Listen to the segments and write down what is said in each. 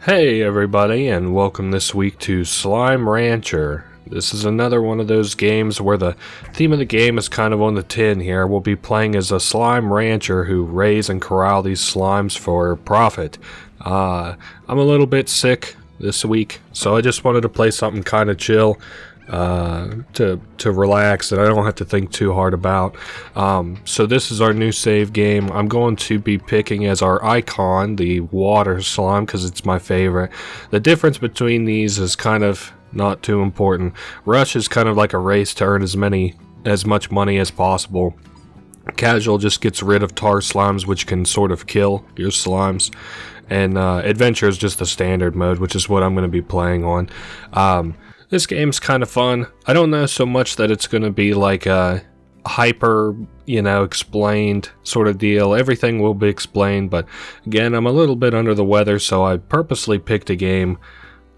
Hey everybody, and welcome this week to Slime Rancher. This is another one of those games where the theme of the game is kind of on the tin here. We'll be playing as a slime rancher who raise and corral these slimes for profit. I'm a little bit sick this week, so I just wanted to play something kind of chill to relax that I don't have to think too hard about. So this is our new save game. I'm going to be picking as our icon the water slime because it's my favorite. The difference between these is kind of not too important. Rush is kind of like a race to earn as much money as possible. Casual just gets rid of tar slimes, which can sort of kill your slimes. And adventure is just the standard mode, which is what I'm going to be playing on. This game's kind of fun. I don't know so much that it's going to be like a hyper, explained sort of deal. Everything will be explained, but again, I'm a little bit under the weather, so I purposely picked a game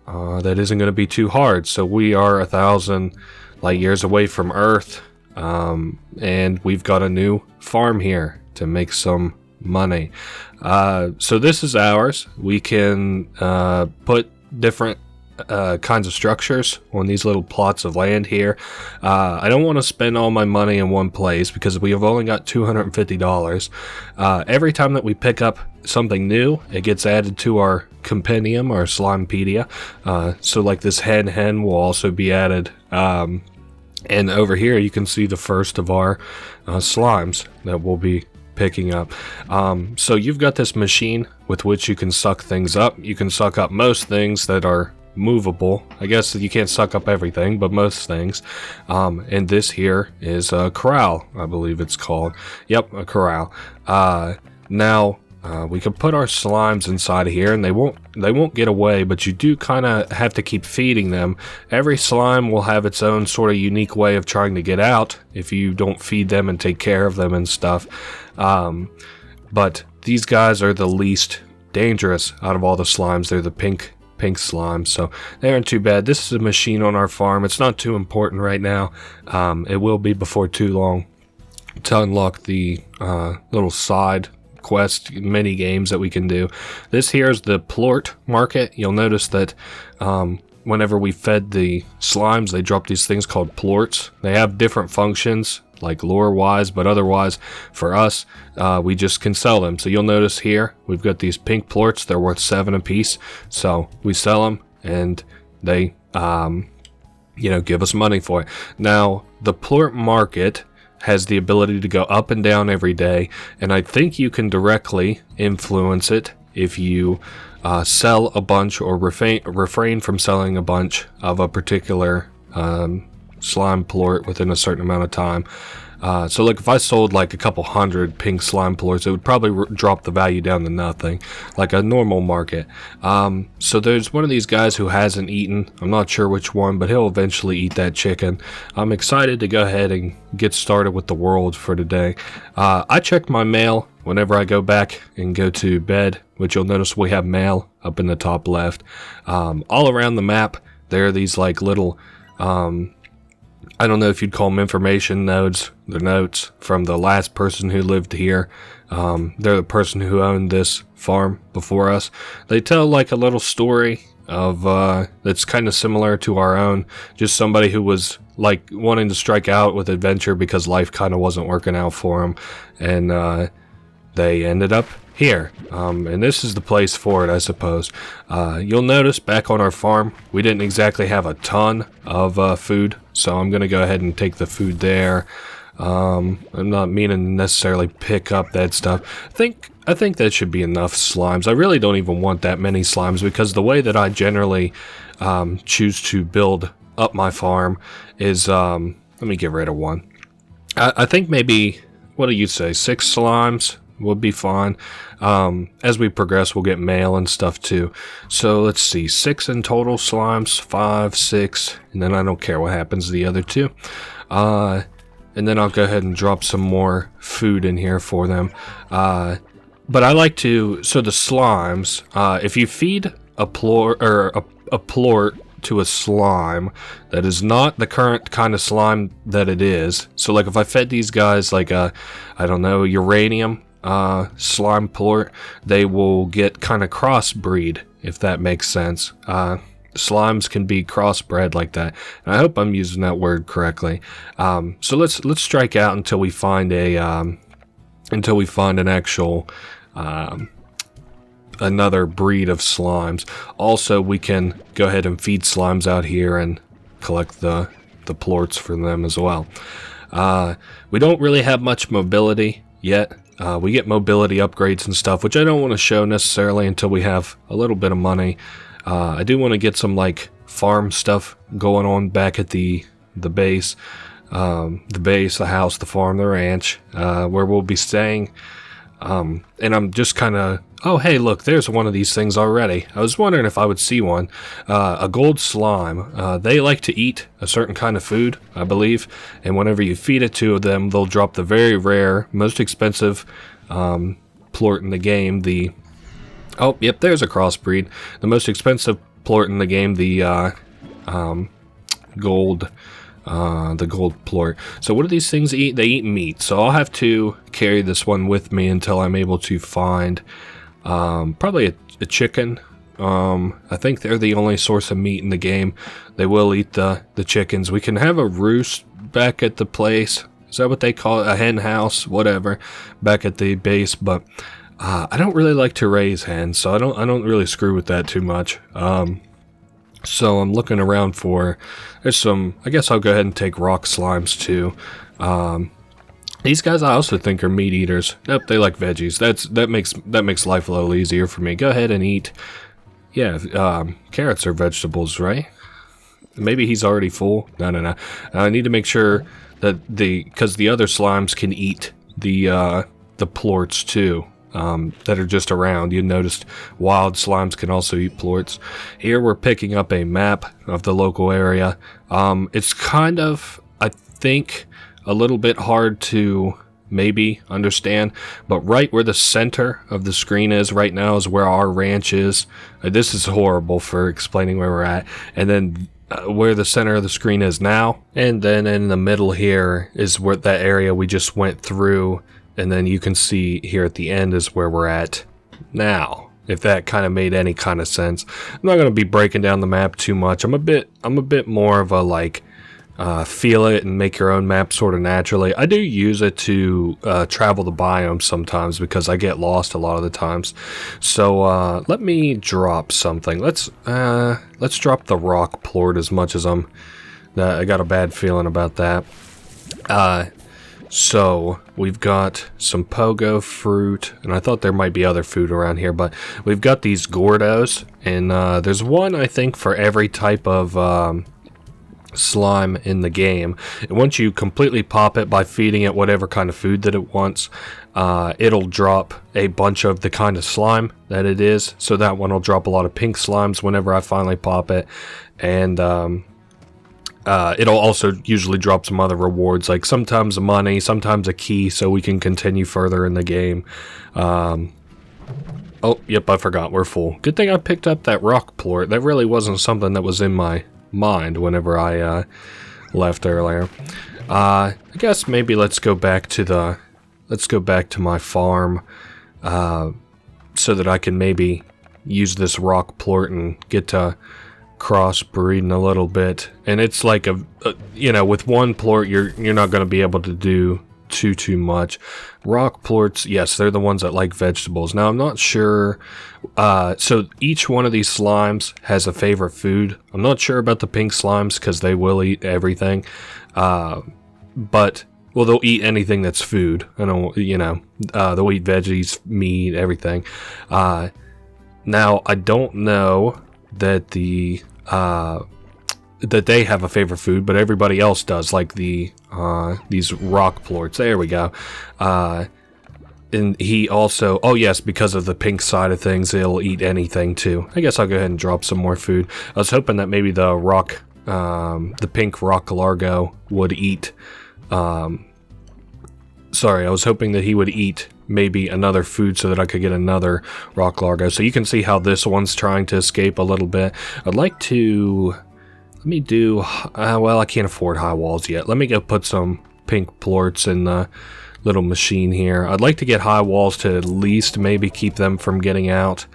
that isn't going to be too hard. So we are 1,000 light years away from Earth, and we've got a new farm here to make some money. So this is ours. We can put different kinds of structures on these little plots of land here. I don't want to spend all my money in one place because we have only got $250. Every time that we pick up something new, it gets added to our compendium, our Slimepedia. So like this hen will also be added. And over here you can see the first of our slimes that we'll be picking up. So you've got this machine with which you can suck things up. You can suck up most things that are movable. I guess you can't suck up everything, but most things. And this here is a corral, I believe it's called. Yep, a corral. Now we can put our slimes inside of here, and they won't get away, but you do kind of have to keep feeding them. Every slime will have its own sort of unique way of trying to get out if you don't feed them and take care of them and stuff. But these guys are the least dangerous out of all the slimes. They're the pink slime, so they aren't too bad. This is a machine on our farm. It's not too important right now. It will be before too long to unlock the little side quest mini games that we can do. This here is the plort market. You'll notice that whenever we fed the slimes, they drop these things called plorts. They have different functions, like lure wise, but otherwise for us we just can sell them. So you'll notice here we've got these pink plorts. They're worth 7 a piece, so we sell them and they give us money for it. Now the plort market has the ability to go up and down every day, and I think you can directly influence it if you sell a bunch or refrain from selling a bunch of a particular slime plort within a certain amount of time. So like if I sold like a couple hundred pink slime plorts, it would probably drop the value down to nothing, like a normal market. So there's one of these guys who hasn't eaten. I'm not sure which one, but he'll eventually eat that chicken. I'm excited to go ahead and get started with the world for today. I check my mail whenever I go back and go to bed, which you'll notice we have mail up in the top left. All around the map there are these like little I don't know if you'd call them information nodes. They're notes from the last person who lived here. They're the person who owned this farm before us. They tell like a little story of that's kind of similar to our own. Just somebody who was like wanting to strike out with adventure because life kind of wasn't working out for them, and they ended up here. And this is the place for it, I suppose. You'll notice back on our farm, we didn't exactly have a ton of food, so I'm going to go ahead and take the food there. I'm not meaning to necessarily pick up that stuff. I think that should be enough slimes. I really don't even want that many slimes because the way that I generally choose to build up my farm is, let me get rid of one. I think maybe, what do you say, 6 slimes would be fine. As we progress, we'll get mail and stuff too. So let's see, 6 in total slimes, 5, 6, and then I don't care what happens to the other 2. And then I'll go ahead and drop some more food in here for them. But I like to, so the slimes, if you feed a plort to a slime that is not the current kind of slime that it is. So like if I fed these guys like a, I don't know, uranium slime plort, they will get kind of crossbreed if that makes sense. Slimes can be crossbred like that, and I hope I'm using that word correctly. So let's strike out until we find an actual another breed of slimes. Also, we can go ahead and feed slimes out here and collect the plorts for them as well. We don't really have much mobility yet. We get mobility upgrades and stuff, which I don't want to show necessarily until we have a little bit of money. I do want to get some like farm stuff going on back at the base, the house, the farm, the ranch, where we'll be staying. And I'm just kind of, oh hey, look, there's one of these things already. I was wondering if I would see one. A gold slime. They like to eat a certain kind of food, I believe, and whenever you feed it to them, they'll drop the very rare, most expensive plort in the game, oh, yep, there's a crossbreed. The most expensive plort in the game, the gold plort. So what do these things eat? They eat meat. So I'll have to carry this one with me until I'm able to find probably a chicken. I think they're the only source of meat in the game. They will eat the chickens. We can have a roost back at the place. Is that what they call it? A hen house, whatever, back at the base, but I don't really like to raise hens, so I don't really screw with that too much. So I'm looking around for, there's some, I guess I'll go ahead and take rock slimes too. These guys I also think are meat eaters. Nope, they like veggies. That makes life a little easier for me. Go ahead and eat. Yeah, carrots are vegetables, right? Maybe he's already full. No. I need to make sure that because the other slimes can eat the plorts too. That are just around. You noticed wild slimes can also eat plorts. Here we're picking up a map of the local area. It's kind of, I think, a little bit hard to maybe understand, but right where the center of the screen is right now is where our ranch is. This is horrible for explaining where we're at. And then where the center of the screen is now, and then in the middle here is where that area we just went through. And then you can see here at the end is where we're at now, if that kind of made any kind of sense. I'm not going to be breaking down the map too much. I'm a bit more of a like feel it and make your own map sort of naturally. I do use it to travel the biome sometimes because I get lost a lot of the times. So let me drop something. Let's drop the rock plort as much as I got a bad feeling about that. So we've got some pogo fruit, and I thought there might be other food around here, but we've got these gordos, and there's one, I think, for every type of slime in the game. And once you completely pop it by feeding it whatever kind of food that it wants, it'll drop a bunch of the kind of slime that it is. So that one will drop a lot of pink slimes whenever I finally pop it, and it'll also usually drop some other rewards, like sometimes money, sometimes a key, so we can continue further in the game. Oh, yep, I forgot, we're full. Good thing I picked up that rock plort. That really wasn't something that was in my mind whenever I left earlier. I guess maybe let's go back to my farm, so that I can maybe use this rock plort and get to crossbreeding a little bit. And it's like with one plort you're not going to be able to do too much. Rock plorts, yes, they're the ones that like vegetables. Now I'm not sure, so each one of these slimes has a favorite food. I'm not sure about the pink slimes because they will eat everything, but well, they'll eat anything that's food. I don't, they'll eat veggies, meat, everything. Now I don't know that that they have a favorite food, but everybody else does, like these rock plorts. There we go. And he also, oh yes, because of the pink side of things, he'll eat anything too. I guess I'll go ahead and drop some more food. I was hoping that maybe the pink rock largo would eat, I was hoping that he would eat maybe another food so that I could get another rock largo. So you can see how this one's trying to escape a little bit. I'd like to, let me do, well, I can't afford high walls yet. Let me go put some pink plorts in the little machine here. I'd like to get high walls to at least maybe keep them from getting out.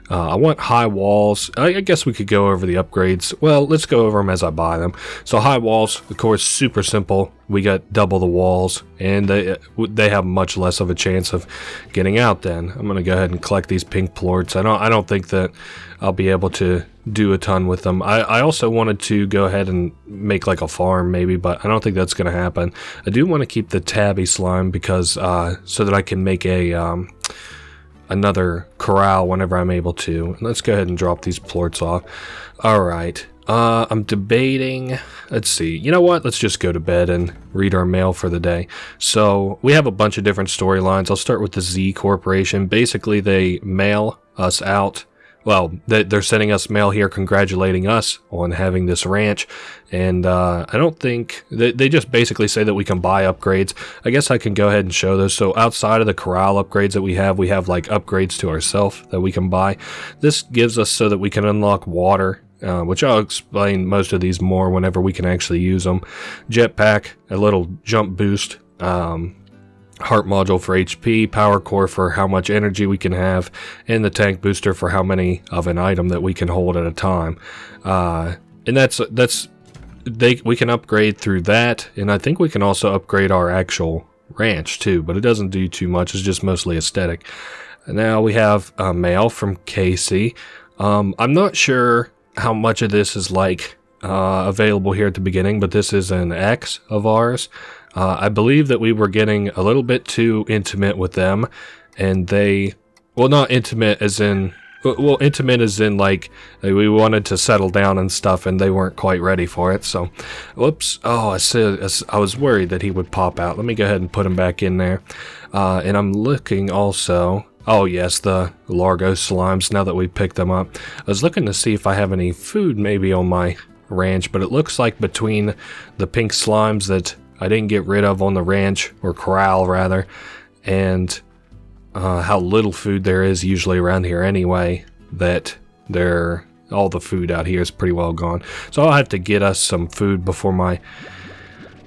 I want high walls. I guess we could go over the upgrades. Well, let's go over them as I buy them. So high walls, of course, super simple. We got double the walls, and they have much less of a chance of getting out then. I'm going to go ahead and collect these pink plorts. I don't think that I'll be able to do a ton with them. I also wanted to go ahead and make like a farm maybe, but I don't think that's going to happen. I do want to keep the tabby slime because so that I can make a another corral whenever I'm able to. Let's go ahead and drop these plorts off. All right. I'm debating. Let's see. You know what? Let's just go to bed and read our mail for the day. So we have a bunch of different storylines. I'll start with the Z Corporation. Basically, they mail us out. Well, they're sending us mail here congratulating us on having this ranch. And I don't think... They just basically say that we can buy upgrades. I guess I can go ahead and show those. So outside of the corral upgrades that we have like upgrades to ourselves that we can buy. This gives us so that we can unlock water. Which I'll explain most of these more whenever we can actually use them. Jetpack, a little jump boost. Heart module for HP, power core for how much energy we can have, and the tank booster for how many of an item that we can hold at a time. And we can upgrade through that, and I think we can also upgrade our actual ranch too, but it doesn't do too much. It's just mostly aesthetic. Now we have mail from Casey. I'm not sure how much of this is like available here at the beginning, but this is an ex of ours. I believe that we were getting a little bit too intimate with them, and they, well, not intimate as in, well, intimate as in like we wanted to settle down and stuff, and they weren't quite ready for it. So, whoops. Oh, I was worried that he would pop out. Let me go ahead and put him back in there. And I'm looking also. Oh yes, the Largo slimes, now that we picked them up. I was looking to see if I have any food maybe on my ranch, but it looks like between the pink slimes that I didn't get rid of on the ranch, or corral rather, and how little food there is usually around here anyway, that all the food out here is pretty well gone. So I'll have to get us some food before my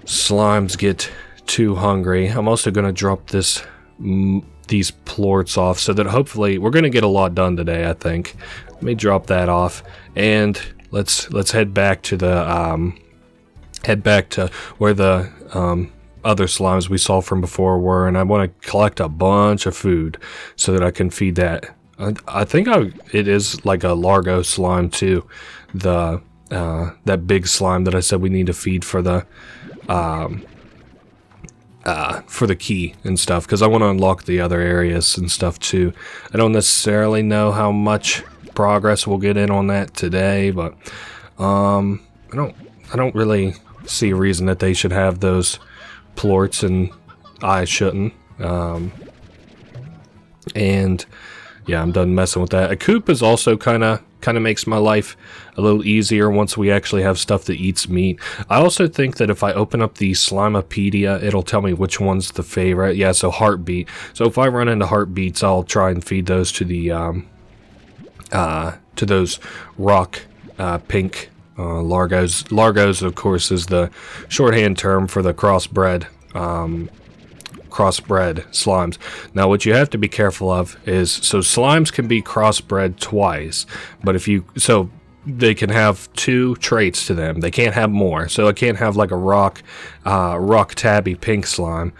slimes get too hungry. I'm also going to drop these plorts off so that hopefully we're going to get a lot done today, I think. Let me drop that off, and let's head back to the where the other slimes we saw from before were, and I want to collect a bunch of food so that I can feed that. I think it is like a Largo slime too, that big slime that I said we need to feed for the key and stuff, because I want to unlock the other areas and stuff too. I don't necessarily know how much progress we'll get in on that today, but I don't really see a reason that they should have those plorts and I shouldn't. And yeah, I'm done messing with that. A coop is also kind of makes my life a little easier once we actually have stuff that eats meat. I also think that if I open up the Slimepedia, it'll tell me which one's the favorite. Yeah, so heartbeat. So if I run into heartbeats, I'll try and feed those to the to those rock pink Largos. Largos, of course, is the shorthand term for the crossbred slimes. Now, what you have to be careful of is, so slimes can be crossbred twice, but so they can have two traits to them. They can't have more. So I can't have like a rock tabby pink slime,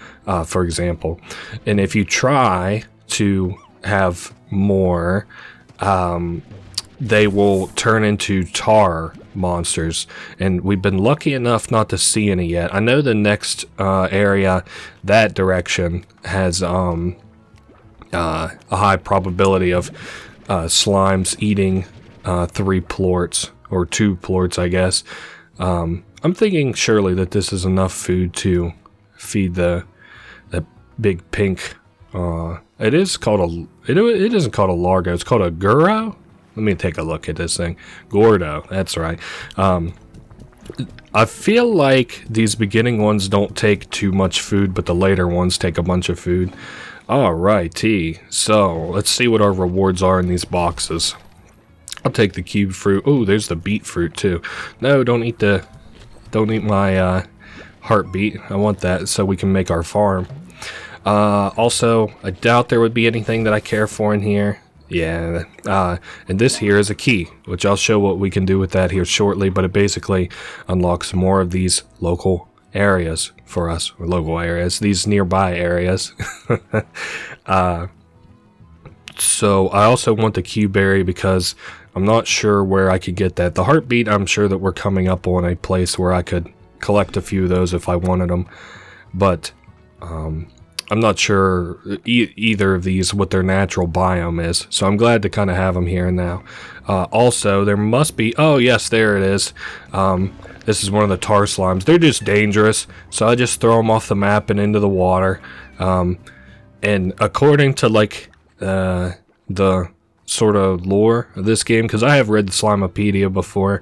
for example. And if you try to have more, they will turn into tar monsters, and we've been lucky enough not to see any yet. I know the next area that direction has a high probability of slimes eating 3 plorts, or 2 plorts, I guess. I'm thinking surely that this is enough food to feed the big pink. It isn't called a Largo. It's called a Guro. Let me take a look at this thing. Gordo, that's right. I feel like these beginning ones don't take too much food, but the later ones take a bunch of food. Alrighty, so let's see what our rewards are in these boxes. I'll take the cube fruit. Oh, there's the beet fruit too. No, don't eat my heartbeat. I want that so we can make our farm. Also, I doubt there would be anything that I care for in here. Yeah, and this here is a key, which I'll show what we can do with that here shortly, but it basically unlocks more of these local areas for us, or local areas, these nearby areas. So I also want the Q-berry because I'm not sure where I could get that. The heartbeat, I'm sure that we're coming up on a place where I could collect a few of those if I wanted them, but I'm not sure either of these what their natural biome is, so I'm glad to kind of have them here now. Also, there must be... Oh, yes, there it is. This is one of the tar slimes. They're just dangerous, so I just throw them off the map and into the water. And according to, like, the sort of lore of this game, because I have read the Slimepedia before,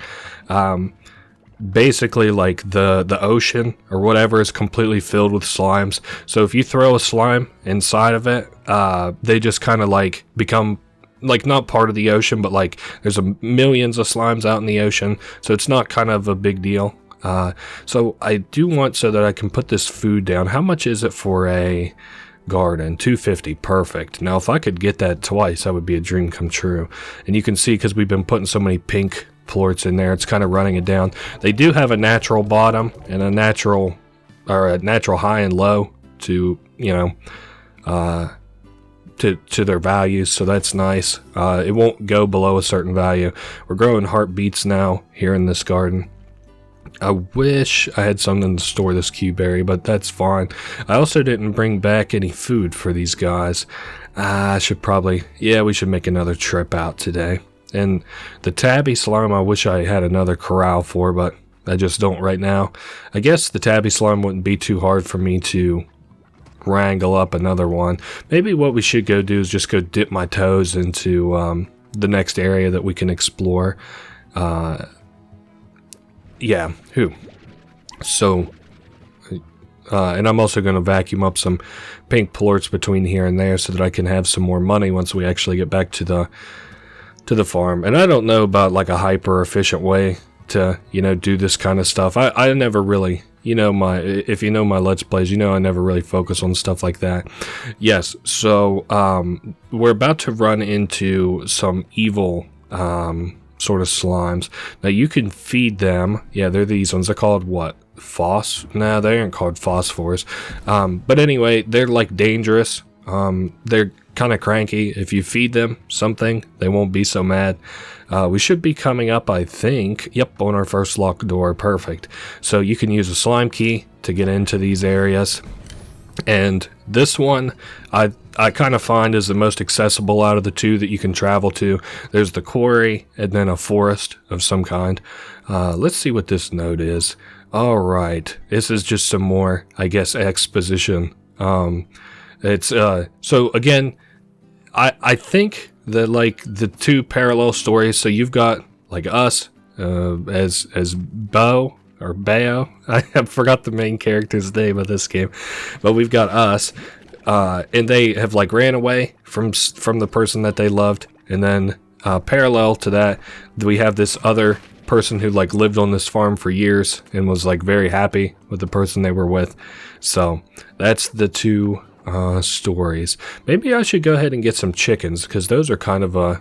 basically, like, the ocean or whatever is completely filled with slimes. So if you throw a slime inside of it, they just kind of like become like not part of the ocean, but like there's millions of slimes out in the ocean, so it's not kind of a big deal. So I do want so that I can put this food down. How much is it for a garden? 250. Perfect. Now if I could get that twice, that would be a dream come true. And you can see, because we've been putting so many pink plorts in there, it's kind of running it down. They do have a natural bottom and a natural high and low to, you know, to their values, so that's nice. It won't go below a certain value. We're growing heartbeats now here in this garden. I wish I had something to store this Q-berry, but that's fine. I also didn't bring back any food for these guys. I should probably... Yeah, we should make another trip out today. And the tabby slime, I wish I had another corral for, but I just don't right now. I guess the tabby slime wouldn't be too hard for me to wrangle up another one. Maybe what we should go do is just go dip my toes into the next area that we can explore. Yeah, So, and I'm also going to vacuum up some pink plorts between here and there so that I can have some more money once we actually get back to the farm. And I don't know about like a hyper efficient way to, you know, do this kind of stuff. I never really, you know, if you know my Let's Plays, you know I never really focus on stuff like that. Yes, so we're about to run into some evil sort of slimes. Now you can feed them. Yeah, they're these ones. They're called what? No, they aren't called phosphors. But anyway, they're like dangerous. They're kind of cranky. If you feed them something, they won't be so mad. We should be coming up, I think. Yep, on our first locked door. Perfect. So you can use a slime key to get into these areas. And this one, I kind of find is the most accessible out of the two that you can travel to. There's the quarry and then a forest of some kind. Let's see what this node is. All right, this is just some more, I guess, exposition. It's so again, I think that like the two parallel stories. So you've got like us as Bo. Or Bayo. I forgot the main character's name of this game. But we've got us. And they have like ran away from the person that they loved. And then parallel to that, we have this other person who like lived on this farm for years and was like very happy with the person they were with. So that's the two stories. Maybe I should go ahead and get some chickens, because those are kind of a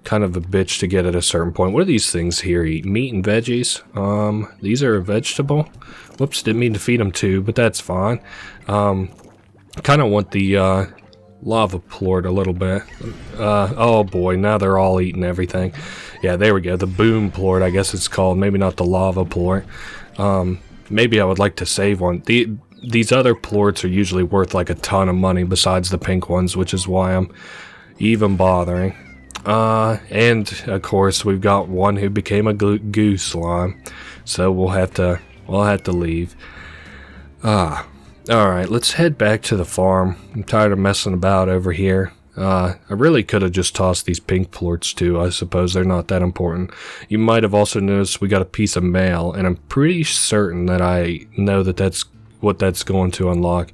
bitch to get at a certain point. What do these things here eat? Meat and veggies. These are a vegetable. Whoops, didn't mean to feed them two, but that's fine. Kind of want the lava plort a little bit. Oh boy, now they're all eating everything. Yeah, there we go. The boom plort, I guess it's called. Maybe not the lava plort. Maybe I would like to save one. These other plorts are usually worth like a ton of money besides the pink ones, which is why I'm even bothering. And of course we've got one who became a goo slime, so we'll have to leave. Alright, let's head back to the farm. I'm tired of messing about over here. I really could have just tossed these pink plorts too. I suppose they're not that important. You might have also noticed we got a piece of mail, and I'm pretty certain that I know that that's what that's going to unlock.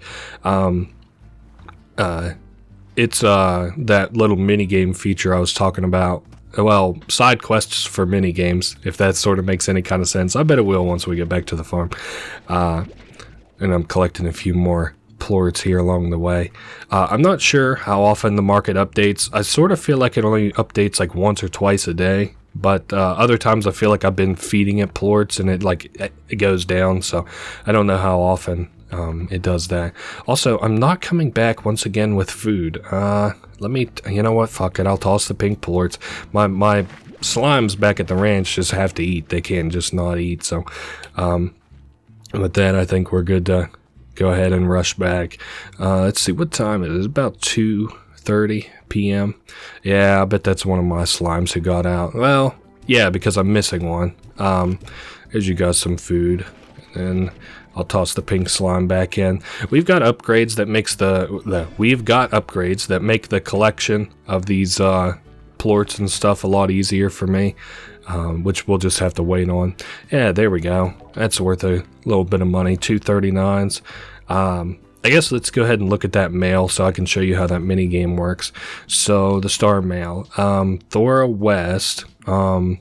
It's that little minigame feature I was talking about. Well, side quests for minigames, if that sort of makes any kind of sense. I bet it will once we get back to the farm. And I'm collecting a few more plorts here along the way. I'm not sure how often the market updates. I sort of feel like it only updates like once or twice a day, but other times I feel like I've been feeding it plorts and it goes down, so I don't know how often it does that. Also, I'm not coming back once again with food. You know what, fuck it, I'll toss the pink plorts. My slimes back at the ranch just have to eat. They can't just not eat, so with that, I think we're good to go ahead and rush back. Let's see what time it is. About 2:30 p.m. Yeah, I bet that's one of my slimes who got out. Well, yeah, because I'm missing one. Here's you guys some food, and I'll toss the pink slime back in. We've got upgrades that makes the collection of these plorts and stuff a lot easier for me. Which we'll just have to wait on. Yeah, there we go. That's worth a little bit of money. 239s. I guess let's go ahead and look at that mail so I can show you how that mini game works. So the star mail, Thora West. So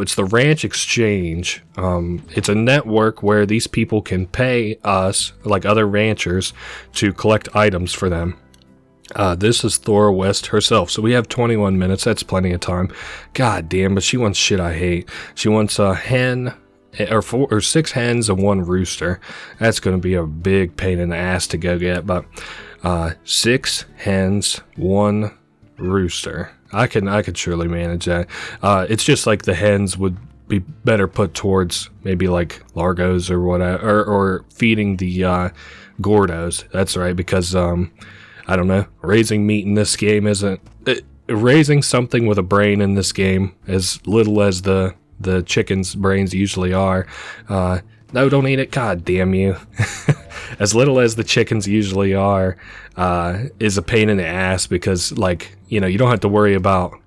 it's the ranch exchange. It's a network where these people can pay us, like other ranchers, to collect items for them. This is Thora West herself, so we have 21 minutes. That's plenty of time. God damn, but she wants shit I hate. She wants a hen, or 6 hens and 1 rooster. That's going to be a big pain in the ass to go get, but 6 hens, 1 rooster. I could surely manage that. It's just like the hens would be better put towards maybe like Largos or whatever, or feeding the Gordos. That's right, because I don't know, raising meat in this game isn't... raising something with a brain in this game, as little as the chicken's brains usually are... no, don't eat it, god damn you. As little as the chickens usually are, is a pain in the ass, because, like, you know, you don't have to worry about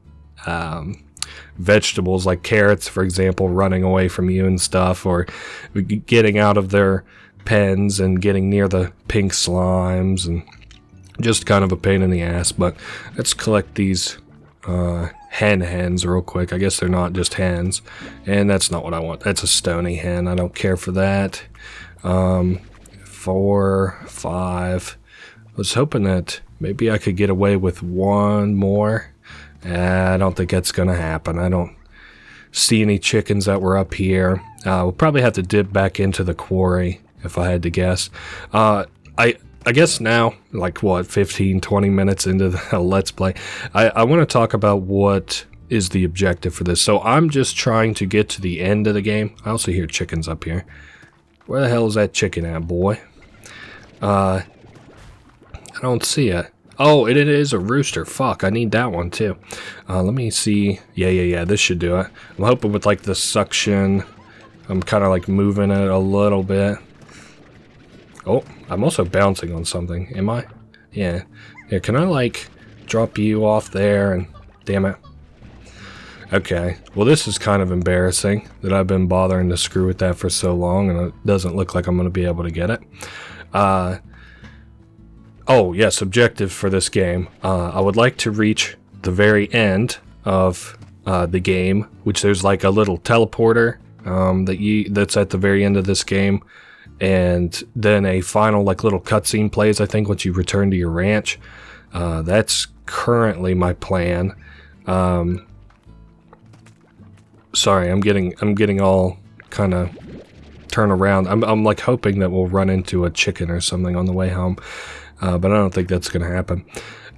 vegetables like carrots, for example, running away from you and stuff, or getting out of their pens and getting near the pink slimes, and... just kind of a pain in the ass. But let's collect these hens real quick. I guess they're not just hens, and that's not what I want. That's a stony hen. I don't care for that. 4, 5. I was hoping that maybe I could get away with 1 more. I don't think that's gonna happen. I don't see any chickens that were up here. We'll probably have to dip back into the quarry if I had to guess. I guess now, like, what, 15, 20 minutes into the Let's Play, I want to talk about what is the objective for this. So I'm just trying to get to the end of the game. I also hear chickens up here. Where the hell is that chicken at, boy? I don't see it. Oh, it is a rooster. Fuck, I need that one, too. Let me see. Yeah, this should do it. I'm hoping with, like, the suction, I'm kind of, like, moving it a little bit. Oh, I'm also bouncing on something. Am I? Yeah. Yeah, can I, like, drop you off there and... damn it. Okay. Well, this is kind of embarrassing that I've been bothering to screw with that for so long, and it doesn't look like I'm going to be able to get it. Oh, yes, objective for this game. I would like to reach the very end of the game, which there's, like, a little teleporter that's at the very end of this game. And then a final, like, little cutscene plays, I think, once you return to your ranch. That's currently my plan. Sorry, I'm getting all kind of turn around. I'm like hoping that we'll run into a chicken or something on the way home, but I don't think that's gonna happen.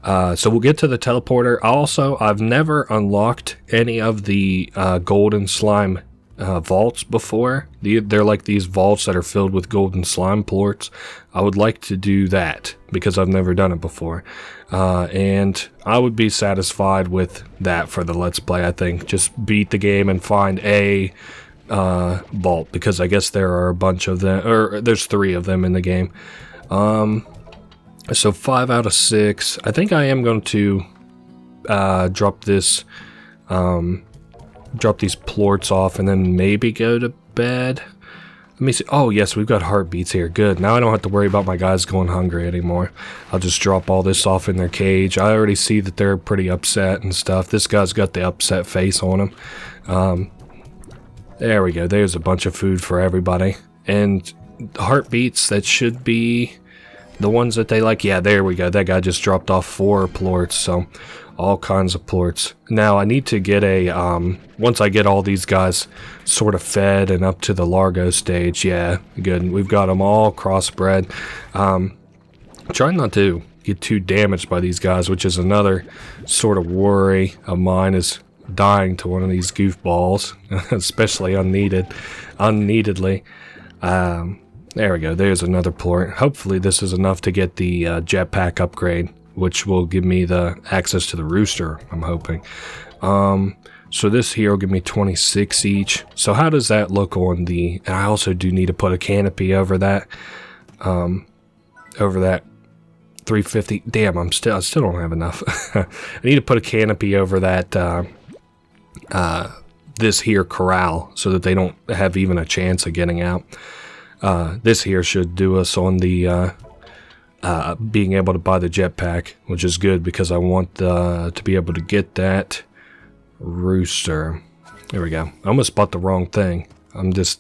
So we'll get to the teleporter. Also, I've never unlocked any of the golden slime vaults before. They're like these vaults that are filled with golden slime plorts. I would like to do that because I've never done it before, and I would be satisfied with that for the Let's Play. I think just beat the game and find a vault, because I guess there are a bunch of them, or there's 3 of them in the game. So 5 out of 6. I think I am going to drop these plorts off and then maybe go to bed. Let me see. Oh, yes, we've got heartbeats here. Good. Now I don't have to worry about my guys going hungry anymore. I'll just drop all this off in their cage. I already see that they're pretty upset and stuff. This guy's got the upset face on him. There we go. There's a bunch of food for everybody. And heartbeats, that should be the ones that they like. Yeah, there we go. That guy just dropped off 4 plorts, so all kinds of plorts. Now I need to get a once I get all these guys sort of fed and up to the Largo stage. Yeah, good. We've got them all crossbred. Trying not to get too damaged by these guys, which is another sort of worry of mine, is dying to one of these goofballs, especially unneededly. There we go. There's another plort. Hopefully this is enough to get the jetpack upgrade, which will give me the access to the rooster, I'm hoping. So this here will give me 26 each. So how does that look on the... And I also do need to put a canopy over that. Over that 350. Damn, I still don't have enough. I need to put a canopy over that this here corral so that they don't have even a chance of getting out. This here should do us on the being able to buy the jetpack, which is good because I want to be able to get that rooster. There we go. I almost bought the wrong thing. I'm just,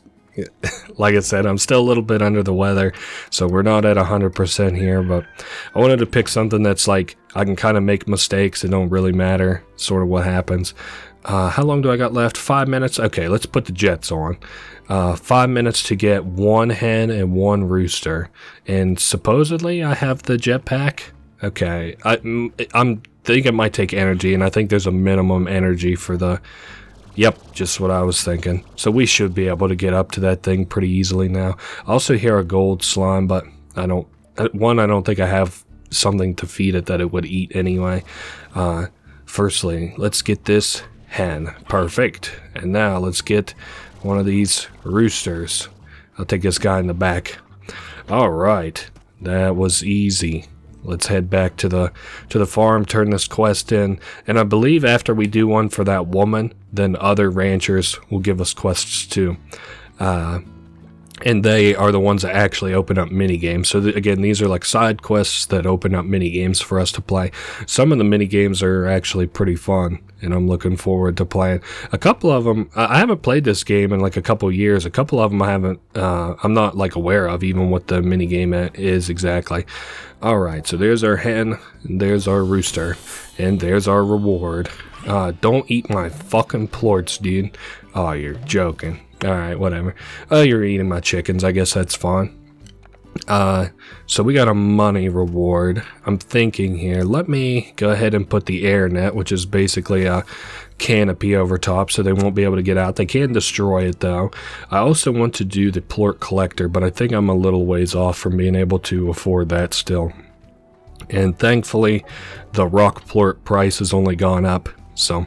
like I said, I'm still a little bit under the weather, so we're not at 100% here, but I wanted to pick something that's like, I can kind of make mistakes. It don't really matter sort of what happens. How long do I got left? 5 minutes? Okay, let's put the jets on. 5 minutes to get 1 hen and 1 rooster. And supposedly I have the jetpack. Okay, I'm think it might take energy, and I think there's a minimum energy for the... Yep, just what I was thinking. So we should be able to get up to that thing pretty easily now. I also hear a gold slime, but I don't think I have something to feed it that it would eat anyway. Firstly, let's get this hen. Perfect. And now let's get one of these roosters. I'll take this guy in the back. All right, that was easy. Let's head back to the farm, turn this quest in, and I believe after we do one for that woman, then other ranchers will give us quests too. And they are the ones that actually open up mini games. So again, these are like side quests that open up mini games for us to play. Some of the mini games are actually pretty fun, and I'm looking forward to playing. A couple of them, I haven't played this game in like a couple years. A couple of them I haven't, I'm not like aware of even what the mini game is exactly. All right, so there's our hen, and there's our rooster, and there's our reward. Don't eat my fucking plorts, dude. Oh, you're joking. Alright, whatever. Oh, you're eating my chickens. I guess that's fine. So we got a money reward. I'm thinking here, let me go ahead and put the air net, which is basically a canopy over top so they won't be able to get out. They can destroy it though. I also want to do the plort collector, but I think I'm a little ways off from being able to afford that still. And thankfully, the rock plort price has only gone up, so...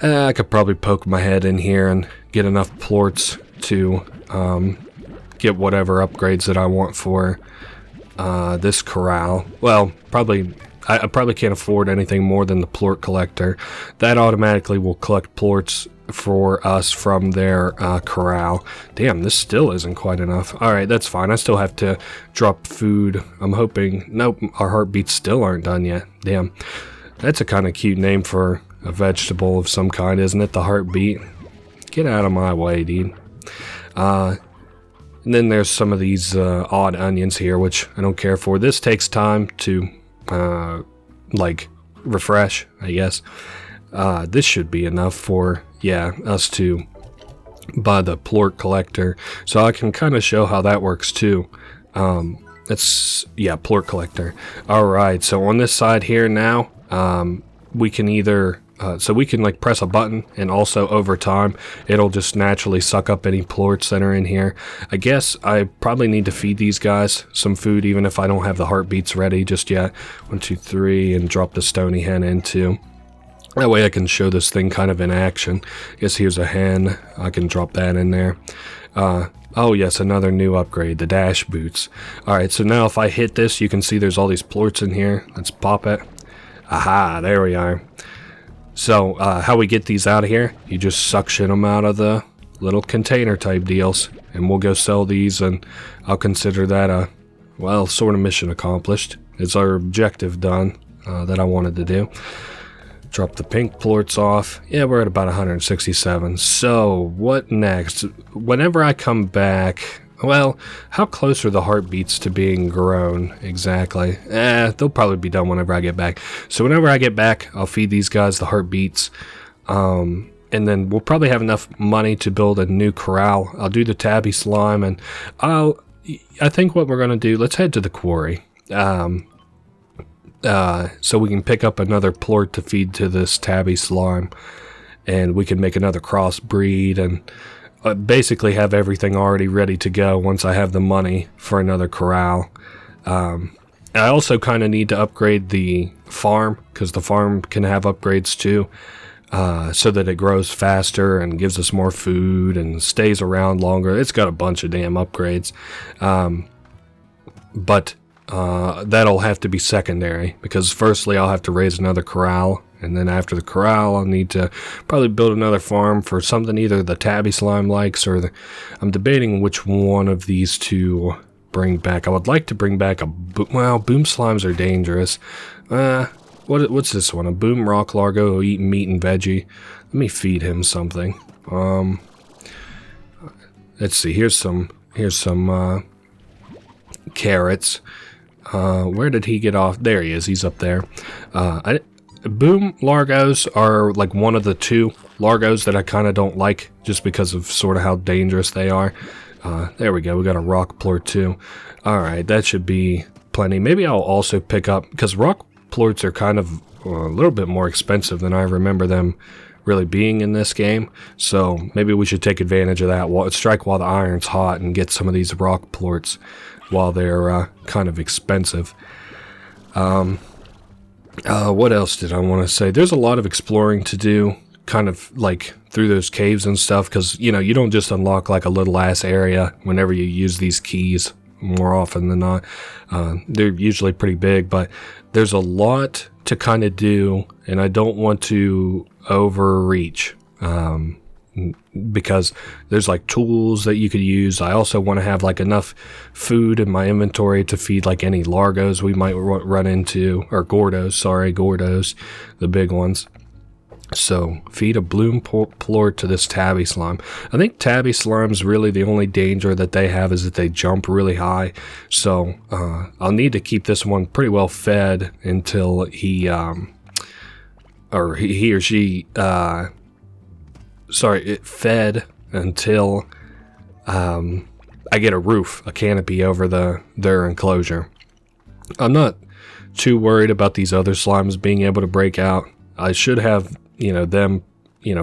I could probably poke my head in here and get enough plorts to get whatever upgrades that I want for this corral. Well, I probably can't afford anything more than the plort collector. That automatically will collect plorts for us from their corral. Damn, this still isn't quite enough. Alright, that's fine. I still have to drop food. I'm hoping... Nope, our heartbeats still aren't done yet. Damn. That's a kind of cute name for... a vegetable of some kind, isn't it? The heartbeat. Get out of my way, dude. And then there's some of these odd onions here, which I don't care for. This takes time to, like, refresh, I guess. This should be enough for, yeah, us to buy the plort collector. So I can kind of show how that works, too. Yeah, plort collector. Alright, so on this side here now, we can either... so we can like press a button, and also over time it'll just naturally suck up any plorts that are in here. I guess I probably need to feed these guys some food even if I don't have the heartbeats ready just yet. 1, 2, 3, and drop the stony hen in too. That way I can show this thing kind of in action. I guess here's a hen. I can drop that in there. Oh yes, another new upgrade, the dash boots. Alright, so now if I hit this, you can see there's all these plorts in here. Let's pop it. Aha, there we are. So, how we get these out of here, you just suction them out of the little container type deals, and we'll go sell these, and I'll consider that a, well, sort of mission accomplished. It's our objective done that I wanted to do. Drop the pink plorts off. Yeah, we're at about 167. So, what next? Whenever I come back, Well, how close are the heartbeats to being grown exactly? They'll probably be done whenever I get back. So whenever I get back, I'll feed these guys the heartbeats. And then we'll probably have enough money to build a new corral. I'll do the tabby slime, and I think what we're going to do, let's head to the quarry. So we can pick up another plort to feed to this tabby slime. And we can make another crossbreed and basically have everything already ready to go once I have the money for another corral. I also kind of need to upgrade the farm, because the farm can have upgrades too, so that it grows faster and gives us more food and stays around longer. It's got a bunch of damn upgrades. But that'll have to be secondary, because firstly I'll have to raise another corral. And then after the corral, I'll need to probably build another farm for something either the tabby slime likes, or I'm debating which one of these to bring back. I would like to bring back well, boom slimes are dangerous. What's this one? A boom rock largo who eat meat and veggie. Let me feed him something. Let's see. Here's some carrots. Where did he get off? There he is. He's up there. Boom largos are like one of the two largos that I kind of don't like, just because of sort of how dangerous they are. There we go. We got a rock plort too. Alright, that should be plenty. Maybe I'll also pick up, because rock plorts are kind of a little bit more expensive than I remember them really being in this game. So maybe we should take advantage of that. Strike while the iron's hot and get some of these rock plorts while they're kind of expensive. What else did I want to say? There's a lot of exploring to do, kind of like through those caves and stuff, because, you know, you don't just unlock like a little ass area whenever you use these keys, more often than not. They're usually pretty big, but there's a lot to kind of do, and I don't want to overreach. Because there's like tools that you could use. I also want to have like enough food in my inventory to feed like any largos we might run into, or gordos, the big ones. So feed a bloom plort to this tabby slime. I think tabby slime's really the only danger that they have is that they jump really high. So I'll need to keep this one pretty well fed until he or she fed until I get a roof, a canopy over their enclosure. I'm not too worried about these other slimes being able to break out. I should have, them,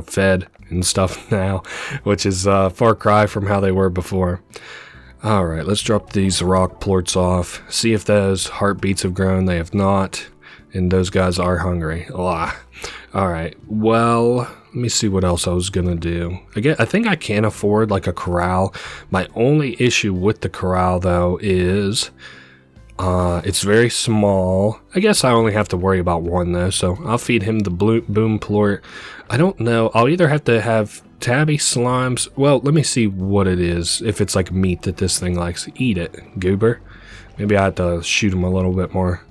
fed and stuff now, which is a far cry from how they were before. Alright, let's drop these rock plorts off. See if those heartbeats have grown. They have not. And those guys are hungry. Alright, well, let me see what else I was gonna do. I think I can afford like a corral. My only issue with the corral though is it's very small. I guess I only have to worry about one though, so I'll feed him the boom plort. I don't know. I'll either have to have tabby slimes. Well, let me see what it is. If it's like meat that this thing likes. Eat it, goober. Maybe I have to shoot him a little bit more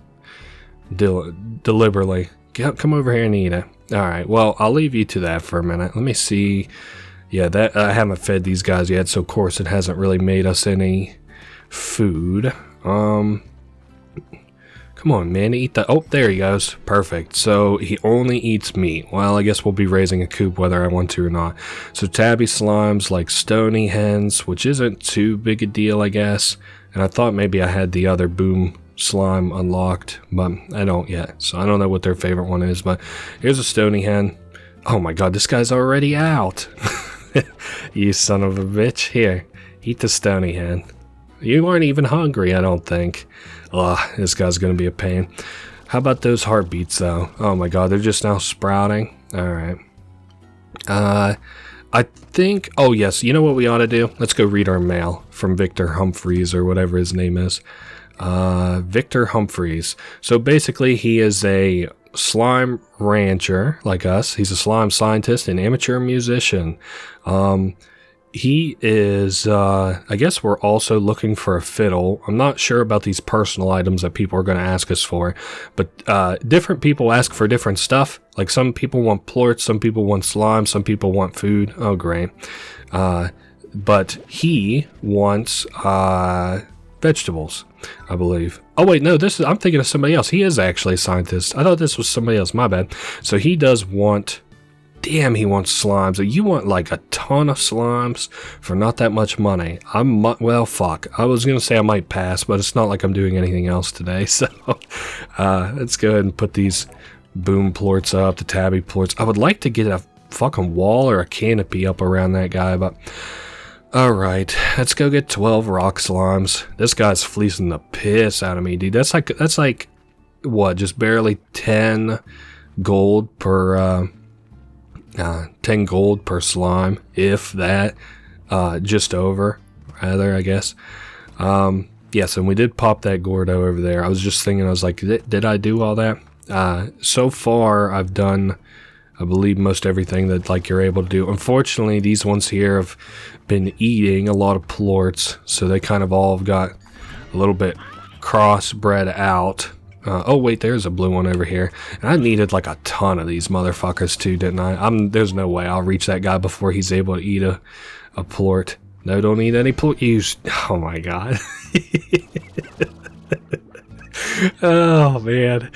deliberately. Come over here and eat it. Alright, well, I'll leave you to that for a minute. Let me see. Yeah, that I haven't fed these guys yet, so of course it hasn't really made us any food. Come on, man, eat that. Oh, there he goes. Perfect. So he only eats meat. Well, I guess we'll be raising a coop whether I want to or not. So tabby slimes like stony hens, which isn't too big a deal, I guess. And I thought maybe I had the other boom slime unlocked, but I don't yet, so I don't know what their favorite one is. But here's a stony hen. Oh my god, this guy's already out. You son of a bitch. Here, eat the stony hen. You aren't even hungry, I don't think. This guy's gonna be a pain. How about those heartbeats though? Oh my god, they're just now sprouting. Alright, I think, oh yes, you know what we ought to do? Let's go read our mail from Victor Humphreys, or whatever his name is. Victor Humphreys. So basically he is a slime rancher like us. He's a slime scientist and amateur musician. He is, I guess we're also looking for a fiddle. I'm not sure about these personal items that people are going to ask us for, but different people ask for different stuff. Like some people want plorts, some people want slime, some people want food. Oh, great. but he wants vegetables, I believe. Oh wait, no, I'm thinking of somebody else. He is actually a scientist. I thought this was somebody else, my bad. So he does want, damn, he wants slimes. You want like a ton of slimes for not that much money. Well, fuck. I was gonna say I might pass, but it's not like I'm doing anything else today. So let's go ahead and put these boom plorts up, the tabby plorts. I would like to get a fucking wall or a canopy up around that guy, but alright, let's go get 12 rock slimes. This guy's fleecing the piss out of me, dude. That's like what, just barely 10 gold per 10 gold per slime, if that. Just over, rather, I guess. Yes, and we did pop that Gordo over there. I was just thinking, I was like, did I do all that? So far, I've done, I believe, most everything that like you're able to do. Unfortunately, these ones here have been eating a lot of plorts, so they kind of all have got a little bit crossbred out. Oh wait, there's a blue one over here. And I needed like a ton of these motherfuckers too, didn't I? There's no way I'll reach that guy before he's able to eat a plort. No, don't eat any plort. Oh my god. Oh man,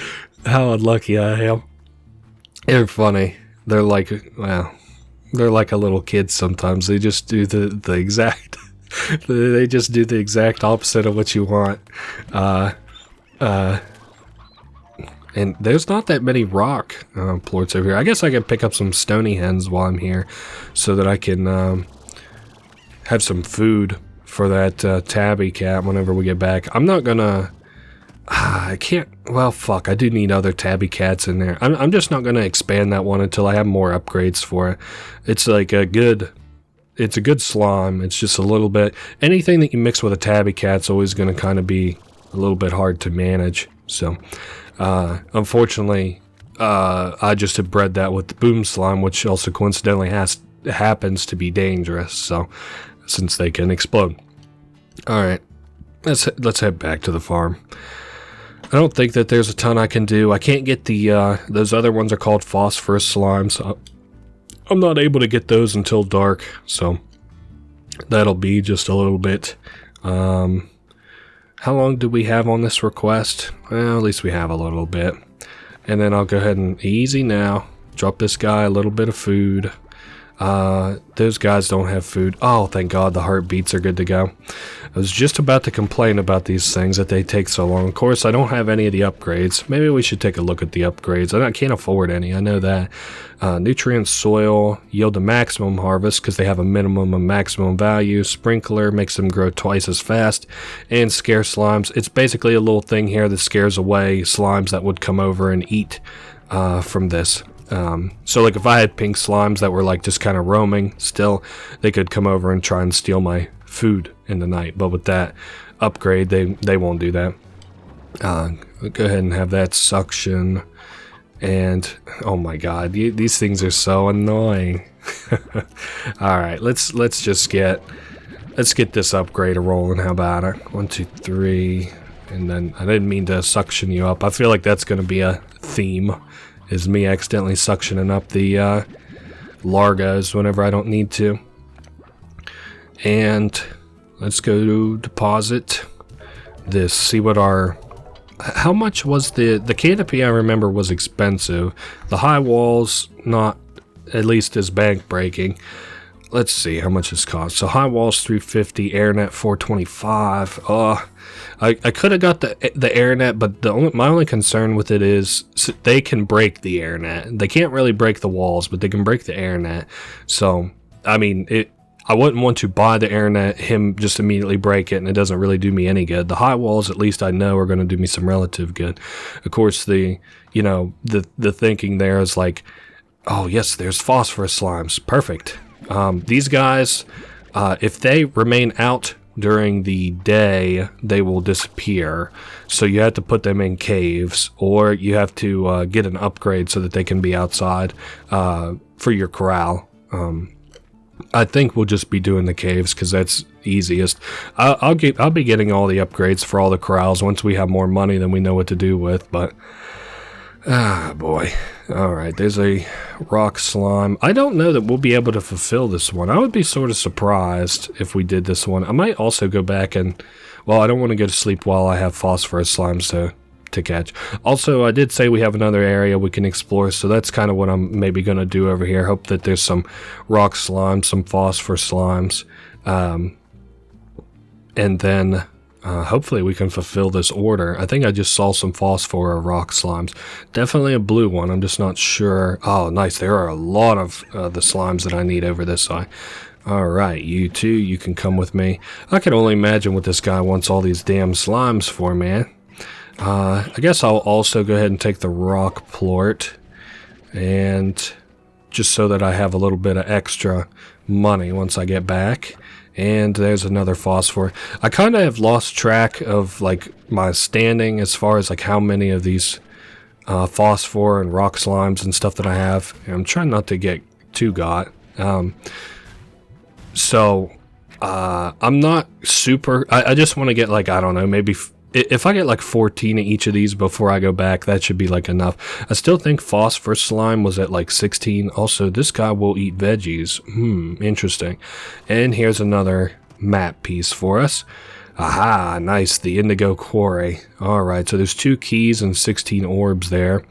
how unlucky I am. They're funny. They're like, well, they're like a little kid sometimes. They just do the exact, they just do the exact opposite of what you want. And there's not that many rock plorts over here. I guess I could pick up some stony hens while I'm here so that I can have some food for that tabby cat whenever we get back. I'm not gonna... I can't... Well, fuck. I do need other tabby cats in there. I'm just not gonna expand that one until I have more upgrades for it. It's like a good... It's a good slime. It's just a little bit... Anything that you mix with a tabby cat's always gonna kind of be a little bit hard to manage. So... unfortunately, I just have bred that with the boom slime, which also coincidentally happens to be dangerous, so, since they can explode. Alright, let's head back to the farm. I don't think that there's a ton I can do. I can't get the, those other ones are called phosphorus slimes. I'm not able to get those until dark, so that'll be just a little bit, how long do we have on this request? Well, at least we have a little bit. And then I'll go ahead and, easy now, drop this guy a little bit of food. Those guys don't have food. Oh, thank God, the heartbeats are good to go. I was just about to complain about these things, that they take so long. Of course, I don't have any of the upgrades. Maybe we should take a look at the upgrades. I can't afford any, I know that. Nutrient soil, yield the maximum harvest, because they have a minimum and maximum value. Sprinkler makes them grow twice as fast. And scare slimes. It's basically a little thing here that scares away slimes that would come over and eat from this. So like if I had pink slimes that were like just kind of roaming still, they could come over and try and steal my food in the night. But with that upgrade, they won't do that. Go ahead and have that suction. And oh my god, these things are so annoying. Alright, let's get this upgrade rolling. How about it? 1, 2, 3. And then I didn't mean to suction you up. I feel like that's gonna be a theme, is me accidentally suctioning up the largos whenever I don't need to. And let's go to deposit this, see what our... How much was the canopy? I remember was expensive. The high walls, not at least as bank breaking. Let's see how much this cost. So high walls $350, airnet $425. I could have got the airnet, but my only concern with it is they can break the airnet. They can't really break the walls, but they can break the airnet. So I mean, I wouldn't want to buy the airnet, him just immediately break it, and it doesn't really do me any good. The high walls, at least I know, are going to do me some relative good. Of course, the thinking there is like, oh yes, there's phosphorus slimes, perfect. These guys, if they remain out during the day, they will disappear. So you have to put them in caves, or you have to get an upgrade so that they can be outside for your corral. I think we'll just be doing the caves because that's easiest. I'll be getting all the upgrades for all the corrals once we have more money than we know what to do with. But boy, Alright, there's a rock slime. I don't know that we'll be able to fulfill this one. I would be sort of surprised if we did this one. I might also go back and... Well, I don't want to go to sleep while I have phosphorus slimes to catch. Also, I did say we have another area we can explore, so that's kind of what I'm maybe going to do over here. Hope that there's some rock slimes, some phosphorus slimes. And then... hopefully we can fulfill this order. I think I just saw some phosphor or rock slimes. Definitely a blue one. I'm just not sure. Oh, nice. There are a lot of the slimes that I need over this side. Alright, you two, you can come with me. I can only imagine what this guy wants all these damn slimes for, man. I guess I'll also go ahead and take the rock plort. And just so that I have a little bit of extra money once I get back. And there's another phosphor. I kind of have lost track of like my standing as far as like how many of these phosphor and rock slimes and stuff that I have. And I'm trying not to get too got. So I'm not super... I just want to get like, I don't know, maybe... If I get like 14 of each of these before I go back, that should be like enough. I still think phosphorus slime was at like 16. Also, this guy will eat veggies. Interesting. And here's another map piece for us. Aha, nice. The indigo quarry. Alright, so there's 2 keys and 16 orbs there.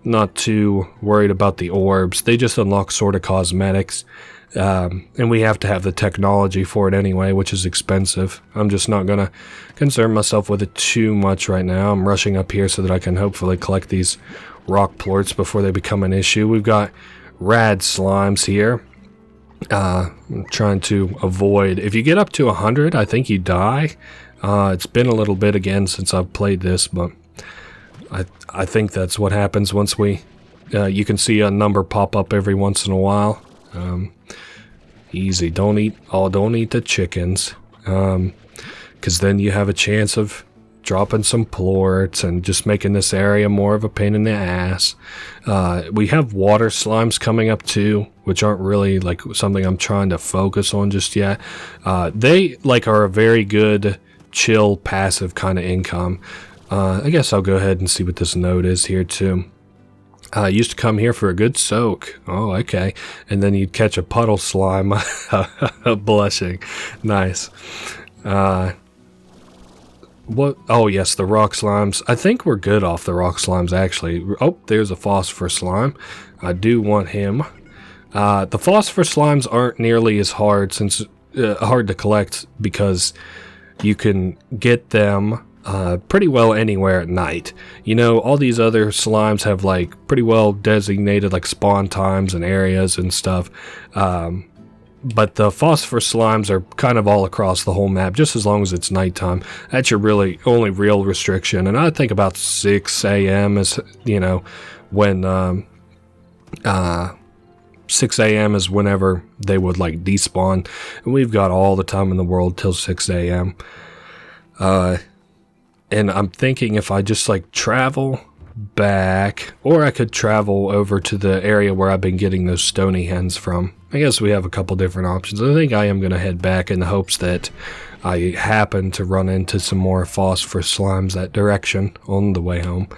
Not too worried about the orbs. They just unlock sort of cosmetics. And we have to have the technology for it anyway, which is expensive. I'm just not going to concern myself with it too much right now. I'm rushing up here so that I can hopefully collect these rock plorts before they become an issue. We've got rad slimes here. I'm trying to avoid... If you get up to 100, I think you die. It's been a little bit again since I've played this, but I think that's what happens once we... you can see a number pop up every once in a while. Easy, don't eat the chickens, because then you have a chance of dropping some plorts and just making this area more of a pain in the ass. We have water slimes coming up too, which aren't really like something I'm trying to focus on just yet. They like are a very good chill passive kind of income. I guess I'll go ahead and see what this node is here too. Used to come here for a good soak. Oh, okay. And then you'd catch a puddle slime. Blushing. Nice. What? Oh, yes, the rock slimes. I think we're good off the rock slimes, actually. Oh, there's a phosphor slime. I do want him. The phosphor slimes aren't nearly as hard hard to collect because you can get them pretty well anywhere at night. You know, all these other slimes have like pretty well designated like spawn times and areas and stuff. But the phosphor slimes are kind of all across the whole map, just as long as it's nighttime. That's your really only real restriction. And I think about 6 a.m. is, you know, when 6 a.m. is whenever they would like despawn. And we've got all the time in the world till 6 a.m. And I'm thinking if I just like travel back, or I could travel over to the area where I've been getting those stony hens from. I guess we have a couple different options. I think I am going to head back in the hopes that I happen to run into some more phosphorus slimes that direction on the way home.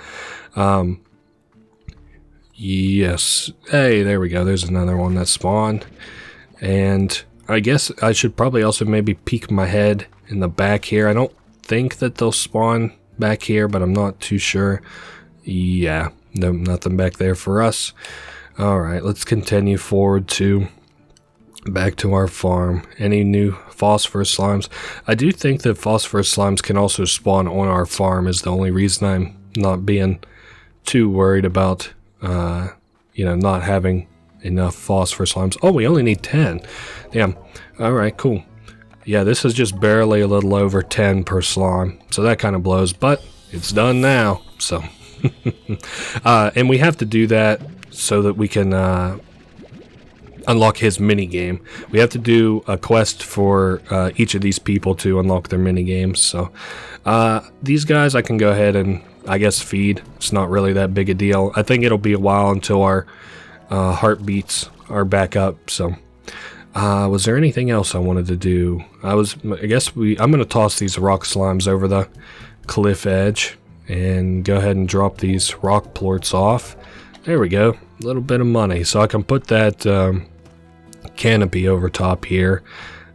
Yes. Hey, there we go. There's another one that spawned. And I guess I should probably also maybe peek my head in the back here. I don't think that they'll spawn back here, but I'm not too sure. Yeah, no, nothing back there for us. Alright, let's continue forward to back to our farm. Any new phosphorus slimes? I do think that phosphorus slimes can also spawn on our farm is the only reason I'm not being too worried about you know, not having enough phosphorus slimes. Oh, we only need 10. Damn. Alright, cool. Yeah, this is just barely a little over 10 per slime, so that kind of blows, but it's done now, so. And we have to do that so that we can unlock his mini game. We have to do a quest for each of these people to unlock their mini games, so. These guys I can go ahead and, I guess, feed. It's not really that big a deal. I think it'll be a while until our heartbeats are back up, so. Was there anything else I wanted to do? I'm going to toss these rock slimes over the cliff edge and go ahead and drop these rock plorts off. There we go. A little bit of money. So I can put that canopy over top here.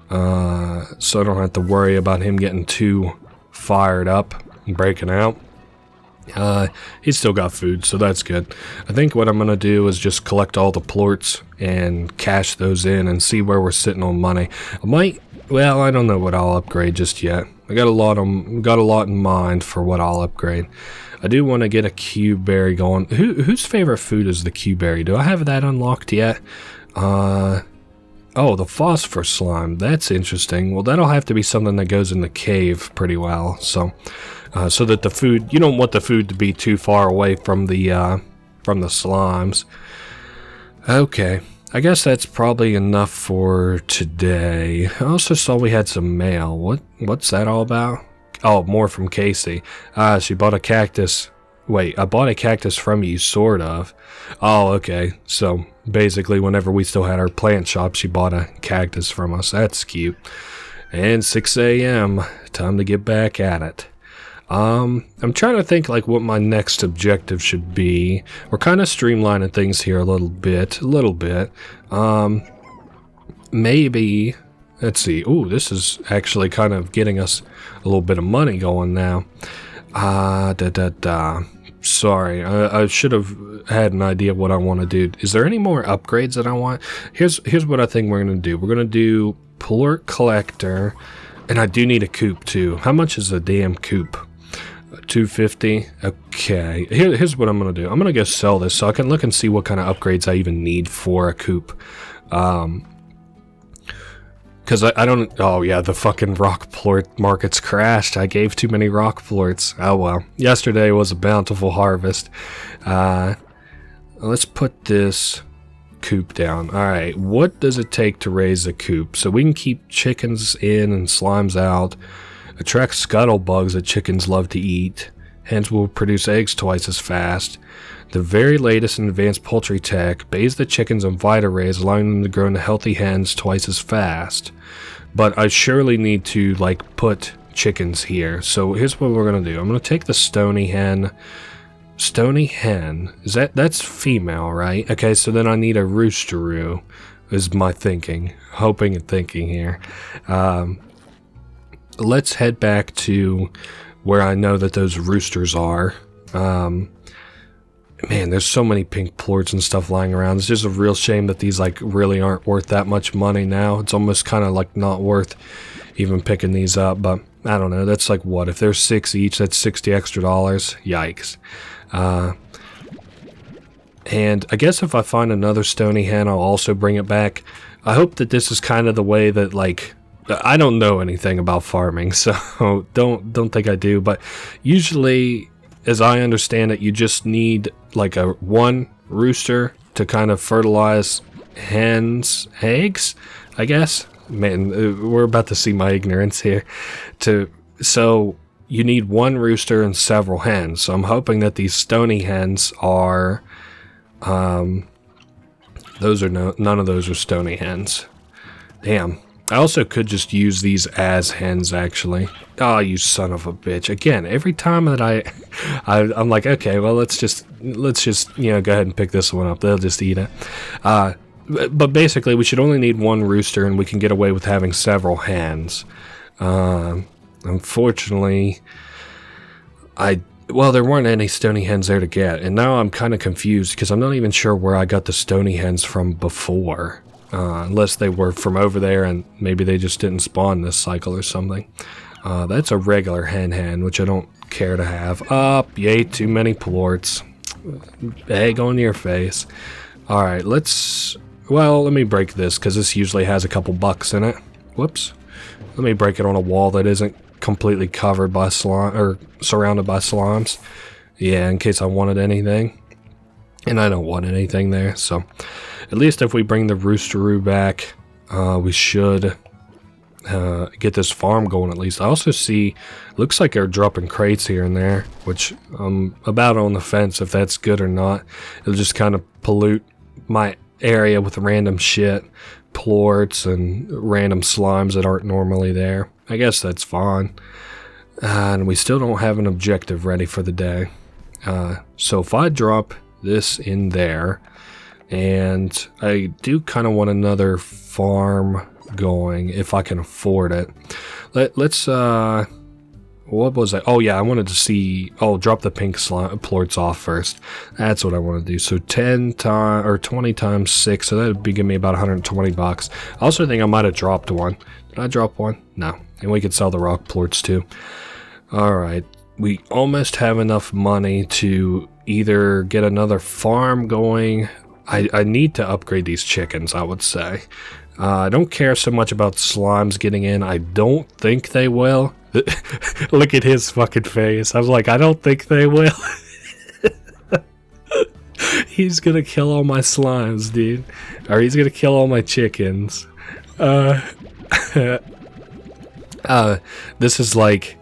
So I don't have to worry about him getting too fired up and breaking out. He's still got food, so that's good. I think what I'm going to do is just collect all the plorts and cash those in and see where we're sitting on money. Well, I don't know what I'll upgrade just yet. I got a lot in mind for what I'll upgrade. I do want to get a cube berry going. Whose favorite food is the cube berry? Do I have that unlocked yet? Oh, the phosphor slime. That's interesting. Well, that'll have to be something that goes in the cave pretty well. So that the food, you don't want the food to be too far away from the slimes. Okay, I guess that's probably enough for today. I also saw we had some mail. What's that all about? Oh, more from Casey. She bought a cactus. Wait, I bought a cactus from you, sort of. Oh, okay. So basically, whenever we still had our plant shop, she bought a cactus from us. That's cute. And 6 a.m. Time to get back at it. I'm trying to think like what my next objective should be. We're kind of streamlining things here a little bit. Maybe, let's see. Ooh, this is actually kind of getting us a little bit of money going now. Sorry, I should have had an idea of what I want to do. Is there any more upgrades that I want? Here's what I think we're going to do. We're going to do plort collector, and I do need a coop too. How much is a damn coop? 250. Okay, here's what I'm gonna do. I'm gonna go sell this so I can look and see what kind of upgrades I even need for a coop. Because I don't. Oh yeah, the fucking rock plort market's crashed. I gave too many rock plorts. Oh well. Yesterday was a bountiful harvest. Let's put this coop down. Alright, what does it take to raise a coop? So we can keep chickens in and slimes out. Attract scuttle bugs that chickens love to eat. Hens will produce eggs twice as fast. The very latest in advanced poultry tech bathes the chickens in Vita rays, allowing them to grow into healthy hens twice as fast. But I surely need to like put chickens here. So here's what we're gonna do. I'm gonna take the stony hen. Stony hen. That's female, right? Okay, so then I need a roosteroo, is my thinking. Hoping and thinking here. Let's head back to where I know that those roosters are. Man, there's so many pink plorts and stuff lying around. It's just a real shame that these like really aren't worth that much money now. It's almost kind of like not worth even picking these up. But I don't know. That's like what? If there's 6 each, that's $60 extra. Yikes. And I guess if I find another stony hen, I'll also bring it back. I hope that this is kind of the way that like... I don't know anything about farming, so don't think I do, but usually, as I understand it, you just need like one rooster to kind of fertilize hens' eggs, I guess. Man, we're about to see my ignorance here. So you need one rooster and several hens, so I'm hoping that these stony hens are, none of those are stony hens. Damn. I also could just use these as hens, actually. Oh, you son of a bitch. Again, every time that I'm like, okay, well, let's just, you know, go ahead and pick this one up. They'll just eat it. But basically, we should only need one rooster, and we can get away with having several hens. Unfortunately, well, there weren't any stony hens there to get, and now I'm kind of confused, because I'm not even sure where I got the stony hens from before. Unless they were from over there and maybe they just didn't spawn this cycle or something. That's a regular hen, which I don't care to have. You ate too many plorts. Egg on your face. Alright, let me break this because this usually has a couple bucks in it. Whoops. Let me break it on a wall that isn't completely covered by slime or surrounded by slimes. Yeah, in case I wanted anything. And I don't want anything there, so at least if we bring the roosteroo back, we should get this farm going at least. I also see, looks like they're dropping crates here and there, which I'm about on the fence if that's good or not. It'll just kind of pollute my area with random shit, plorts and random slimes that aren't normally there. I guess that's fine. And we still don't have an objective ready for the day. So if I drop this in there. And I do kind of want another farm going if I can afford it. Let's what was I? Oh yeah, I wanted to see. Oh, drop the pink plorts off first. That's what I want to do. So 10 times or 20 times 6. So that would be giving me about 120 bucks. I also think I might have dropped one. Did I drop one? No. And we could sell the rock plorts too. All right. We almost have enough money to either get another farm going. I need to upgrade these chickens, I would say. I don't care so much about slimes getting in. I don't think they will. Look at his fucking face. I was like, I don't think they will. He's gonna kill all my slimes, dude. Or he's gonna kill all my chickens. This is like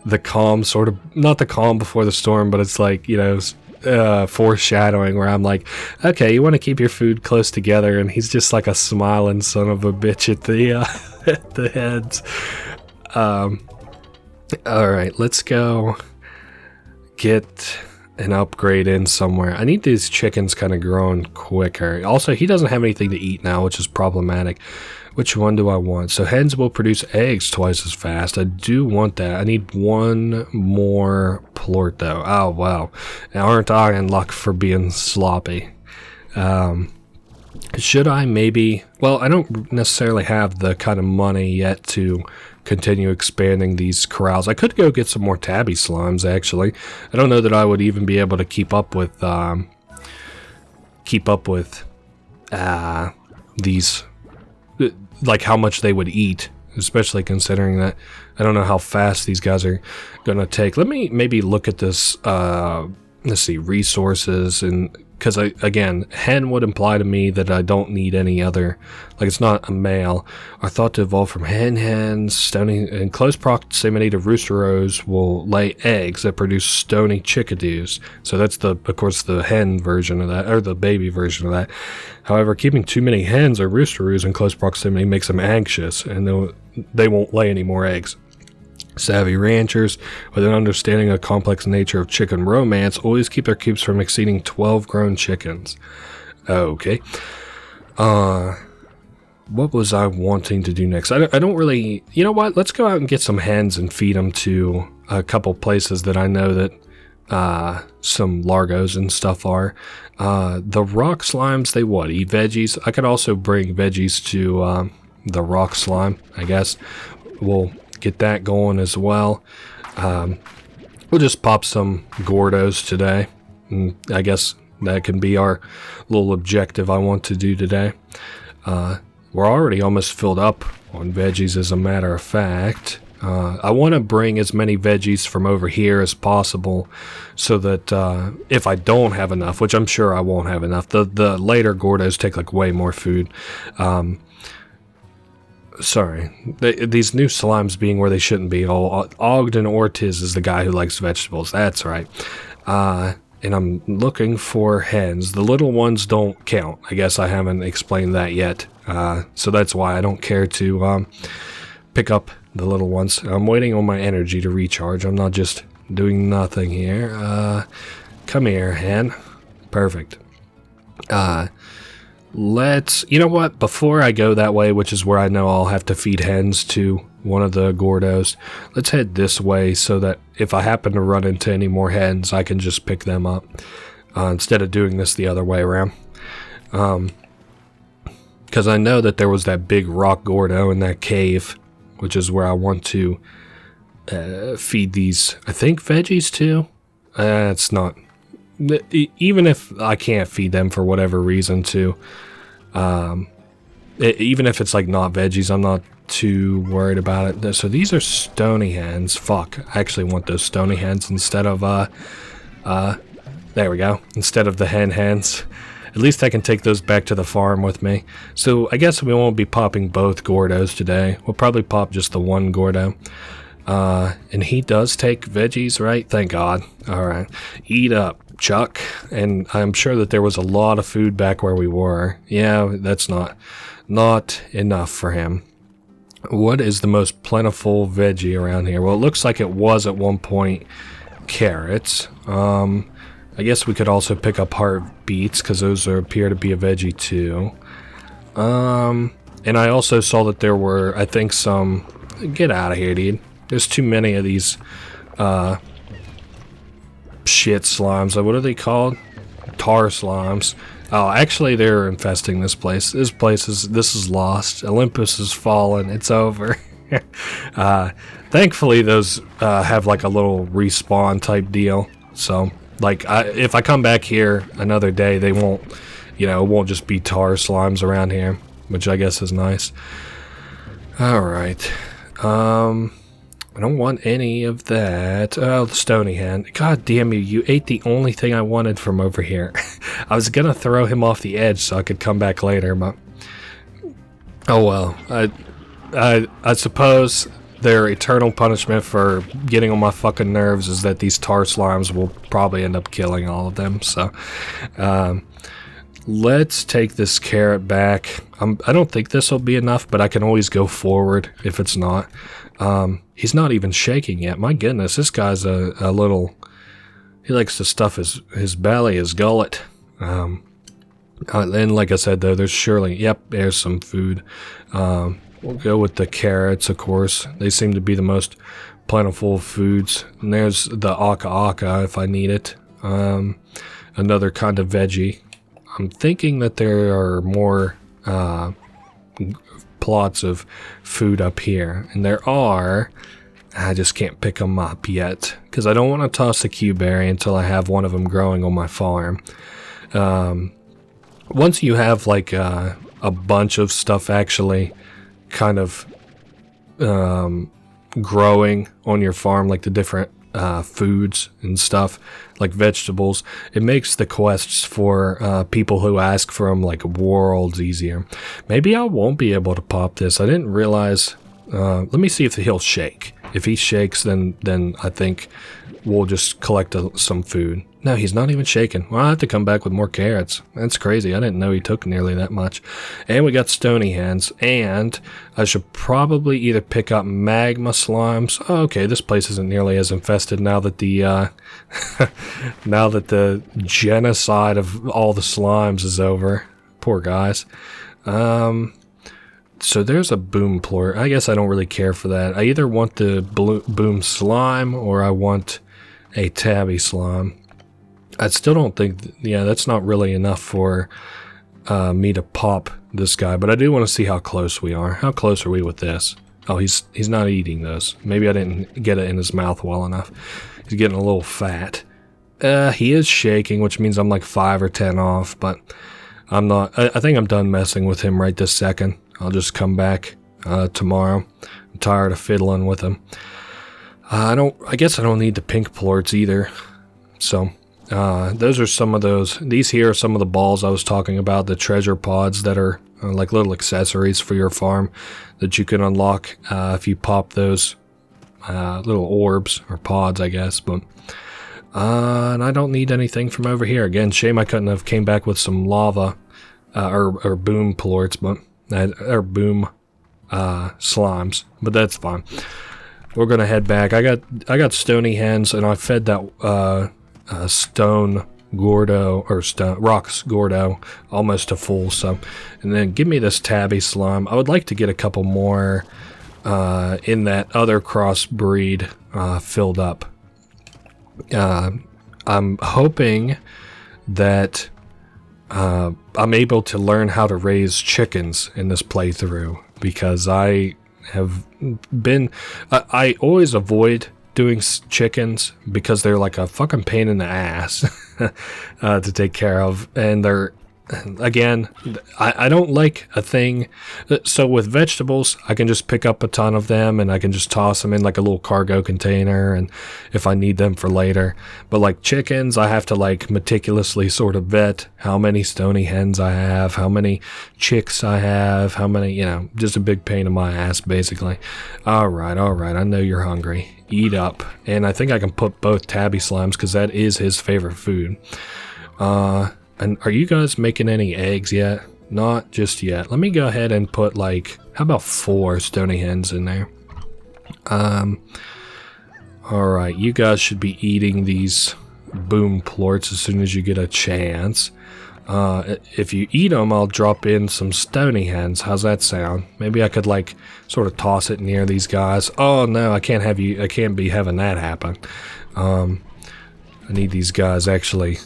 the calm sort of, not the calm before the storm, but it's like, you know, foreshadowing where I'm like, okay, you want to keep your food close together, and he's just like a smiling son of a bitch at the at the heads. All right, let's go get an upgrade in somewhere. I need these chickens kind of growing quicker. Also, he doesn't have anything to eat now, which is problematic. Which one do I want? So hens will produce eggs twice as fast. I do want that. I need one more plort though. Oh wow. Aren't I in luck for being sloppy? Should I maybe... Well, I don't necessarily have the kind of money yet to continue expanding these corrals. I could go get some more tabby slimes actually. I don't know that I would even be able to keep up with these, like how much they would eat, especially considering that I don't know how fast these guys are gonna take. Let me maybe look at this, let's see, resources, and because again, hen would imply to me that I don't need any other, like it's not a male, are thought to evolve from hens. Stony in close proximity to roosterrows will lay eggs that produce stony chickadees. So that's of course the hen version of that, or the baby version of that. However, keeping too many hens or roosteroos in close proximity makes them anxious, and they won't lay any more eggs. Savvy ranchers with an understanding of the complex nature of chicken romance always keep their coops from exceeding 12 grown chickens. Okay. What was I wanting to do next? I don't really... You know what? Let's go out and get some hens and feed them to a couple places that I know that some largos and stuff are. The rock slimes, they what? Eat veggies? I could also bring veggies to the rock slime, I guess. We'll get that going as well. We'll just pop some Gordos today. And I guess that can be our little objective I want to do today. We're already almost filled up on veggies, as a matter of fact. I want to bring as many veggies from over here as possible so that if I don't have enough, which I'm sure I won't have enough, the later Gordos take like way more food. Sorry, these new slimes being where they shouldn't be. Oh, Ogden Ortiz is the guy who likes vegetables. That's right. And I'm looking for hens. The little ones don't count. I guess I haven't explained that yet. So that's why I don't care to pick up the little ones. I'm waiting on my energy to recharge. I'm not just doing nothing here. Come here, hen. Perfect. You know what, before I go that way, which is where I know I'll have to feed hens to one of the Gordos, let's head this way so that if I happen to run into any more hens, I can just pick them up instead of doing this the other way around. Because I know that there was that big rock Gordo in that cave, which is where I want to feed these, I think, veggies too. It's not... Even if I can't feed them for whatever reason too, even if it's like not veggies, I'm not too worried about it. So these are stony hens. Fuck, I actually want those stony hens instead of there we go, instead of the hens. At least I can take those back to the farm with me. So I guess we won't be popping both Gordos today. We'll probably pop just the one Gordo. And he does take veggies, right? Thank God. Alright. Eat up, Chuck. And I'm sure that there was a lot of food back where we were. Yeah, that's not enough for him. What is the most plentiful veggie around here? Well, it looks like it was at one point carrots. I guess we could also pick up heartbeats, because those appear to be a veggie too. And I also saw that there were, I think, some... Get out of here, dude. There's too many of these, shit slimes. What are they called? Tar slimes. Oh, actually, they're infesting this place. This is lost. Olympus has fallen. It's over. Thankfully, those, have like a little respawn type deal. So, like, if I come back here another day, they won't, you know, it won't just be tar slimes around here, which I guess is nice. Alright. I don't want any of that. Oh, the stony hand. God damn you, you ate the only thing I wanted from over here. I was gonna throw him off the edge so I could come back later, but... Oh well. I suppose their eternal punishment for getting on my fucking nerves is that these tar slimes will probably end up killing all of them, so... let's take this carrot back. I don't think this will be enough, but I can always go forward if it's not. He's not even shaking yet. My goodness, this guy's a little... He likes to stuff his belly, his gullet. And like I said, though, there's surely... Yep, there's some food. We'll go with the carrots, of course. They seem to be the most plentiful foods. And there's the aka if I need it. Another kind of veggie. I'm thinking that there are more plots of food up here, and there are. I just can't pick them up yet because I don't want to toss a Q-berry until I have one of them growing on my farm. Once you have like a bunch of stuff actually kind of growing on your farm, like the different foods and stuff, like vegetables, it makes the quests for people who ask for them like worlds easier. Maybe I won't be able to pop this. I didn't realize. Let me see if he'll shake. If he shakes, then I think we'll just collect some food. No, he's not even shaking. Well, I'll have to come back with more carrots. That's crazy. I didn't know he took nearly that much. And we got stony hands. And I should probably either pick up magma slimes. Oh, okay, this place isn't nearly as infested now that the now that the genocide of all the slimes is over. Poor guys. So there's a boom plort. I guess I don't really care for that. I either want the boom slime or I want a tabby slime. I still don't think, yeah, that's not really enough for me to pop this guy, but I do want to see how close we are. How close are we with this? Oh, he's not eating those. Maybe I didn't get it in his mouth well enough. He's getting a little fat. He is shaking, which means I'm like 5 or 10 off, but I'm not. I think I'm done messing with him right this second. I'll just come back tomorrow. I'm tired of fiddling with him. I guess I don't need the pink plorts either. So those are some of those. These here are some of the balls I was talking about, the treasure pods that are like little accessories for your farm that you can unlock if you pop those little orbs or pods, I guess. But and I don't need anything from over here. Again, shame I couldn't have came back with some lava or boom plorts, but or boom slimes. But that's fine. We're gonna head back. I got stony hens, and I fed that stone gordo or rocks gordo almost to full. So, and then give me this tabby slime. I would like to get a couple more in that other crossbreed filled up. I'm hoping that I'm able to learn how to raise chickens in this playthrough, because I have been I always avoid doing chickens because they're like a fucking pain in the ass to take care of, and they're, again, I don't like a thing. So with vegetables, I can just pick up a ton of them and I can just toss them in like a little cargo container, and if I need them for later. But like chickens, I have to like meticulously sort of vet how many stony hens I have, how many chicks I have, how many, you know, just a big pain in my ass basically. All right, I know you're hungry. Eat up. And I think I can put both tabby slimes because that is his favorite food. And are you guys making any eggs yet? Not just yet. Let me go ahead and put like, how about 4 stony hens in there? Alright, you guys should be eating these boom plorts as soon as you get a chance. If you eat them, I'll drop in some stony hens. How's that sound? Maybe I could like sort of toss it near these guys. Oh no, I can't be having that happen. I need these guys actually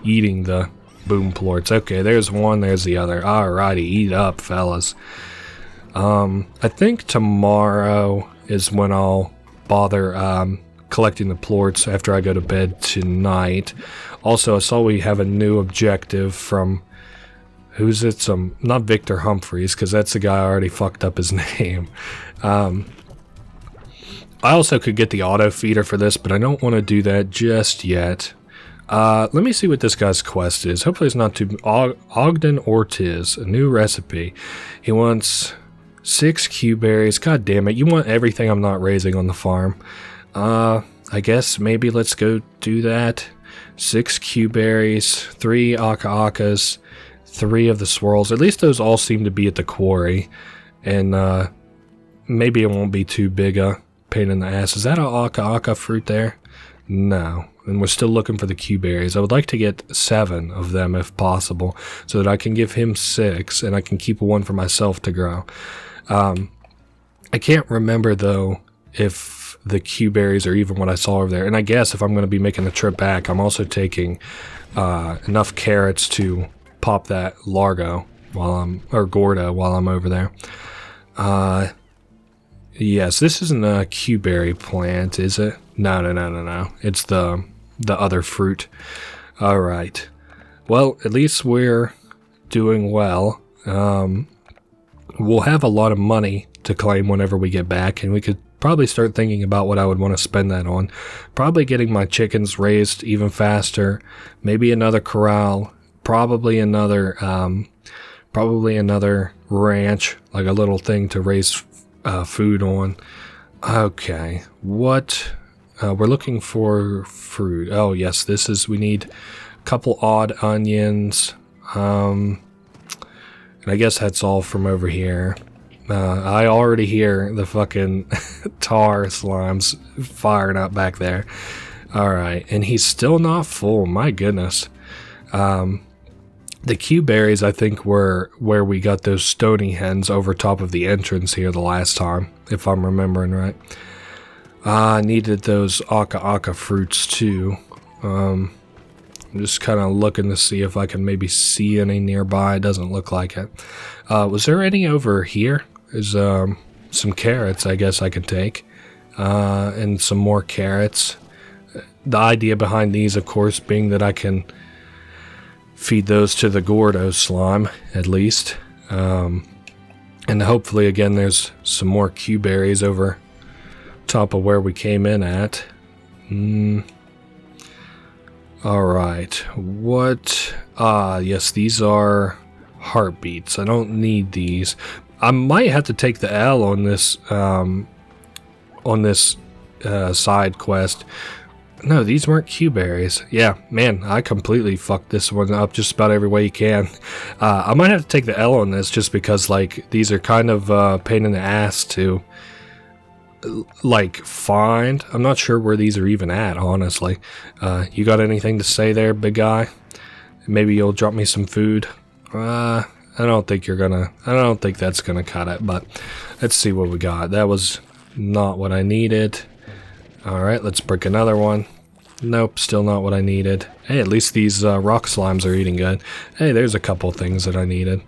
eating the boom plorts. Okay, there's one, there's the other. Alrighty, eat up, fellas. I think tomorrow is when I'll bother collecting the plorts after I go to bed tonight. Also, I saw we have a new objective from, who's it? Not Victor Humphreys, because that's the guy I already fucked up his name. I also could get the auto feeder for this, but I don't want to do that just yet. Let me see what this guy's quest is. Hopefully it's not too... Ogden Ortiz, a new recipe. He wants 6 Q-berries. God damn it, you want everything I'm not raising on the farm. I guess maybe let's go do that. 6 Q-berries, 3 aka-akas, 3 of the swirls. At least those all seem to be at the quarry. And maybe it won't be too big a pain in the ass. Is that an aka-aka fruit there? No. And we're still looking for the Q-berries. I would like to get 7 of them if possible, so that I can give him 6 and I can keep 1 for myself to grow. I can't remember though if the Q-berries are even what I saw over there. And I guess if I'm going to be making the trip back, I'm also taking enough carrots to pop that Largo or Gorda while I'm over there. Yes, this isn't a Q-berry plant, is it? No. It's the other fruit. Alright. Well, at least we're doing well. We'll have a lot of money to claim whenever we get back, and we could probably start thinking about what I would want to spend that on. Probably getting my chickens raised even faster. Maybe another corral. Probably another ranch, like a little thing to raise food on. Okay, what... we're looking for fruit. Oh yes, we need a couple odd onions. And I guess that's all from over here. I already hear the fucking tar slimes firing up back there. Alright, and he's still not full, my goodness. The Q-berries, I think, were where we got those stony hens over top of the entrance here the last time, if I'm remembering right. I needed those aka-aka fruits too. I'm just kind of looking to see if I can maybe see any nearby. It doesn't look like it. Was there any over here? There's some carrots I guess I could take. And some more carrots. The idea behind these, of course, being that I can feed those to the Gordo slime, at least. And hopefully, again, there's some more Q-berries over top of where we came in at. Alright, what... yes, these are heartbeats. I don't need these. I might have to take the L on this side quest. No, these weren't Q-berries. Yeah, man, I completely fucked this one up just about every way you can. I might have to take the L on this just because, like, these are kind of a pain in the ass to, like, find. I'm not sure where these are even at, honestly. You got anything to say there, big guy? Maybe you'll drop me some food? I don't think that's gonna cut it, but let's see what we got. That was not what I needed. Alright, let's break another one. Nope, still not what I needed. Hey, at least these rock slimes are eating good. Hey, there's a couple things that I needed.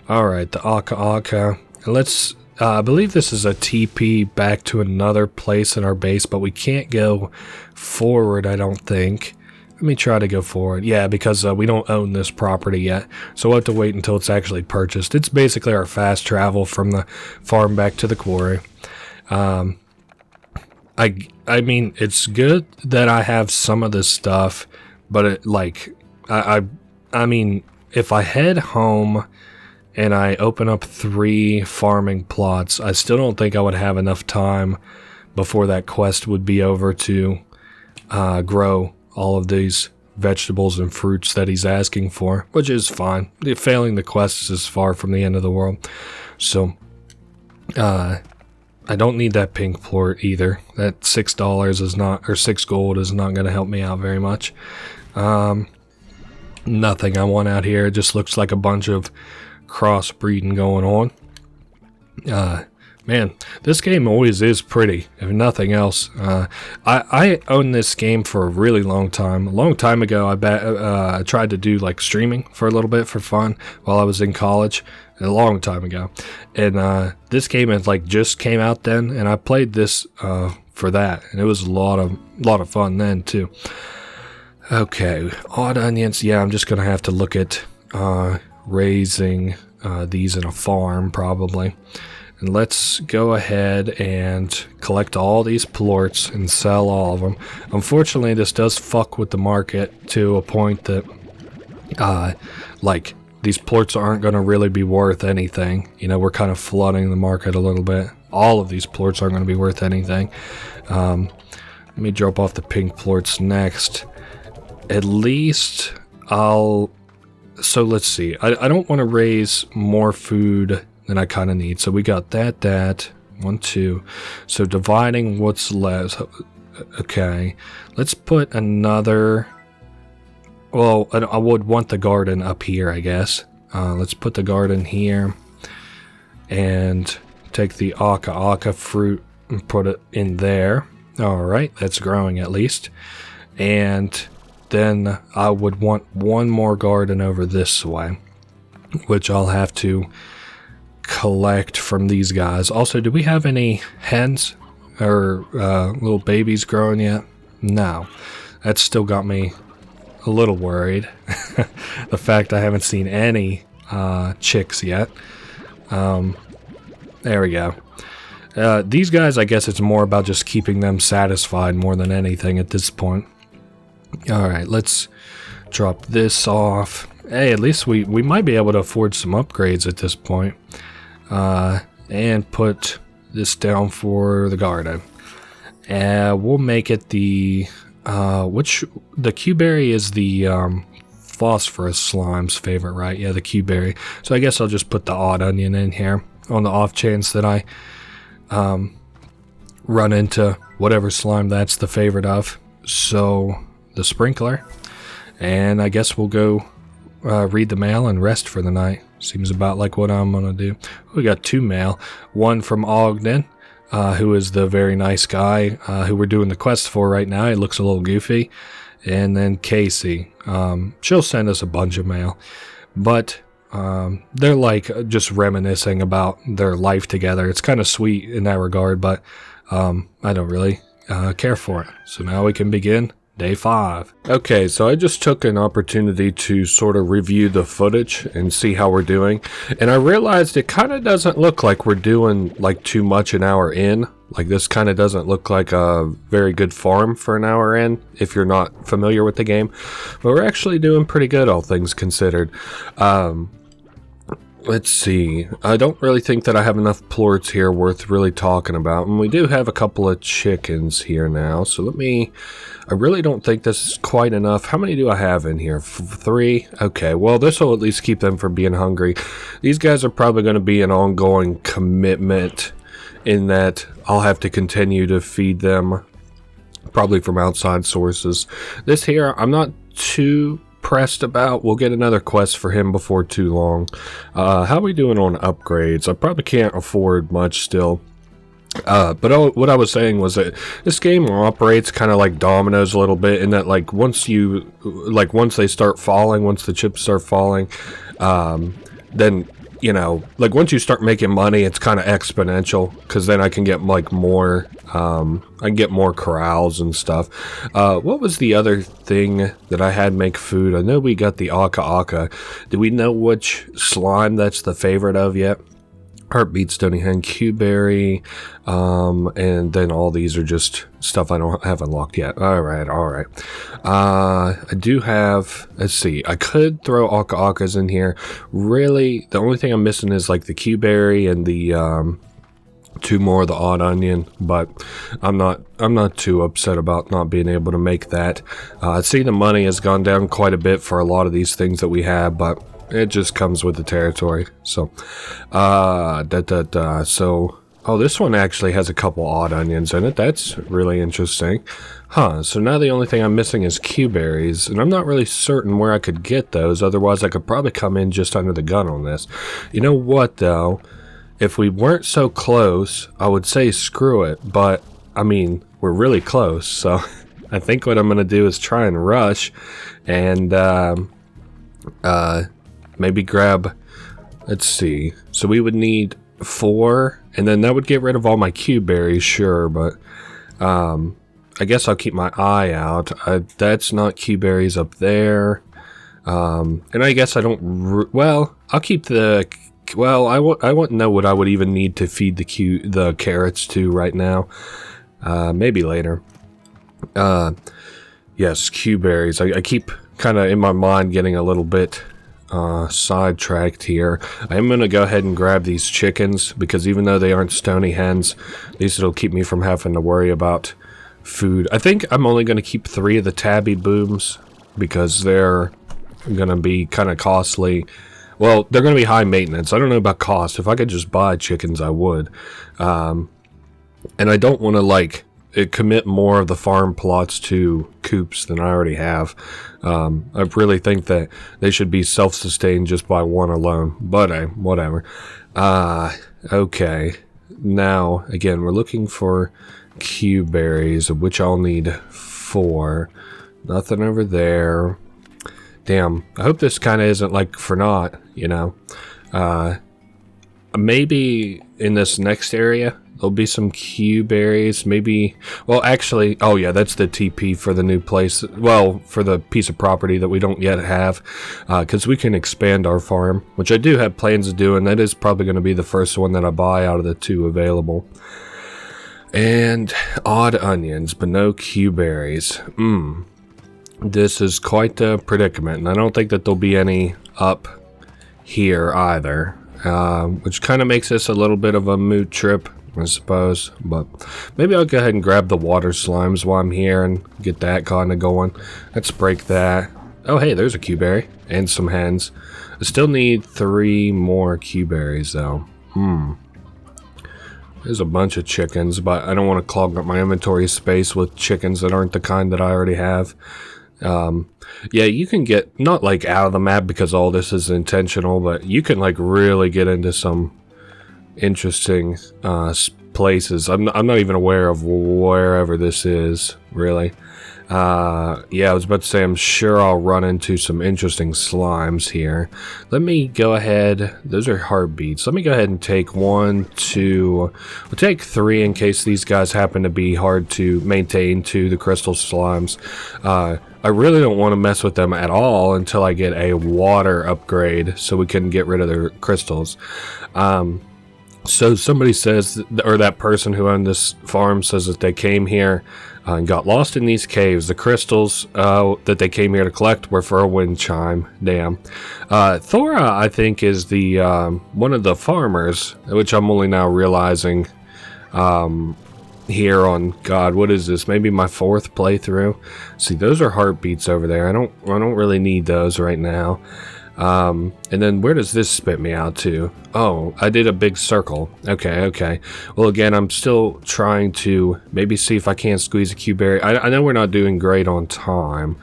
Alright, the aka-aka. Let's... I believe this is a TP back to another place in our base, but we can't go forward, I don't think. Let me try to go forward. Yeah, because we don't own this property yet, so we'll have to wait until it's actually purchased. It's basically our fast travel from the farm back to the quarry. I mean, it's good that I have some of this stuff, but it, like, I mean, if I head home and I open up 3 farming plots, I still don't think I would have enough time before that quest would be over to grow all of these vegetables and fruits that he's asking for, which is fine. Failing the quest is far from the end of the world. So, I don't need that pink plort either. That $6 is not, or 6 gold is not going to help me out very much. Nothing I want out here. It just looks like a bunch of crossbreeding going on. Man, this game always is pretty, if nothing else. I owned this game for a really long time. A long time ago, I tried to do like streaming for a little bit for fun while I was in college. A long time ago. And this game had like just came out then, and I played this for that, and it was a lot of fun then too. Okay, odd onions. Yeah, I'm just gonna have to look at raising these in a farm probably. And let's go ahead and collect all these plorts and sell all of them. Unfortunately, this does fuck with the market to a point that, like, these plorts aren't going to really be worth anything. You know, we're kind of flooding the market a little bit. All of these plorts aren't going to be worth anything. Let me drop off the pink plorts next. At least I'll... So let's see. I don't want to raise more food than I kind of need. So we got that, 1, 2. So dividing what's left. Okay. Let's put another... Well, I would want the garden up here, I guess. Let's put the garden here. And take the aka fruit and put it in there. Alright, that's growing at least. And then I would want one more garden over this way, which I'll have to collect from these guys. Also, do we have any hens or little babies growing yet? No. That's still got me a little worried. The fact I haven't seen any chicks yet. There we go. These guys, I guess it's more about just keeping them satisfied more than anything at this point. Alright, let's drop this off. Hey, at least we might be able to afford some upgrades at this point. And put this down for the garden. We'll make it the... the Q-berry is the phosphorus slime's favorite, right? Yeah, the Q-berry. So I guess I'll just put the odd onion in here on the off chance that I run into whatever slime that's the favorite of. So the sprinkler, and I guess we'll go read the mail and rest for the night. Seems about like what I'm gonna do. We got 2 mail, one from Ogden, who is the very nice guy who we're doing the quest for right now. He looks a little goofy. And then Casey. She'll send us a bunch of mail. But they're like just reminiscing about their life together. It's kind of sweet in that regard, but I don't really care for it. So now we can begin Day 5. Okay, so I just took an opportunity to sort of review the footage and see how we're doing. And I realized it kind of doesn't look like we're doing like too much an hour in. Like this kind of doesn't look like a very good farm for an hour in if you're not familiar with the game. But we're actually doing pretty good, all things considered. Let's see. I don't really think that I have enough plorts here worth really talking about. And we do have a couple of chickens here now. So let me... I really don't think this is quite enough. How many do I have in here? 3? Okay, well, this will at least keep them from being hungry. These guys are probably going to be an ongoing commitment in that I'll have to continue to feed them probably from outside sources. This here, I'm not too pressed about. We'll get another quest for him before too long. How are we doing on upgrades? I probably can't afford much still. But what I was saying was that this game operates kind of like dominoes a little bit in that like once they start falling, once the chips start falling, then, you know, like once you start making money, it's kind of exponential because then I can get like more, I can get more corrals and stuff. What was the other thing that I had make food? I know we got the aka. Do we know which slime that's the favorite of yet? Heartbeat, Stony Hen, Q-berry, and then all these are just stuff I don't have unlocked yet. Alright. I do have, let's see, I could throw akas in here. Really, the only thing I'm missing is like the Q-berry and the 2 more of the odd onion, but I'm not too upset about not being able to make that. I see the money has gone down quite a bit for a lot of these things that we have, but it just comes with the territory. So, so Oh, this one actually has a couple odd onions in it. That's really interesting. Huh, so now the only thing I'm missing is Q-berries, and I'm not really certain where I could get those, otherwise I could probably come in just under the gun on this. You know what, though? If we weren't so close, I would say screw it, but, I mean, we're really close, so I think what I'm going to do is try and rush, and, maybe grab, let's see, so we would need 4, and then that would get rid of all my Q-berries, sure, but, I guess I'll keep my eye out. That's not Q-berries up there. And I guess I don't... well, I'll keep the... well, I wouldn't know what I would even need to feed the carrots to right now. Maybe later. Yes, Q-berries. I keep kind of in my mind getting a little bit sidetracked here. I am going to go ahead and grab these chickens, because even though they aren't stony hens, at least it'll keep me from having to worry about food. I think I'm only going to keep 3 of the tabby booms because they're going to be kind of costly. Well, they're going to be high maintenance. I don't know about cost. If I could just buy chickens, I would. And I don't want to, like, commit more of the farm plots to coops than I already have. I really think that they should be self-sustained just by one alone. But, whatever. Okay. Now, again, we're looking for Q-berries, of which I'll need 4. Nothing over there. Damn, I hope this kind of isn't like for naught, you know. Maybe in this next area there'll be some Q-berries, maybe. Well, actually, oh yeah, that's the TP for the new place. Well, for the piece of property that we don't yet have, because we can expand our farm, which I do have plans of doing. That is probably going to be the first one that I buy out of the 2 available. And odd onions, but no Q-berries. This is quite a predicament, and I don't think that there'll be any up here either, which kind of makes this a little bit of a moot trip, I suppose. But maybe I'll go ahead and grab the water slimes while I'm here and get that kind of going. Let's break that. Oh, hey, there's a Q-berry and some hens. I still need 3 more Q-berries, though. There's a bunch of chickens, but I don't want to clog up my inventory space with chickens that aren't the kind that I already have. Yeah, you can get, not like out of the map because all this is intentional, but you can like really get into some interesting places. I'm not even aware of wherever this is, really. Yeah, I was about to say, I'm sure I'll run into some interesting slimes here. Let me go ahead, those are heartbeats. Let me go ahead and take 1, 2, we'll take 3 in case these guys happen to be hard to maintain to the crystal slimes. I really don't want to mess with them at all until I get a water upgrade so we can get rid of their crystals. So somebody says, or that person who owned this farm says that they came here and got lost in these caves. The crystals that they came here to collect were for a wind chime. Damn. Thora, I think, is the one of the farmers, which I'm only now realizing here on, God, what is this? Maybe my 4th playthrough. See, those are heartbeats over there. I don't really need those right now. And then where does this spit me out to? Oh, I did a big circle. Okay. Well, again, I'm still trying to maybe see if I can't squeeze a Q-berry. I know we're not doing great on time.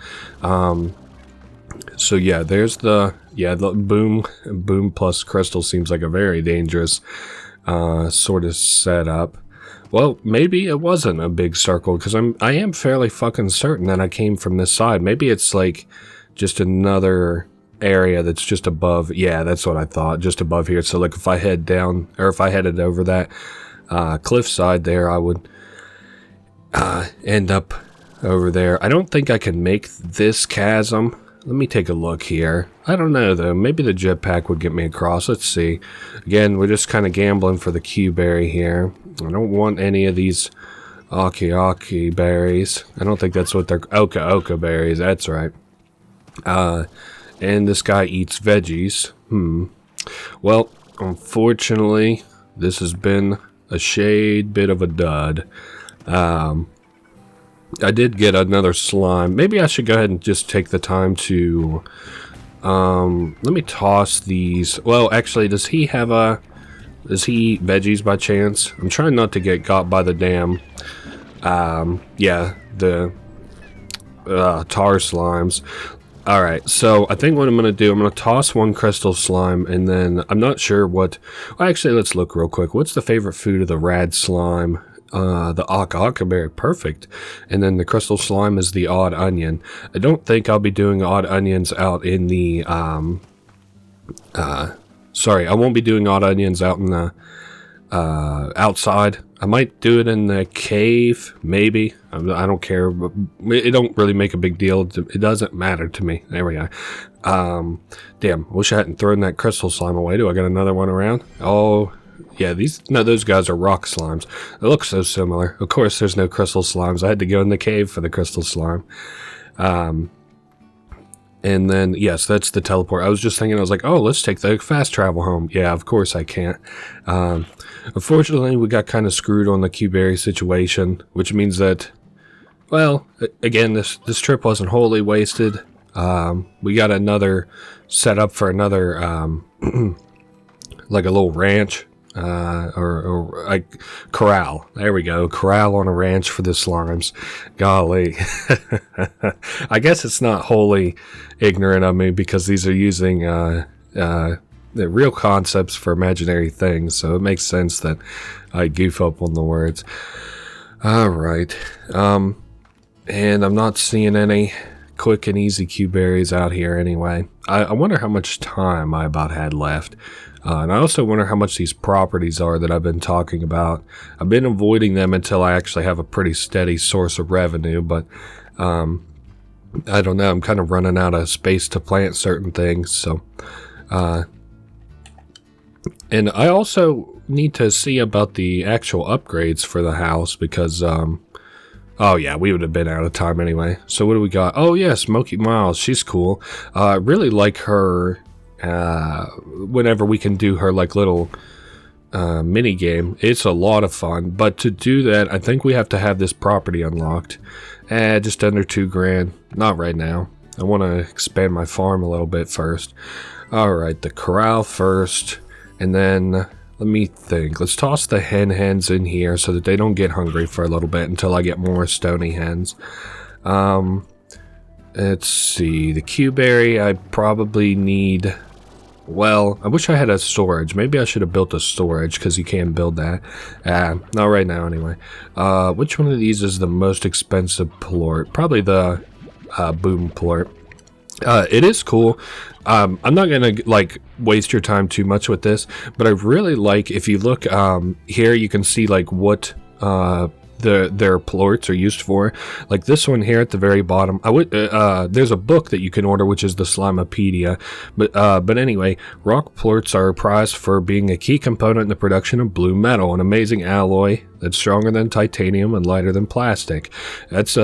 So yeah, there's the boom plus crystal seems like a very dangerous sort of setup. Well, maybe it wasn't a big circle, because I am fairly fucking certain that I came from this side. Maybe it's like just another area that's just above. Yeah, that's what I thought, just above here. So like if I head down, or if I headed over that cliffside there, I would end up over there. I don't think I can make this chasm. Let me take a look here. I don't know though, maybe the jetpack would get me across. Let's see. Again, we're just kind of gambling for the Q-berry here. I don't want any of these Aki berries. I don't think that's what they're... Oka berries, that's right. And this guy eats veggies. Well, unfortunately, this has been a shade bit of a dud. I did get another slime. Maybe I should go ahead and just take the time to... let me toss these. Well, actually, does he have a... Does he eat veggies by chance? I'm trying not to get got by the damn, yeah, the tar slimes. Alright, so I think what I'm going to do, I'm going to toss one crystal slime, and then I'm not sure what... Well, actually, let's look real quick. What's the favorite food of the rad slime? The aka berry, perfect. And then the crystal slime is the odd onion. I don't think I'll be doing odd onions out in the... sorry, I won't be doing odd onions out in the... outside. I might do it in the cave, maybe. I don't care, but it don't really make a big deal. It doesn't matter to me. There we go. Damn, wish I hadn't thrown that crystal slime away. Do I got another one around? Oh, yeah, those guys are rock slimes. They look so similar. Of course, there's no crystal slimes. I had to go in the cave for the crystal slime. And then, yes, that's the teleport. I was just thinking, I was like, oh, let's take the fast travel home. Yeah, of course I can't. Unfortunately, we got kind of screwed on the Q-berry situation, which means that, well, again, this trip wasn't wholly wasted. We got another set up for another, like a little ranch, or like corral. There we go. Corral on a ranch for the slimes. Golly. I guess it's not wholly ignorant of me because these are using, the real concepts for imaginary things, so it makes sense that I goof up on the words. Alright, and I'm not seeing any quick and easy Q-berries out here anyway. I wonder how much time I about had left. And I also wonder how much these properties are that I've been talking about. I've been avoiding them until I actually have a pretty steady source of revenue, but I don't know, I'm kind of running out of space to plant certain things, so... And I also need to see about the actual upgrades for the house because, oh yeah, we would have been out of time anyway. So what do we got? Oh yeah, Smokey Miles, she's cool. I really like her, whenever we can do her like little mini game. It's a lot of fun, but to do that, I think we have to have this property unlocked. Just under $2 grand. Not right now. I want to expand my farm a little bit first. Alright, the corral first. And then, let me think. Let's toss the hens in here so that they don't get hungry for a little bit until I get more stony hens. Let's see. The Q-berry, I probably need... Well, I wish I had a storage. Maybe I should have built a storage because you can't build that. Not right now anyway. Which one of these is the most expensive plort? Probably the boom plort. It is cool. I'm not gonna like waste your time too much with this, but I really like, if you look here, you can see like what their plorts are used for. Like this one here at the very bottom, I would there's a book that you can order, which is the Slimepedia. But anyway, rock plorts are prized for being a key component in the production of blue metal, an amazing alloy that's stronger than titanium and lighter than plastic. That's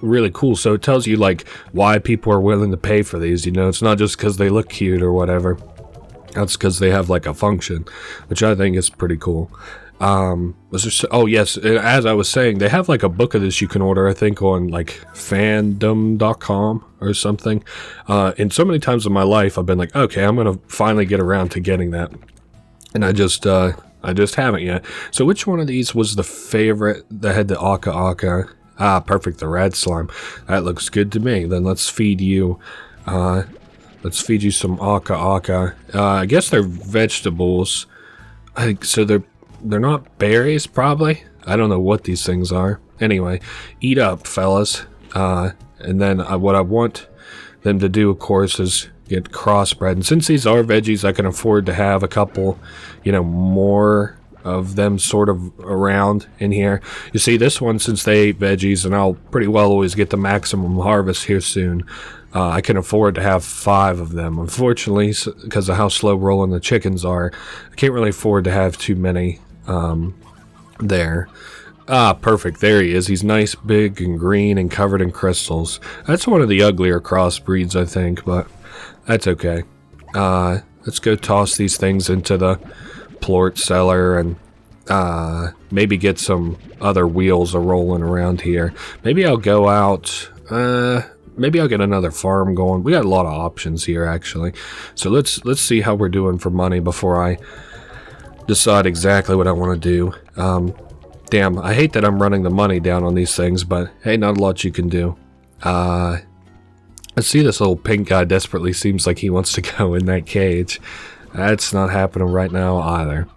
really cool. So it tells you like why people are willing to pay for these, you know. It's not just because they look cute or whatever. That's because they have like a function, which I think is pretty cool. Oh yes, as I was saying, they have like a book of this you can order, I think on like fandom.com or something. And so many times in my life I've been like, okay, I'm gonna finally get around to getting that, and I just haven't yet. So which one of these was the favorite that had the aka? Ah, perfect, the red slime. That looks good to me. Then let's feed you, some aka. I guess they're vegetables. So they're not berries, probably. I don't know what these things are. Anyway, eat up, fellas. And then what I want them to do, of course, is get crossbred. And since these are veggies, I can afford to have a couple, you know, more of them sort of around in here. You see, this one, since they ate veggies, and I'll pretty well always get the maximum harvest here soon, I can afford to have 5 of them. Unfortunately, because of how slow rolling the chickens are, I can't really afford to have too many there. Ah, perfect. There he is. He's nice, big, and green, and covered in crystals. That's one of the uglier crossbreeds, I think, but that's okay. Let's go toss these things into the plort cellar and maybe get some other wheels a-rolling around here. Maybe I'll go out... maybe I'll get another farm going. We got a lot of options here, actually. So let's see how we're doing for money before I decide exactly what I want to do. Damn, I hate that I'm running the money down on these things, but hey, not a lot you can do. I see this little pink guy desperately seems like he wants to go in that cage. That's not happening right now either.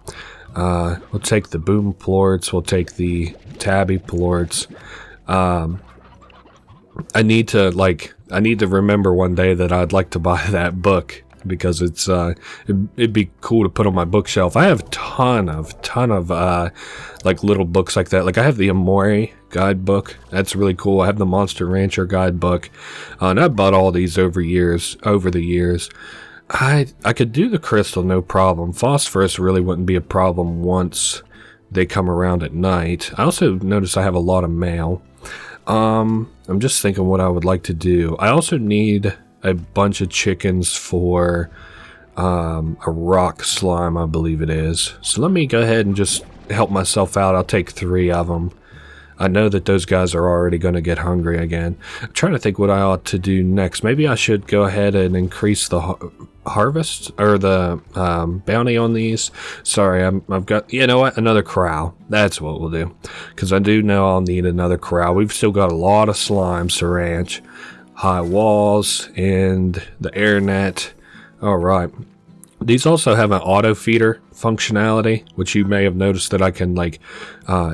We'll take the boom plorts, we'll take the tabby plorts. I need to remember one day that I'd like to buy that book, because it's it'd be cool to put on my bookshelf. I have a ton of like little books like that. Like I have the Amore guidebook. That's really cool. I have the Monster Rancher guidebook. And I bought all these over the years. I could do the crystal no problem. Phosphorus really wouldn't be a problem once they come around at night. I also notice I have a lot of mail. I'm just thinking what I would like to do. I also need a bunch of chickens for a rock slime, I believe it is. So let me go ahead and just help myself out. I'll take 3 of them. I know that those guys are already going to get hungry again. I'm trying to think what I ought to do next. Maybe I should go ahead and increase the harvest or the bounty on these. Sorry, I've got, you know what, another corral. That's what we'll do, because I do know I'll need another corral. We've still got a lot of slimes to ranch. High walls and the air net. All right. These also have an auto feeder functionality, which you may have noticed that I can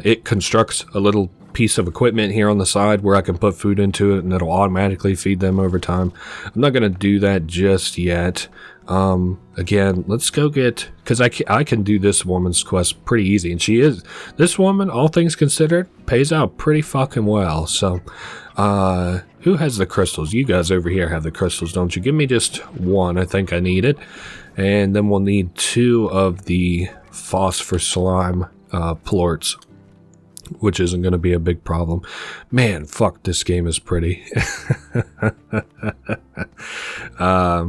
it constructs a little piece of equipment here on the side where I can put food into it and it'll automatically feed them over time. I'm not going to do that just yet. Again, let's go get, because I can do this woman's quest pretty easy, and this woman, all things considered, pays out pretty fucking well. So, who has the crystals? You guys over here have the crystals, don't you? Give me just 1. I think I need it. And then we'll need 2 of the phosphor slime plorts, which isn't going to be a big problem. Man, fuck, this game is pretty. I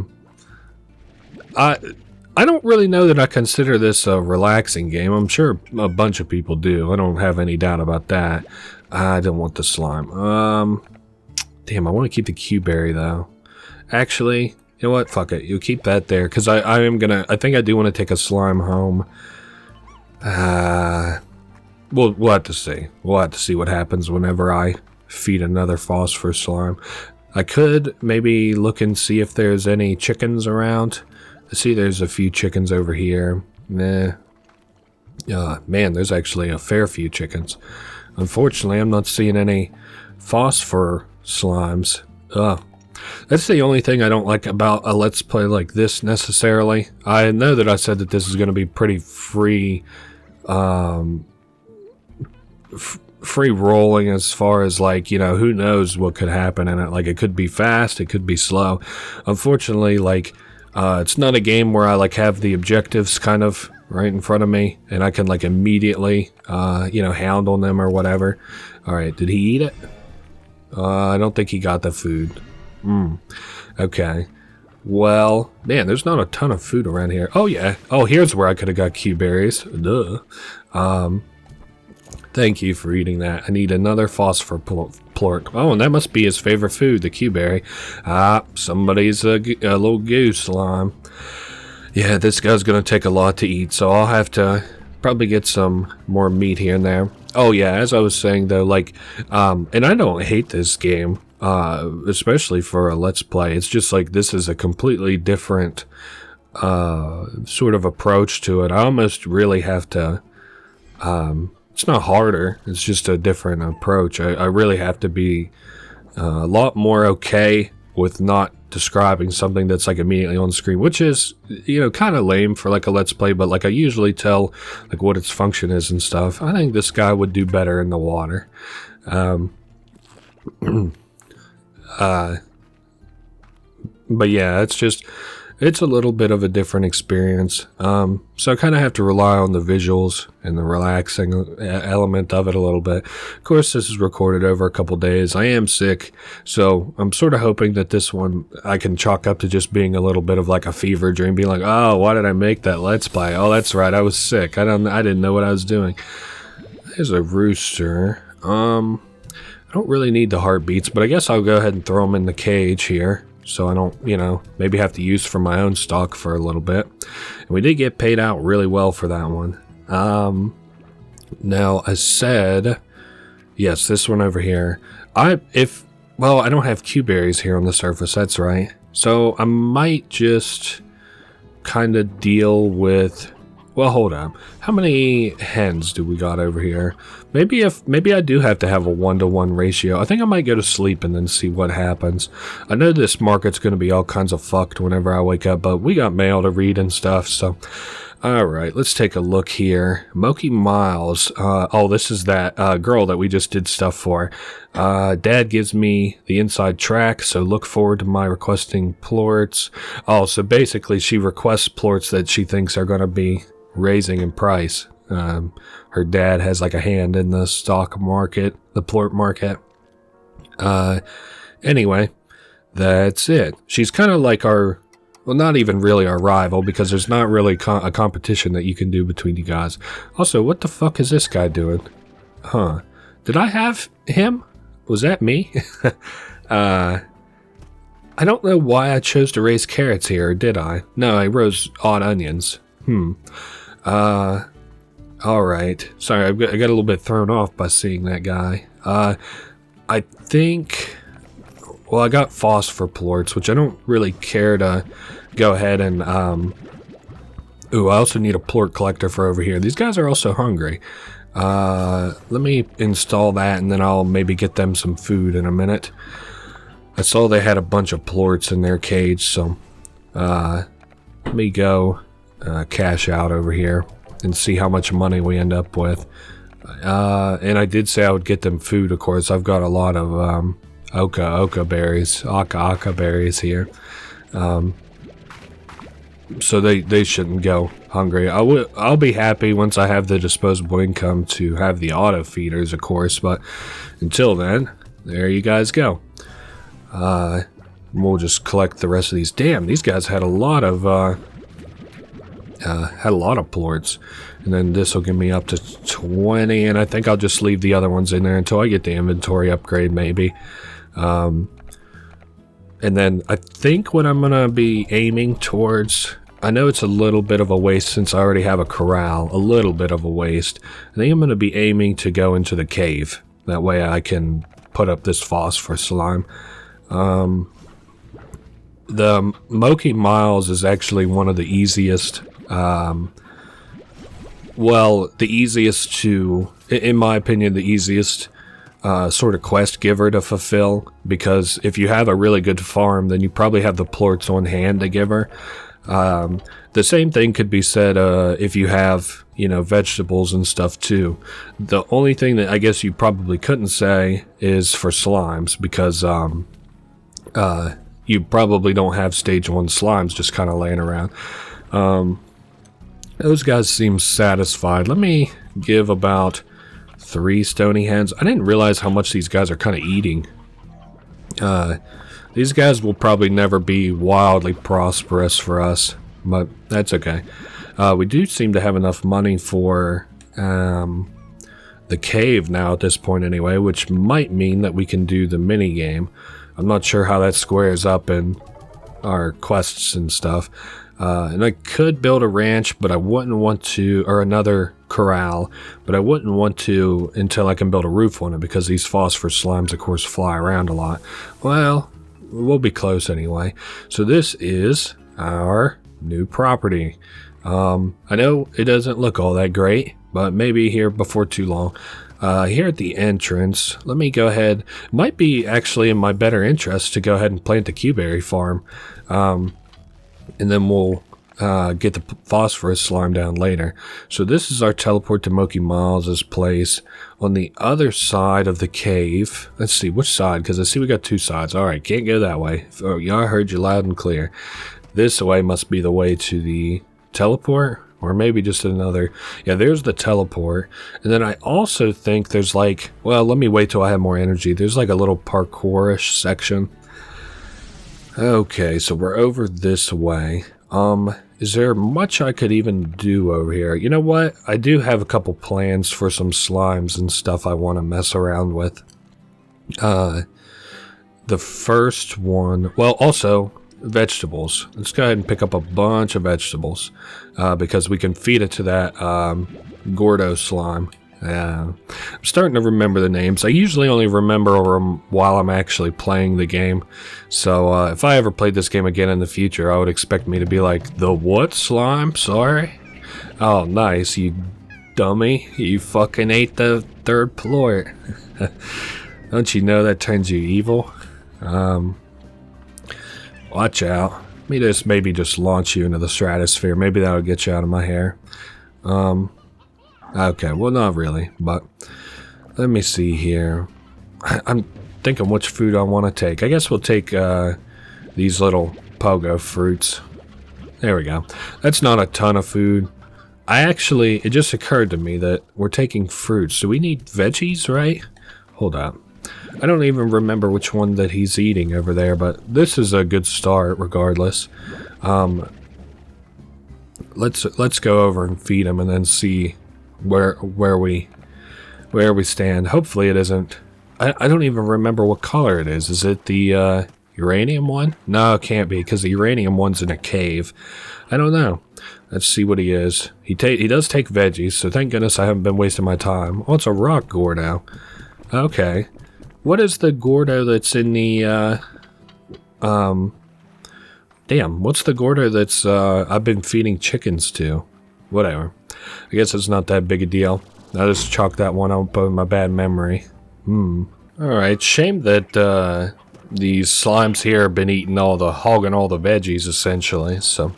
don't really know that I consider this a relaxing game. I'm sure a bunch of people do. I don't have any doubt about that. I don't want the slime. Damn, I want to keep the Q-berry though. Actually, you know what? Fuck it. You keep that there, because I think I do want to take a slime home. We'll have to see. We'll have to see what happens whenever I feed another phosphor slime. I could maybe look and see if there's any chickens around. I see there's a few chickens over here. Nah. Man, there's actually a fair few chickens. Unfortunately, I'm not seeing any phosphor slimes. That's the only thing I don't like about a Let's Play like this necessarily. I know that I said that this is going to be pretty free, free rolling as far as like, you know, who knows what could happen in it. Like, it could be fast, it could be slow. Unfortunately, like, it's not a game where I like have the objectives kind of right in front of me and I can like immediately, you know, hound on them or whatever. All right, did he eat it? I don't think he got the food. Okay. Well, man, there's not a ton of food around here. Oh, yeah. Oh, here's where I could have got Q-berries. Duh. Thank you for eating that. I need another phosphor plort. Oh, and that must be his favorite food, the Q-berry. Somebody's a little goose slime. Yeah, this guy's going to take a lot to eat, so I'll have to probably get some more meat here and there. Oh, yeah, as I was saying, though, like, and I don't hate this game. Especially for a Let's Play. It's just like this is a completely different sort of approach to it. I almost really have to, it's not harder, it's just a different approach. I really have to be a lot more okay with not describing something that's like immediately on the screen, which is, you know, kind of lame for like a Let's Play, but like I usually tell like what its function is and stuff. I think this guy would do better in the water. But yeah, it's a little bit of a different experience. So I kind of have to rely on the visuals and the relaxing element of it a little bit. Of course, this is recorded over a couple days. I am sick, so I'm sort of hoping that this one I can chalk up to just being a little bit of like a fever dream, being like, oh, why did I make that Let's Play? Oh, that's right, I was sick. I didn't know what I was doing. There's a rooster. I don't really need the heartbeats, but I guess I'll go ahead and throw them in the cage here. so I don't, you know, maybe have to use for my own stock for a little bit. And we did get paid out really well for that one. Now I said, yes, this one over here. Well, I don't have Q-berries here on the surface, that's right. So I might just kind of deal with, well, hold on. How many hens do we got over here? Maybe I do have to have a 1-to-1 ratio. I think I might go to sleep and then see what happens. I know this market's going to be all kinds of fucked whenever I wake up, but we got mail to read and stuff, so... Alright, let's take a look here. Moki Miles. Oh, this is that girl that we just did stuff for. Dad gives me the inside track, so look forward to my requesting plorts. Oh, so basically she requests plorts that she thinks are going to be raising in price. Her dad has like a hand in the stock market, the plort market. Anyway, that's it. She's kind of like our... Well, not even really our rival, because there's not really a competition that you can do between you guys. Also, what the fuck is this guy doing? Huh. Did I have him? Was that me? I don't know why I chose to raise carrots here, or did I? No, I rose odd onions. Alright. Sorry, I got a little bit thrown off by seeing that guy. I think... Well, I got phosphor plorts, which I don't really care to go ahead and, Ooh, I also need a plort collector for over here. These guys are also hungry. Let me install that, and then I'll maybe get them some food in a minute. I saw they had a bunch of plorts in their cage, so, let me go, cash out over here and see how much money we end up with. And I did say I would get them food, of course. I've got a lot of, Oka berries here. So they shouldn't go hungry. I'll be happy once I have the disposable income to have the auto feeders, of course, but until then, there you guys go. We'll just collect the rest of these. Damn, these guys had a lot of plorts. And then this will get me up to 20, and I think I'll just leave the other ones in there until I get the inventory upgrade, maybe. And then I think what I'm gonna be aiming towards, I know it's a little bit of a waste since I already have a corral, a little bit of a waste. I think I'm gonna be aiming to go into the cave. That way I can put up this phosphor slime. The Moki Miles is actually one of the easiest, well, the easiest to, in my opinion, the easiest sort of quest giver to fulfill, because if you have a really good farm, then you probably have the plorts on hand to give her. The same thing could be said if you have, you know, vegetables and stuff too. The only thing that I guess you probably couldn't say is for slimes, because you probably don't have stage 1 slimes just kind of laying around. Those guys seem satisfied. Let me give about 3 stony hens. I didn't realize how much these guys are kind of eating. These guys will probably never be wildly prosperous for us, but that's okay. We do seem to have enough money for the cave now at this point anyway, which might mean that we can do the mini game. I'm not sure how that squares up in our quests and stuff. And I could build a ranch, but I wouldn't want to, or another corral, but I wouldn't want to until I can build a roof on it, because these phosphor slimes, of course, fly around a lot. Well, we'll be close anyway. So this is our new property. I know it doesn't look all that great, but maybe here before too long. Here at the entrance, let me go ahead. Might be actually in my better interest to go ahead and plant the Q-berry farm. And then we'll get the phosphorus slime down later. So this is our teleport to Moki Miles' place. On the other side of the cave, let's see, which side? Because I see we got 2 sides. Alright, can't go that way. Oh, yeah, I heard you loud and clear. This way must be the way to the teleport, or maybe just another. Yeah, there's the teleport. And then I also think there's like, well, let me wait till I have more energy. There's like a little parkour-ish section. Okay, so we're over this way. Is there much I could even do over here? You know what? I do have a couple plans for some slimes and stuff I want to mess around with. The the first one. Well, also vegetables. Let's go ahead and pick up a bunch of vegetables because we can feed it to that Gordo slime. I'm starting to remember the names. I usually only remember them while I'm actually playing the game. So if I ever played this game again in the future, I would expect me to be like, the what slime? Sorry? Oh, nice, you dummy. You fucking ate the third plort. Don't you know that turns you evil? Watch out. Let me just maybe just launch you into the stratosphere. Maybe that'll get you out of my hair. Okay, well, not really, but let me see here. I'm thinking which food I want to take. I guess we'll take these little pogo fruits. There we go. That's not a ton of food. It just occurred to me that we're taking fruits. So we need veggies, right? Hold up. I don't even remember which one that he's eating over there, but this is a good start regardless. Let's go over and feed him and then see where we stand. Hopefully it isn't. I don't even remember what color it is. Is it the uranium one? No, it can't be because the uranium one's in a cave. I don't know. Let's see what he is. He does take veggies, so thank goodness I haven't been wasting my time. Oh, it's a rock Gordo. Okay. What is the Gordo that's in the damn, what's the Gordo that's I've been feeding chickens to? Whatever. I guess it's not that big a deal. I'll just chalk that one up with my bad memory. Alright, shame that these slimes here have been hogging all the veggies essentially. So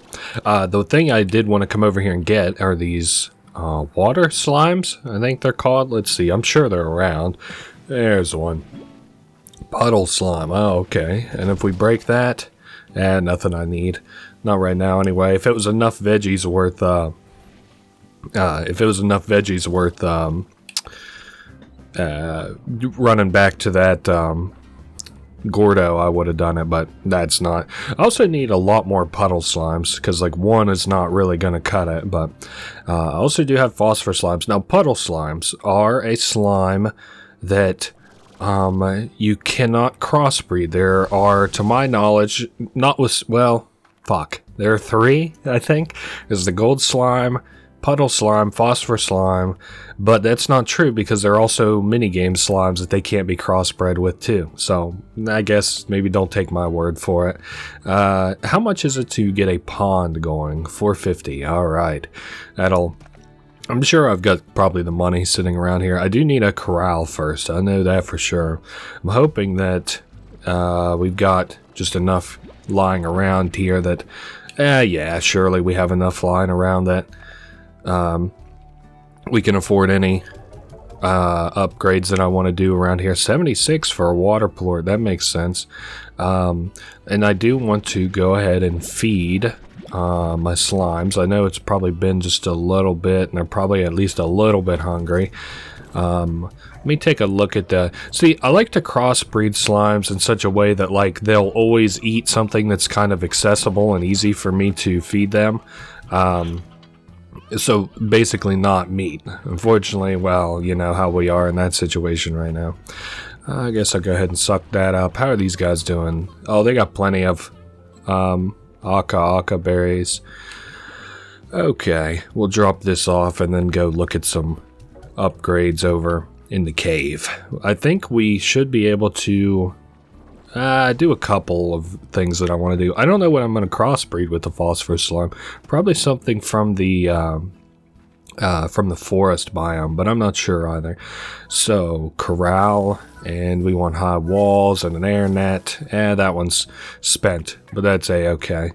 the thing I did want to come over here and get are these water slimes, I think they're called. Let's see, I'm sure they're around. There's one. Puddle slime. Oh, okay. And if we break that, nothing I need. Not right now anyway. If it was enough veggies worth running back to that Gordo, I would have done it, but that's not. I also need a lot more puddle slimes because like one is not really going to cut it, but I also do have phosphor slimes. Now puddle slimes are a slime that you cannot crossbreed. There are, to my knowledge, there are 3, I think. There's the gold slime, puddle slime, phosphor slime, but that's not true because there are also minigame slimes that they can't be crossbred with too. So I guess maybe don't take my word for it. How much is it to get a pond going? 450. All right, I'm sure I've got probably the money sitting around here. I do need a corral first. I know that for sure. I'm hoping that we've got just enough lying around here that, yeah, surely we have enough lying around that we can afford any upgrades that I want to do around here. 76 for a water plort. That makes sense. And I do want to go ahead and feed my slimes. I know it's probably been just a little bit, and they're probably at least a little bit hungry. Let me take a look at the... See, I like to crossbreed slimes in such a way that, like, they'll always eat something that's kind of accessible and easy for me to feed them. So, basically not meat. Unfortunately, well, you know how we are in that situation right now. I guess I'll go ahead and suck that up. How are these guys doing? Oh, they got plenty of... Aka berries. Okay, we'll drop this off and then go look at some upgrades over in the cave. I think we should be able to do a couple of things that I want to do. I don't know what I'm going to crossbreed with the phosphor slime. Probably something from the forest biome, but I'm not sure either. So, corral, and we want high walls and an air net. That one's spent, but that's a-okay.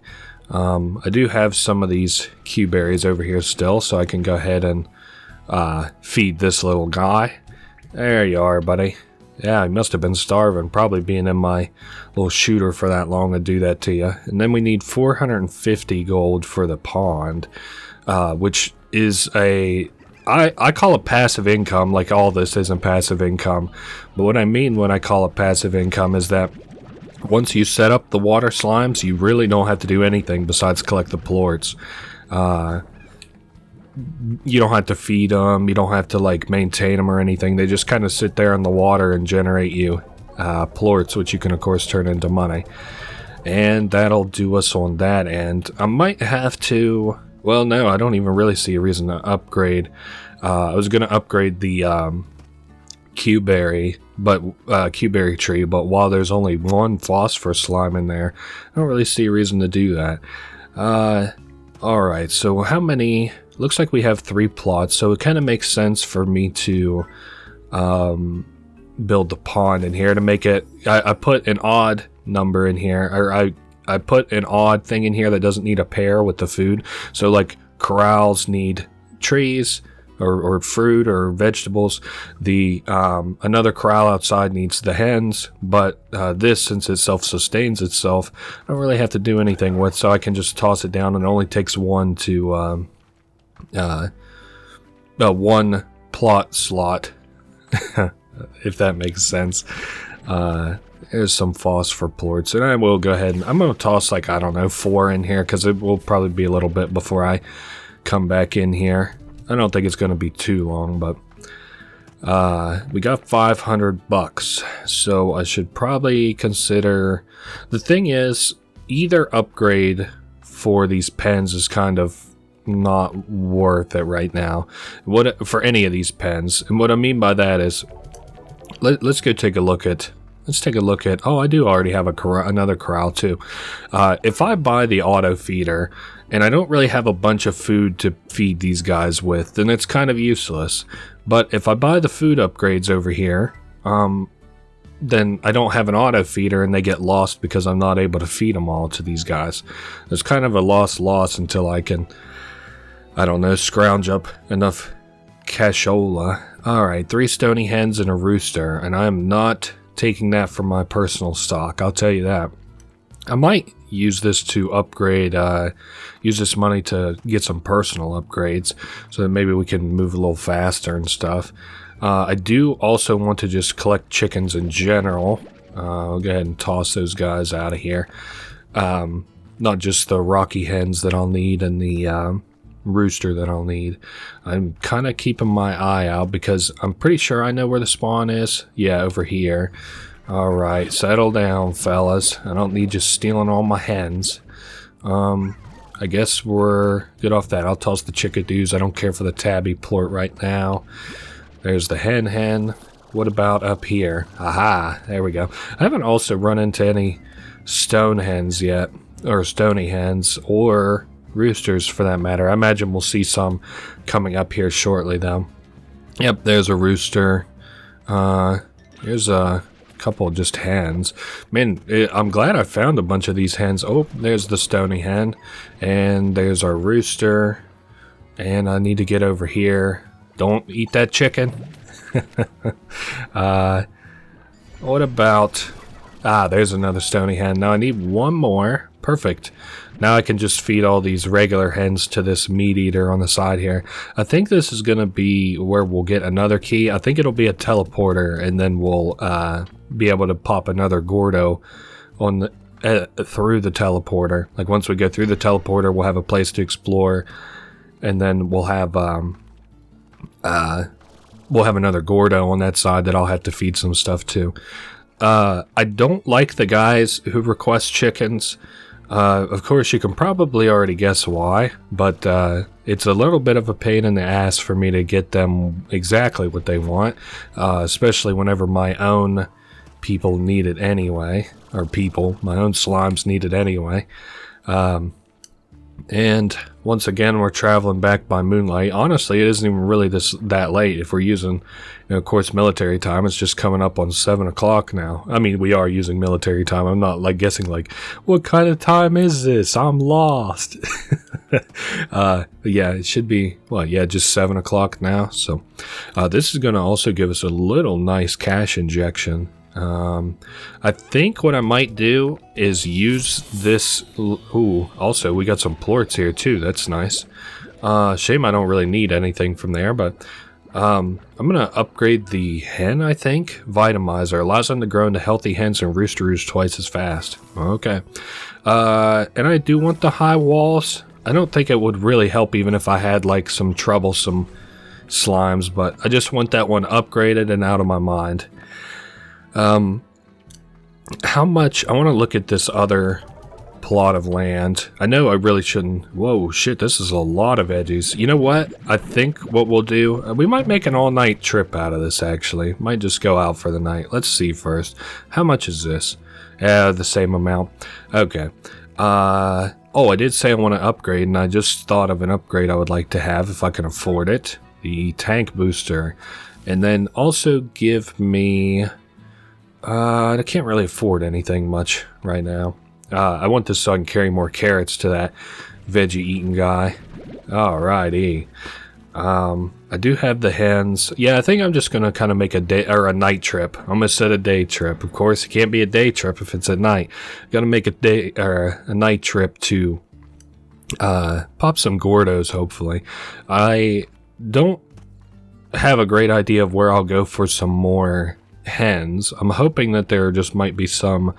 I do have some of these Q berries over here still, so I can go ahead and feed this little guy. There you are, buddy. Yeah, he must have been starving, probably being in my little shooter for that long to do that to you. And then we need 450 gold for the pond, which is I call it passive income. Like, all this isn't passive income, but what I mean when I call it passive income is that once you set up the water slimes, you really don't have to do anything besides collect the plorts. You don't have to feed them, you don't have to like maintain them or anything. They just kind of sit there in the water and generate you plorts, which you can of course turn into money. And that'll do us on that end. I might have to... Well, no, I don't even really see a reason to upgrade. I was going to upgrade the Q-berry tree, but while there's only one phosphorus slime in there, I don't really see a reason to do that. Alright, so how many... Looks like we have 3 plots, so it kind of makes sense for me to build the pond in here to make it... I put an odd number in here, or I put an odd thing in here that doesn't need a pair with the food. So like corrals need trees or fruit or vegetables. The another corral outside needs the hens, but this, since it self-sustains itself, I don't really have to do anything with, so I can just toss it down, and it only takes one to one plot slot, if that makes sense. There's some phosphor plorts, and I will go ahead and I'm going to toss, like, I don't know, 4 in here, because it will probably be a little bit before I come back in here. I don't think it's going to be too long, but we got $500, so I should probably consider... The thing is, either upgrade for these pens is kind of not worth it right now, for any of these pens. And what I mean by that is, let's go take a look at... Let's take a look at... Oh, I do already have another corral too. If I buy the auto feeder and I don't really have a bunch of food to feed these guys with, then it's kind of useless. But if I buy the food upgrades over here, then I don't have an auto feeder and they get lost because I'm not able to feed them all to these guys. It's kind of a loss until I can, I don't know, scrounge up enough cashola. Alright, 3 stony hens and a rooster, and I'm not taking that from my personal stock, I'll tell you that. I might use this to upgrade, use this money to get some personal upgrades, so that maybe we can move a little faster and stuff. I do also want to just collect chickens in general. I'll go ahead and toss those guys out of here. Not just the rocky hens that I'll need and the rooster that I'll need. I'm kind of keeping my eye out because I'm pretty sure I know where the spawn is. Yeah, over here. Alright, settle down, fellas. I don't need you stealing all my hens. I guess we're good off that. I'll toss the chickadoos. I don't care for the tabby plort right now. There's the hen. What about up here? Aha, there we go. I haven't also run into any stone hens yet, or stony hens, or roosters for that matter. I imagine we'll see some coming up here shortly though. Yep, there's a rooster. Here's a couple of just hens. Man, I'm glad I found a bunch of these hens. Oh, there's the stony hen, and there's our rooster, and I need to get over here. Don't eat that chicken. What about... there's another stony hen. Now I need one more. Perfect. Now I can just feed all these regular hens to this meat eater on the side here. I think this is going to be where we'll get another key. I think it'll be a teleporter, and then we'll be able to pop another Gordo on the, through the teleporter. Like once we go through the teleporter, we'll have a place to explore, and then we'll have another Gordo on that side that I'll have to feed some stuff to. I don't like the guys who request chickens. Of course, you can probably already guess why, but it's a little bit of a pain in the ass for me to get them exactly what they want, especially whenever my own people need it anyway, or my own slimes need it anyway. And once again, we're traveling back by moonlight. Honestly, it isn't even really that late if we're using, of course, military time. It's just coming up on 7 o'clock now. I mean, we are using military time. I'm not like guessing like, what kind of time is this? I'm lost. Yeah, it should be, well, yeah, just 7 o'clock now. So this is going to also give us a little nice cash injection. I think what I might do is use this. Ooh, also we got some plorts here too. That's nice. Shame I don't really need anything from there, but I'm gonna upgrade the hen. I think Vitamizer allows them to grow into healthy hens and roosters twice as fast. Okay, and I do want the high walls. I don't think it would really help even if I had like some troublesome slimes, but I just want that one upgraded and out of my mind. How much... I want to look at this other plot of land. I know I really shouldn't... Whoa, shit, this is a lot of veggies. You know what? I think what we'll do... we might make an all-night trip out of this, actually. Might just go out for the night. Let's see first. How much is this? The same amount. Okay. Oh, I did say I want to upgrade, and I just thought of an upgrade I would like to have if I can afford it. The tank booster. And then also give me... I can't really afford anything much right now. I want this so I can carry more carrots to that veggie-eating guy. Alrighty. I do have the hens. Yeah, I think I'm just gonna kind of make a day or a night trip. I'm gonna set a day trip. Of course, it can't be a day trip if it's at night. Gotta make a day or a night trip to pop some Gordos. Hopefully, I don't have a great idea of where I'll go for some more hens. I'm hoping that there just might be some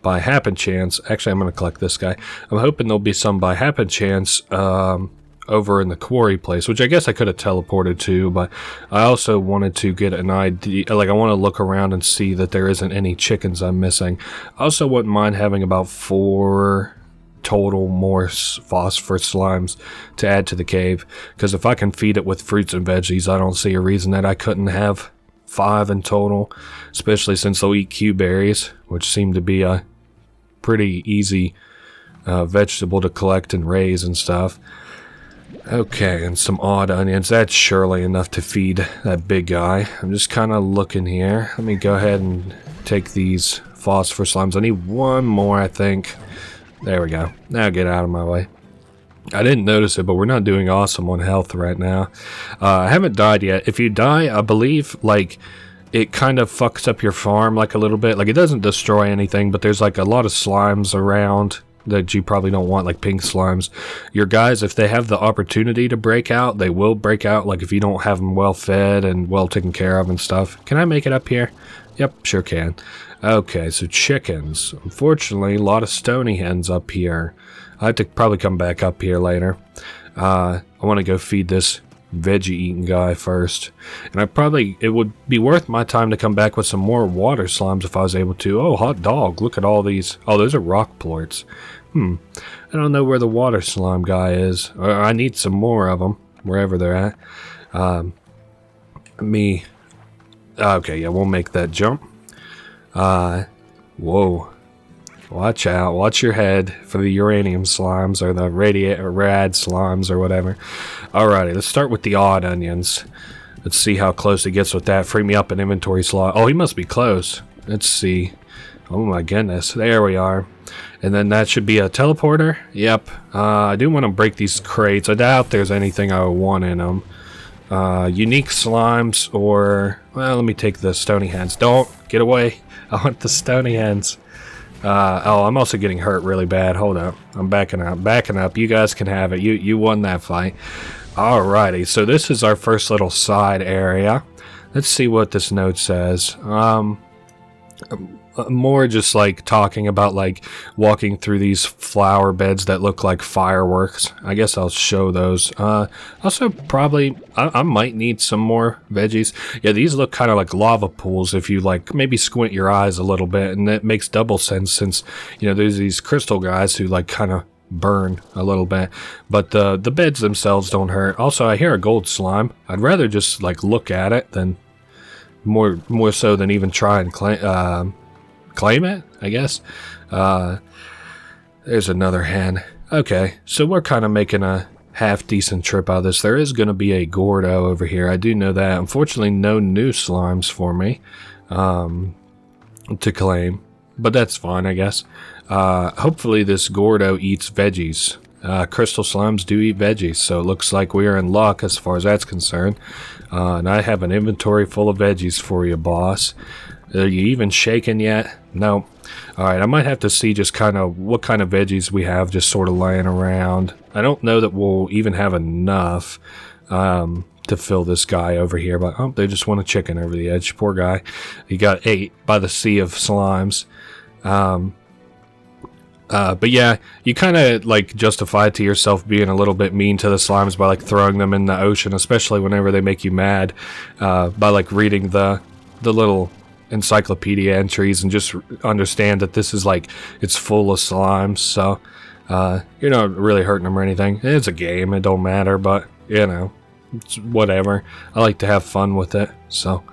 by happen chance. Actually, I'm going to collect this guy. I'm hoping there'll be some by happen chance over in the quarry place, which I guess I could have teleported to, but I also wanted to get an idea, like I want to look around and see that there isn't any chickens I'm missing. I also wouldn't mind having about 4 total more phosphorus slimes to add to the cave, because if I can feed it with fruits and veggies, I don't see a reason that I couldn't have 5 in total, especially since they'll eat Q-berries, which seem to be a pretty easy vegetable to collect and raise and stuff. Okay, and some odd onions. That's surely enough to feed that big guy. I'm just kind of looking here. Let me go ahead and take these phosphorus slimes. I need one more, I think. There we go. Now get out of my way. I didn't notice it, but we're not doing awesome on health right now. I haven't died yet. If you die, I believe, like, it kind of fucks up your farm, like, a little bit. Like, it doesn't destroy anything, but there's, like, a lot of slimes around that you probably don't want, like pink slimes. Your guys, if they have the opportunity to break out, they will break out, like, if you don't have them well fed and well taken care of and stuff. Can I make it up here? Yep, sure can. Okay, so chickens. Unfortunately, a lot of stony hens up here. I have to probably come back up here later. I want to go feed this veggie-eating guy first. And it would be worth my time to come back with some more water slimes if I was able to. Oh, hot dog, look at all these. Oh, those are rock plorts. I don't know where the water slime guy is. I need some more of them, wherever they're at. Okay, yeah, we'll make that jump. Whoa. Watch out. Watch your head for the uranium slimes or the rad slimes or whatever. Alrighty, let's start with the odd onions. Let's see how close it gets with that. Free me up an inventory slot. Oh, he must be close. Let's see. Oh my goodness. There we are. And then that should be a teleporter. Yep. I do want to break these crates. I doubt there's anything I want in them. Unique slimes or... Well, let me take the stony hens. Don't. Get away. I want the stony hens. Oh, I'm also getting hurt really bad. Hold up. I'm backing up. Backing up. You guys can have it. You won that fight. Alrighty. So this is our first little side area. Let's see what this note says. More just like talking about like walking through these flower beds that look like fireworks. I guess I'll show those. Also probably I might need some more veggies. Yeah, these look kind of like lava pools if you like maybe squint your eyes a little bit, and it makes double sense since, you know, there's these crystal guys who like kind of burn a little bit, but the beds themselves don't hurt. Also, I hear a gold slime. I'd rather just like look at it than more so than even try and claim it, I guess. There's another hen. Okay, so we're kind of making a half decent trip out of this. There is going to be a Gordo over here. I do know that. Unfortunately, no new slimes for me to claim, but that's fine, I guess. Hopefully this Gordo eats veggies. Crystal slimes do eat veggies, so it looks like we are in luck as far as that's concerned. And I have an inventory full of veggies for you, boss. Are you even shaking yet? No. Alright, I might have to see just kind of what kind of veggies we have just sort of laying around. I don't know that we'll even have enough to fill this guy over here, but oh, they just want a chicken over the edge. Poor guy. He got ate by the sea of slimes. But yeah, you kind of like justify it to yourself being a little bit mean to the slimes by like throwing them in the ocean, especially whenever they make you mad, by like reading the little encyclopedia entries and just understand that this is like, it's full of slimes, so you're not really hurting them or anything. It's a game, it don't matter, but you know, it's whatever. I like to have fun with it. So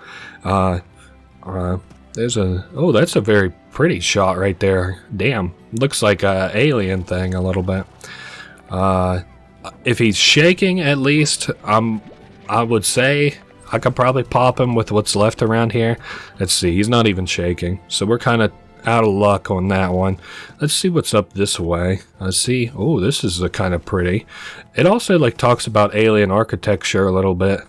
there's that's a very pretty shot right there. Damn, looks like a alien thing a little bit. If he's shaking, at least I would say I could probably pop him with what's left around here. Let's see, he's not even shaking, so we're kind of out of luck on that one. Let's see what's up this way. I see. Oh, this is kind of pretty. It also like talks about alien architecture a little bit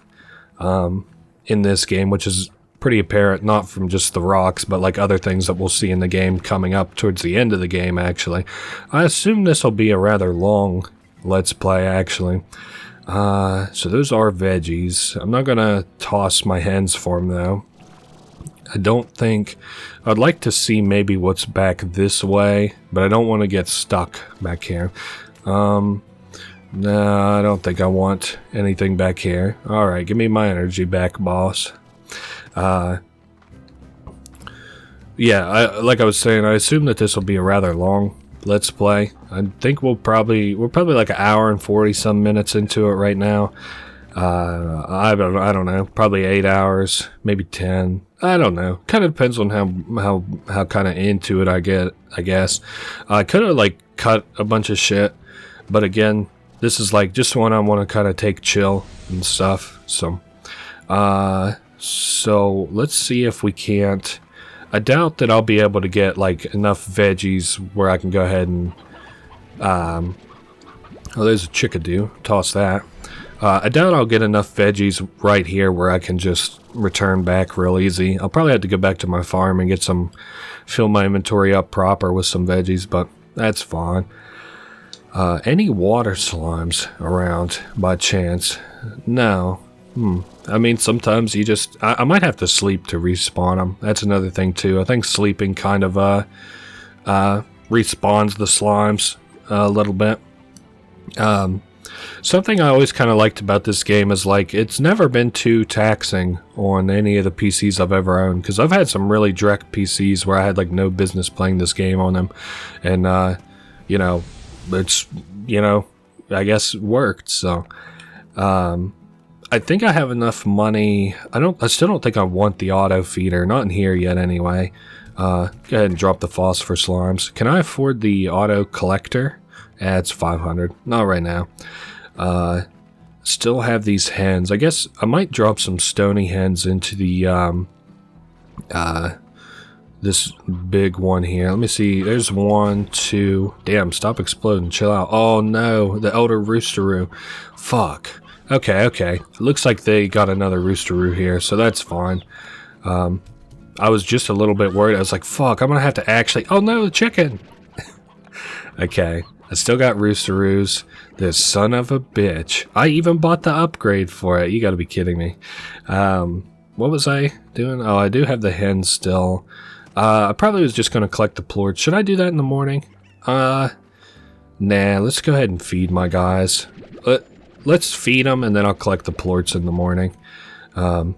in this game, which is pretty apparent, not from just the rocks, but like other things that we'll see in the game coming up towards the end of the game, actually. I assume this will be a rather long Let's Play, actually. So those are veggies. I'm not gonna toss my hens for them, though. I don't think... I'd like to see maybe what's back this way, but I don't want to get stuck back here. No, I don't think I want anything back here. Alright, give me my energy back, boss. Yeah, like I was saying, I assume that this will be a rather long Let's Play. I think we're probably like an hour and 40 some minutes into it right now. I don't know, probably 8 hours, maybe 10. I don't know. Kind of depends on how kind of into it I get, I guess. I could have like cut a bunch of shit, but again, this is like just one I want to kind of take chill and stuff. So let's see if we can't. I doubt that I'll be able to get like enough veggies where I can go ahead and oh, there's a chickadee. Toss that. I doubt I'll get enough veggies right here where I can just return back real easy. I'll probably have to go back to my farm and get fill my inventory up proper with some veggies, but that's fine. Any water slimes around by chance? No. I mean, sometimes you just... I might have to sleep to respawn them. That's another thing, too. I think sleeping kind of respawns the slimes a little bit. Something I always kind of liked about this game is, like, it's never been too taxing on any of the PCs I've ever owned. Because I've had some really direct PCs where I had, like, no business playing this game on them. And, you know, it's, you know, I guess it worked, so... I think I have enough money. I still don't think I want the auto feeder. Not in here yet, anyway. Go ahead and drop the phosphor slimes. Can I afford the auto collector? It's 500. Not right now. Still have these hens. I guess I might drop some stony hens into the this big one here. Let me see. There's 1, 2. Damn! Stop exploding. Chill out. Oh no! The elder roosteroo. Fuck. Okay, okay. It looks like they got another roosteroo here, so that's fine. I was just a little bit worried. I was like, fuck, I'm gonna have to actually... Oh no, the chicken! Okay, I still got roosteroos. This son of a bitch. I even bought the upgrade for it. You gotta be kidding me. What was I doing? Oh, I do have the hens still. I probably was just gonna collect the plorts. Should I do that in the morning? Nah, let's go ahead and feed my guys. Let's feed them, and then I'll collect the plorts in the morning. I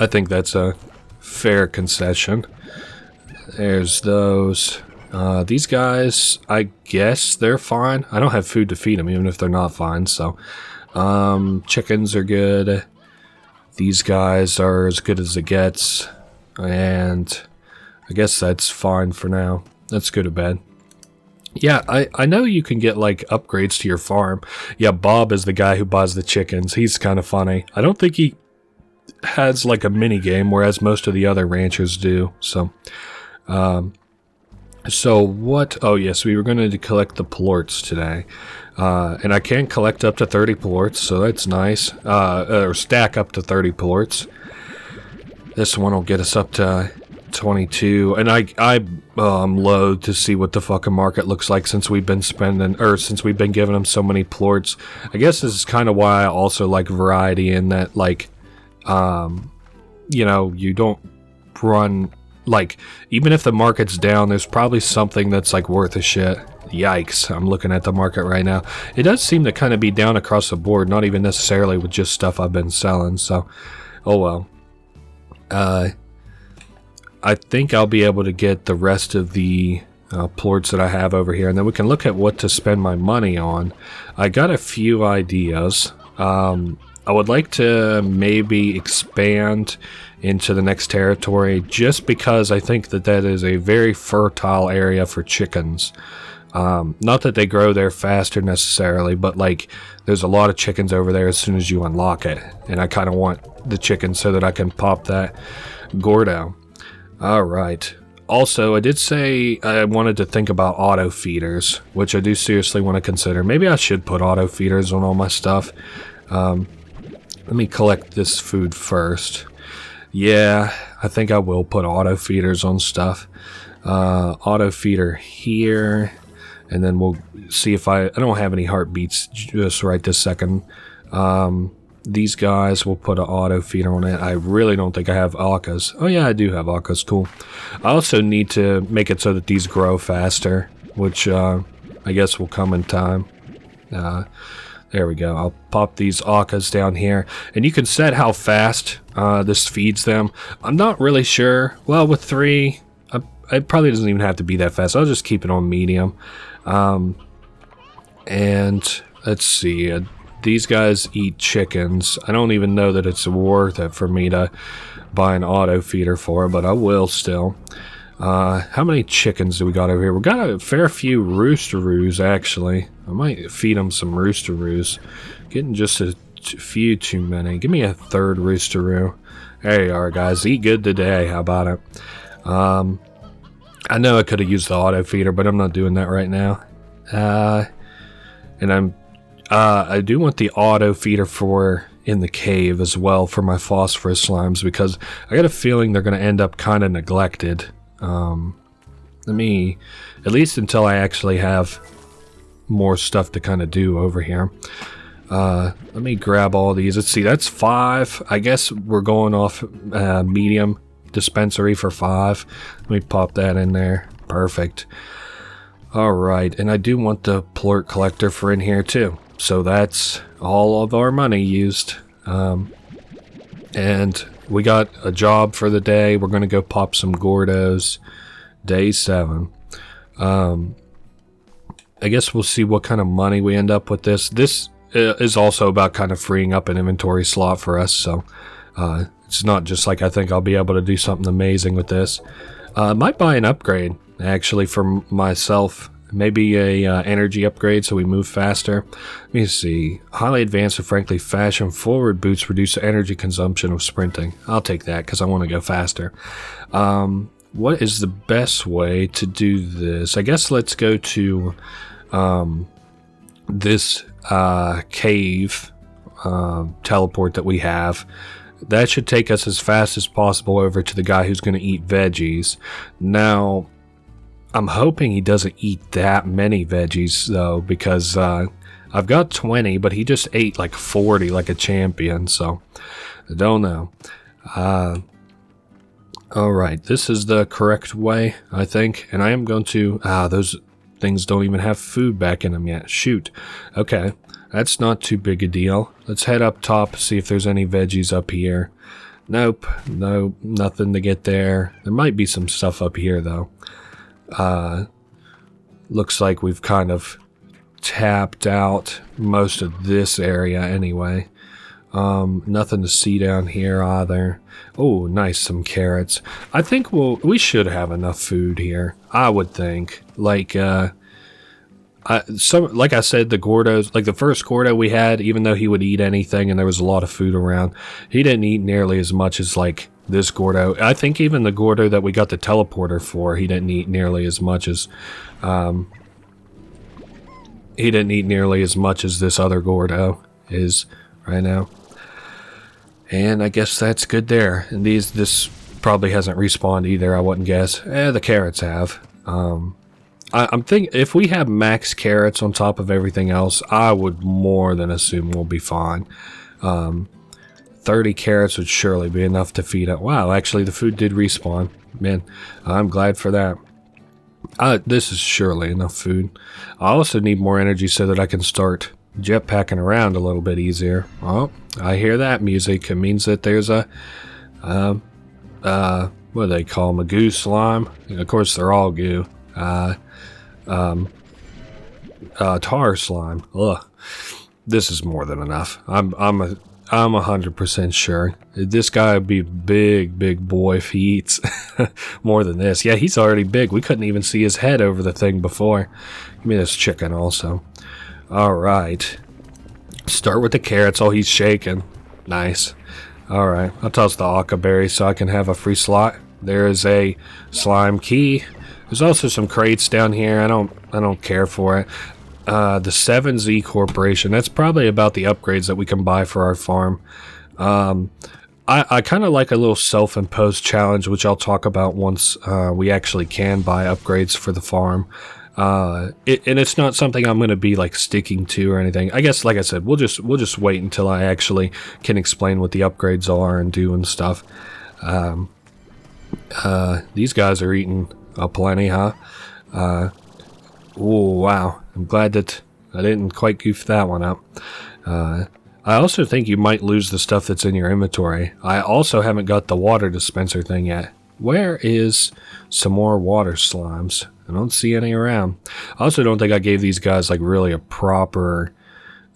think that's a fair concession. There's those. These guys, I guess they're fine. I don't have food to feed them, even if they're not fine, so... chickens are good. These guys are as good as it gets. And I guess that's fine for now. Let's go to bed. Yeah, I know you can get, like, upgrades to your farm. Yeah, Bob is the guy who buys the chickens. He's kind of funny. I don't think he has, like, a mini-game, whereas most of the other ranchers do. So what... Oh, yes, we were going to collect the plorts today. And I can collect up to 30 plorts, so that's nice. Or stack up to 30 plorts. This one will get us up to... 22, and I'm loath to see what the fucking market looks like since we've been since we've been giving them so many plorts. I guess this is kind of why I also like variety in that, like, you know, you don't run, like, even if the market's down, there's probably something that's, like, worth a shit. Yikes, I'm looking at the market right now. It does seem to kind of be down across the board, not even necessarily with just stuff I've been selling, so, oh well. I think I'll be able to get the rest of the plorts that I have over here, and then we can look at what to spend my money on. I got a few ideas. I would like to maybe expand into the next territory just because I think that that is a very fertile area for chickens. Not that they grow there faster necessarily, but like there's a lot of chickens over there as soon as you unlock it, and I kind of want the chickens so that I can pop that Gordo. Alright. Also, I did say I wanted to think about auto feeders, which I do seriously want to consider. Maybe I should put auto feeders on all my stuff. Let me collect this food first. Yeah, I think I will put auto feeders on stuff. Auto feeder here, and then we'll see if I don't have any heartbeats just right this second. These guys will put an auto feeder on it. I really don't think I have alcas. Oh yeah, I do have alcas. Cool. I also need to make it so that these grow faster, which I guess will come in time. There we go. I'll pop these alcas down here, and you can set how fast this feeds them. I'm not really sure. Well, with 3, it probably doesn't even have to be that fast. I'll just keep it on medium. And let's see. These guys eat chickens. I don't even know that it's worth it for me to buy an auto feeder for, but I will still. How many chickens do we got over here? We got a fair few roosteroos, actually. I might feed them some roosteroos. Getting just a few too many. Give me a third roosteroo. There you are, guys. Eat good today. How about it? I know I could have used the auto feeder, but I'm not doing that right now. And I do want the auto feeder for in the cave as well for my phosphorus slimes, because I got a feeling they're going to end up kind of neglected. Let me, at least until I actually have more stuff to kind of do over here. Let me grab all these. Let's see, that's 5. I guess we're going off medium dispensary for 5. Let me pop that in there. Perfect. Alright, and I do want the plort collector for in here too. So that's all of our money used. And we got a job for the day. We're going to go pop some Gordos. Day 7. I guess we'll see what kind of money we end up with this. This is also about kind of freeing up an inventory slot for us. So it's not just like I think I'll be able to do something amazing with this. I might buy an upgrade, actually, for myself. Maybe a energy upgrade so we move faster. Let me see. Highly advanced and frankly fashion forward boots reduce the energy consumption of sprinting. I'll take that because I want to go faster. What is the best way to do this? I guess let's go to this cave teleport that we have. That should take us as fast as possible over to the guy who's going to eat veggies. Now, I'm hoping he doesn't eat that many veggies, though, because I've got 20, but he just ate like 40 like a champion, so I don't know. Alright, this is the correct way, I think, and I am going to... those things don't even have food back in them yet. Shoot. Okay, that's not too big a deal. Let's head up top, see if there's any veggies up here. Nope, no, nothing to get there. There might be some stuff up here, though. Looks like we've kind of tapped out most of this area anyway. Nothing to see down here either. Oh, nice, some carrots. I think we should have enough food here. I would think. Like, like I said, the Gordos, like the first Gordo we had, even though he would eat anything and there was a lot of food around, he didn't eat nearly as much as like this Gordo. I think even the Gordo that we got the teleporter for, he didn't eat nearly as much as this other Gordo is right now. And I guess that's good there. And this probably hasn't respawned either, I wouldn't guess. The carrots have. I'm thinking if we have max carrots on top of everything else, I would more than assume we'll be fine. 30 carrots would surely be enough to feed it. Wow, actually the food did respawn. Man, I'm glad for that. This is surely enough food. I also need more energy so that I can start jetpacking around a little bit easier. Oh, I hear that music. It means that there's a what do they call them? A goo slime? And of course, they're all goo. Tar slime. Ugh. This is more than enough. I'm 100% sure. This guy would be a big boy if he eats more than this. Yeah, he's already big. We couldn't even see his head over the thing before. Give me this chicken also. Alright. Start with the carrots. Oh, he's shaking. Nice. Alright. I'll toss the occa berry so I can have a free slot. There is a slime key. There's also some crates down here. I don't care for it. The 7Z Corporation. That's probably about the upgrades that we can buy for our farm. I kind of like a little self-imposed challenge, which I'll talk about once we actually can buy upgrades for the farm. And it's not something I'm going to be like sticking to or anything. I guess, like I said, we'll just wait until I actually can explain what the upgrades are and do and stuff. These guys are eating plenty, huh? Oh, wow. I'm glad that I didn't quite goof that one up. I also think you might lose the stuff that's in your inventory. I also haven't got the water dispenser thing yet. Where is some more water slimes? I don't see any around. I also don't think I gave these guys like really a proper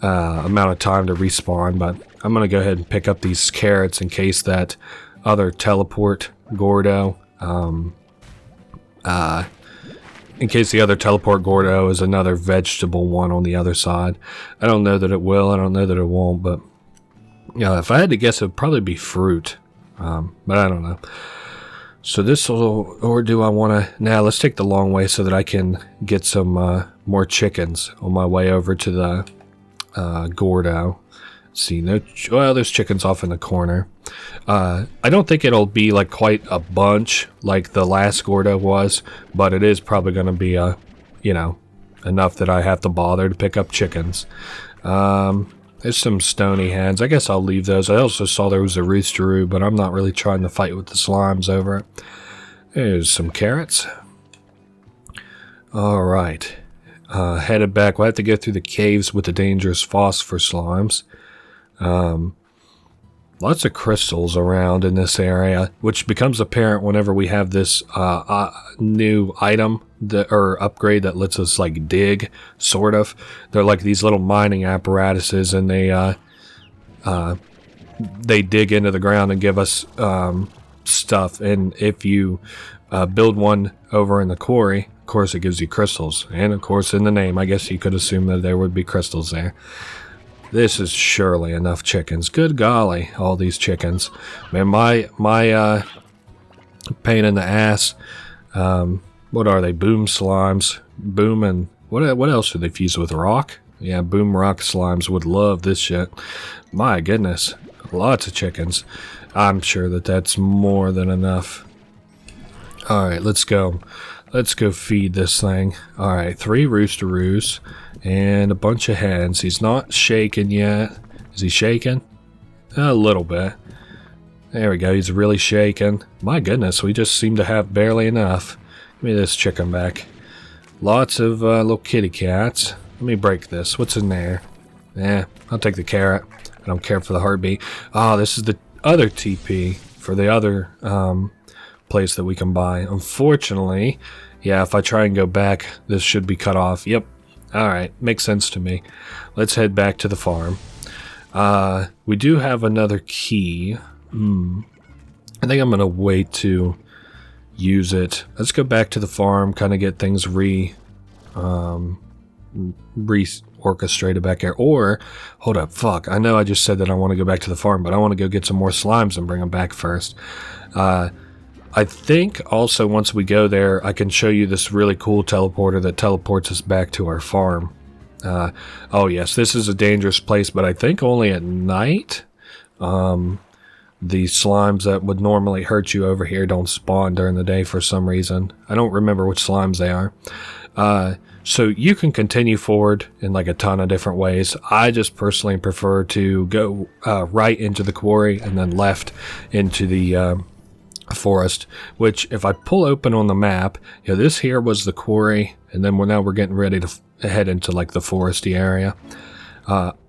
amount of time to respawn, but I'm going to go ahead and pick up these carrots in case that other teleport Gordo in case the other teleport Gordo is another vegetable one on the other side. I don't know that it will, I don't know that it won't, but yeah, if I had to guess, it would probably be fruit. But I don't know. So this will, or do I want to, nah, let's take the long way so that I can get some more chickens on my way over to the Gordo. See, no, well, there's chickens off in the corner. I don't think it'll be like quite a bunch like the last Gordo was, but it is probably going to be enough that I have to bother to pick up chickens. There's some stony hens. I guess I'll leave those. I also saw there was a roosteroo, but I'm not really trying to fight with the slimes over it. There's some carrots. All right. Headed back. We'll have to go through the caves with the dangerous phosphor slimes. Lots of crystals around in this area, which becomes apparent whenever we have this new item or upgrade that lets us like dig, sort of. They're like these little mining apparatuses, and they dig into the ground and give us stuff. And if you build one over in the quarry, of course it gives you crystals. And of course in the name, I guess you could assume that there would be crystals there. This is surely enough chickens. Good golly, all these chickens. Man, my pain in the ass. What are they? Boom slimes. Boom and... What else do they fuse with? Rock? Yeah, boom rock slimes would love this shit. My goodness. Lots of chickens. I'm sure that that's more than enough. Alright, let's go. Let's go feed this thing. Alright, 3 roosteroos. And a bunch of hens. He's not shaking yet. Is he shaking? A little bit. There we go. He's really shaking. My goodness, we just seem to have barely enough. Give me this chicken back. Lots of little kitty cats. Let me break this. What's in there? I'll take the carrot. I don't care for the heartbeat. Oh, this is the other TP for the other place that we can buy. Unfortunately, yeah, if I try and go back, this should be cut off. Yep. Alright, makes sense to me. Let's head back to the farm. We do have another key. I think I'm going to wait to use it. Let's go back to the farm, kind of get things re-orchestrated back here. Or, hold up, fuck. I know I just said that I want to go back to the farm, but I want to go get some more slimes and bring them back first. I think also once we go there, I can show you this really cool teleporter that teleports us back to our farm. Oh yes, this is a dangerous place, but I think only at night. The slimes that would normally hurt you over here don't spawn during the day for some reason. I don't remember which slimes they are. So you can continue forward in like a ton of different ways. I just personally prefer to go right into the quarry and then left into the forest, which if I pull open on the map, this here was the quarry, and then now we're getting ready to head into like the foresty area.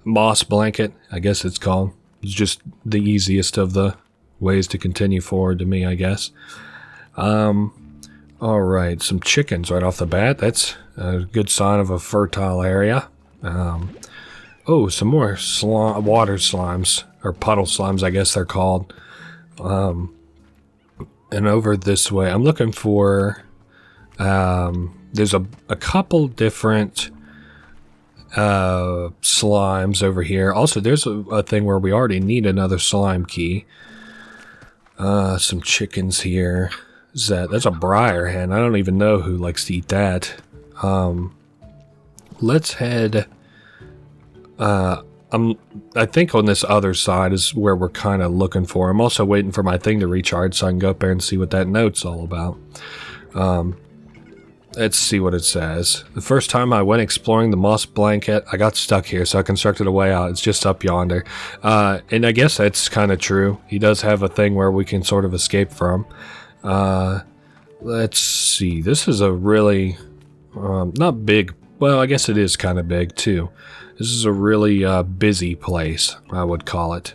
Moss blanket, I guess it's called. It's just the easiest of the ways to continue forward to me, I guess. Alright, some chickens right off the bat. That's a good sign of a fertile area. Oh, some more water slimes, or puddle slimes, I guess they're called. And over this way, I'm looking for, there's a couple different slimes over here. Also, there's a thing where we already need another slime key. Some chickens here. That's a briar hen. I don't even know who likes to eat that. Let's head. I think on this other side is where we're kind of looking for. I'm also waiting for my thing to recharge so I can go up there and see what that note's all about. Let's see what it says. The first time I went exploring the moss blanket, I got stuck here, so I constructed a way out. It's just up yonder. And I guess that's kind of true. He does have a thing where we can sort of escape from. Let's see. This is a really, not big. Well, I guess it is kind of big too. This is a really busy place, I would call it.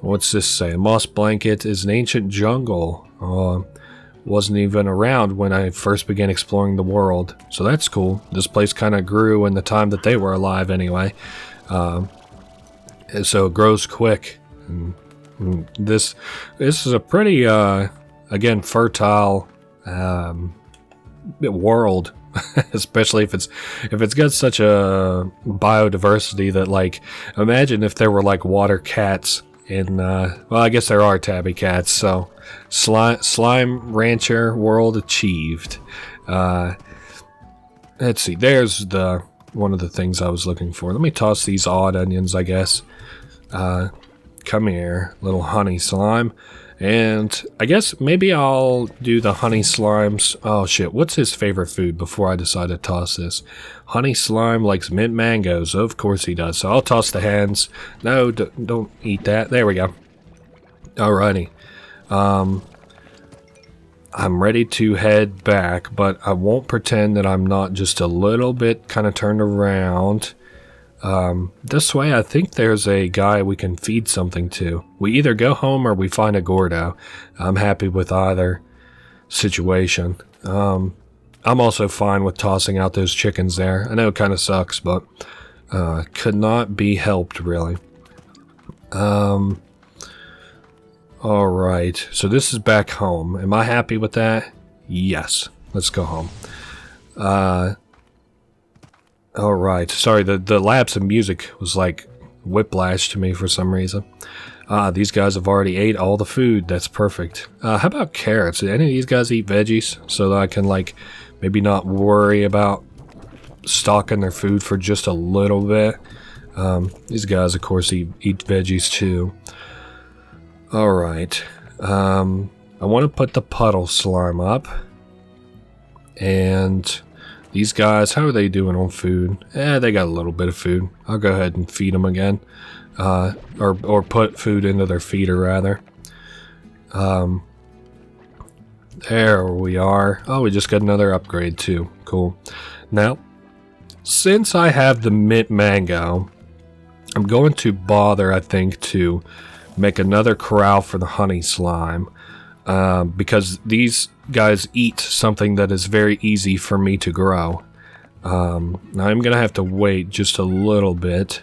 What's this say? Moss blanket is an ancient jungle. Wasn't even around when I first began exploring the world, so that's cool. This place kind of grew in the time that they were alive anyway. And so it grows quick. And this is a pretty, again, fertile world. Especially if it's got such a biodiversity that, like, imagine if there were like water cats in well, I guess there are tabby cats, so slime rancher world achieved. Let's see, there's one of the things I was looking for. Let me toss these odd onions, I guess. Come here, little honey slime. And I guess maybe I'll do the honey slimes. Oh shit, what's his favorite food before I decide to toss this? Honey slime likes mint mangoes. Of course he does. So I'll toss the hens. No, don't eat that. There we go. Alrighty. I'm ready to head back, but I won't pretend that I'm not just a little bit kind of turned around. This way, I think there's a guy we can feed something to. We either go home or we find a Gordo. I'm happy with either situation. I'm also fine with tossing out those chickens there. I know it kind of sucks, but could not be helped, really. Alright, so this is back home. Am I happy with that? Yes. Let's go home. Alright, sorry, the lapse in music was like whiplash to me for some reason. These guys have already ate all the food. That's perfect. How about carrots? Did any of these guys eat veggies? So that I can, like, maybe not worry about stocking their food for just a little bit. These guys, of course, eat veggies too. Alright. I want to put the puddle slime up. And these guys, how are they doing on food? They got a little bit of food. I'll go ahead and feed them again. Or put food into their feeder, rather. There we are. Oh, we just got another upgrade, too. Cool. Now, since I have the mint mango, I'm going to bother, I think, to make another corral for the honey slime. Because these guys eat something that is very easy for me to grow. Now I'm gonna have to wait just a little bit.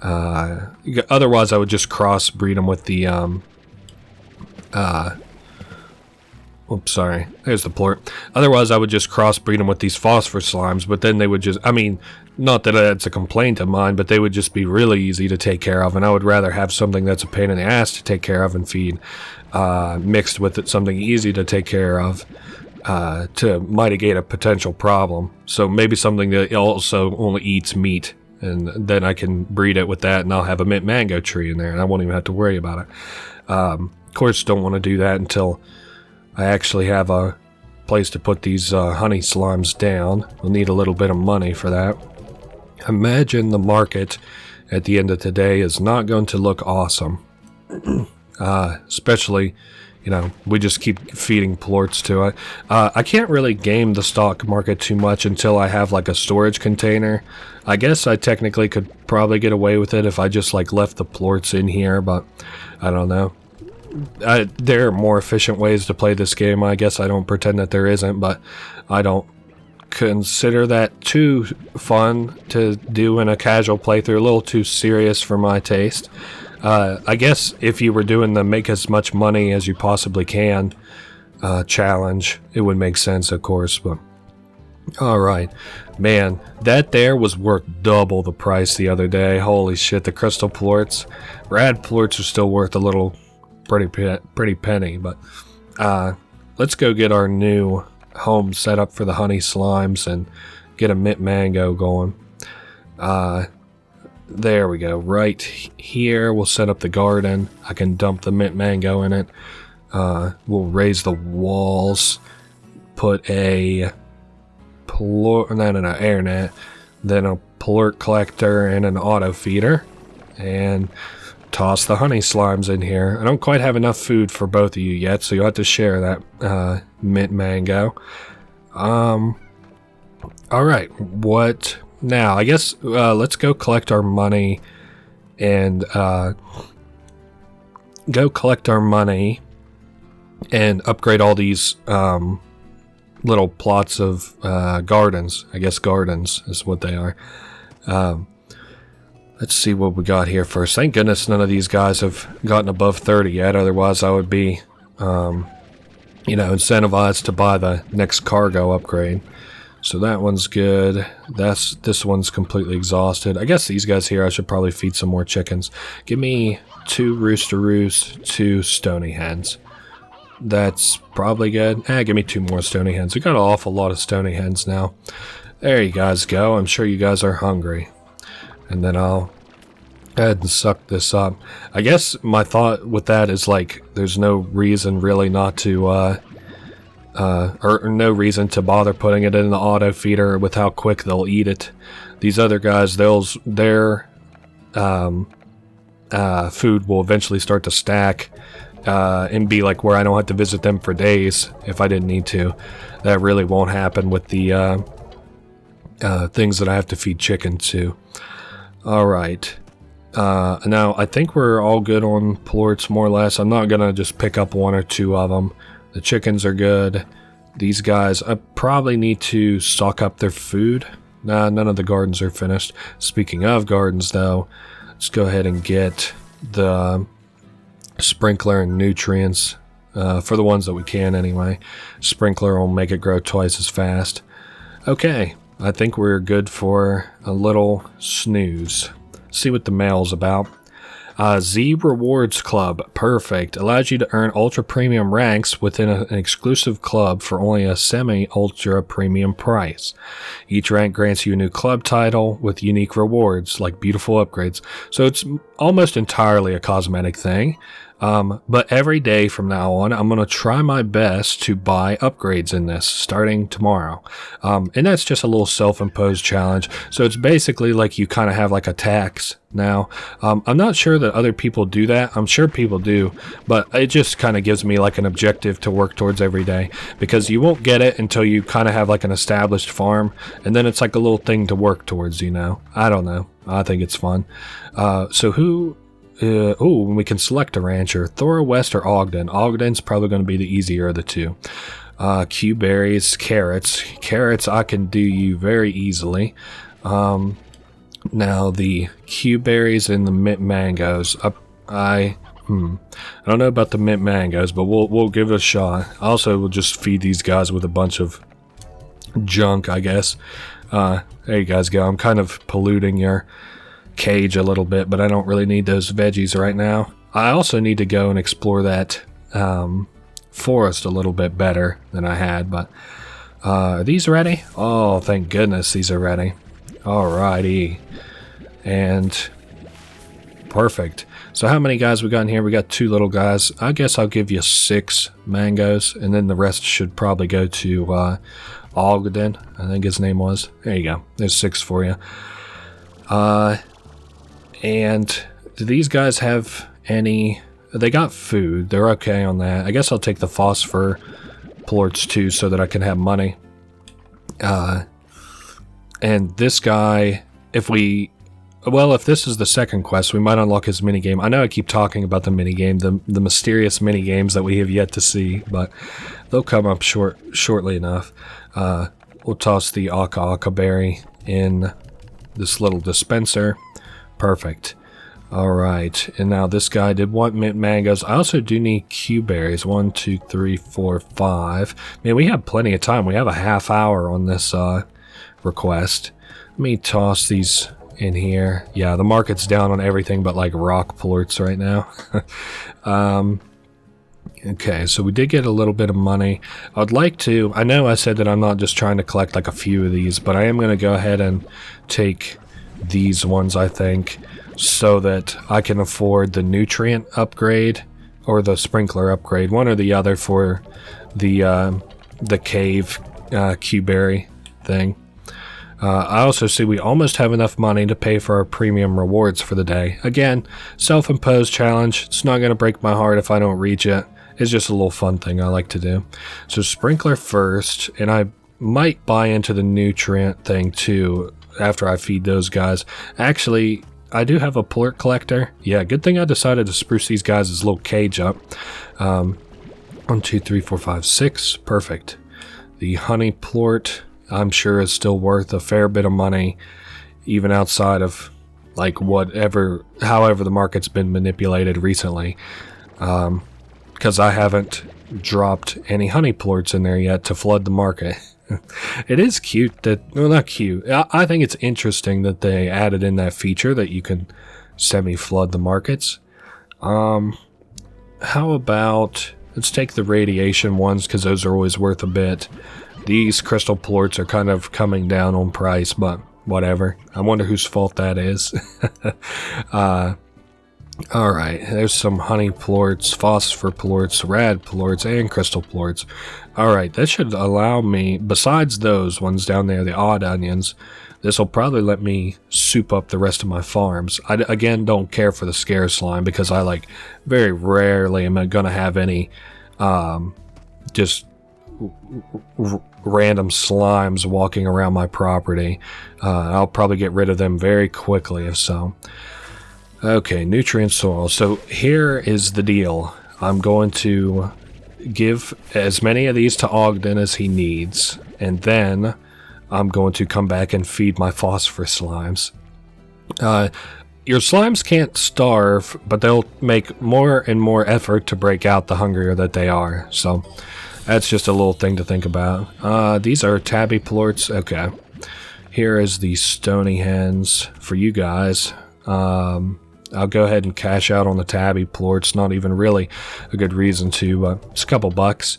Otherwise I would just crossbreed them with the oops, sorry. There's the plort. Otherwise I would just crossbreed them with these phosphor slimes, but then they would just, I mean, not that that's a complaint of mine, but they would just be really easy to take care of, and I would rather have something that's a pain in the ass to take care of and feed, mixed with it something easy to take care of, to mitigate a potential problem. So maybe something that also only eats meat, and then I can breed it with that, and I'll have a mint mango tree in there, and I won't even have to worry about it. Of course, don't want to do that until I actually have a place to put these honey slimes down. We'll need a little bit of money for that. Imagine the market at the end of the day is not going to look awesome. Especially, you know, we just keep feeding plorts to it. I can't really game the stock market too much until I have like a storage container. I guess I technically could probably get away with it if I just like left the plorts in here, but I don't know. there are more efficient ways to play this game. I guess I don't pretend that there isn't, but I don't consider that too fun to do in a casual playthrough. A little too serious for my taste. I guess if you were doing the make as much money as you possibly can challenge, it would make sense, of course, but alright. Man, that there was worth double the price the other day. Holy shit, the crystal plorts. Rad plorts are still worth a little pretty penny, but let's go get our new home set up for the honey slimes and get a mint mango going. There we go. Right here, we'll set up the garden. I can dump the mint mango in it. We'll raise the walls. Put a air net, then a plort collector and an auto feeder, and toss the honey slimes in here. I don't quite have enough food for both of you yet, so you'll have to share that mint mango. Alright, what now? I guess let's go collect our money and upgrade all these little plots of gardens. I guess gardens is what they are. Let's see what we got here first. Thank goodness none of these guys have gotten above 30 yet. Otherwise, I would be, incentivized to buy the next cargo upgrade. So that one's good. This one's completely exhausted. I guess these guys here, I should probably feed some more chickens. Give me 2 rooster roosts, 2 stony hens. That's probably good. Give me 2 more stony hens. We got an awful lot of stony hens now. There you guys go. I'm sure you guys are hungry. And then I'll go ahead and suck this up. I guess my thought with that is like, there's no reason really not to, or no reason to bother putting it in the auto feeder with how quick they'll eat it. These other guys, their food will eventually start to stack. And be like where I don't have to visit them for days if I didn't need to. That really won't happen with the things that I have to feed chicken to. Alright. Now, I think we're all good on plorts, more or less. I'm not going to just pick up 1 or 2 of them. The chickens are good. These guys, I probably need to stock up their food. Nah, none of the gardens are finished. Speaking of gardens, though, let's go ahead and get the sprinkler and nutrients for the ones that we can anyway. Sprinkler will make it grow twice as fast. Okay, I think we're good for a little snooze. See what the mail's about. Z Rewards Club, perfect. Allows you to earn ultra premium ranks within an exclusive club for only a semi-ultra premium price. Each rank grants you a new club title with unique rewards like beautiful upgrades. So it's almost entirely a cosmetic thing. But every day from now on, I'm going to try my best to buy upgrades in this starting tomorrow. And that's just a little self-imposed challenge. So it's basically like you kind of have like a tax now. I'm not sure that other people do that. I'm sure people do, but it just kind of gives me like an objective to work towards every day, because you won't get it until you kind of have like an established farm. And then it's like a little thing to work towards, you know. I don't know. I think it's fun. So who... we can select a rancher. Thora West or Ogden. Ogden's probably going to be the easier of the two. Q berries, carrots. Carrots I can do you very easily. Now the Q berries and the mint mangoes. I don't know about the mint mangoes, but we'll give it a shot. Also, we'll just feed these guys with a bunch of junk, I guess. There you guys go. I'm kind of polluting your cage a little bit, but I don't really need those veggies right now. I also need to go and explore that forest a little bit better than I had, but are these ready? Oh, thank goodness these are ready. Alrighty. And perfect. So how many guys we got in here? We got 2 little guys. I guess I'll give you 6 mangoes, and then the rest should probably go to Ogden, I think his name was. There you go. There's 6 for you. And do these guys have any... They got food. They're okay on that. I guess I'll take the phosphor plorts too so that I can have money. And this guy, if we well, if this is the second quest, we might unlock his minigame. I know I keep talking about the minigame, the mysterious minigames that we have yet to see, but they'll come up shortly enough. We'll toss the Aka berry in this little dispenser. Perfect. Alright, and now this guy did want mint mangoes. I also do need Q berries. 1, 2, 3, 4, 5. Man, we have plenty of time. We have a half hour on this request. Let me toss these in here. Yeah, the market's down on everything but like rock plorts right now. Okay, so we did get a little bit of money. I'd like to, I know I said that I'm not just trying to collect like a few of these, but I am going to go ahead and take these ones, I think, so that I can afford the nutrient upgrade or the sprinkler upgrade, one or the other, for the cave Q-berry thing. I also see we almost have enough money to pay for our premium rewards for the day. Again, self-imposed challenge. It's not going to break my heart if I don't reach it. It's just a little fun thing I like to do. So sprinkler first, and I might buy into the nutrient thing too after I feed those guys. Actually, I do have a plort collector. Yeah, good thing I decided to spruce these guys' little cage up. 1, 2, 3, 4, 5, 6. Perfect. The honey plort, I'm sure, is still worth a fair bit of money, even outside of like however the market's been manipulated recently. Because I haven't dropped any honey plorts in there yet to flood the market. It is cute that, well, not cute. I think it's interesting that they added in that feature that you can semi-flood the markets. How about, let's take the radiation ones because those are always worth a bit. These crystal plorts are kind of coming down on price, but whatever. I wonder whose fault that is. Alright, there's some honey plorts, phosphor plorts, rad plorts, and crystal plorts. Alright, that should allow me, besides those ones down there, the odd onions, this will probably let me soup up the rest of my farms. I, again, don't care for the scare slime because I, like, very rarely am I going to have any, just random slimes walking around my property. I'll probably get rid of them very quickly if so. Okay, nutrient soil. So here is the deal. I'm going to give as many of these to Ogden as he needs, and then I'm going to come back and feed my phosphorus slimes. Your slimes can't starve, but they'll make more and more effort to break out the hungrier that they are. So that's just a little thing to think about. These are tabby plorts. Okay. Here is the stony hens for you guys. I'll go ahead and cash out on the tabby plorts. Not even really a good reason to. It's a couple bucks.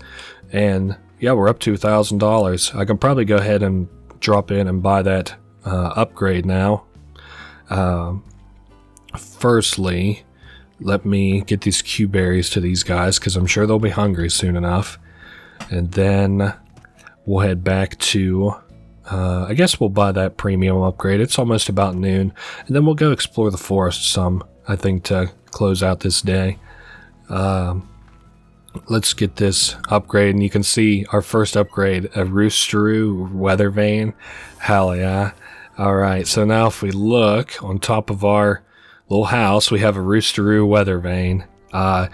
And yeah, we're up to $1,000. I can probably go ahead and drop in and buy that upgrade now. Firstly, let me get these Q berries to these guys because I'm sure they'll be hungry soon enough. And then we'll head back to... I guess we'll buy that premium upgrade. It's almost about noon. And then we'll go explore the forest some, I think, to close out this day. Let's get this upgrade. And you can see our first upgrade, a roosteroo weather vane. Hell yeah. Alright, so now if we look on top of our little house, we have a roosteroo weather vane. I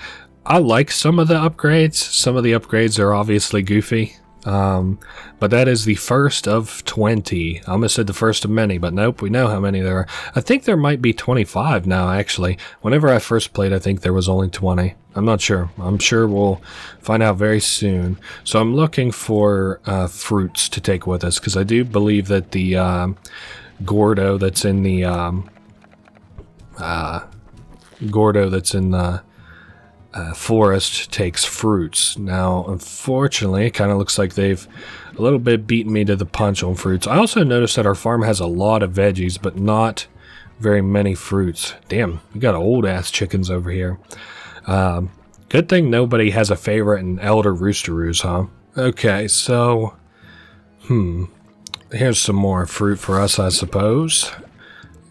like some of the upgrades. Some of the upgrades are obviously goofy. But that is the first of 20. I almost said the first of many, but nope, we know how many there are. I think there might be 25 now, actually. Whenever I first played, I think there was only 20. I'm not sure. I'm sure we'll find out very soon. So I'm looking for fruits to take with us, because I do believe that the Gordo that's in the forest takes fruits. Now, unfortunately, it kind of looks like they've a little bit beaten me to the punch on fruits. I also noticed that our farm has a lot of veggies, but not very many fruits. Damn, we got old-ass chickens over here. Good thing nobody has a favorite in elder roosteroos, huh? Okay, so... here's some more fruit for us, I suppose.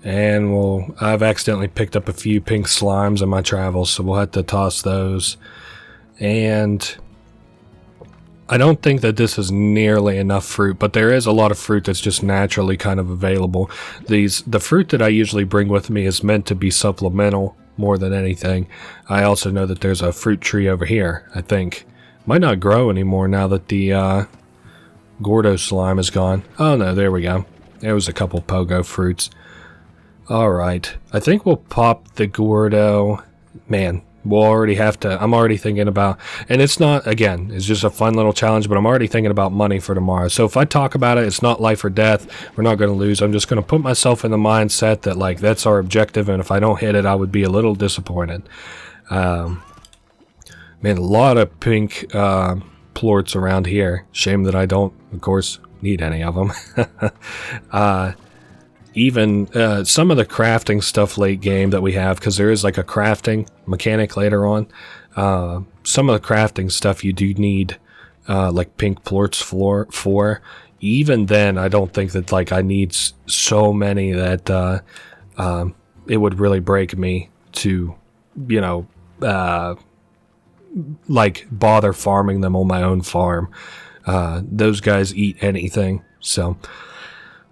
And I've accidentally picked up a few pink slimes in my travels, so we'll have to toss those. And I don't think that this is nearly enough fruit, but there is a lot of fruit that's just naturally kind of available. The fruit that I usually bring with me is meant to be supplemental more than anything. I also know that there's a fruit tree over here, I think. Might not grow anymore now that the Gordo slime is gone. Oh no, there we go. There was a couple pogo fruits. Alright, I think we'll pop the Gordo. Man, we'll already have to, I'm already thinking about, and it's not, again, it's just a fun little challenge, but I'm already thinking about money for tomorrow. So if I talk about it, it's not life or death. We're not going to lose. I'm just going to put myself in the mindset that, like, that's our objective, and if I don't hit it, I would be a little disappointed. Man, a lot of pink plorts around here. Shame that I don't, of course, need any of them. Even some of the crafting stuff late game that we have, because there is like a crafting mechanic later on. Some of the crafting stuff you do need like pink plorts for. Even then, I don't think that like I need so many that it would really break me to, you know, like bother farming them on my own farm. Those guys eat anything, so...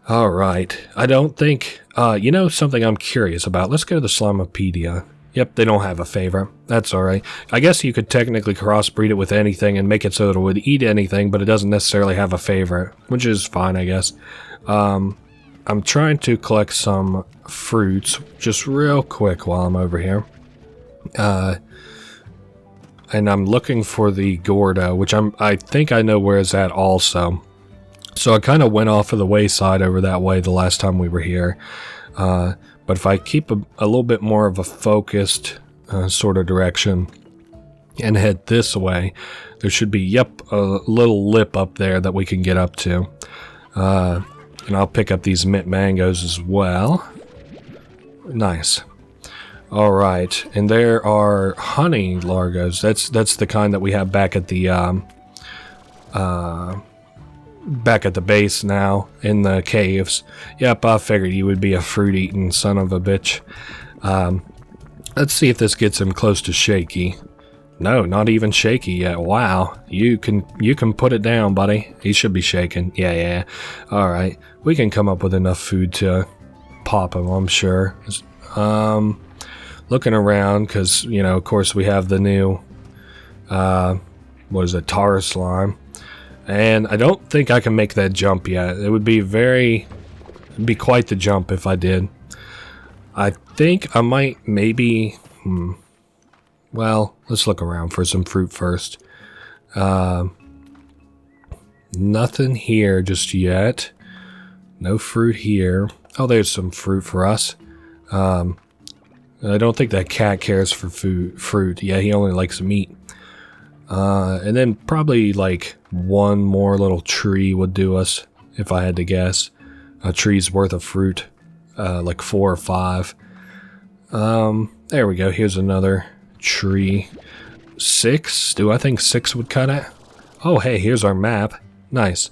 Alright, I don't think, you know something I'm curious about? Let's go to the Slimepedia. Yep, they don't have a favorite. That's alright. I guess you could technically crossbreed it with anything and make it so that it would eat anything, but it doesn't necessarily have a favorite, which is fine, I guess. I'm trying to collect some fruits, just real quick while I'm over here. And I'm looking for the Gordo, which I think I know where it's at also. So I kind of went off of the wayside over that way the last time we were here. But if I keep a little bit more of a focused sort of direction and head this way, there should be, yep, a little lip up there that we can get up to. And I'll pick up these mint mangoes as well. Nice. Alright, and there are honey largos. That's the kind that we have back at the base now, in the caves. Yep, I figured you would be a fruit-eating son of a bitch. Let's see if this gets him close to shaky. No, not even shaky yet. Wow, you can put it down, buddy. He should be shaking. Yeah. Alright, we can come up with enough food to pop him, I'm sure. Looking around, because, you know, of course we have the new, what is it, tar slime. And I don't think I can make that jump yet. It would be it'd be quite the jump if I did. I think I might maybe, well, let's look around for some fruit first. Nothing here just yet. No fruit here. Oh, there's some fruit for us. I don't think that cat cares for fruit. Yeah, he only likes meat. And then probably like one more little tree would do us, if I had to guess. A tree's worth of fruit, like 4 or 5. There we go, here's another tree. 6? Do I think 6 would cut it? Oh, hey, here's our map. Nice.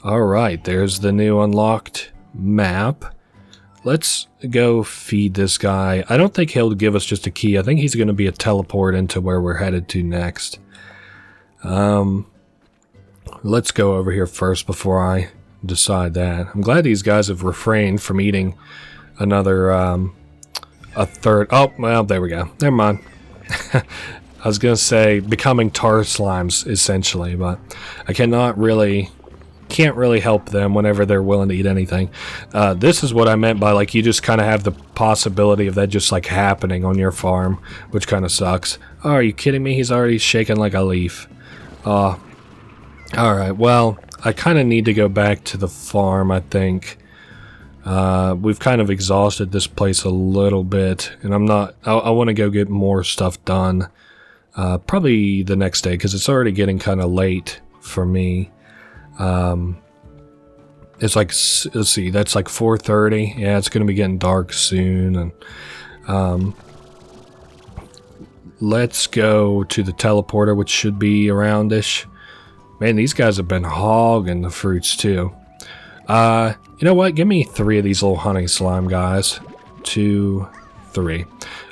Alright, there's the new unlocked map. Let's go feed this guy. I don't think he'll give us just a key. I think he's going to be a teleport into where we're headed to next. Let's go over here first before I decide that. I'm glad these guys have refrained from eating another, a third. Oh, well, there we go. Never mind. I was going to say becoming tar slimes, essentially, but I can't really help them whenever they're willing to eat anything. This is what I meant by, like, you just kind of have the possibility of that just, like, happening on your farm, which kind of sucks. Oh, are you kidding me? He's already shaking like a leaf. Alright, well, I kind of need to go back to the farm, I think. We've kind of exhausted this place a little bit, and I want to go get more stuff done. Probably the next day, because it's already getting kind of late for me. It's like, let's see, that's like 4:30. Yeah, it's going to be getting dark soon, and let's go to the teleporter, which should be around-ish. Man, these guys have been hogging the fruits, too. You know what? Give me 3 of these little honey slime guys. 2, 3.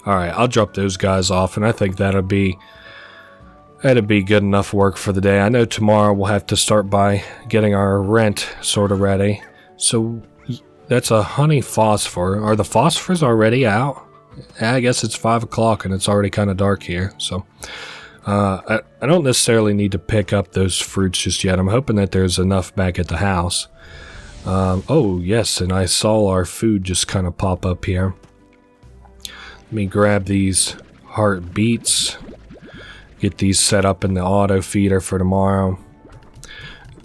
Alright, I'll drop those guys off, and I think that'll be That'd be good enough work for the day. I know tomorrow we'll have to start by getting our rent sort of ready. So that's a honey phosphor. Are the phosphors already out? I guess it's 5 o'clock and it's already kind of dark here. So I don't necessarily need to pick up those fruits just yet. I'm hoping that there's enough back at the house. Oh, yes, and I saw our food just kind of pop up here. Let me grab these heartbeats. Get these set up in the auto feeder for tomorrow.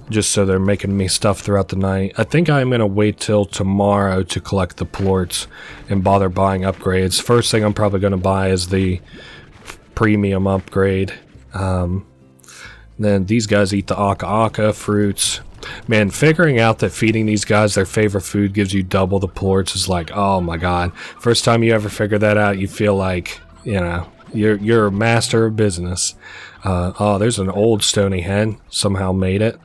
Just so they're making me stuff throughout the night. I think I'm going to wait till tomorrow to collect the plorts and bother buying upgrades. First thing I'm probably going to buy is the premium upgrade. Then these guys eat the aka fruits. Man, figuring out that feeding these guys their favorite food gives you double the plorts is like, oh my god. First time you ever figure that out, you feel like, you know, you're a master of business. Oh, there's an old stony hen. Somehow made it.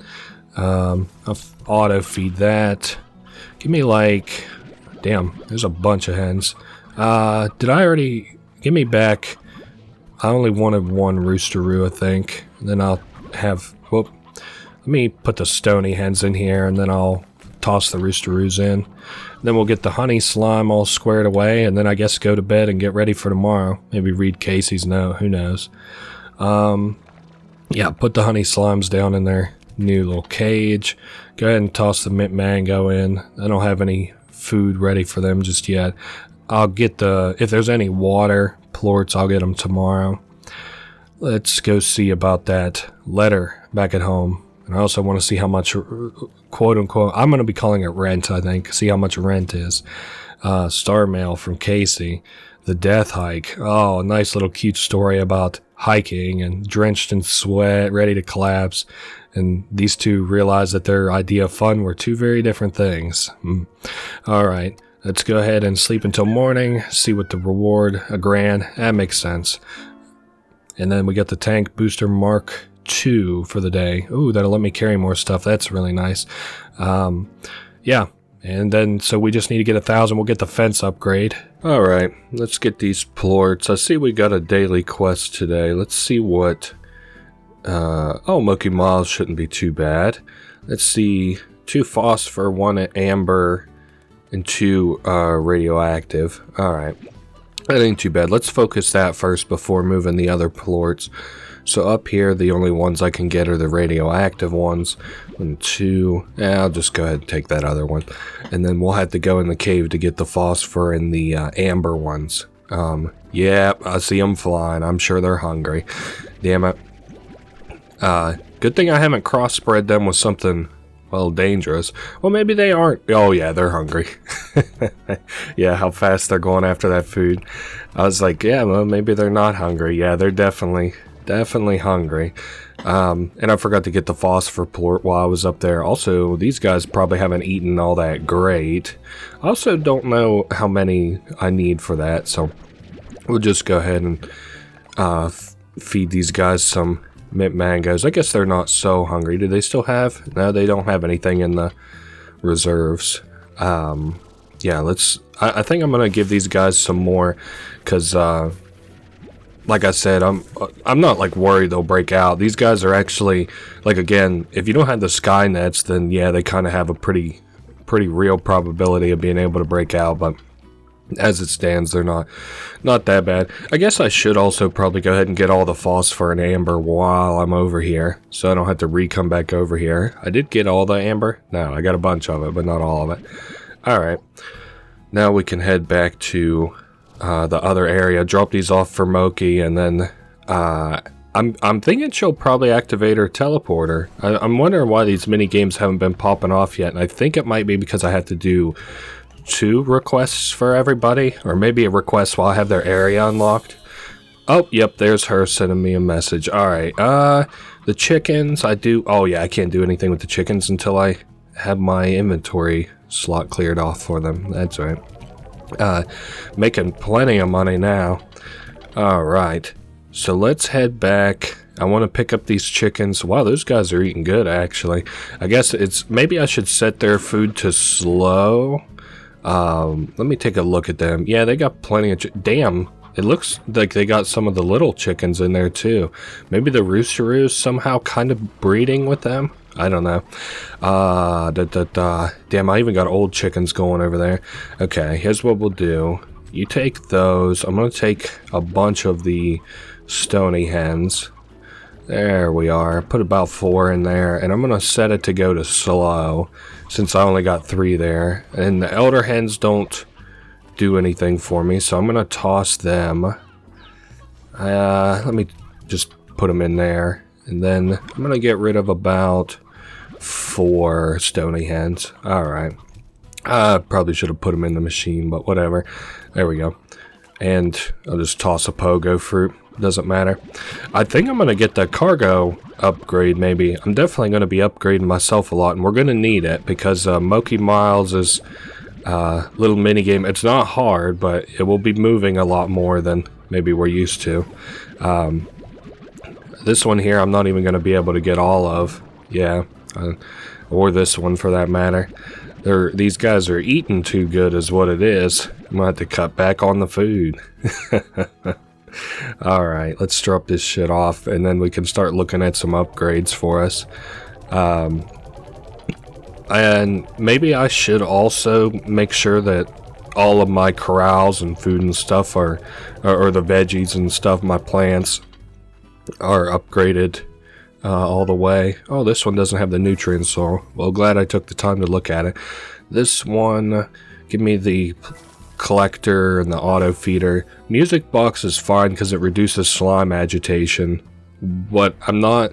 I'll auto feed that. Give me like... Damn, there's a bunch of hens. Did I already... Give me back... I only wanted one roosteroo, I think. And then I'll have... Whoop. Let me put the stony hens in here, and then I'll toss the roosteroos in. Then we'll get the honey slime all squared away, and then I guess go to bed and get ready for tomorrow. Maybe read Casey's note, who knows. Yeah, put the honey slimes down in their new little cage. Go ahead and toss the mint mango in. I don't have any food ready for them just yet. I'll get the... If there's any water plorts, I'll get them tomorrow. Let's go see about that letter back at home. And I also want to see how much, quote-unquote, I'm going to be calling it rent, I think. See how much rent is. Star mail from Casey. The death hike. Oh, a nice little cute story about hiking and drenched in sweat, ready to collapse. And these two realized that their idea of fun were two very different things. All right, let's go ahead and sleep until morning. See what the reward, a grand. That makes sense. And then we got the tank booster Mark 2 for the day. Ooh, that'll let me carry more stuff. That's really nice. Yeah. And then, so we just need to get 1,000. We'll get the fence upgrade. Alright, let's get these plorts. I see we got a daily quest today. Let's see what... oh, Moki Miles shouldn't be too bad. Let's see. 2 phosphor, 1 amber, and 2 radioactive. Alright. That ain't too bad. Let's focus that first before moving the other plorts. So up here, the only ones I can get are the radioactive ones. 1, 2. I'll just go ahead and take that other one. And then we'll have to go in the cave to get the phosphor and the amber ones. Yeah, I see them flying. I'm sure they're hungry. Damn it. Good thing I haven't crossbred them with something, well, dangerous. Well, maybe they aren't. Oh, yeah, they're hungry. Yeah, how fast they're going after that food. I was like, yeah, well, maybe they're not hungry. Yeah, they're definitely hungry. And I forgot to get the phosphor plort while I was up there. Also, these guys probably haven't eaten all that great. I also don't know how many I need for that, so we'll just go ahead and feed these guys some mint mangoes. I guess they're not so hungry. Do they still have? No, they don't have anything in the reserves. Yeah, I think I'm gonna give these guys some more, because like I said, I'm not like worried they'll break out. These guys are actually, like, again, if you don't have the sky nets, then yeah, they kind of have a pretty real probability of being able to break out, but as it stands, they're not that bad. I guess I should also probably go ahead and get all the phosphor and amber while I'm over here, so I don't have to come back over here. I did get all the amber. No, I got a bunch of it, but not all of it. Alright, now we can head back to the other area, drop these off for Moki, and then I'm thinking she'll probably activate her teleporter. I'm wondering why these mini games haven't been popping off yet, and I think it might be because I have to do 2 requests for everybody, or maybe a request while I have their area unlocked. Oh, yep, there's her sending me a message. Alright, the chickens, oh yeah, I can't do anything with the chickens until I have my inventory slot cleared off for them. That's right. Making plenty of money now. Alright, so let's head back. I want to pick up these chickens. Wow, those guys are eating good, actually. I guess maybe I should set their food to slow. Let me take a look at them. Yeah, they got plenty of damn, It looks like they got some of the little chickens in there too. Maybe the roosteroo is somehow kind of breeding with them. I don't know. Damn, I even got old chickens going over there. Okay, here's what we'll do. You take those. I'm going to take a bunch of the stony hens. There we are. Put about 4 in there. And I'm going to set it to go to slow, since I only got 3 there. And the elder hens don't do anything for me, so I'm going to toss them. Let me just put them in there. And then I'm going to get rid of about 4 stony hens. Alright. I probably should have put them in the machine, but whatever. There we go. And I'll just toss a pogo fruit. Doesn't matter. I think I'm going to get the cargo upgrade, maybe. I'm definitely going to be upgrading myself a lot, and we're going to need it, because Moki Miles is a little mini game. It's not hard, but it will be moving a lot more than maybe we're used to. This one here, I'm not even going to be able to get all of. Yeah. Or this one, for that matter. These guys are eating too good is what it is. I'm going to have to cut back on the food. Alright, let's drop this shit off, and then we can start looking at some upgrades for us. And maybe I should also make sure that all of my corrals and food and stuff or the veggies and stuff, my plants, are upgraded all the way. Oh, this one doesn't have the nutrient soil. Well, glad I took the time to look at it. This one, give me the collector and the auto feeder. Music box is fine because it reduces slime agitation. But I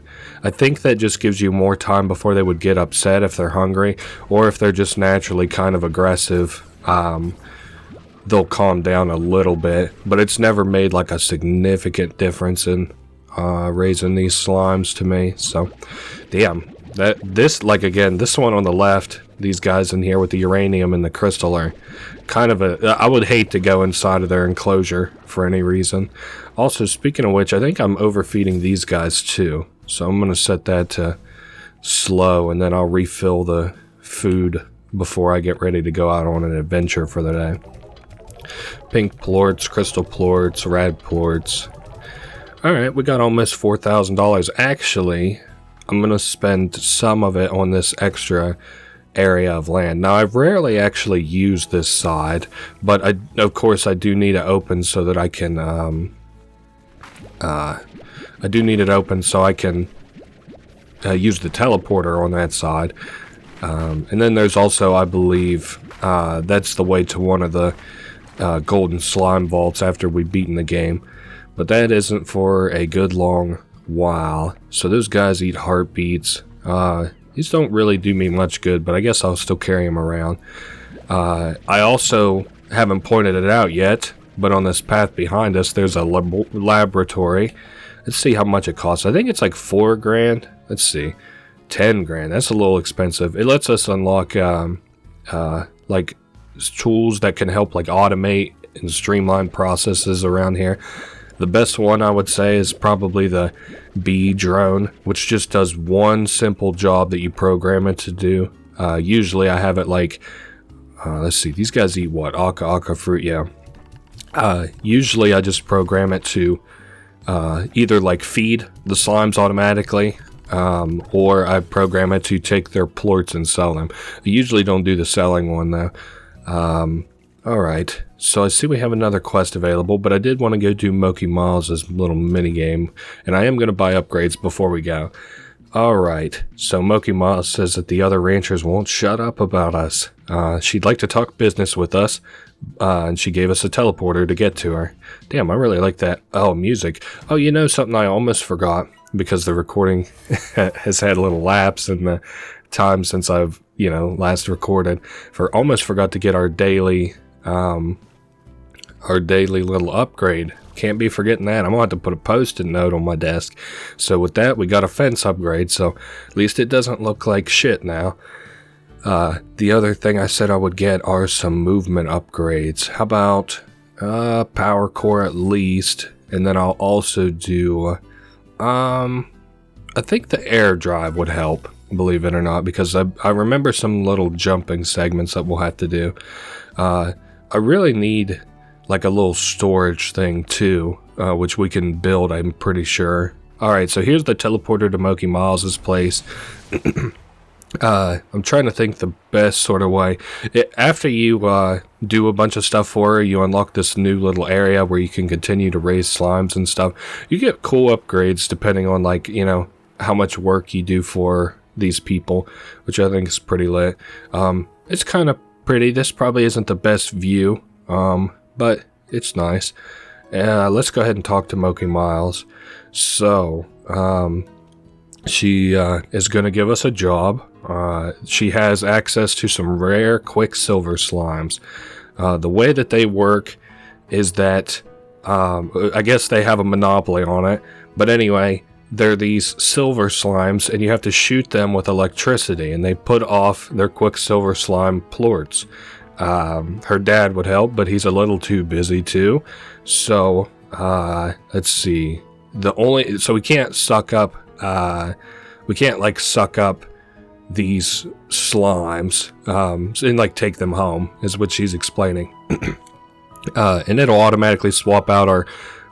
think that just gives you more time before they would get upset if they're hungry, or if they're just naturally kind of aggressive. They'll calm down a little bit, but it's never made like a significant difference in raising these slimes to me. So damn, this one on the left, these guys in here with the uranium and the crystal are kind of I would hate to go inside of their enclosure for any reason. Also, speaking of which, I think I'm overfeeding these guys too, so I'm going to set that to slow, and then I'll refill the food before I get ready to go out on an adventure for the day. Pink plorts, crystal plorts, rad plorts. Alright, we got almost $4,000. Actually, I'm going to spend some of it on this extra area of land. Now, I've rarely actually used this side, but of course I do need it open so that I can use the teleporter on that side. And then there's also, I believe, that's the way to one of the golden slime vaults after we've beaten the game. But that isn't for a good long while. So those guys eat heartbeats. These don't really do me much good, but I guess I'll still carry them around. I also haven't pointed it out yet, but on this path behind us, there's a laboratory. Let's see how much it costs. I think it's like $4 grand. Let's see. 10 grand. That's a little expensive. It lets us unlock like tools that can help like automate and streamline processes around here. The best one I would say is probably the bee drone, which just does one simple job that you program it to do. Usually I have it like, let's see, these guys eat what? Aka fruit, yeah. Usually I just program it to either like feed the slimes automatically, or I program it to take their plorts and sell them. I usually don't do the selling one though. Alright, so I see we have another quest available, but I did want to go do Moki Miles' little mini game, and I am going to buy upgrades before we go. Alright, so Moki Miles says that the other ranchers won't shut up about us. She'd like to talk business with us, and she gave us a teleporter to get to her. Damn, I really like that. Oh, music. Oh, you know something I almost forgot, because the recording has had a little lapse in the time since I've, last recorded. Almost forgot to get our daily little upgrade. Can't be forgetting that. I'm gonna have to put a post-it note on my desk. So with that, we got a fence upgrade, so at least it doesn't look like shit now. The other thing I said I would get are some movement upgrades. How about power core at least, and then I'll also do I think the air drive would help, believe it or not, because I remember some little jumping segments that we'll have to do. I really need like a little storage thing too, which we can build, I'm pretty sure. Alright, so here's the teleporter to Moki Miles' place. I'm trying to think the best sort of way. After you do a bunch of stuff for her, you unlock this new little area where you can continue to raise slimes and stuff. You get cool upgrades depending on, like, you know, how much work you do for these people, which I think is pretty lit. It's kind of pretty. This probably isn't the best view, but it's nice. Let's go ahead and talk to Moki Miles. So, she is going to give us a job. She has access to some rare quicksilver slimes. The way that they work is that I guess they have a monopoly on it, but anyway, they're these silver slimes and you have to shoot them with electricity and they put off their quicksilver slime plorts. Her dad would help, but he's a little too busy too. So let's see, so we can't suck up suck up these slimes and like take them home, is what she's explaining. And it'll automatically swap out our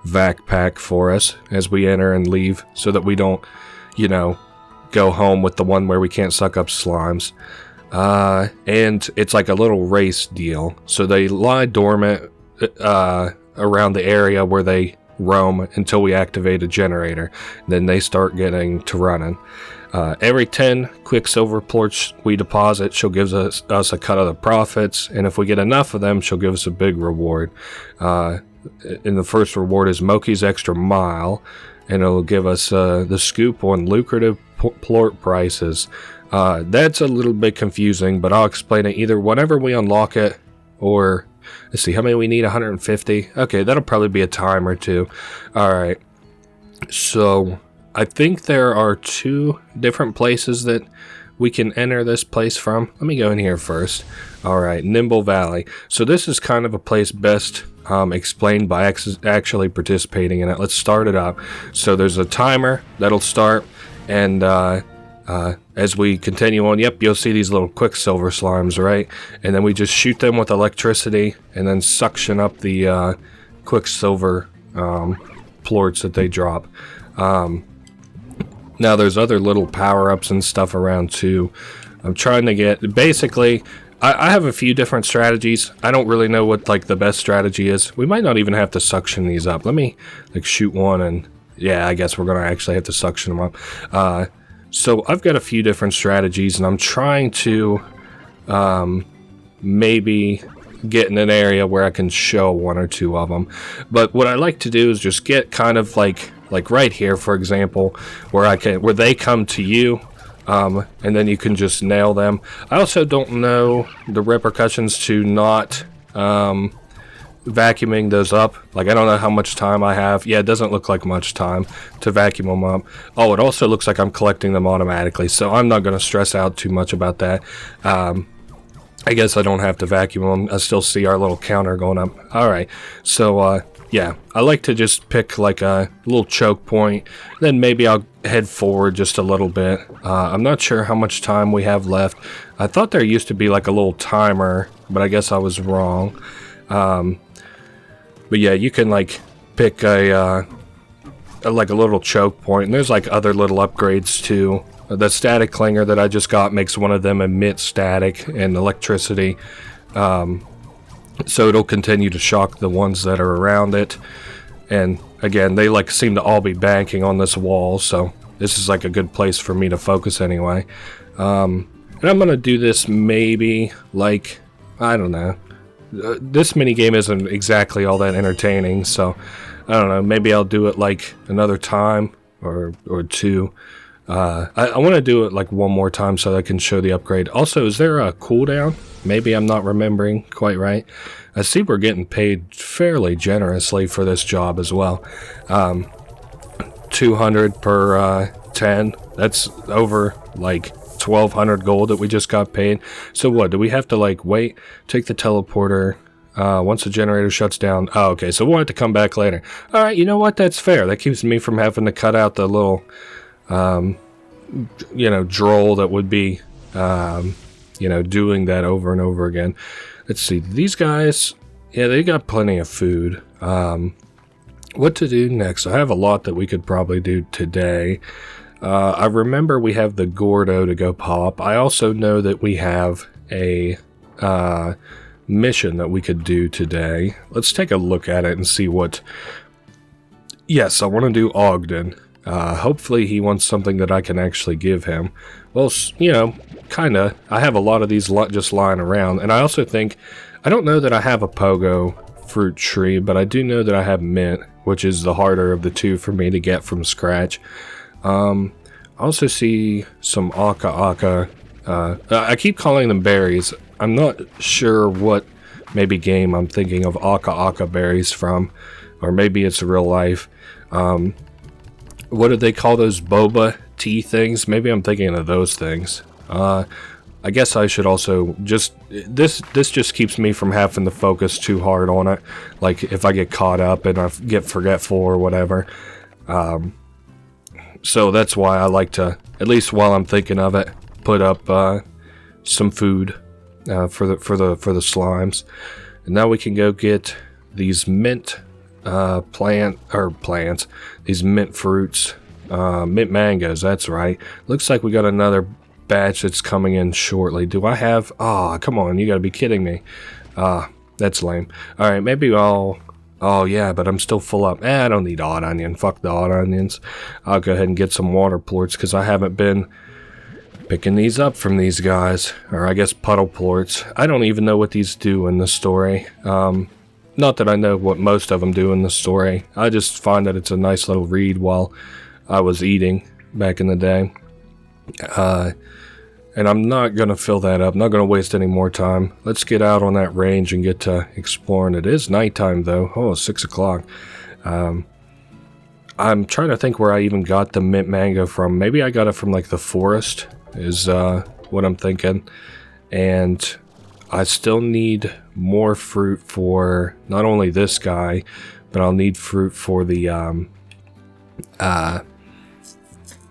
vac pack for us as we enter and leave, so that we don't, you know, go home with the one where we can't suck up slimes. And it's like a little race deal, so they lie dormant around the area where they roam until we activate a generator. Then they start getting to running. Every 10 quicksilver plorts we deposit, she'll give us a cut of the profits, and if we get enough of them, she'll give us a big reward. And the first reward is Moki's Extra Mile, and it'll give us the scoop on lucrative plort prices. That's a little bit confusing, but I'll explain it either whenever we unlock it, or let's see, how many we need? 150? Okay, that'll probably be a time or two. Alright, so I think there are 2 different places that we can enter this place from. Let me go in here first. Alright, Nimble Valley. So this is kind of a place best explained by actually participating in it. Let's start it up. So there's a timer that'll start, and as we continue on, yep, you'll see these little quicksilver slimes, right? And then we just shoot them with electricity and then suction up the quicksilver plorts that they drop. Now there's other little power-ups and stuff around too. I'm trying to get, basically, I have a few different strategies. I don't really know what like the best strategy is. We might not even have to suction these up. Let me like shoot one, and yeah, I guess we're gonna actually have to suction them up. So I've got a few different strategies, and I'm trying to maybe get in an area where I can show 1 or 2 of them. But what I like to do is just get kind of like right here, for example, where they come to you, and then you can just nail them. I also don't know the repercussions to not vacuuming those up. Like, I don't know how much time I have. Yeah, it doesn't look like much time to vacuum them up. Oh, it also looks like I'm collecting them automatically, so I'm not going to stress out too much about that. I guess I don't have to vacuum them. I still see our little counter going up. Alright, so yeah, I like to just pick like a little choke point, then maybe I'll head forward just a little bit. I'm not sure how much time we have left. I thought there used to be like a little timer, but I guess I was wrong. But yeah, you can like pick a little choke point, and there's like other little upgrades too. The static clinger that I just got makes one of them emit static and electricity, so it'll continue to shock the ones that are around it. And again, they like seem to all be banking on this wall, so this is like a good place for me to focus anyway. And I'm gonna do this maybe like, I don't know, this minigame isn't exactly all that entertaining, so I don't know, maybe I'll do it like another time or 2. I want to do it like 1 more time so that I can show the upgrade. Also, is there a cooldown? Maybe I'm not remembering quite right. I see we're getting paid fairly generously for this job as well. 200 per 10. That's over like 1,200 gold that we just got paid. So what, do we have to like wait, take the teleporter, once the generator shuts down? Oh, okay, so we'll have to come back later. Alright, you know what, that's fair. That keeps me from having to cut out the little you know, droll that would be you know, doing that over and over again. Let's see, these guys, Yeah, they got plenty of food. What to do next? I have a lot that we could probably do today. I remember we have the Gordo to go pop. I also know that we have a mission that we could do today. Let's take a look at it and see what... Yes, I want to do Ogden. Hopefully he wants something that I can actually give him. Well, you know, kinda. I have a lot of these just lying around. And I also think... I don't know that I have a pogo fruit tree, but I do know that I have mint, which is the harder of the two for me to get from scratch. I also see some aka. I keep calling them berries. I'm not sure what maybe game I'm thinking of aka berries from, or maybe it's real life. What do they call those boba tea things? Maybe I'm thinking of those things. I guess I should also just... This just keeps me from having to focus too hard on it. Like, if I get caught up and I get forgetful or whatever. So that's why I like to, at least while I'm thinking of it, put up some food for the slimes. And now we can go get these mint plants. These mint fruits. Mint mangoes, that's right. Looks like we got another batch that's coming in shortly. Do I have... Oh, come on, you gotta be kidding me. That's lame. Alright, maybe I'll... Oh, yeah, but I'm still full up. I don't need odd onion. Fuck the odd onions. I'll go ahead and get some water plorts, because I haven't been picking these up from these guys. Or I guess puddle plorts. I don't even know what these do in the story. Not that I know what most of them do in the story. I just find that it's a nice little read while I was eating back in the day. And I'm not going to fill that up. Not going to waste any more time. Let's get out on that range and get to exploring. It is nighttime, though. Oh, 6 o'clock. I'm trying to think where I even got the mint mango from. Maybe I got it from, like, the forest, is what I'm thinking. And I still need more fruit for not only this guy, but I'll need fruit for the,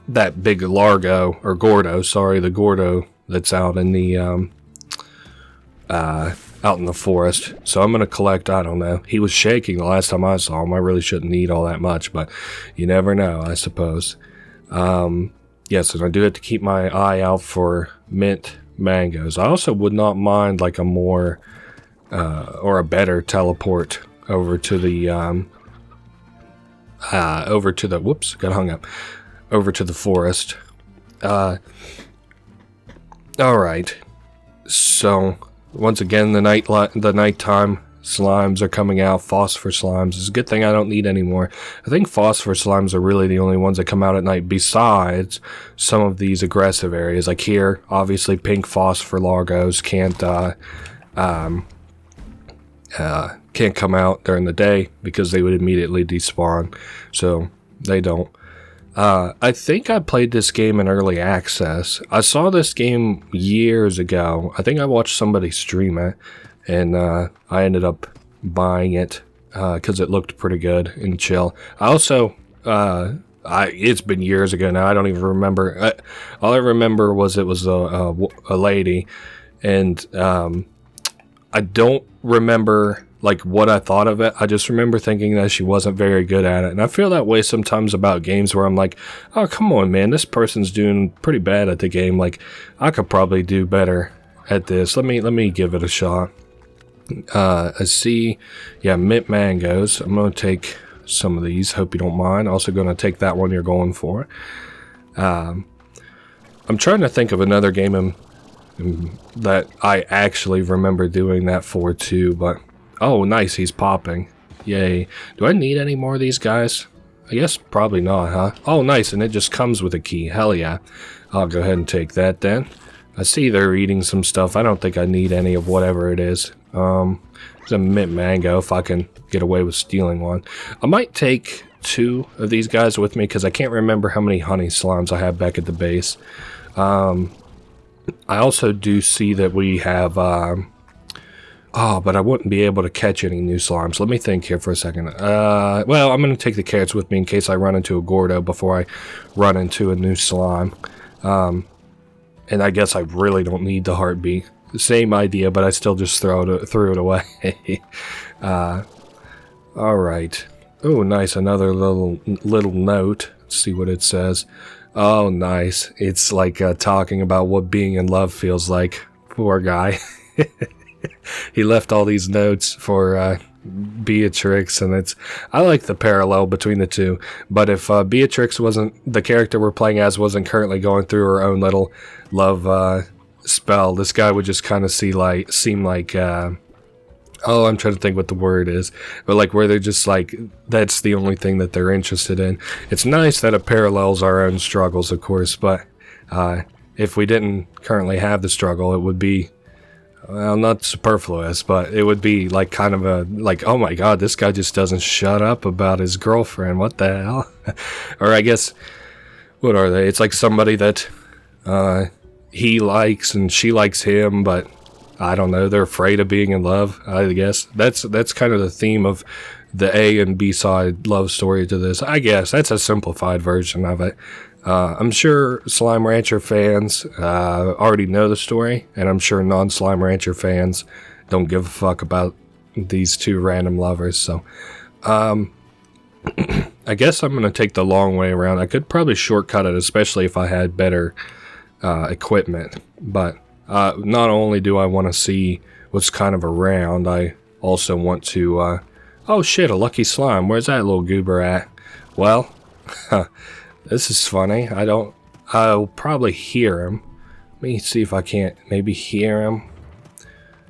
that big Largo, or Gordo, sorry, the Gordo that's out in the, out in the forest. So I'm going to collect, I don't know. He was shaking the last time I saw him. I really shouldn't need all that much, but you never know, I suppose. Yes, and I do have to keep my eye out for mint mangoes. I also would not mind, like, a more, or a better teleport over to the, whoops, got hung up. Over to the forest. Alright. So, once again, the nighttime slimes are coming out. Phosphor slimes. It's a good thing I don't need any more. I think phosphor slimes are really the only ones that come out at night, besides some of these aggressive areas. Like here, obviously pink phosphor largos can't come out during the day because they would immediately despawn. So, they don't. I think I played this game in early access. I saw this game years ago. I think I watched somebody stream it, and I ended up buying it because it looked pretty good and chill. I also, it's been years ago now. I don't even remember. All I remember was it was a lady, and I don't remember like what I thought of it. I just remember thinking that she wasn't very good at it. And I feel that way sometimes about games where I'm like, oh, come on, man, this person's doing pretty bad at the game. Like, I could probably do better at this. Let me give it a shot. I see, yeah, mint mangoes. I'm going to take some of these. Hope you don't mind. Also going to take that one you're going for. I'm trying to think of another game that I actually remember doing that for too, but oh, nice, he's popping. Yay. Do I need any more of these guys? I guess probably not, huh? Oh, nice, and it just comes with a key. Hell yeah. I'll go ahead and take that then. I see they're eating some stuff. I don't think I need any of whatever it is. There's a mint mango if I can get away with stealing one. I might take 2 of these guys with me because I can't remember how many honey slimes I have back at the base. I also do see that we have... Oh, but I wouldn't be able to catch any new slimes. Let me think here for a second. Well, I'm going to take the carrots with me in case I run into a Gordo before I run into a new slime. And I guess I really don't need the heartbeat. Same idea, but I still just threw it away. Alright. Oh, nice. Another little note. Let's see what it says. Oh, nice. It's like talking about what being in love feels like. Poor guy. He left all these notes for Beatrix, and I like the parallel between the two. But if Beatrix wasn't, the character we're playing as wasn't currently going through her own little love spell, this guy would just kind of seem like oh, I'm trying to think what the word is, but like where they're just like, that's the only thing that they're interested in. It's nice that it parallels our own struggles, of course, but if we didn't currently have the struggle, it would be, well, not superfluous, but it would be like kind of a, like, oh my god, this guy just doesn't shut up about his girlfriend, what the hell? Or I guess, what are they? It's like somebody that he likes and she likes him, but I don't know, they're afraid of being in love, I guess. That's kind of the theme of the A and B side love story to this. I guess that's a simplified version of it. I'm sure Slime Rancher fans already know the story, and I'm sure non-Slime Rancher fans don't give a fuck about these two random lovers, so I guess I'm going to take the long way around. I could probably shortcut it, especially if I had better equipment, but not only do I want to see what's kind of around, I also want to, oh shit, a lucky slime. Where's that little goober at? Well, this is funny. I'll probably hear him. Let me see if I can't maybe hear him.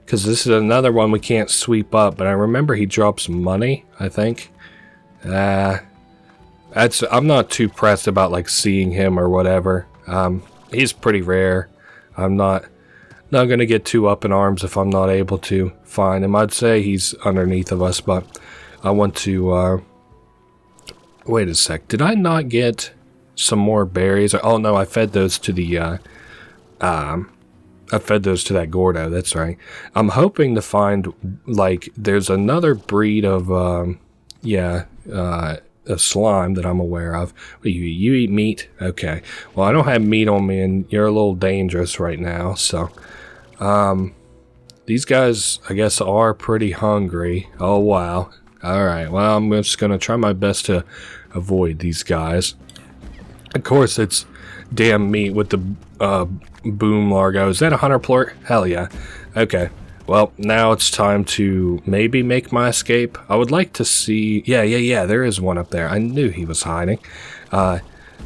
Because this is another one we can't sweep up, but I remember he drops money, I think. I'm not too pressed about like seeing him or whatever. He's pretty rare. I'm not going to get too up in arms if I'm not able to find him. I'd say he's underneath of us, but I want to, wait a sec. Did I not get some more berries? Oh no, I fed those to the, I fed those to that Gordo, that's right. I'm hoping to find, like, there's another breed of, a slime that I'm aware of. You eat meat? Okay. Well, I don't have meat on me, and you're a little dangerous right now, so... these guys, I guess, are pretty hungry. Oh, wow. Alright, well, I'm just gonna try my best to avoid these guys. Of course, it's damn meat with the, boom largo. Is that a hunter plort? Hell yeah. Okay. Well, now it's time to maybe make my escape. I would like to see... Yeah, there is one up there. I knew he was hiding.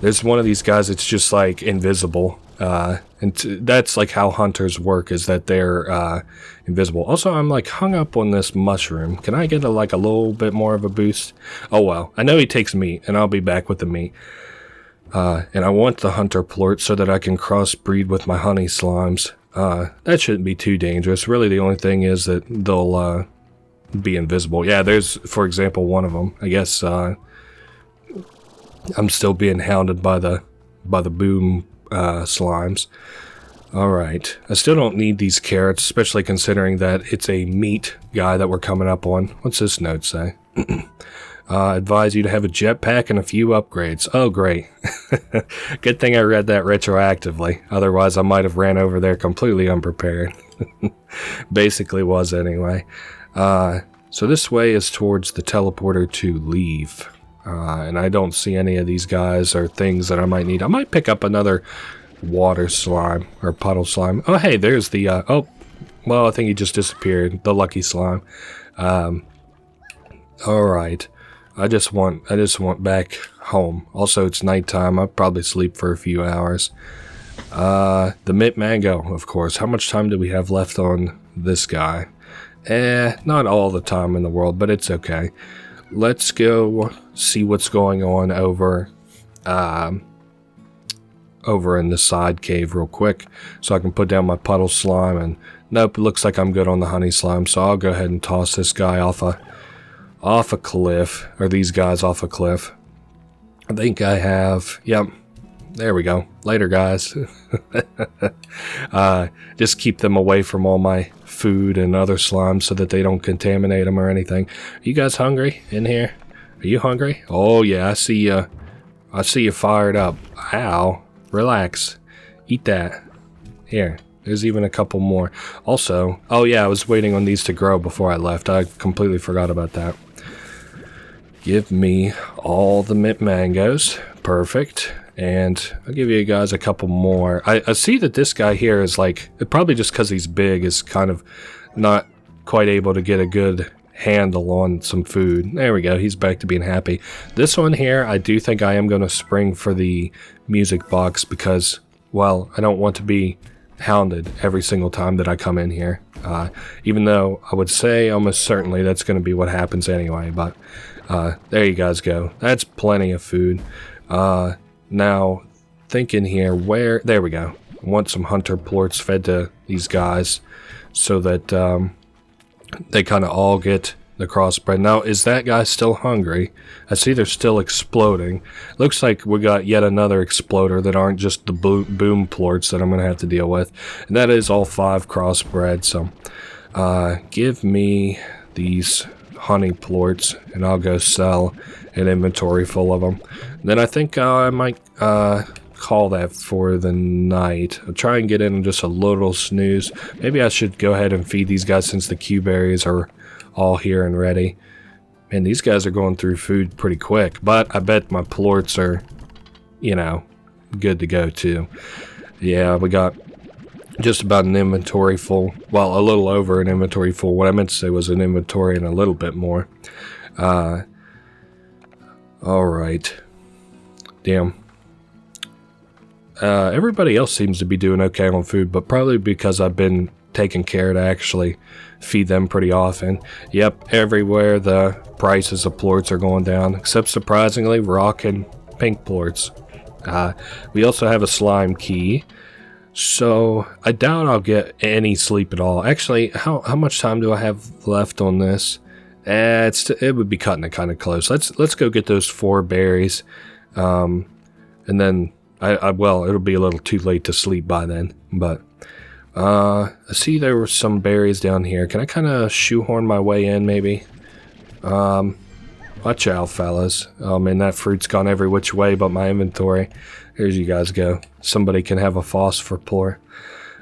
There's one of these guys that's just, like, invisible. And that's, like, how hunters work, is that they're, invisible. Also, I'm, like, hung up on this mushroom. Can I get, a little bit more of a boost? Oh, well. I know he takes meat, and I'll be back with the meat. And I want the hunter plort so that I can crossbreed with my honey slimes. That shouldn't be too dangerous. Really, the only thing is that they'll, be invisible. Yeah, there's, for example, one of them. I guess, I'm still being hounded by the boom, slimes. Alright. I still don't need these carrots, especially considering that it's a meat guy that we're coming up on. What's this note say? Advise you to have a jetpack and a few upgrades. Oh, great. Good thing I read that retroactively. Otherwise, I might have ran over there completely unprepared. Basically was anyway. So this way is towards the teleporter to leave. And I don't see any of these guys or things that I might need. I might pick up another water slime or puddle slime. Oh, hey, there's the, oh, well, I think he just disappeared. The lucky slime. Alright. I just want back home. Also, it's nighttime. I'll probably sleep for a few hours. The mint mango, of course. How much time do we have left on this guy? Not all the time in the world, but it's okay. Let's go see what's going on over in the side cave real quick, so I can put down my puddle slime. And nope, it looks like I'm good on the honey slime, so I'll go ahead and toss this guy off a cliff, or these guys off a cliff. I think I have, yep, there we go. Later, guys. Just keep them away from all my food and other slimes so that they don't contaminate them or anything. Are you guys hungry in here? Are you hungry? Oh yeah, I see you. I see you fired up. Ow. Relax. Eat that. Here. There's even a couple more. Also, oh yeah, I was waiting on these to grow before I left. I completely forgot about that. Give me all the mint mangoes. Perfect. And I'll give you guys a couple more. I see that this guy here is like, probably just because he's big, is kind of not quite able to get a good handle on some food. There we go. He's back to being happy. This one here, I do think I am going to spring for the music box because, well, I don't want to be hounded every single time that I come in here. Even though I would say almost certainly that's going to be what happens anyway. But there you guys go. That's plenty of food. Now, thinking here, where... There we go. I want some hunter plorts fed to these guys so that they kind of all get the crossbred. Now, is that guy still hungry? I see they're still exploding. Looks like we got yet another exploder that aren't just the boom plorts that I'm going to have to deal with. And that is all 5 crossbred. So, give me these honey plorts and I'll go sell an inventory full of them. Then I think I might call that for the night. I'll try and get in just a little snooze. Maybe I should go ahead and feed these guys since the Q berries are all here and ready. Man, these guys are going through food pretty quick, but I bet my plorts are, you know, good to go too. Yeah, we got just about an inventory full. Well, a little over an inventory full. What I meant to say was an inventory and a little bit more. Alright. Damn. Everybody else seems to be doing okay on food, but probably because I've been taking care to actually feed them pretty often. Yep, everywhere the prices of plorts are going down, except surprisingly, rock and pink plorts. We also have a slime key, so I doubt I'll get any sleep at all. Actually, how much time do I have left on this? It would be cutting it kind of close. Let's go get those 4 berries, and then well, it'll be a little too late to sleep by then. But I see there were some berries down here. Can I kind of shoehorn my way in, maybe? Watch out, fellas. Oh man, that fruit's gone every which way but my inventory. Here's you guys go. Somebody can have a phosphor plor.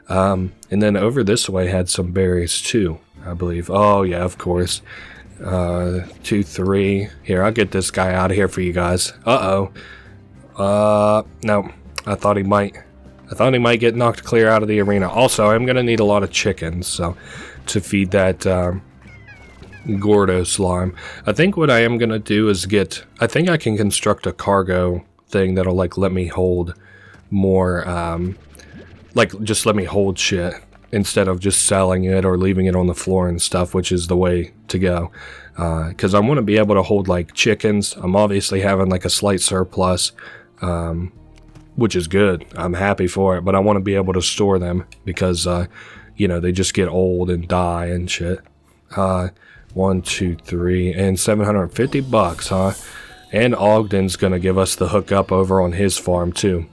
And then over this way had some berries too, I believe. Oh yeah, of course. 2, 3. Here, I'll get this guy out of here for you guys. Uh-oh. No. I thought he might get knocked clear out of the arena. Also, I'm gonna need a lot of chickens, so to feed that Gordo slime. I think what I am gonna do is I think I can construct a cargo thing that'll like let me hold more like just let me hold shit instead of just selling it or leaving it on the floor and stuff, which is the way to go. Because I want to be able to hold like chickens. I'm obviously having like a slight surplus, which is good. I'm happy for it, but I want to be able to store them because, you know, they just get old and die and shit. 1, 2, 3, and 750 bucks, huh? And Ogden's gonna give us the hookup over on his farm too.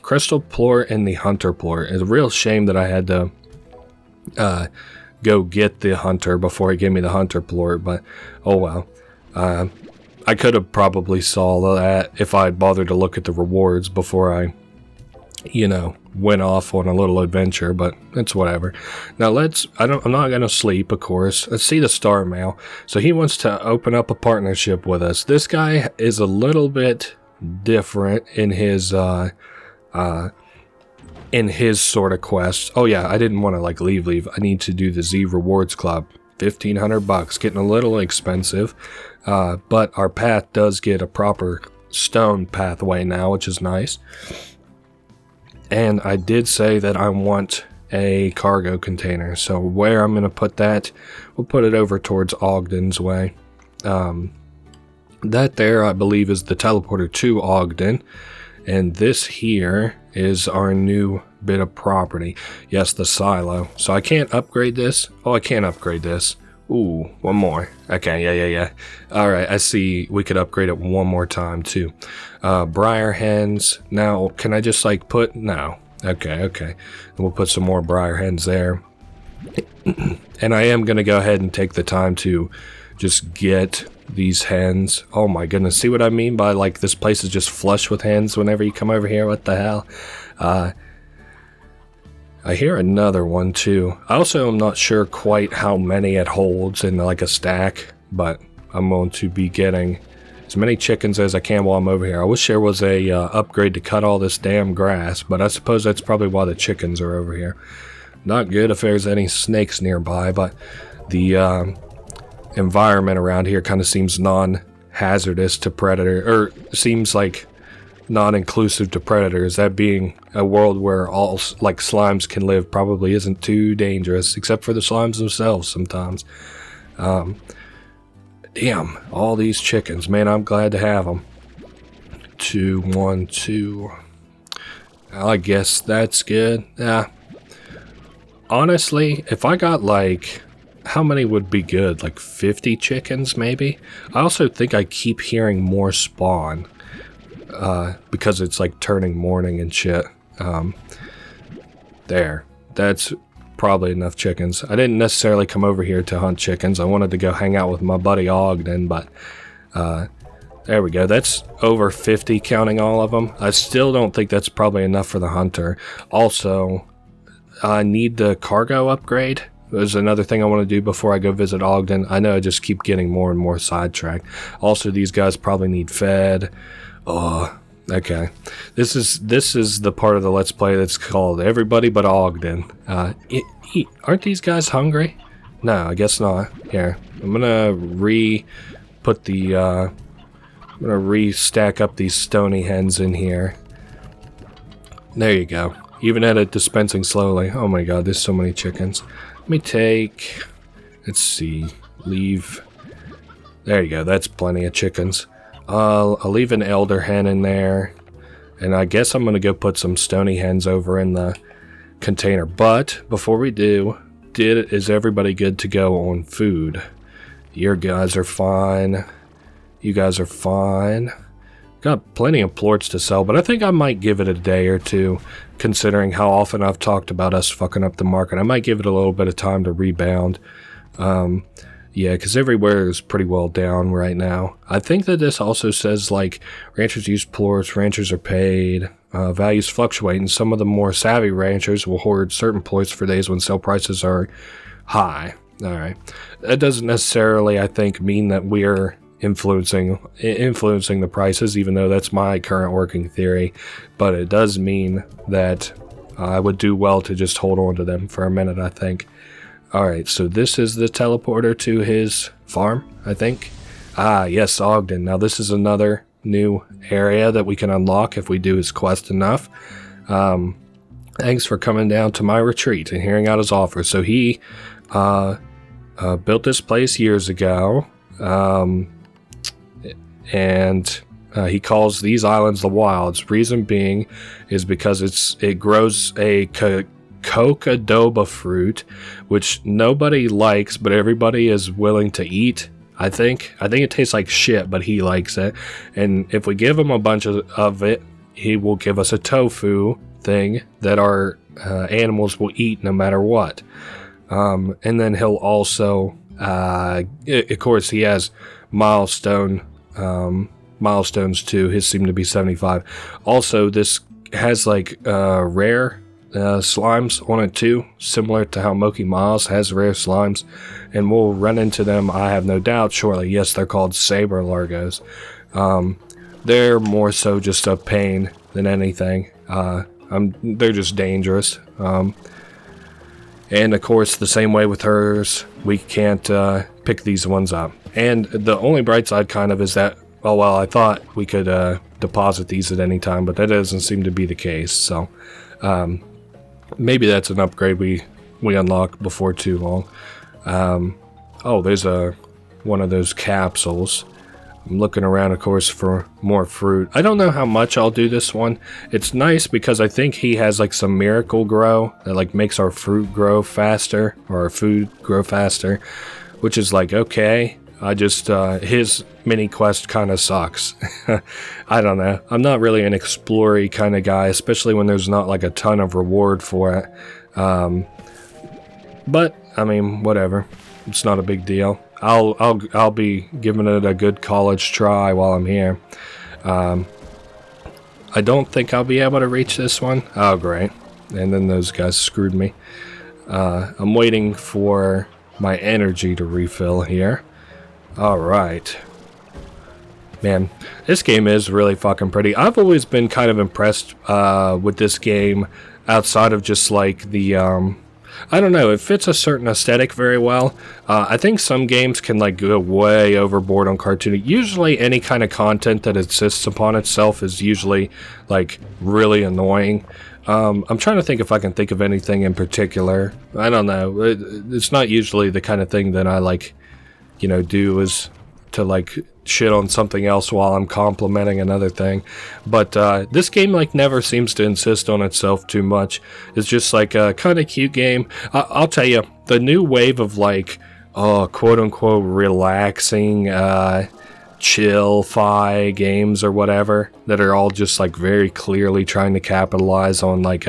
Crystal plort and the hunter plort. It's a real shame that I had to go get the hunter before he gave me the hunter plort, but oh well. I could have probably saw that if I'd bothered to look at the rewards before I, you know, went off on a little adventure, but it's whatever. Now I'm not gonna sleep, of course. Let's see the star mail. So he wants to open up a partnership with us. This guy is a little bit different in his sort of quest. Oh yeah, I didn't want to like leave. I need to do the Z Rewards Club. 1,500 bucks, getting a little expensive. But our path does get a proper stone pathway now, which is nice. And I did say that I want a cargo container. So where I'm going to put that, we'll put it over towards Ogden's way. That there, I believe, is the teleporter to Ogden. And this here is our new bit of property. Yes, the silo. So I can't upgrade this. Oh, I can't upgrade this. Ooh, one more. Okay, yeah. Alright, I see we could upgrade it one more time too. Briar hens. Now, can I just like put... No. Okay. And we'll put some more briar hens there. And I am going to go ahead and take the time to just get these hens. Oh my goodness, see what I mean by like this place is just flush with hens whenever you come over here? What the hell? I hear another one too. I also am not sure quite how many it holds in like a stack, but I'm going to be getting as many chickens as I can while I'm over here. I wish there was a upgrade to cut all this damn grass, but I suppose that's probably why the chickens are over here. Not good if there's any snakes nearby, but the environment around here kind of seems non-hazardous to predator, or seems like non-inclusive to predators. That being a world where all like slimes can live probably isn't too dangerous, except for the slimes themselves sometimes. Damn, all these chickens, man, I'm glad to have them. 2, 1, 2. I guess that's good. Yeah. Honestly, if I got like, how many would be good? Like 50 chickens maybe? I also think I keep hearing more spawn. Because it's like turning morning and shit. There. That's probably enough chickens. I didn't necessarily come over here to hunt chickens. I wanted to go hang out with my buddy Ogden, but there we go. That's over 50 counting all of them. I still don't think that's probably enough for the hunter. Also, I need the cargo upgrade. There's another thing I want to do before I go visit Ogden. I know I just keep getting more and more sidetracked. Also, these guys probably need fed. Oh, okay. This is the part of the Let's Play that's called Everybody But Ogden. Aren't these guys hungry? No, I guess not. Here, I'm gonna re-stack up these stony hens in here. There you go. Even at it dispensing slowly. Oh my god, there's so many chickens. Let me take... Let's see. Leave... There you go, that's plenty of chickens. I'll leave an elder hen in there. And I guess I'm going to go put some stony hens over in the container. But, before we do, is everybody good to go on food? Your guys are fine. You guys are fine. Got plenty of plorts to sell, but I think I might give it a day or two, considering how often I've talked about us fucking up the market. I might give it a little bit of time to rebound. Yeah, because everywhere is pretty well down right now. I think that this also says, like, ranchers use plorts, ranchers are paid, values fluctuate, and some of the more savvy ranchers will hoard certain plorts for days when sale prices are high. Alright. That doesn't necessarily, I think, mean that we're influencing the prices, even though that's my current working theory, but it does mean that I would do well to just hold on to them for a minute, I think. Alright, so this is the teleporter to his farm, I think. Ah, yes, Ogden. Now this is another new area that we can unlock if we do his quest enough. Thanks for coming down to my retreat and hearing out his offer. So he built this place years ago, and he calls these islands the Wilds. Reason being is because it grows a cocadoba fruit, which nobody likes, but everybody is willing to eat. I think it tastes like shit, but he likes it. And if we give him a bunch of it, he will give us a tofu thing that our animals will eat no matter what. And then he'll also, of course, he has milestones too. His seem to be 75. Also, this has like rare slimes on it too, similar to how Moki Miles has rare slimes, and we'll run into them, I have no doubt, shortly. Yes, they're called saber largos. They're more so just a pain than anything. They're just dangerous. And of course, the same way with hers, we can't pick these ones up. And the only bright side kind of is that, oh well, I thought we could deposit these at any time, but that doesn't seem to be the case, so maybe that's an upgrade we unlock before too long. Oh, there's one of those capsules. I'm looking around, of course, for more fruit. I don't know how much I'll do this one. It's nice because I think he has like some miracle grow that like makes our fruit grow faster, or our food grow faster, which is like, okay. I just, his mini quest kind of sucks. I don't know. I'm not really an explorer-y kind of guy, especially when there's not like a ton of reward for it. But, I mean, whatever. It's not a big deal. I'll be giving it a good college try while I'm here. I don't think I'll be able to reach this one. Oh, great. and then those guys screwed me. I'm waiting for my energy to refill here. Alright. Man, this game is really fucking pretty. I've always been kind of impressed with this game outside of just like the... I don't know, it fits a certain aesthetic very well. I think some games can like go way overboard on cartoony. Usually any kind of content that insists upon itself is usually like really annoying. I'm trying to think if I can think of anything in particular. I don't know. It's not usually the kind of thing that I like, you know, do is to like shit on something else while I'm complimenting another thing. But this game like never seems to insist on itself too much. It's just like a kind of cute game. I'll tell you, the new wave of like quote unquote relaxing chill-fi games or whatever that are all just like very clearly trying to capitalize on like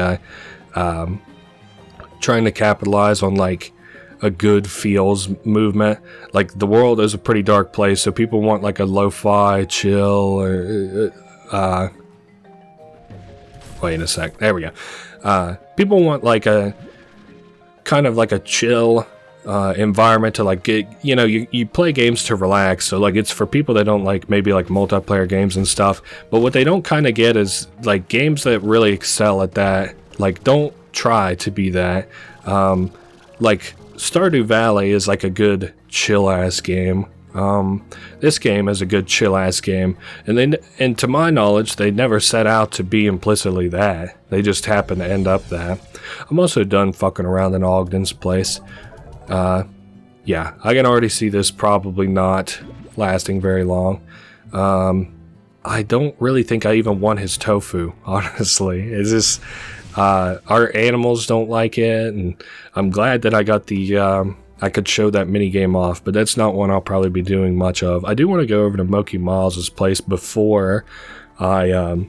a good feels movement. Like the world is a pretty dark place, so people want like a lo-fi chill or wait a sec, there we go. People want like a kind of like a chill environment to like get, you know, you play games to relax, so like it's for people that don't like maybe like multiplayer games and stuff, but what they don't kind of get is like games that really excel at that like don't try to be that. Like Stardew Valley is like a good chill-ass game. This game is a good chill-ass game, and to my knowledge, they never set out to be implicitly that. They just happen to end up that. I'm also done fucking around in Ogden's place. Yeah, I can already see this probably not lasting very long. I don't really think I even want his tofu, honestly. It's just... our animals don't like it, and I'm glad that I got the, I could show that mini game off, but that's not one I'll probably be doing much of. I do want to go over to Moki Miles' place before I,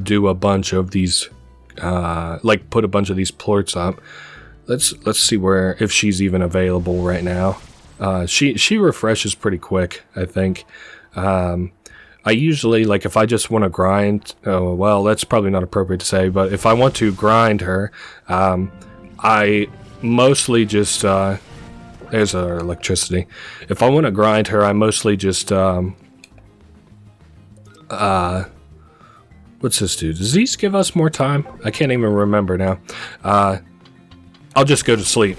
do a bunch of these, like put a bunch of these plorts up. Let's see if she's even available right now. She refreshes pretty quick, I think. I usually, like, if I just want to grind, oh, well, that's probably not appropriate to say, but if I want to grind her, I mostly just, there's our electricity. If I want to grind her, I mostly just, what's this do? Does these give us more time? I can't even remember now. I'll just go to sleep.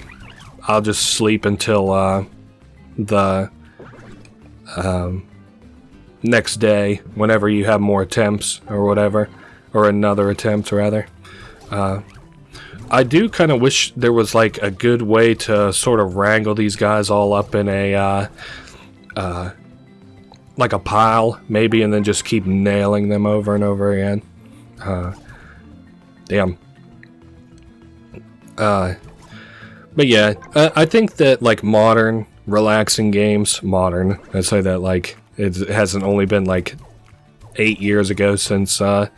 I'll just sleep until, the, next day, whenever you have more attempts or whatever, or another attempt rather. I do kind of wish there was like a good way to sort of wrangle these guys all up in a like a pile maybe, and then just keep nailing them over and over again. Damn. But yeah, I think that like modern relaxing games, I say that like it hasn't only been like 8 years ago since 8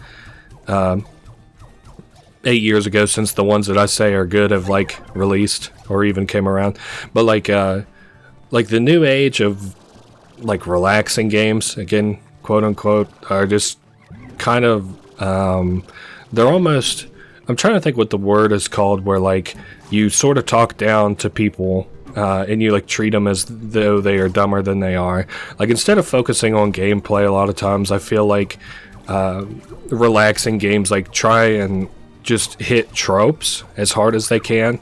years ago since the ones that I say are good have like released or even came around. But like the new age of like relaxing games, again, quote unquote, are just kind of they're almost, I'm trying to think what the word is called, where like you sort of talk down to people and you like treat them as though they are dumber than they are. Like instead of focusing on gameplay, a lot of times I feel like relaxing games like try and just hit tropes as hard as they can.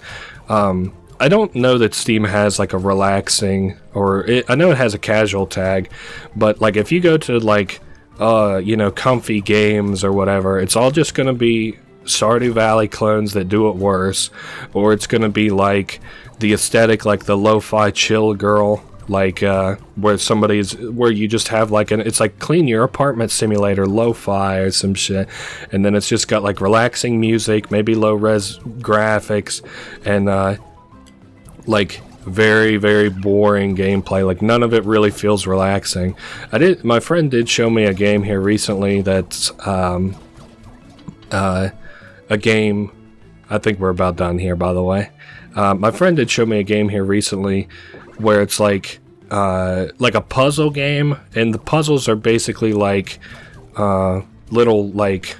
I don't know that Steam has like a relaxing, I know it has a casual tag, but like if you go to like you know, comfy games or whatever, it's all just gonna be Stardew Valley clones that do it worse, or it's gonna be like the aesthetic, like the lo-fi chill girl, like where you just have like it's like clean your apartment simulator lo-fi or some shit, and then it's just got like relaxing music, maybe low res graphics, and like very, very boring gameplay. Like none of it really feels relaxing. My friend did show me a game here recently that's a game, I think we're about done here, by the way. My friend did show me a game here recently where it's like a puzzle game, and the puzzles are basically like little like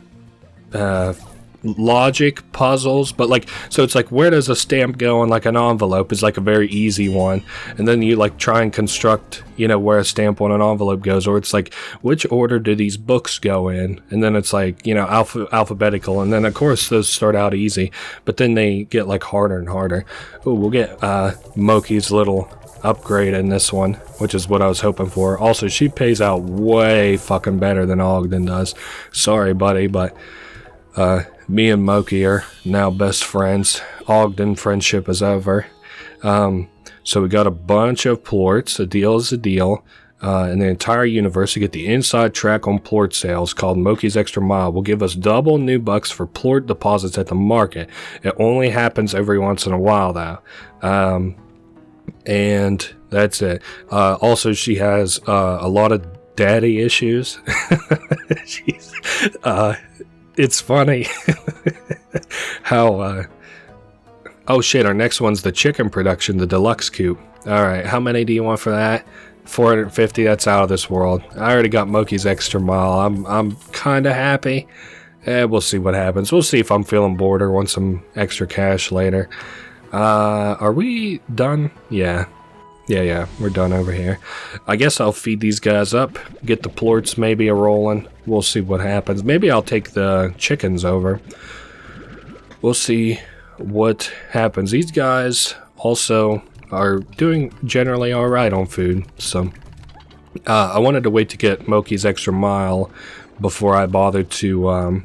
logic puzzles, but like, so it's like, where does a stamp go in like an envelope is like a very easy one, and then you like try and construct, you know, where a stamp on an envelope goes, or it's like, which order do these books go in, and then it's like, you know, alphabetical, and then of course those start out easy, but then they get like harder and harder. Oh, we'll get Moki's little upgrade in this one, which is what I was hoping for. Also, she pays out way fucking better than Ogden does. Sorry, buddy, but me and Moki are now best friends. Ogden friendship is over. So we got a bunch of plorts. A deal is a deal. In the entire universe, to get the inside track on plort sales called Moki's Extra Mile will give us double new bucks for plort deposits at the market. It only happens every once in a while, though. And that's it. Also, she has a lot of daddy issues. It's funny how oh shit, our next one's the chicken production, the deluxe coop. Alright, how many do you want for that? 450. That's out of this world. I already got Moki's Extra Mile. I'm kinda happy. We'll see what happens. We'll see if I'm feeling bored or want some extra cash later. Are we done? Yeah, we're done over here. I guess I'll feed these guys up, get the plorts maybe a-rolling. We'll see what happens. Maybe I'll take the chickens over. We'll see what happens. These guys also are doing generally alright on food, so I wanted to wait to get Moki's Extra Mile before I bothered to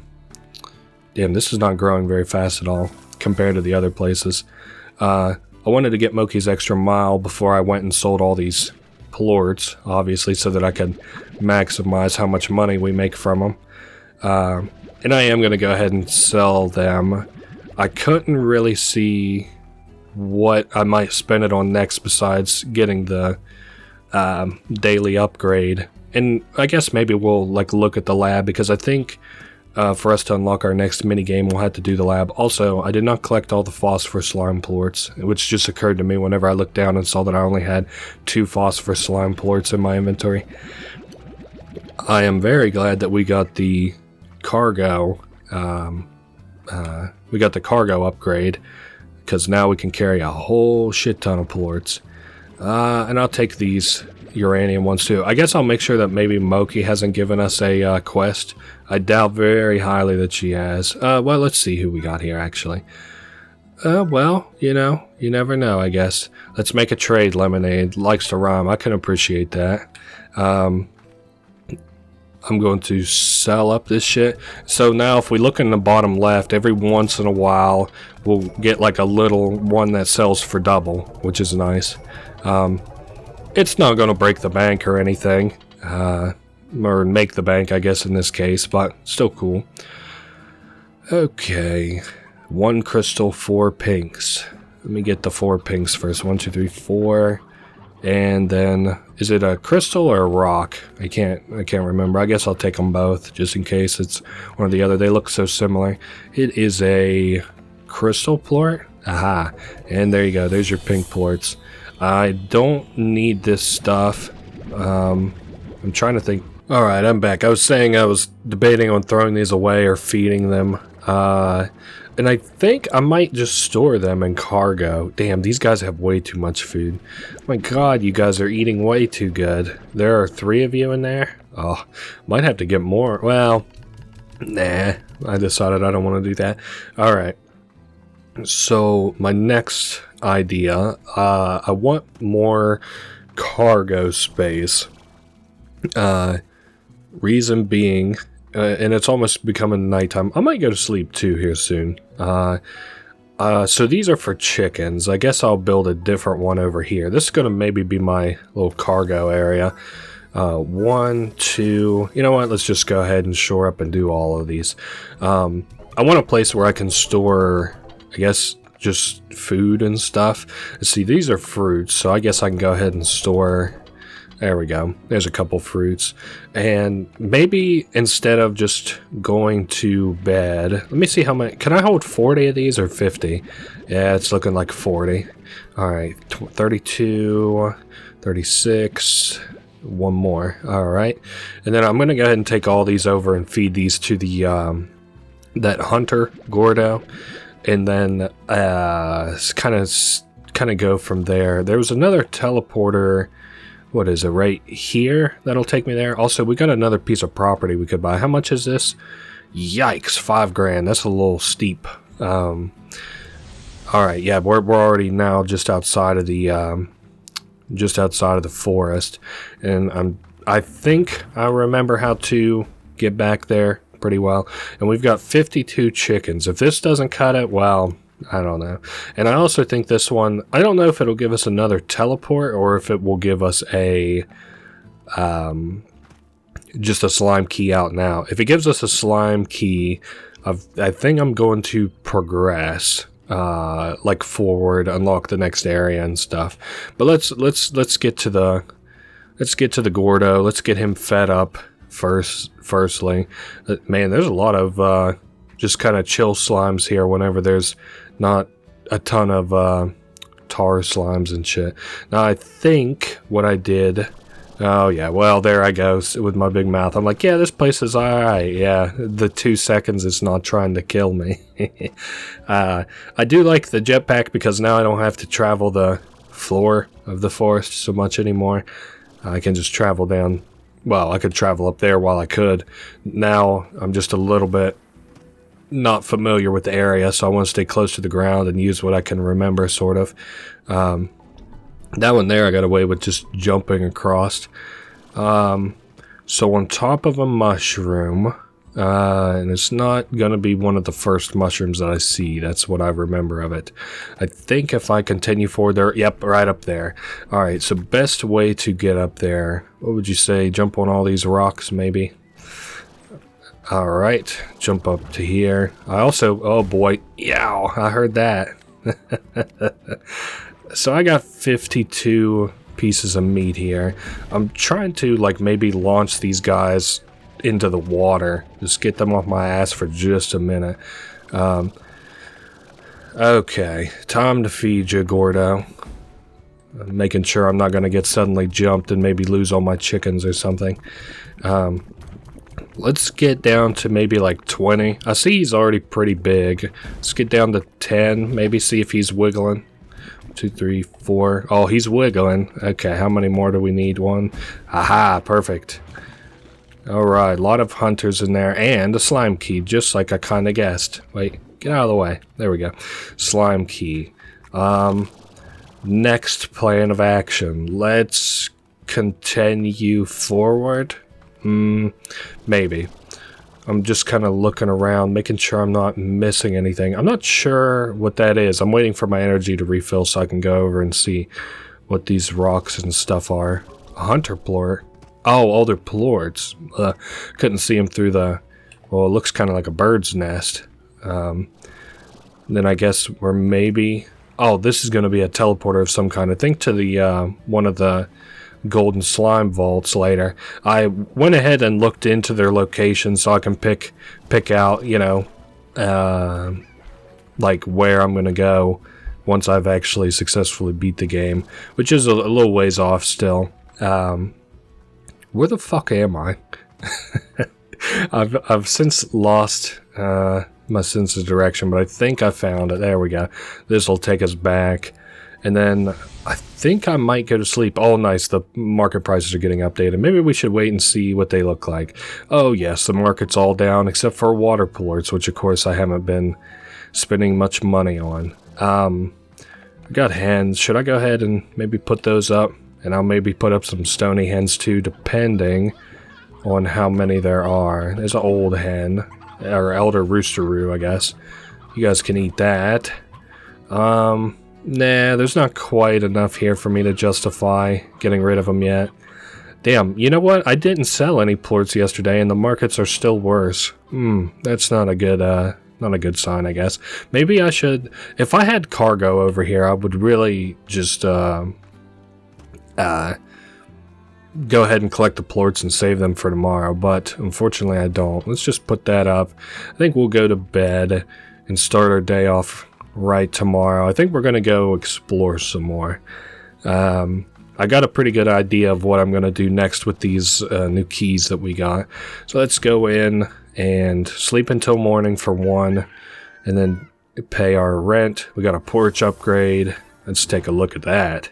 damn, this is not growing very fast at all compared to the other places. I wanted to get Moki's Extra Mile before I went and sold all these plorts, obviously, so that I could maximize how much money we make from them. And I am going to go ahead and sell them. I couldn't really see what I might spend it on next besides getting the daily upgrade. And I guess maybe we'll like look at the lab, because I think for us to unlock our next minigame, we'll have to do the lab. Also, I did not collect all the phosphorus slime plorts, which just occurred to me whenever I looked down and saw that I only had 2 phosphorus slime plorts in my inventory. I am very glad that we got the cargo. We got the cargo upgrade, because now we can carry a whole shit ton of plorts. And I'll take these uranium ones too. I guess I'll make sure that maybe Moki hasn't given us a quest. I doubt very highly that she has. Well, let's see who we got here, actually. Well, you know, you never know, I guess. Let's make a trade, Lemonade. Likes to rhyme. I can appreciate that. I'm going to sell up this shit. So now if we look in the bottom left, every once in a while, we'll get like a little one that sells for double, which is nice. It's not going to break the bank or anything. Or make the bank, I guess, in this case, but still cool. Okay. 1 crystal, 4 pinks. Let me get the 4 pinks first. 1, 2, 3, 4. And then, is it a crystal or a rock? I can't remember. I guess I'll take them both, just in case it's one or the other. They look so similar. It is a crystal plort. Aha. And there you go. There's your pink plorts. I don't need this stuff. I'm trying to think. Alright, I'm back. I was saying I was debating on throwing these away or feeding them. And I think I might just store them in cargo. Damn, these guys have way too much food. My god, you guys are eating way too good. There are 3 of you in there? Oh, might have to get more. Well, nah. I decided I don't want to do that. Alright. So, my next idea, I want more cargo space. Reason being, and it's almost becoming nighttime. I might go to sleep too here soon. So these are for chickens. I guess I'll build a different one over here. This is going to maybe be my little cargo area. 1, 2... You know what? Let's just go ahead and shore up and do all of these. I want a place where I can store, I guess, just food and stuff. See, these are fruits, so I guess I can go ahead and store... There we go. There's a couple fruits. And maybe instead of just going to bed... Let me see how many... Can I hold 40 of these or 50? Yeah, it's looking like 40. Alright, 32, 36... One more. Alright. And then I'm going to go ahead and take all these over and feed these to the that hunter Gordo, and then kind of go from there. There was another teleporter. What is it, right here? That'll take me there. Also, we got another piece of property we could buy. How much is this? Yikes, 5 grand. That's a little steep. All right, yeah, we're already now just outside of the forest, and I think I remember how to get back there pretty well. And we've got 52 chickens. If this doesn't cut it, well, I don't know. And I also think this one, I don't know if it'll give us another teleport or if it will give us a just a slime key out now. If it gives us a slime key, I think I'm going to progress like forward, unlock the next area and stuff. But let's get to the Gordo. Let's get him fed up firstly. Man, there's a lot of just kind of chill slimes here whenever there's not a ton of tar slimes and shit. Now I think what I did, oh yeah, well there I go with my big mouth. I'm like, yeah, this place is alright. Yeah, the 2 seconds it's not trying to kill me. I do like the jetpack because now I don't have to travel the floor of the forest so much anymore. I can just travel down. Well, I could travel up there while I could. Now I'm just a little bit not familiar with the area, so I want to stay close to the ground and use what I can remember, sort of. That one there I got away with just jumping across. So on top of a mushroom, and it's not gonna be one of the first mushrooms that I see. That's what I remember of it. I think if I continue forward there, yep, right up there. Alright, so best way to get up there, what would you say? Jump on all these rocks, maybe? Alright, jump up to here. I also, oh boy, yow, I heard that. So I got 52 pieces of meat here. I'm trying to like maybe launch these guys into the water. Just get them off my ass for just a minute. Okay, time to feed you, Gordo. I'm making sure I'm not going to get suddenly jumped and maybe lose all my chickens or something. Let's get down to maybe like 20. I see he's already pretty big. Let's get down to 10. Maybe see if he's wiggling. 2, 3, 4. Oh, he's wiggling. Okay, how many more do we need? 1. Aha, perfect. Alright, a lot of hunters in there. And a slime key, just like I kind of guessed. Wait, get out of the way. There we go. Slime key. Next plan of action. Let's continue forward. Maybe. I'm just kind of looking around, making sure I'm not missing anything. I'm not sure what that is. I'm waiting for my energy to refill so I can go over and see what these rocks and stuff are. A hunter plort. Oh, they're plorts. Couldn't see them through the... Well, it looks kind of like a bird's nest. Then I guess we're maybe... Oh, this is going to be a teleporter of some kind. I think to the one of the golden slime vaults later. I went ahead and looked into their location so I can pick out, you know, like where I'm going to go once I've actually successfully beat the game, which is a little ways off still. Where the fuck am I? I've since lost my sense of direction, but I think I found it. There we go. This will take us back. And then I think I might go to sleep. Oh, nice. The market prices are getting updated. Maybe we should wait and see what they look like. Oh, yes. The market's all down except for water plorts, which, of course, I haven't been spending much money on. I got hens. Should I go ahead and maybe put those up? And I'll maybe put up some stony hens, too, depending on how many there are. There's an old hen. Or elder roosteroo, I guess. You guys can eat that. Nah, there's not quite enough here for me to justify getting rid of them yet. Damn, you know what? I didn't sell any plorts yesterday, and the markets are still worse. That's not a good sign, I guess. Maybe I should... If I had cargo over here, I would really just, go ahead and collect the plorts and save them for tomorrow, but unfortunately I don't. Let's just put that up. I think we'll go to bed and start our day off right tomorrow. I think we're going to go explore some more. I got a pretty good idea of what I'm going to do next with these new keys that we got. So let's go in and sleep until morning for 1, and then pay our rent. We got a porch upgrade. Let's take a look at that.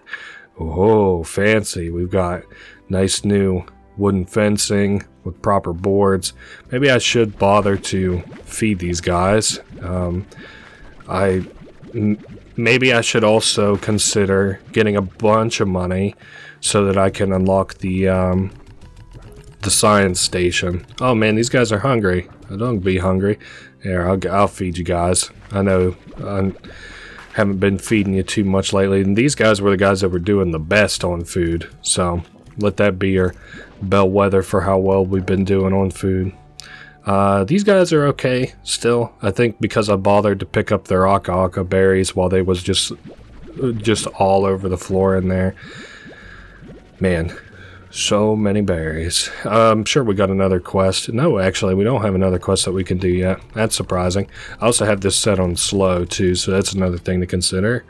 Oh, fancy. We've got nice new wooden fencing with proper boards. Maybe I should bother to feed these guys. Maybe I should also consider getting a bunch of money so that I can unlock the science station. Oh man, these guys are hungry. Don't be hungry. Here, I'll feed you guys. I know I haven't been feeding you too much lately, and these guys were the guys that were doing the best on food. So let that be your bellwether for how well we've been doing on food. These guys are okay still. I think because I bothered to pick up their aka berries while they was just all over the floor in there. Man, so many berries. I'm sure we got another quest. No, actually, we don't have another quest that we can do yet. That's surprising. I also have this set on slow too, so that's another thing to consider.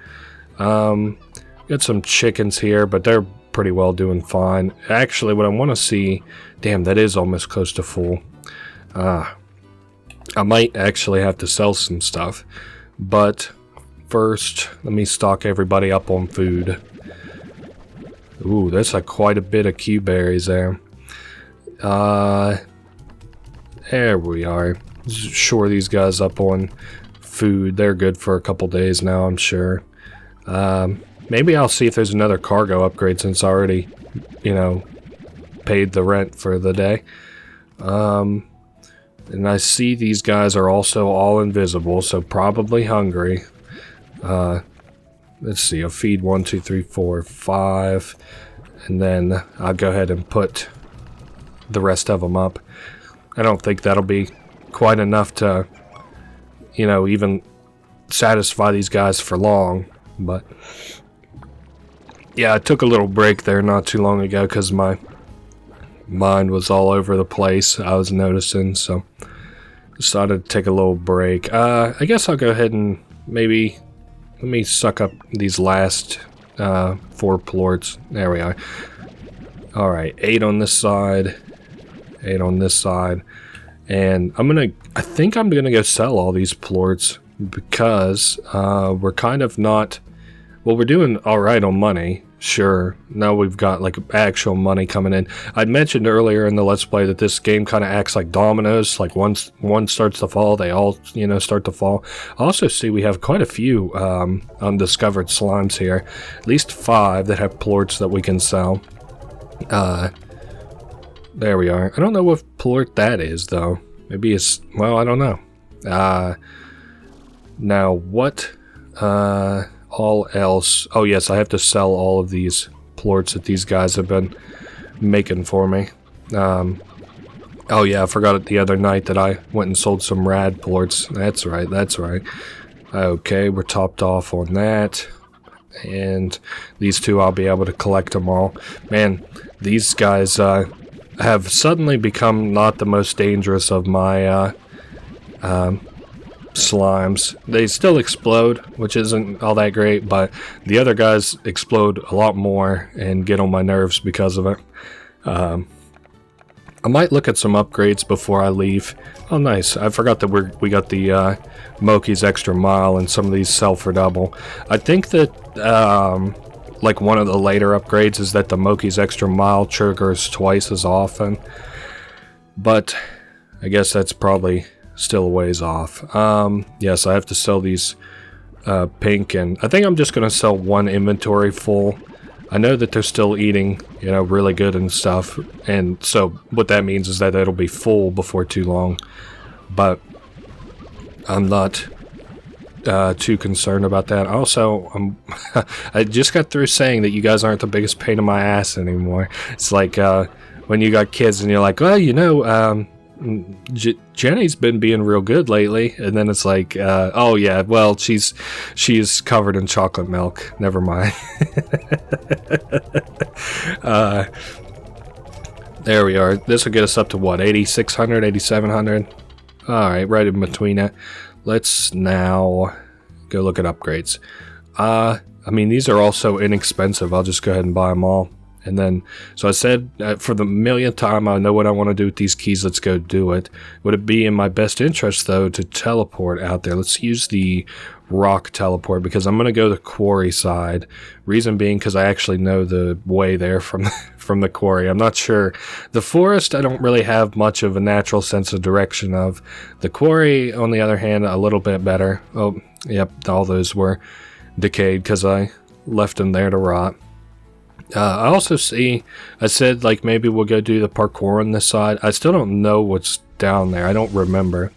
Got some chickens here, but they're pretty well doing fine. Actually, what I want to see... Damn, that is almost close to full. I might actually have to sell some stuff, but first let me stock everybody up on food. Ooh, that's like quite a bit of Q berries there. There we are. Shore these guys up on food. They're good for a couple days now, I'm sure. Maybe I'll see if there's another cargo upgrade since I already, paid the rent for the day. And I see these guys are also all invisible, so probably hungry. Let's see, I'll feed 1, 2, 3, 4, 5, and then I'll go ahead and put the rest of them up. I don't think that'll be quite enough to, even satisfy these guys for long, but yeah, I took a little break there not too long ago because my mind was all over the place, I was noticing, so decided to take a little break. I guess I'll go ahead and maybe let me suck up these last 4 plorts. There we are. Alright, 8 on this side, 8 on this side, and I think I'm gonna go sell all these plorts because we're kind of not, well, we're doing alright on money. Sure, now we've got like actual money coming in. I'd mentioned earlier in the Let's Play that this game kind of acts like dominoes. Like once one starts to fall, they all, start to fall. I also see we have quite a few undiscovered slimes here. At least 5 that have plorts that we can sell. There we are. I don't know what plort that is, though. Maybe it's, well, I don't know. Now, what... all else. Oh yes, I have to sell all of these plorts that these guys have been making for me. Oh yeah, I forgot it the other night that I went and sold some rad plorts. That's right, that's right. Okay, we're topped off on that. And these 2, I'll be able to collect them all. Man, these guys have suddenly become not the most dangerous of my slimes. They still explode, which isn't all that great, but the other guys explode a lot more and get on my nerves because of it. I might look at some upgrades before I leave. Oh nice, I forgot that we got the Moki's Extra Mile and some of these sell for double. I think that like one of the later upgrades is that the Moki's Extra Mile triggers twice as often, but I guess that's probably still a ways off. Yes, I have to sell these pink, and I think I'm just going to sell 1 inventory full. I know that they're still eating, really good and stuff, and so what that means is that it'll be full before too long, but I'm not too concerned about that. Also, I just got through saying that you guys aren't the biggest pain in my ass anymore. It's like when you got kids and you're like, well, Jenny's been being real good lately, and then it's like, oh yeah, well, she's covered in chocolate milk. Never mind. There we are. This will get us up to what, 8,600, 8,700? Alright, right in between it. Let's now go look at upgrades. I mean, these are also inexpensive. I'll just go ahead and buy them all. And then, so I said, for the millionth time, I know what I want to do with these keys. Let's go do it. Would it be in my best interest, though, to teleport out there? Let's use the rock teleport, because I'm going to go the quarry side. Reason being, because I actually know the way there from the quarry. I'm not sure. The forest, I don't really have much of a natural sense of direction of. The quarry, on the other hand, a little bit better. Oh, yep, all those were decayed because I left them there to rot. I also see, I said, like, maybe we'll go do the parkour on this side. I still don't know what's down there. I don't remember.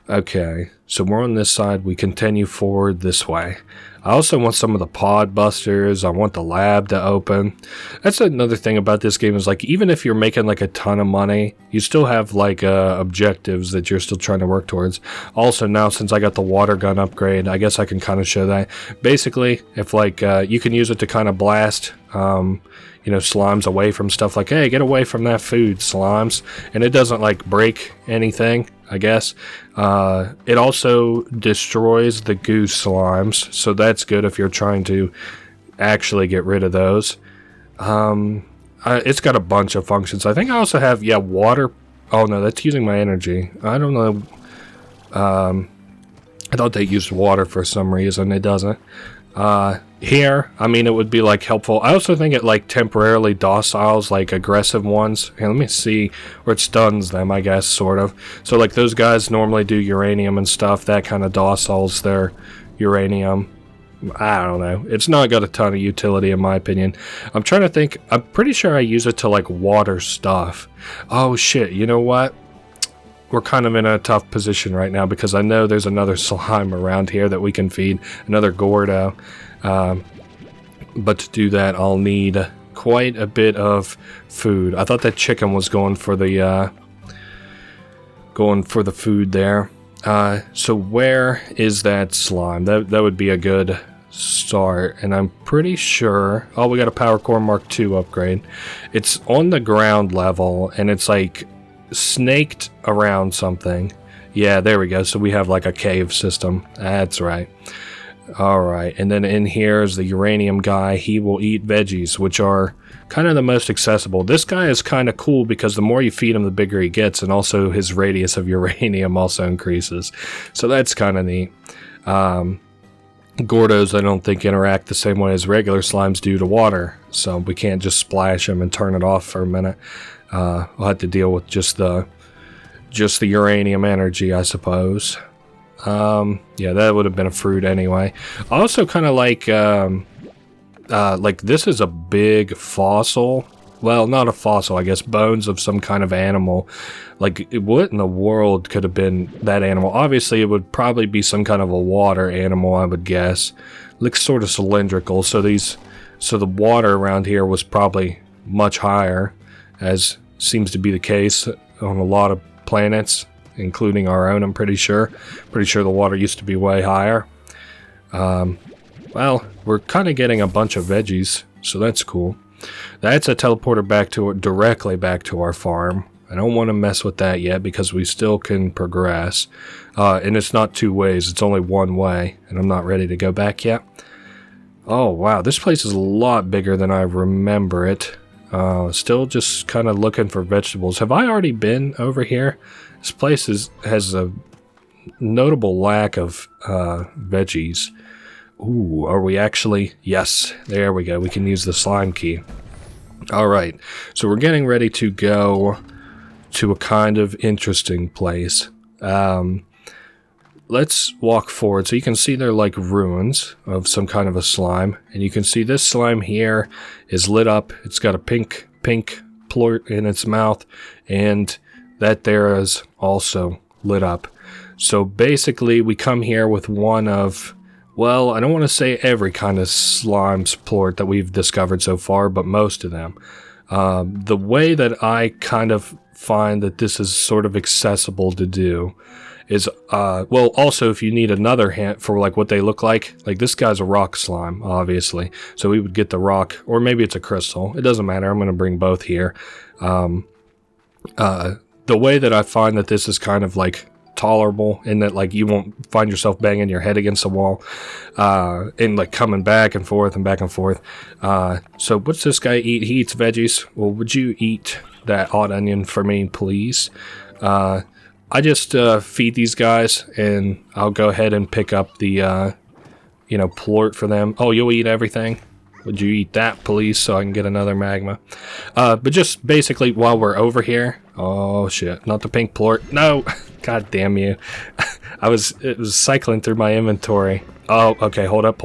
Okay, so we're on this side. We continue forward this way. I also want some of the pod busters. I want the lab to open. That's another thing about this game is, like, even if you're making like a ton of money, you still have like objectives that you're still trying to work towards. Also, now since I got the water gun upgrade, I guess I can kind of show that. Basically, if like you can use it to kind of blast you know, slimes away from stuff, like, hey, get away from that food, slimes. And it doesn't like break anything, I guess. It also destroys the goose slimes, so that's good if you're trying to actually get rid of those. It's got a bunch of functions. I think I also have, yeah, water. Oh no, that's using my energy. I don't know. I thought they used water for some reason. It doesn't. Here, I mean, it would be like helpful. I also think it like temporarily dociles like aggressive ones. Here, let me see, or it stuns them, I guess, sort of. So like those guys normally do uranium and stuff. That kind of dociles their uranium. I don't know. It's not got a ton of utility in my opinion. I'm trying to think. I'm pretty sure I use it to like water stuff. Oh shit, you know what? We're kind of in a tough position right now because I know there's another slime around here that we can feed, another Gordo. But to do that, I'll need quite a bit of food. I thought that chicken was going for the food there. So where is that slime? That would be a good start, and I'm pretty sure. Oh, we got a Power Core Mark II upgrade. It's on the ground level, and it's like snaked around something. Yeah, there we go. So we have like a cave system. That's right. Alright, and then in here is the uranium guy. He will eat veggies, which are kind of the most accessible. This guy is kind of cool because the more you feed him, the bigger he gets, and also his radius of uranium also increases. So that's kind of neat. Gordos, I don't think, interact the same way as regular slimes do to water, so we can't just splash them and turn it off for a minute. We'll have to deal with just the uranium energy, I suppose. Yeah, that would have been a fruit anyway. I also kind of like this is a big fossil. Well, not a fossil, I guess, bones of some kind of animal. Like, what in the world could have been that animal? Obviously, it would probably be some kind of a water animal, I would guess. Looks sort of cylindrical, so the water around here was probably much higher, as seems to be the case on a lot of planets, including our own, I'm pretty sure. Pretty sure the water used to be way higher. Well, we're kind of getting a bunch of veggies, so that's cool. That's a teleporter directly back to our farm. I don't want to mess with that yet because we still can progress. And it's not two ways, it's only one way, and I'm not ready to go back yet. Oh wow, this place is a lot bigger than I remember it. Still just kind of looking for vegetables. Have I already been over here? This place has a notable lack of veggies. Ooh, are we actually? Yes, there we go. We can use the slime key. Alright, so we're getting ready to go to a kind of interesting place. Let's walk forward. So you can see they're like ruins of some kind of a slime. And you can see this slime here is lit up. It's got a pink plort in its mouth. And that there is also lit up. So basically we come here with one of, well, I don't want to say every kind of slime's plort that we've discovered so far, but most of them. The way that I kind of find that this is sort of accessible to do is, well, also if you need another hint for like what they look like this guy's a rock slime, obviously. So we would get the rock, or maybe it's a crystal. It doesn't matter. I'm going to bring both here. The way that I find that this is kind of like tolerable in that like you won't find yourself banging your head against the wall and like coming back and forth and back and forth. So what's this guy eat? He eats veggies. Well, would you eat that odd onion for me, please? I just feed these guys, and I'll go ahead and pick up the plort for them. Oh, you'll eat everything? Would you eat that, please, so I can get another magma? But just basically, while we're over here... Oh, shit. Not the pink plort. No! God damn you. It was cycling through my inventory. Oh, okay. Hold up.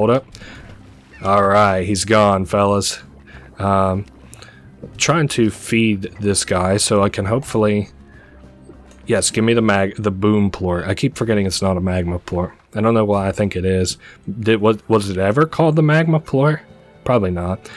Alright, he's gone, fellas. Trying to feed this guy so I can hopefully... Yes, give me the boom plort. I keep forgetting it's not a magma plort. I don't know why I think it is. Was it ever called the magma plort? Probably not.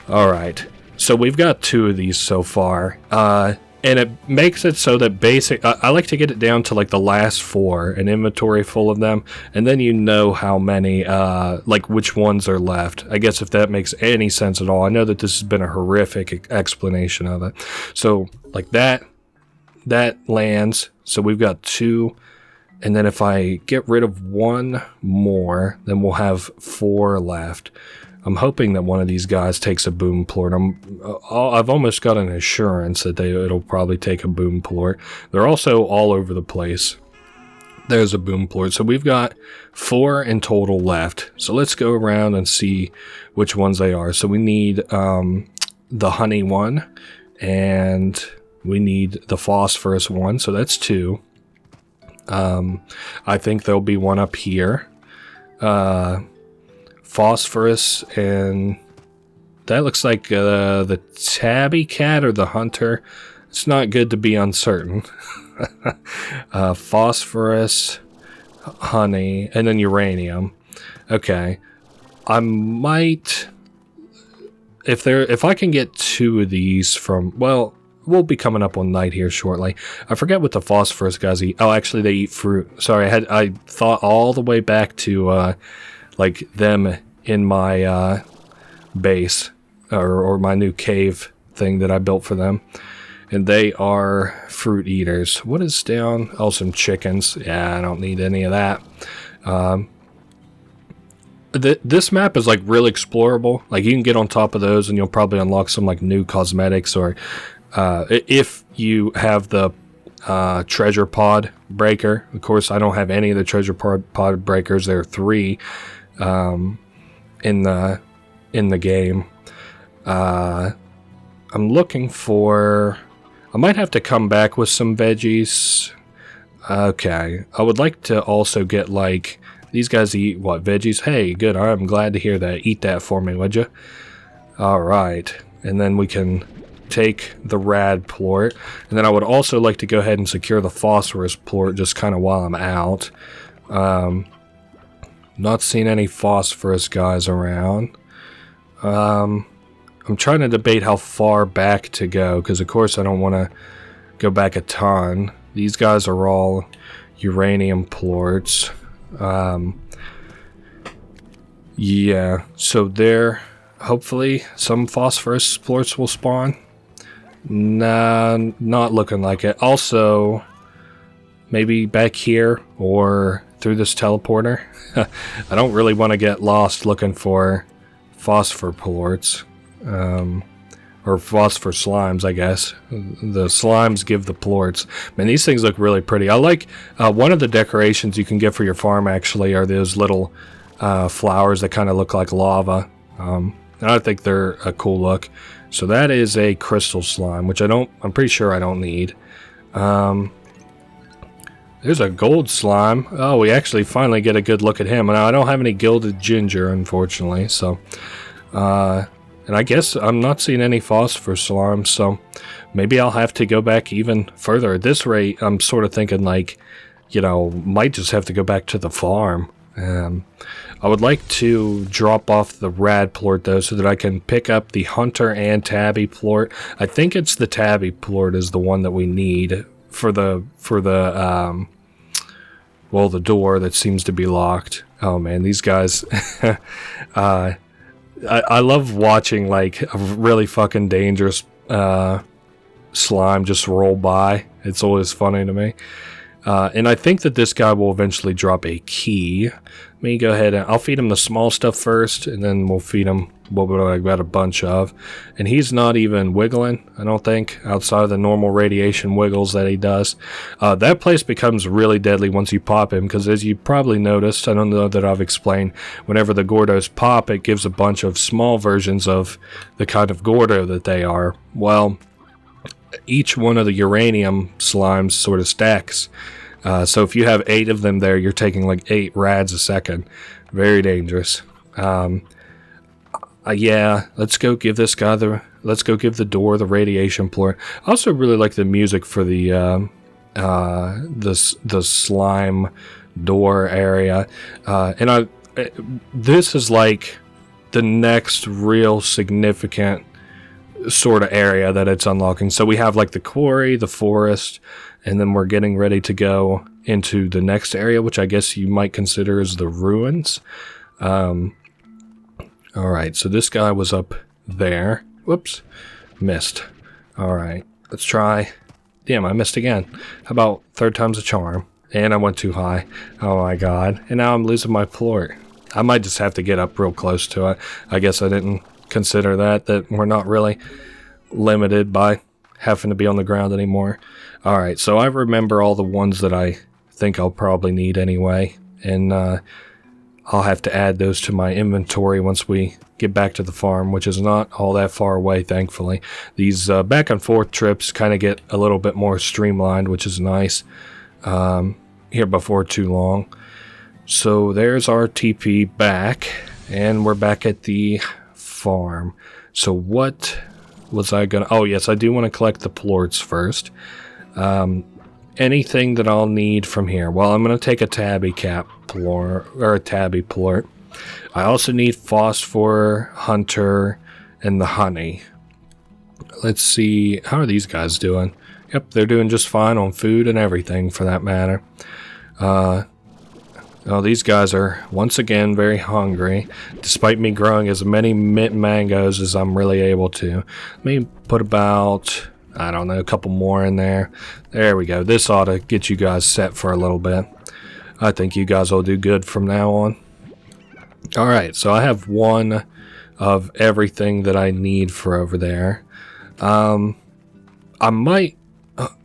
Alright, so we've got 2 of these so far, and it makes it so that I like to get it down to like the last 4, an inventory full of them, and then you know how many, like which ones are left. I guess if that makes any sense at all. I know that this has been a horrific explanation of it. So, like that lands, so we've got 2, and then if I get rid of 1 more, then we'll have 4 left. I'm hoping that one of these guys takes a boom plort. I've almost got an assurance that it'll probably take a boom plort. They're also all over the place. There's a boom plort. So we've got 4 in total left. So let's go around and see which ones they are. So we need the honey one, and we need the phosphorus one. So that's 2. I think there'll be one up here. Phosphorus, and that looks like the tabby cat or the hunter. It's not good to be uncertain. Phosphorus, honey, and then uranium. Okay, I might, if I can get 2 of these from, well, we'll be coming up on night here shortly. I forget what the phosphorus guys eat. Oh, actually they eat fruit. Sorry, I thought all the way back to like them in my base or my new cave thing that I built for them, and they are fruit eaters. What is down? Oh, some chickens. Yeah, I don't need any of that. This map is like really explorable. Like you can get on top of those and you'll probably unlock some like new cosmetics, or if you have the treasure pod breaker. Of course, I don't have any of the treasure pod breakers. There are 3 in the game. I'm looking for... I might have to come back with some veggies. Okay. I would like to also get like... These guys eat what? Veggies? Hey, good. I'm glad to hear that. Eat that for me, would you? Alright. And then we can take the rad plort. And then I would also like to go ahead and secure the phosphorus plort just kind of while I'm out. Not seeing any phosphorus guys around. I'm trying to debate how far back to go, because of course I don't want to go back a ton. These guys are all uranium plorts. Yeah, so there, hopefully some phosphorus plorts will spawn. Nah, not looking like it. Also, maybe back here or through this teleporter. I don't really want to get lost looking for phosphor plorts. Or phosphor slimes, I guess. The slimes give the plorts. Man, these things look really pretty. I like one of the decorations you can get for your farm, actually, are those little flowers that kind of look like lava. And I think they're a cool look. So that is a crystal slime, which I'm pretty sure I don't need. There's a gold slime. Oh, we actually finally get a good look at him. Now, I don't have any gilded ginger, unfortunately, so... and I guess I'm not seeing any phosphor slimes, so maybe I'll have to go back even further. At this rate, I'm sort of thinking, like, you know, might just have to go back to the farm. I would like to drop off the rad plort, though, so that I can pick up the hunter and tabby plort. I think it's the tabby plort is the one that we need for the door that seems to be locked. Oh, man, these guys... I love watching, like, a really fucking dangerous slime just roll by. It's always funny to me. And I think that this guy will eventually drop a key. Let me go ahead and I'll feed him the small stuff first, and then we'll feed him what I got a bunch of. And he's not even wiggling, I don't think, outside of the normal radiation wiggles that he does. That place becomes really deadly once you pop him, because as you probably noticed, I don't know that I've explained, whenever the Gordos pop, it gives a bunch of small versions of the kind of Gordo that they are. Well, each one of the uranium slimes sort of stacks. So if you have 8 of them there, you're taking like 8 rads a second. Very dangerous. Yeah, let's go give this guy let's go give the door the radiation plort. I also really like the music for the slime door area. And this is like the next real significant sort of area that it's unlocking. So we have like the quarry, the forest, and then we're getting ready to go into the next area, which I guess you might consider as the ruins. Alright, so this guy was up there. Whoops, missed. Alright, let's try. Damn, I missed again. How about third time's a charm? And I went too high. Oh my god. And now I'm losing my plort. I might just have to get up real close to it. I guess I didn't consider that we're not really limited by having to be on the ground anymore. Alright, so I remember all the ones that I think I'll probably need anyway. And I'll have to add those to my inventory once we get back to the farm, which is not all that far away, thankfully. These back and forth trips kind of get a little bit more streamlined, which is nice here before too long. So there's our TP back, and we're back at the farm. So what was I gonna... Oh, yes, I do want to collect the plorts first. Anything that I'll need from here. Well, I'm going to take a tabby cap plort, or a tabby plort. I also need phosphor, hunter, and the honey. Let's see, how are these guys doing? Yep, they're doing just fine on food and everything for that matter. Oh, these guys are once again very hungry, despite me growing as many mint mangoes as I'm really able to. Let me put about... I don't know, a couple more in there. There we go. This ought to get you guys set for a little bit. I think you guys will do good from now on. Alright, so I have one of everything that I need for over there. I might...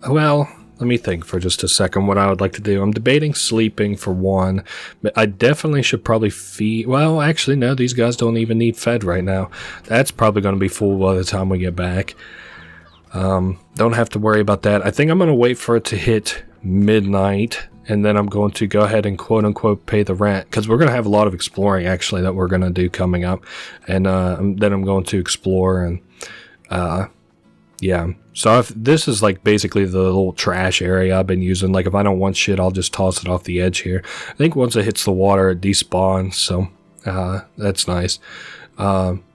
well, let me think for just a second what I would like to do. I'm debating sleeping for one, but I definitely should probably feed... Well, actually, no, these guys don't even need fed right now. That's probably going to be full by the time we get back. Don't have to worry about that. I think I'm going to wait for it to hit midnight, and then I'm going to go ahead and quote-unquote pay the rent, because we're going to have a lot of exploring, actually, that we're going to do coming up. And then I'm going to explore, and yeah. So this is like basically the little trash area I've been using. Like if I don't want shit, I'll just toss it off the edge here. I think once it hits the water, it despawns, so that's nice.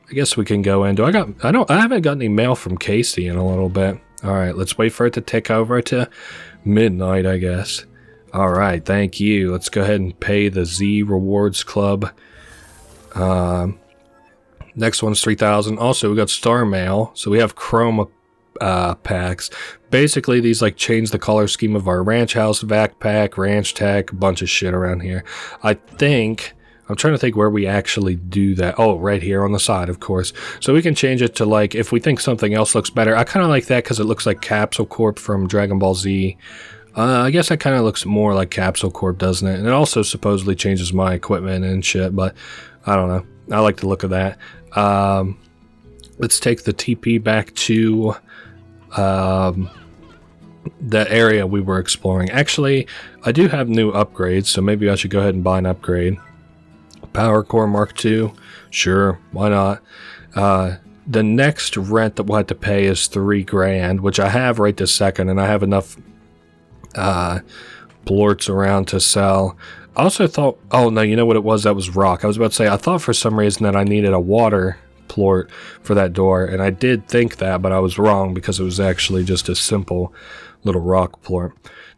I guess we can go in. I haven't got any mail from Casey in a little bit. Alright, let's wait for it to tick over to midnight, I guess. Alright, thank you. Let's go ahead and pay the Z Rewards Club. Next one's 3,000. Also, we got Star Mail, so we have Chroma packs. Basically, these like change the color scheme of our ranch house, vac pack, ranch tech, a bunch of shit around here. I think... I'm trying to think where we actually do that. Oh, right here on the side, of course. So we can change it to, like, if we think something else looks better. I kind of like that because it looks like Capsule Corp from Dragon Ball Z. I guess that kind of looks more like Capsule Corp, doesn't it? And it also supposedly changes my equipment and shit, but I don't know. I like the look of that. Let's take the TP back to that area we were exploring. Actually, I do have new upgrades, so maybe I should go ahead and buy an upgrade. Power Core Mark II, sure, why not? The next rent that we'll have to pay is $3 grand, which I have right this second, and I have enough plorts around to sell. I also thought, oh no, you know what it was? That was rock. I was about to say, I thought for some reason that I needed a water plort for that door, and I did think that, but I was wrong because it was actually just a simple little rock plort.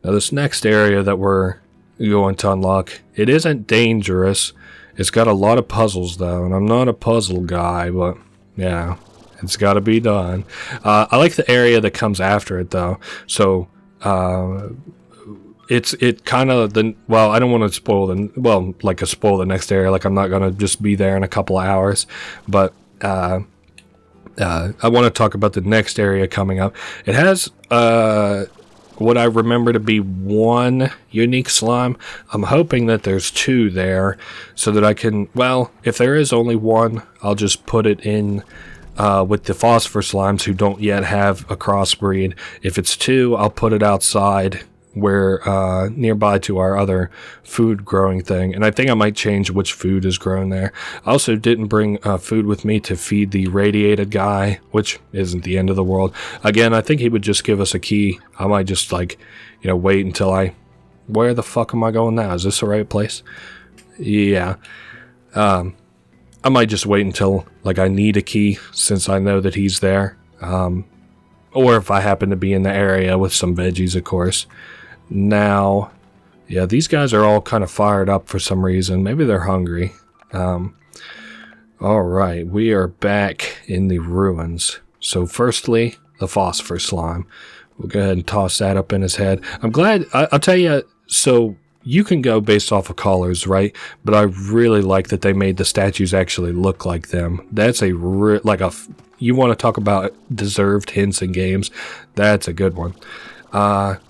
Now this next area that we're going to unlock, it isn't dangerous. It's got a lot of puzzles, though, and I'm not a puzzle guy, but, yeah, it's got to be done. I like the area that comes after it, though. So, it kind of well, I don't want to spoil spoil the next area. Like, I'm not gonna just be there in a couple of hours, but I want to talk about the next area coming up. It has what I remember to be one unique slime. I'm hoping that there's two there, so that I can, well, if there is only one, I'll just put it in with the phosphor slimes who don't yet have a crossbreed. If it's two, I'll put it outside where nearby to our other food growing thing, and I think I might change which food is grown there. I also didn't bring food with me to feed the radiated guy, which isn't the end of the world. Again, I think he would just give us a key. I might just, like, you know, wait until where the fuck am I going now? Is this the right place? Yeah. I might just wait until, like, I need a key, since I know that he's there. Or if I happen to be in the area with some veggies, of course. Now, yeah, these guys are all kind of fired up for some reason. Maybe they're hungry. Alright, we are back in the ruins. So firstly, the phosphor slime. We'll go ahead and toss that up in his head. I'm glad, I'll tell you, so you can go based off of colors, right? But I really like that they made the statues actually look like them. That's a you want to talk about deserved hints in games, that's a good one.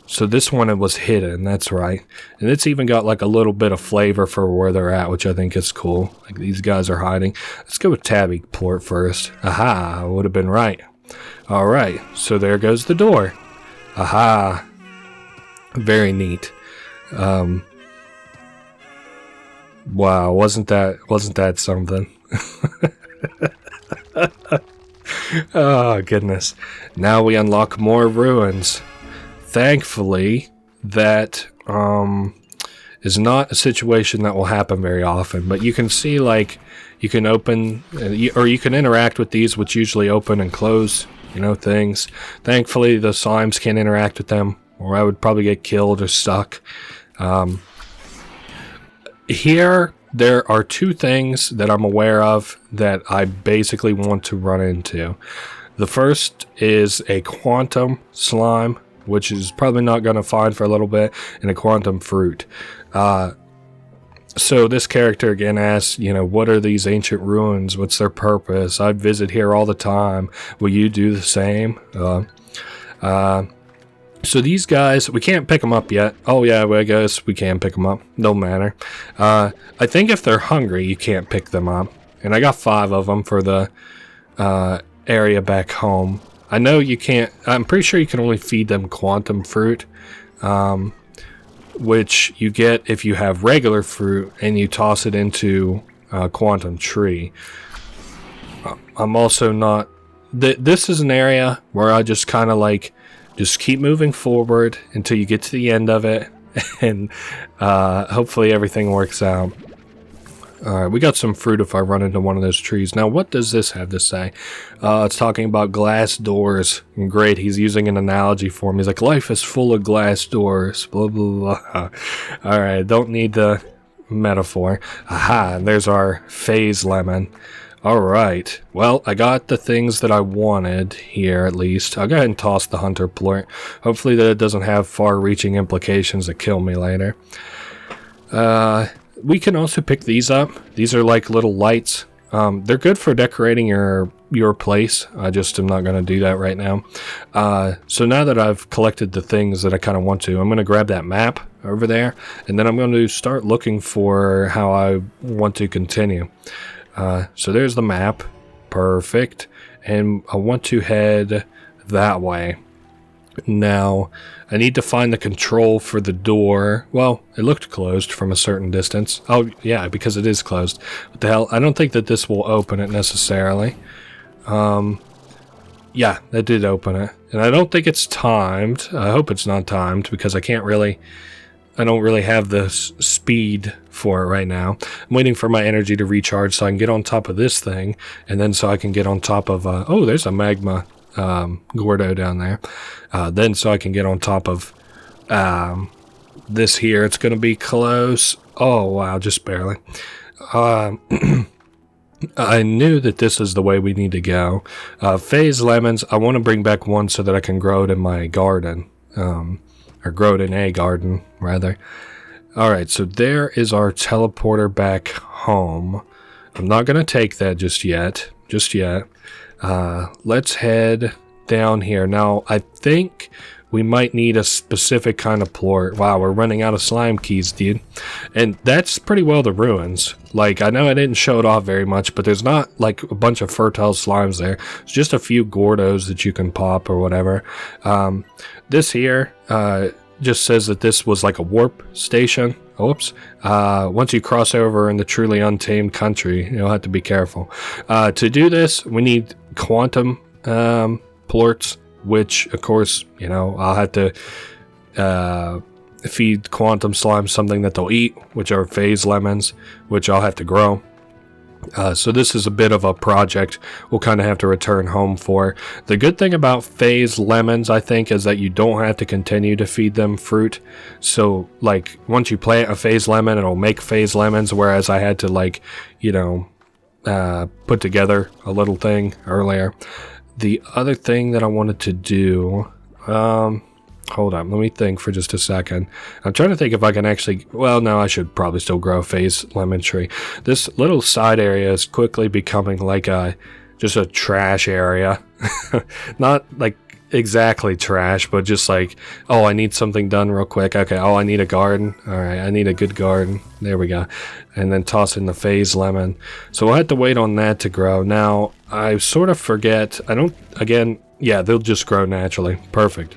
So this one, it was hidden, that's right. And it's even got like a little bit of flavor for where they're at, which I think is cool. Like, these guys are hiding. Let's go with Tabby Plort first. Aha, I would have been right. Alright, so there goes the door. Aha. Very neat. Wow, wasn't that something? Oh, goodness. Now we unlock more ruins. Thankfully, that is not a situation that will happen very often, but you can see, like, you can open, or you can interact with these, which usually open and close, you know, things. Thankfully, the slimes can't interact with them, or I would probably get killed or stuck. Here, there are two things that I'm aware of that I basically want to run into. The first is a quantum slime, which is probably not going to find for a little bit, and a quantum fruit. So this character again asks, you know, what are these ancient ruins? What's their purpose? I visit here all the time. Will you do the same? So these guys, we can't pick them up yet. Oh yeah, well, I guess we can pick them up. No matter. I think if they're hungry, you can't pick them up. And I got 5 of them for the area back home. I know you can't, I'm pretty sure you can only feed them quantum fruit, which you get if you have regular fruit and you toss it into a quantum tree. I'm also not, this is an area where I just kind of like, just keep moving forward until you get to the end of it, and hopefully everything works out. Alright, we got some fruit if I run into one of those trees. Now, what does this have to say? It's talking about glass doors. Great, he's using an analogy for me. He's like, life is full of glass doors. Blah, blah, blah. Alright, don't need the metaphor. Aha, there's our phase lemon. Alright, well, I got the things that I wanted here, at least. I'll go ahead and toss the hunter plort. Hopefully that it doesn't have far-reaching implications that kill me later. We can also pick these up. These are like little lights. They're good for decorating your place. I just am not going to do that right now. So now that I've collected the things that I kind of want to, I'm going to grab that map over there, and then I'm going to start looking for how I want to continue. So there's the map. Perfect. And I want to head that way. Now, I need to find the control for the door. Well, it looked closed from a certain distance. Oh, yeah, because it is closed. What the hell? I don't think that this will open it necessarily. Yeah, that did open it. And I don't think it's timed. I hope it's not timed, because I don't really have the speed for it right now. I'm waiting for my energy to recharge so I can get on top of this thing, and then so I can get on top of, oh, there's a magma Gordo down there. Then so I can get on top of this here. It's going to be close. Oh, wow, just barely. I knew that this is the way we need to go. Phase lemons, I want to bring back one so that I can grow it in my garden. Or or grow it in a garden, rather. Alright, so there is our teleporter back home. I'm not going to take that just yet. Let's head down here. Now, I think we might need a specific kind of plort. Wow, we're running out of slime keys, dude. And that's pretty well the ruins. Like, I know I didn't show it off very much, but there's not, like, a bunch of fertile slimes there. It's just a few Gordos that you can pop or whatever. This here just says that this was, like, a warp station. Oops. Once you cross over in the truly untamed country, you'll have to be careful. To do this, we need quantum plorts, which, of course, you know, I'll have to feed quantum slime something that they'll eat, which are phase lemons, which I'll have to grow. So this is a bit of a project we'll kind of have to return home for. The good thing about phase lemons, I think, is that you don't have to continue to feed them fruit. So, like, once you plant a phase lemon, it'll make phase lemons, whereas I had to, like, you know, put together a little thing earlier. The other thing that I wanted to do, hold on, let me think for just a second. I'm trying to think if I can actually, well, no, I should probably still grow a phase lemon tree. This little side area is quickly becoming like just a trash area. Not like exactly trash, but just like, oh, I need something done real quick. Okay, oh, I need a garden. All right, I need a good garden. There we go. And then toss in the phase lemon. So we'll have to wait on that to grow. Now, I sort of forget. I don't, again, yeah, they'll just grow naturally. Perfect.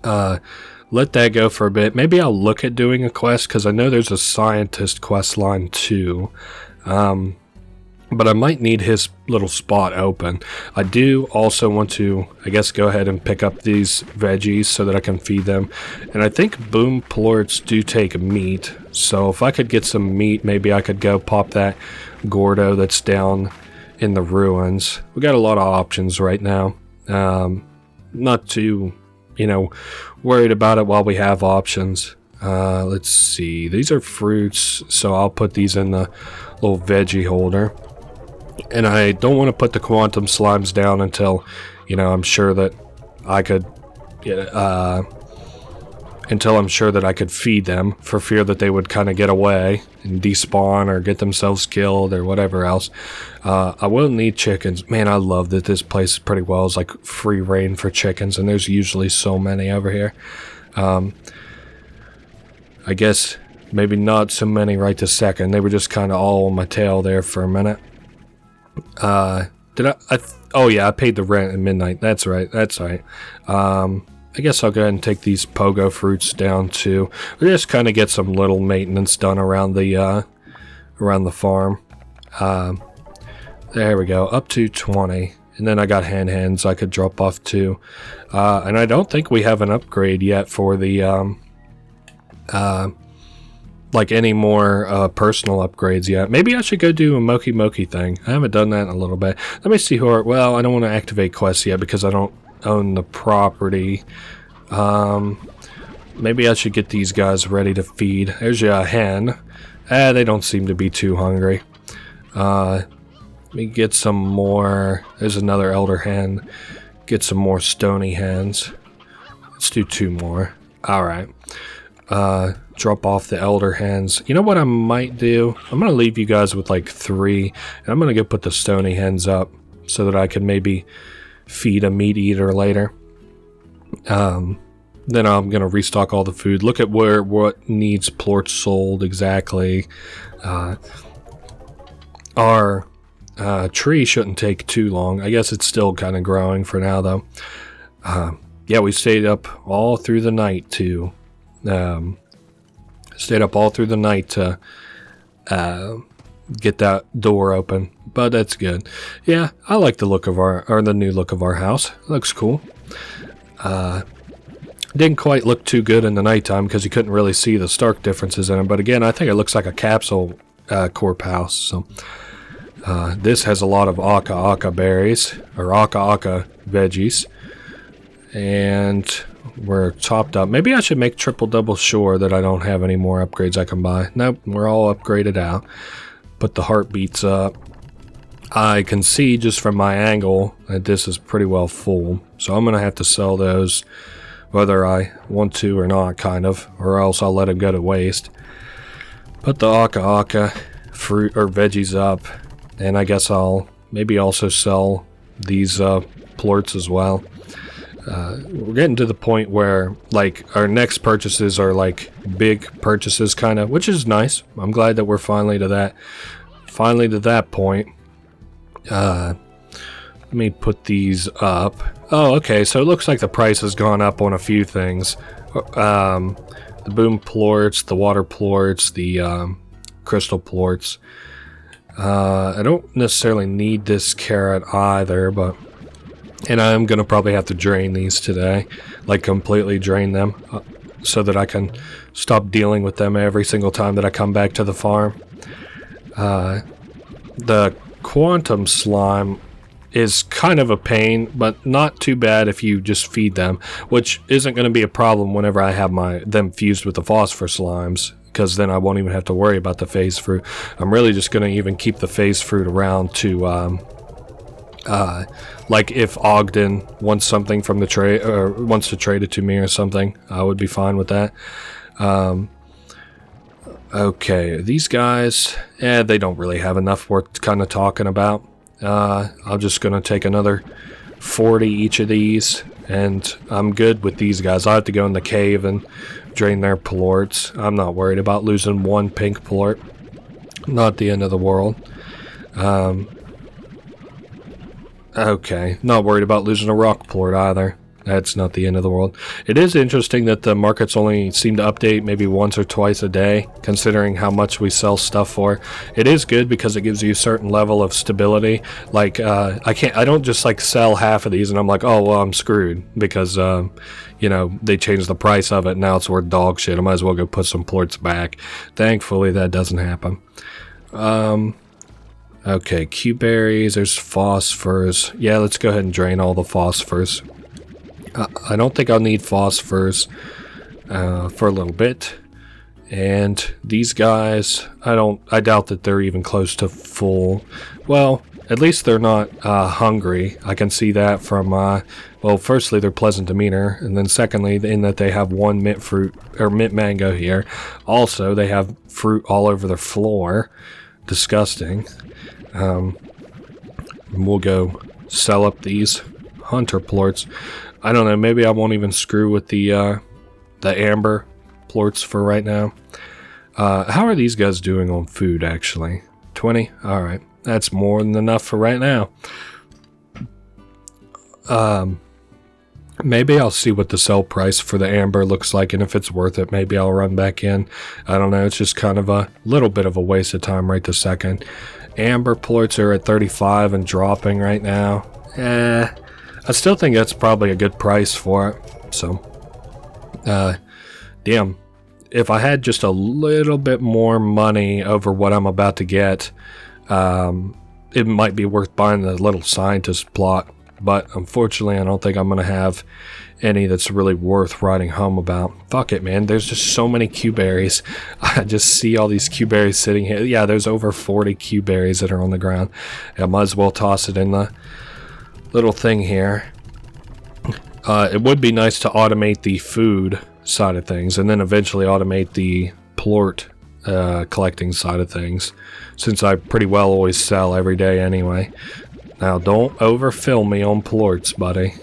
Let that go for a bit. Maybe I'll look at doing a quest, because I know there's a scientist quest line too. But I might need his little spot open. I do also want to, I guess, go ahead and pick up these veggies so that I can feed them. And I think boom plorts do take meat. So if I could get some meat, maybe I could go pop that Gordo that's down in the ruins. We got a lot of options right now. Not too, you know, worried about it while we have options. Let's see. These are fruits, so I'll put these in the little veggie holder. And I don't want to put the quantum slimes down until, you know, I'm sure that I could feed them, for fear that they would kind of get away and despawn or get themselves killed or whatever else. I will need chickens. Man, I love that this place pretty well is like free reign for chickens, and there's usually so many over here. I guess maybe not so many right this second. They were just kind of all on my tail there for a minute. Oh yeah, I paid the rent at midnight. That's right. I guess I'll go ahead and take these pogo fruits down too. We'll just kind of get some little maintenance done around the farm. There we go, up to 20. And then I got hands I could drop off too. And I don't think we have an upgrade yet for the like any more personal upgrades yet. Maybe I should go do a Moki thing. I haven't done that in a little bit. Let me see who well, I don't want to activate quests yet because I don't own the property. Maybe I should get these guys ready to feed. There's a hen. They don't seem to be too hungry. Let me get some more. There's another elder hen. Get some more stony hens. Let's do 2 more. Alright. Drop off the elder hens. You know what I might do? I'm going to leave you guys with like 3. And I'm going to go put the stony hens up so that I can maybe feed a meat eater later. Then I'm going to restock all the food. Look at what needs plorts sold exactly. Our tree shouldn't take too long. I guess it's still kind of growing for now though. Yeah, we stayed up all through the night to get that door open, but that's good. Yeah, I like the look of the new look of our house. It looks cool. Didn't quite look too good in the nighttime because you couldn't really see the stark differences in it, but again, I think it looks like a capsule corp house. So this has a lot of aka berries, or aka veggies, and we're topped up. Maybe I should make double sure that I don't have any more upgrades I can buy. Nope, we're all upgraded out. Put the heartbeats up. I can see just from my angle that this is pretty well full, so I'm gonna have to sell those whether I want to or not, kind of, or else I'll let them go to waste. Put the aka fruit or veggies up, and I guess I'll maybe also sell these plorts as well. We're getting to the point where like our next purchases are like big purchases kind of, which is nice. I'm glad that we're finally to that point. Let me put these up. Oh, okay, so it looks like the price has gone up on a few things. The boom plorts, the water plorts, the crystal plorts. I don't necessarily need this carrot either, but... And I'm going to probably have to drain these today. Like, completely drain them. So that I can stop dealing with them every single time that I come back to the farm. The quantum slime is kind of a pain, but not too bad if you just feed them. Which isn't going to be a problem whenever I have them fused with the phosphor slimes. Because then I won't even have to worry about the phase fruit. I'm really just going to even keep the phase fruit around to... like if Ogden wants something from the trade or wants to trade it to me or something, I would be fine with that. Okay, these guys, they don't really have enough worth kind of talking about. I'm just gonna take another 40 each of these, and I'm good with these guys. I have to go in the cave and drain their plorts. I'm not worried about losing one pink plort. Not the end of the world. Okay, not worried about losing a rock plort either. That's not the end of the world. It is interesting that the markets only seem to update maybe once or twice a day, considering how much we sell stuff for. It is good because it gives you a certain level of stability. Like, I don't just like sell half of these and I'm like, oh, well, I'm screwed because, you know, they changed the price of it. Now it's worth dog shit. I might as well go put some plorts back. Thankfully, that doesn't happen. Okay, Q-berries, there's phosphors. Yeah, let's go ahead and drain all the phosphors. I don't think I'll need phosphors for a little bit. And these guys, I doubt that they're even close to full. Well, at least they're not hungry. I can see that from, well, firstly, they're pleasant demeanor. And then secondly, in that they have one mint fruit, or mint mango here. Also, they have fruit all over the floor. Disgusting. We'll go sell up these hunter plorts. I don't know, maybe I won't even screw with the amber plorts for right now. How are these guys doing on food, actually? 20? Alright, that's more than enough for right now. Maybe I'll see what the sell price for the amber looks like, and if it's worth it, maybe I'll run back in. I don't know, it's just kind of a little bit of a waste of time right this second. Amber plorts are at 35 and dropping right now. I still think that's probably a good price for it. So, damn. If I had just a little bit more money over what I'm about to get, it might be worth buying the little scientist plot. But unfortunately, I don't think I'm going to have any that's really worth writing home about. Fuck it, man. There's just so many Q-berries. I just see all these Q-berries sitting here. Yeah, there's over 40 Q-berries that are on the ground. I might as well toss it in the little thing here. It would be nice to automate the food side of things, and then eventually automate the plort collecting side of things, since I pretty well always sell every day anyway. Now, don't overfill me on plorts, buddy.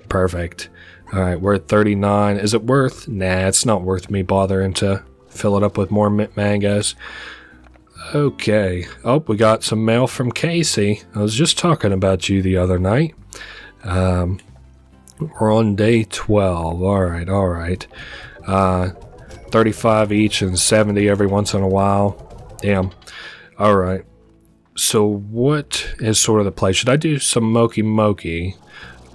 Perfect. Alright, we're at 39. Is it worth? Nah, it's not worth me bothering to fill it up with more mint mangoes. Okay. Oh, we got some mail from Casey. I was just talking about you the other night. We're on day 12. Alright, alright. 35 each and 70 every once in a while. Damn. Alright. So what is sort of the play? Should I do some Moki?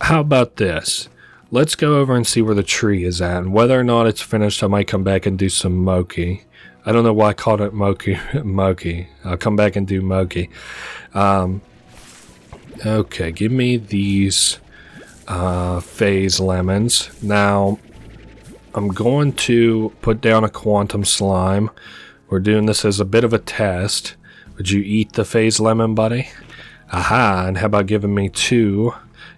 How about this? Let's go over and see where the tree is at. And whether or not it's finished, I might come back and do some Moki. I don't know why I called it Moki. I'll come back and do Moki. Okay, give me these phase lemons. Now, I'm going to put down a quantum slime. We're doing this as a bit of a test. Would you eat the phase lemon, buddy? Aha, and how about giving me 2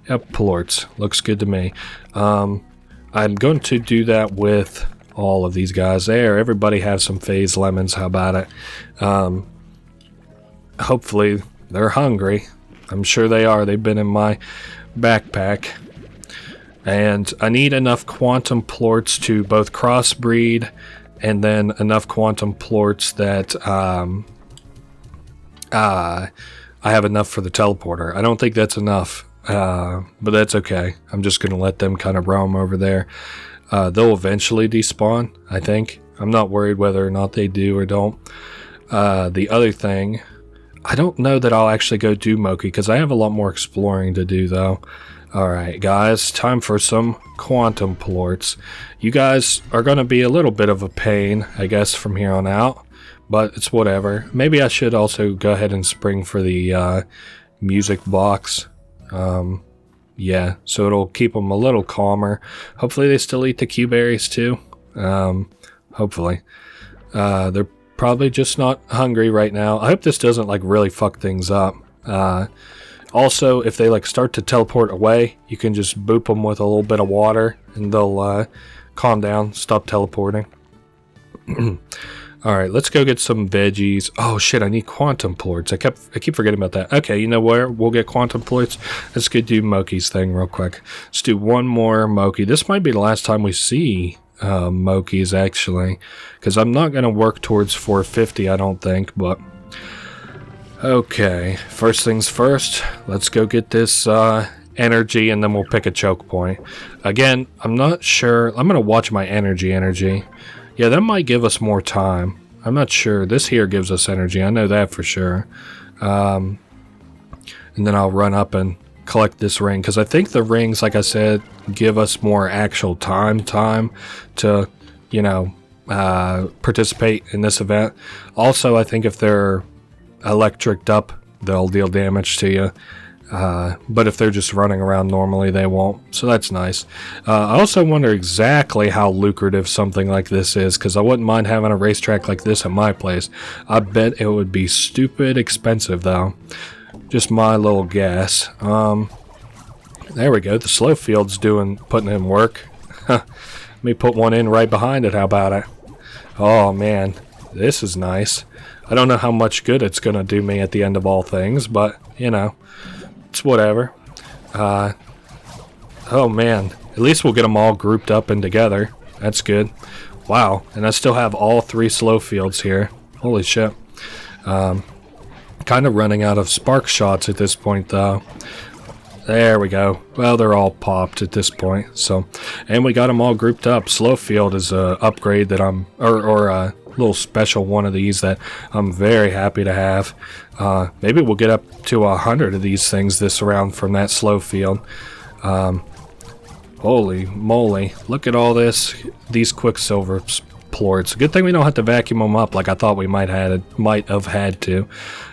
plorts? Looks good to me. I I'm going to do that with all of these guys there. Everybody have some phase lemons. How about it? Hopefully they're hungry. I'm sure they are. They've been in my backpack. And I need enough quantum plorts to both crossbreed and then enough quantum plorts that I have enough for the teleporter. I don't think that's enough, but that's okay. I'm just going to let them kind of roam over there. They'll eventually despawn, I think. I'm not worried whether or not they do or don't. The other thing, I don't know that I'll actually go do Moki because I have a lot more exploring to do though. Alright guys, time for some quantum plorts. You guys are going to be a little bit of a pain, I guess, from here on out. But it's whatever. Maybe I should also go ahead and spring for the music box. Yeah, so it'll keep them a little calmer. Hopefully they still eat the Q berries too. Hopefully. They're probably just not hungry right now. I hope this doesn't like really fuck things up. Also, if they like start to teleport away, you can just boop them with a little bit of water and they'll calm down, stop teleporting. Alright, let's go get some veggies. Oh shit, I need quantum plorts. I keep forgetting about that. Okay, you know where? We'll get quantum plorts. Let's go do Moki's thing real quick. Let's do one more Moki. This might be the last time we see Moki's actually. Because I'm not going to work towards 450, I don't think, but... Okay, first things first. Let's go get this energy and then we'll pick a choke point. Again, I'm not sure. I'm going to watch my energy. Yeah, that might give us more time. I'm not sure. This here gives us energy. I know that for sure. And then I'll run up and collect this ring. Because I think the rings, like I said, give us more actual time to, you know, participate in this event. Also, I think if they're electriced up, they'll deal damage to you. But if they're just running around normally, they won't. So that's nice. I also wonder exactly how lucrative something like this is, because I wouldn't mind having a racetrack like this at my place. I bet it would be stupid expensive, though. Just my little guess. There we go. The slow field's putting in work. Let me put one in right behind it. How about it? Oh, man. This is nice. I don't know how much good it's going to do me at the end of all things, but, you know. It's whatever. Oh man, at least we'll get them all grouped up and together. That's good. Wow, and I still have all 3 slow fields here. Holy shit. Kind of running out of spark shots at this point though. There we go. Well, they're all popped at this point. So, and we got them all grouped up. Slow field is a upgrade that I'm, or a little special one of these that I'm very happy to have. Maybe we'll get up to 100 of these things this round from that slow field. Holy moly! Look at all these quicksilver plorts. Good thing we don't have to vacuum them up like I thought we might have had to.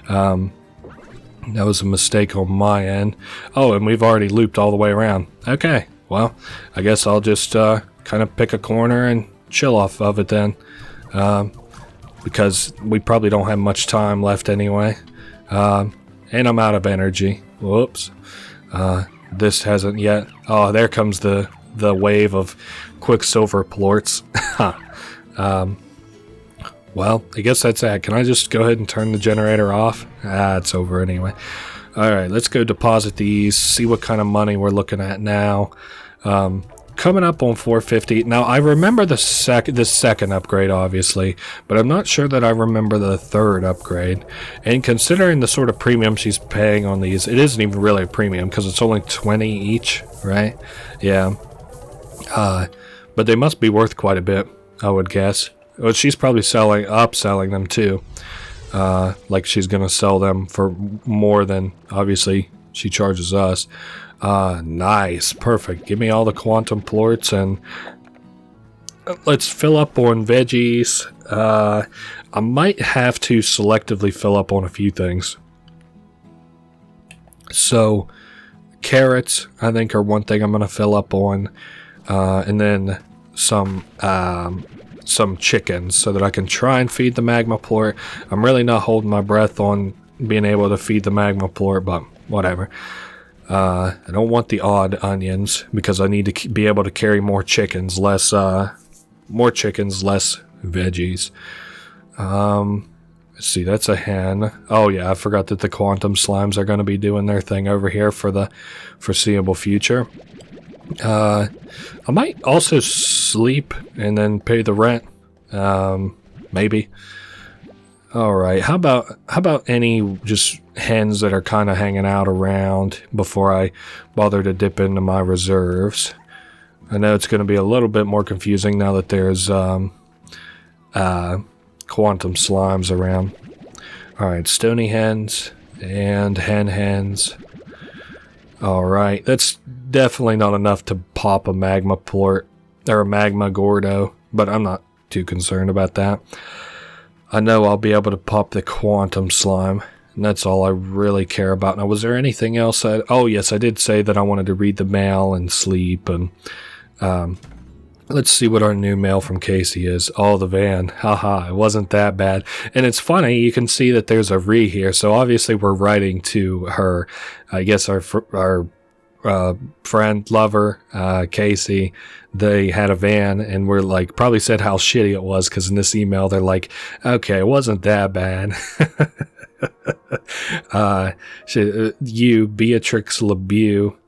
That was a mistake on my end. Oh, and we've already looped all the way around. Okay, well, I guess I'll just kind of pick a corner and chill off of it then. Because we probably don't have much time left anyway. And I'm out of energy. Whoops. This hasn't yet. Oh, there comes the wave of quicksilver plorts. Well, I guess that's that. Can I just go ahead and turn the generator off? It's over anyway. Alright, let's go deposit these, see what kind of money we're looking at now. Coming up on 450. Now, I remember the second upgrade, obviously, but I'm not sure that I remember the third upgrade. And considering the sort of premium she's paying on these, it isn't even really a premium because it's only 20 each, right? Yeah. But they must be worth quite a bit, I would guess. Well, she's probably upselling them too. Like she's gonna sell them for more than obviously she charges us. Nice, perfect. Give me all the quantum plorts and let's fill up on veggies. I might have to selectively fill up on a few things. So carrots, I think, are one thing I'm gonna fill up on, and then some chickens so that I can try and feed the magma plort. I'm really not holding my breath on being able to feed the magma plort, but whatever. I don't want the odd onions because I need to be able to carry more chickens, less veggies. Let's see, that's a hen. Oh yeah, I forgot that the quantum slimes are going to be doing their thing over here for the foreseeable future. I might also sleep and then pay the rent. Maybe. Alright, how about any just hens that are kind of hanging out around before I bother to dip into my reserves? I know it's going to be a little bit more confusing now that there's quantum slimes around. Alright, stony hens and hens. Alright, that's definitely not enough to pop a magma plort or a magma gordo, but I'm not too concerned about that. I know I'll be able to pop the quantum slime, and that's all I really care about. Now, was there anything else? Oh, yes, I did say that I wanted to read the mail and sleep, and let's see what our new mail from Casey is. Oh, the van. Haha, it wasn't that bad. And it's funny, you can see that there's a re here, so obviously we're writing to her, I guess our friend, lover, Casey. They had a van, and we're like, probably said how shitty it was, because in this email they're like, okay, it wasn't that bad. You, Beatrix LeBeau,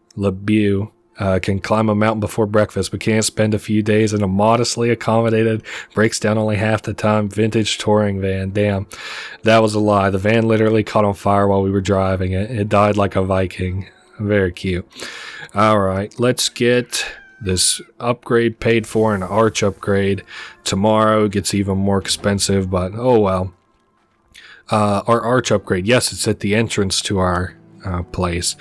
can climb a mountain before breakfast, but can't spend a few days in a modestly accommodated, breaks down only half the time, vintage touring van. Damn, that was a lie. The van literally caught on fire while we were driving it. It died like a Viking. Very cute. Alright, let's get this upgrade paid for, an arch upgrade. Tomorrow gets even more expensive, but oh well. Our arch upgrade, yes, it's at the entrance to our place.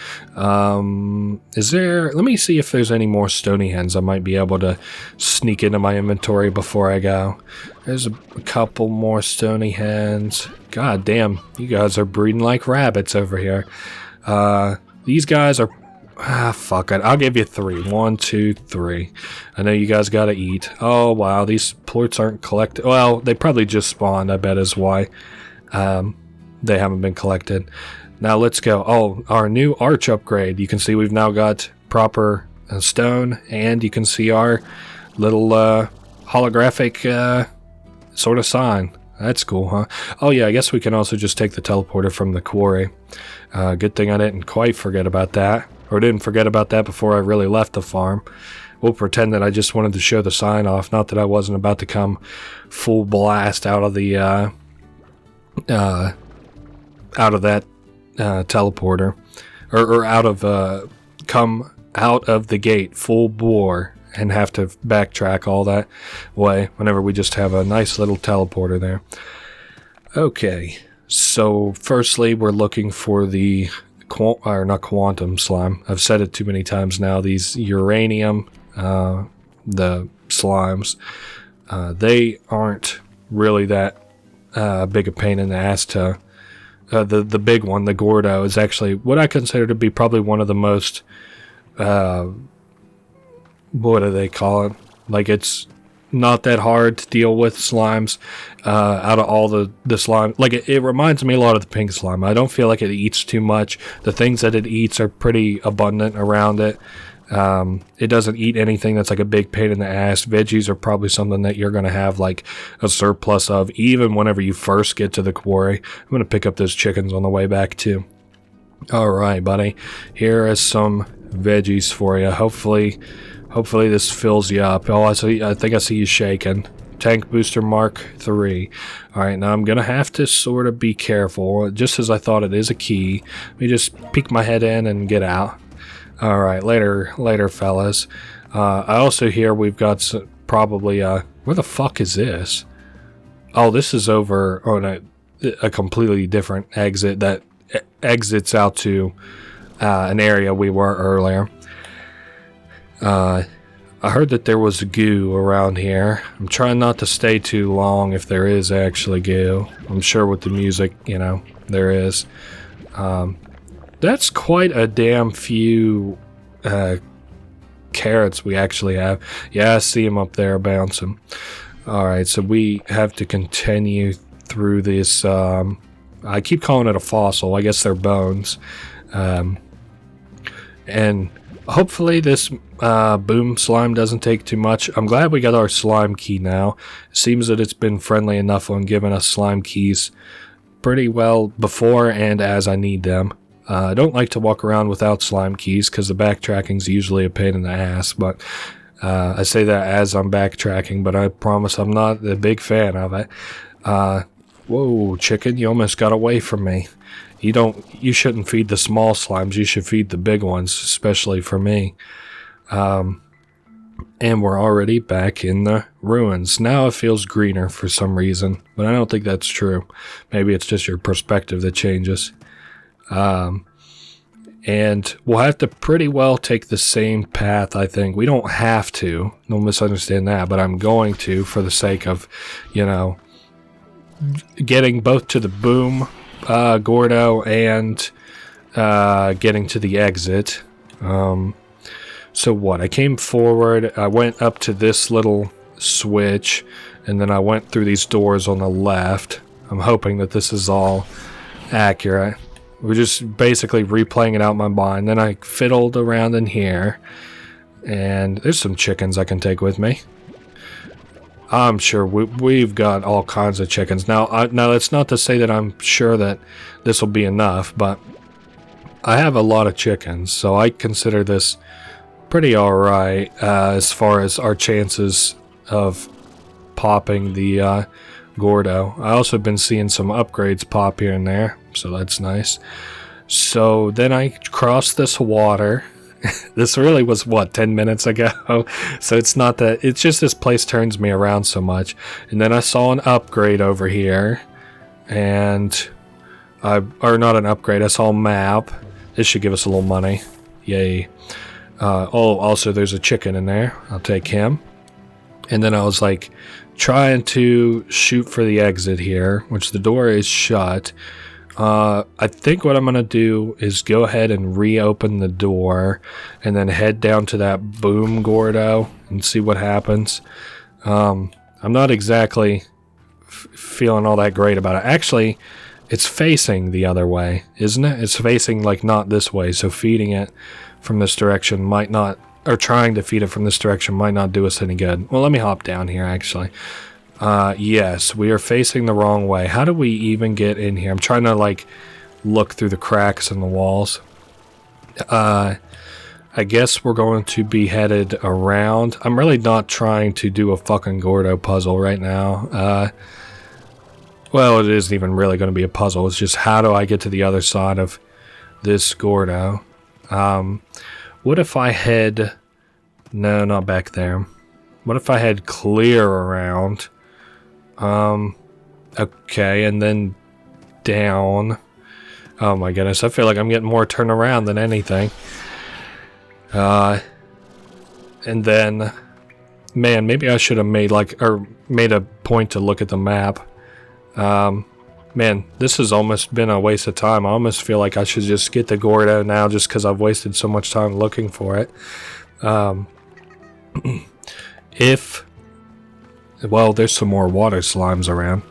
Is there, let me see if there's any more stony hens I might be able to sneak into my inventory before I go. There's a couple more stony hens. God damn, you guys are breeding like rabbits over here. These guys are... fuck it. I'll give you 3. 1, 2, 3. I know you guys gotta eat. Oh, wow. These plorts aren't collected. Well, they probably just spawned, I bet is why. They haven't been collected. Now let's go. Oh, our new arch upgrade. You can see we've now got proper stone, and you can see our little holographic sort of sign. That's cool, huh? Oh yeah, I guess we can also just take the teleporter from the quarry. Good thing I didn't quite forget about that. Or didn't forget about that before I really left the farm. We'll pretend that I just wanted to show the sign off, not that I wasn't about to come full blast out of the teleporter. Or out of come out of the gate full bore and have to backtrack all that way whenever we just have a nice little teleporter there. Okay, so firstly we're looking for the not quantum slime. I've said it too many times now. These uranium, the slimes, they aren't really that big a pain in the ass to. The big one, the Gordo, is actually what I consider to be probably one of the most, what do they call it? Like, it's not that hard to deal with slimes out of all the slime. Like, it reminds me a lot of the pink slime. I don't feel like it eats too much. The things that it eats are pretty abundant around it. It doesn't eat anything that's like a big pain in the ass. Veggies are probably something that you're going to have like a surplus of even whenever you first get to the quarry. I'm going to pick up those chickens on the way back too. Alright, buddy. Here is some veggies for you. Hopefully this fills you up. Oh, I think I see you shaking. Tank booster Mark 3. Alright, now I'm going to have to sort of be careful. Just as I thought, it is a key. Let me just peek my head in and get out. Alright, later fellas. I also hear we've got probably, where the fuck is this? Oh, this is over on a completely different exit that exits out to an area we were earlier. I heard that there was goo around here. I'm trying not to stay too long if there is actually goo. I'm sure with the music, you know, there is. That's quite a damn few carrots we actually have. Yeah, I see them up there bouncing. Alright, so we have to continue through this. I keep calling it a fossil. I guess they're bones. And hopefully this boom slime doesn't take too much. I'm glad we got our slime key now. It seems that it's been friendly enough on giving us slime keys pretty well before and as I need them. I don't like to walk around without slime keys because the backtracking is usually a pain in the ass, but I say that as I'm backtracking, but I promise I'm not a big fan of it. Whoa, chicken, you almost got away from me. You shouldn't feed the small slimes, you should feed the big ones, especially for me. And we're already back in the ruins. Now it feels greener for some reason, but I don't think that's true. Maybe it's just your perspective that changes. And we'll have to pretty well take the same path, I think. We don't have to, don't misunderstand that, but I'm going to for the sake of, you know, getting both to the boom Gordo and getting to the exit. So what? I came forward, I went up to this little switch, and then I went through these doors on the left. I'm hoping that this is all accurate. We're just basically replaying it out in my mind. Then I fiddled around in here, and there's some chickens I can take with me. I'm sure we've got all kinds of chickens. Now, that's not to say that I'm sure that this will be enough, but I have a lot of chickens, so I consider this pretty alright as far as our chances of popping the Gordo. I also been seeing some upgrades pop here and there, so that's nice. So then I crossed this water. This really was, what, 10 minutes ago? So it's not that, it's just this place turns me around so much. And then I saw an upgrade over here, and or not an upgrade, I saw a map. This should give us a little money. Yay. Oh, also there's a chicken in there. I'll take him. And then I was like trying to shoot for the exit here, which the door is shut. I think what I'm going to do is go ahead and reopen the door and then head down to that boom Gordo and see what happens. I'm not exactly feeling all that great about it. Actually, it's facing the other way, isn't it? It's facing like not this way, so feeding it from this direction might not, or trying to feed it from this direction might not do us any good. Well, let me hop down here actually. Yes, we are facing the wrong way. How do we even get in here? I'm trying to like look through the cracks in the walls. I guess we're going to be headed around. I'm really not trying to do a fucking Gordo puzzle right now. Well, it isn't even really going to be a puzzle. It's just how do I get to the other side of this Gordo? What if I head... No, not back there. What if I head clear around? Okay, and then down. Oh my goodness, I feel like I'm getting more turnaround than anything. And then... Man, maybe I should have made a point to look at the map. Man, this has almost been a waste of time. I almost feel like I should just get the Gordo now just because I've wasted so much time looking for it. Well, there's some more water slimes around.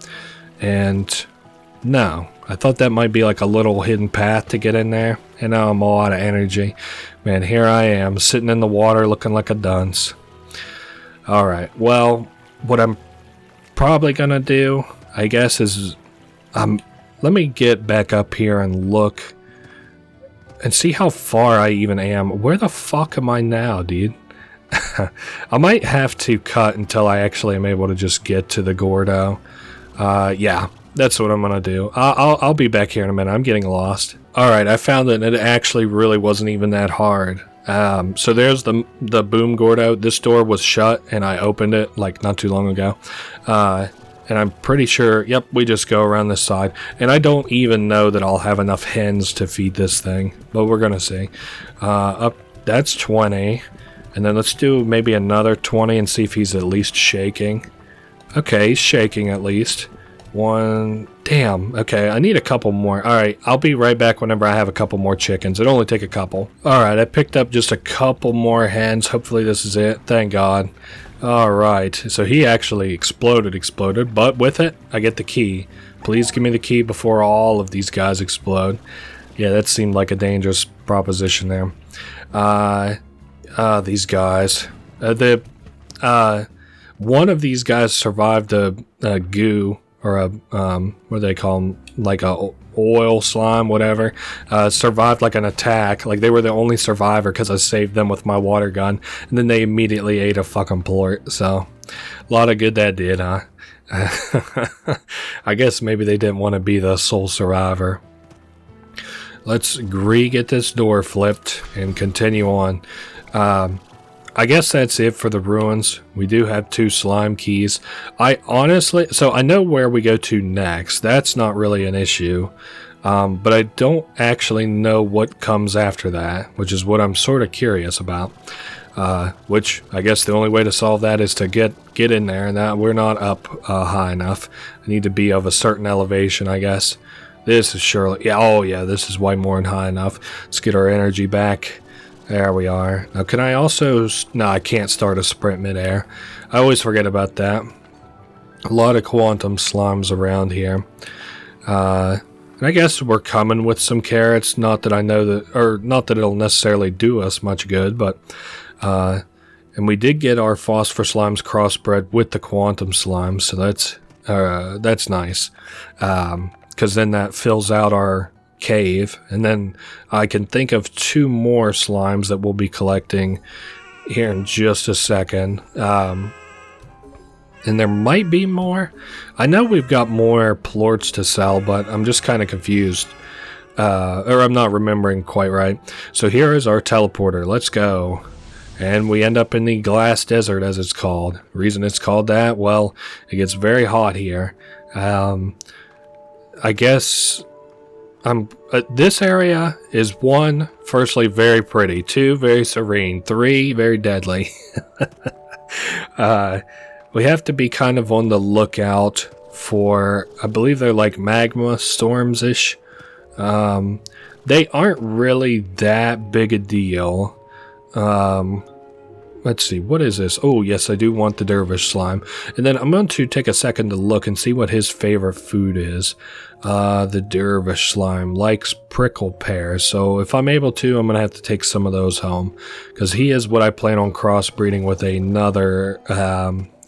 And no, I thought that might be like a little hidden path to get in there. And now I'm all out of energy. Man, here I am sitting in the water looking like a dunce. Alright, well, what I'm probably gonna do, I guess, is let me get back up here and look and see how far I even am. Where the fuck am I now, dude? I might have to cut until I actually am able to just get to the Gordo. Yeah, that's what I'm gonna do. I'll be back here in a minute. I'm getting lost. Alright, I found that it actually really wasn't even that hard. So there's the boom Gordo. This door was shut and I opened it like not too long ago. And I'm pretty sure, yep, we just go around this side. And I don't even know that I'll have enough hens to feed this thing, but we're gonna see. Up, that's 20. And then let's do maybe another 20 and see if he's at least shaking. Okay, he's shaking at least. One, damn, okay, I need a couple more. Alright, I'll be right back whenever I have a couple more chickens. It'll only take a couple. Alright, I picked up just a couple more hens. Hopefully this is it. Thank God. Alright, so he actually exploded, but with it, I get the key. Please give me the key before all of these guys explode. Yeah, that seemed like a dangerous proposition there. These guys. One of these guys survived a goo, or a, what do they call them? Like a oil slime, whatever. Survived like an attack. Like they were the only survivor because I saved them with my water gun. And then they immediately ate a fucking plort. So, a lot of good that did, huh? I guess maybe they didn't want to be the sole survivor. Let's get this door flipped and continue on. I guess that's it for the ruins. We do have 2 slime keys. I know where we go to next. That's not really an issue. But I don't actually know what comes after that, which is what I'm sort of curious about. Which I guess the only way to solve that is to get in there, and that we're not up high enough. I need to be of a certain elevation, I guess. This is surely, this is way more than high enough. Let's get our energy back. There we are. Now, can I also... No, I can't start a sprint midair. I always forget about that. A lot of quantum slimes around here. And I guess we're coming with some carrots. Not that I know that... Or, not that it'll necessarily do us much good, but... and we did get our phosphor slimes crossbred with the quantum slimes, so that's nice. Because then that fills out our cave, and then I can think of 2 more slimes that we'll be collecting here in just a second. And there might be more. I know we've got more plorts to sell, but I'm just kind of confused. Or I'm not remembering quite right. So here is our teleporter. Let's go. And we end up in the glass desert, as it's called. Reason it's called that? Well, it gets very hot here. I guess this area is 1, firstly, very pretty. 2, very serene. 3, very deadly. We have to be kind of on the lookout for, I believe they're like magma storms-ish. They aren't really that big a deal. Let's see, what is this? Oh, yes, I do want the dervish slime. And then I'm going to take a second to look and see what his favorite food is. The dervish slime likes prickle pears, so if I'm able to, I'm going to have to take some of those home. Because he is what I plan on crossbreeding with another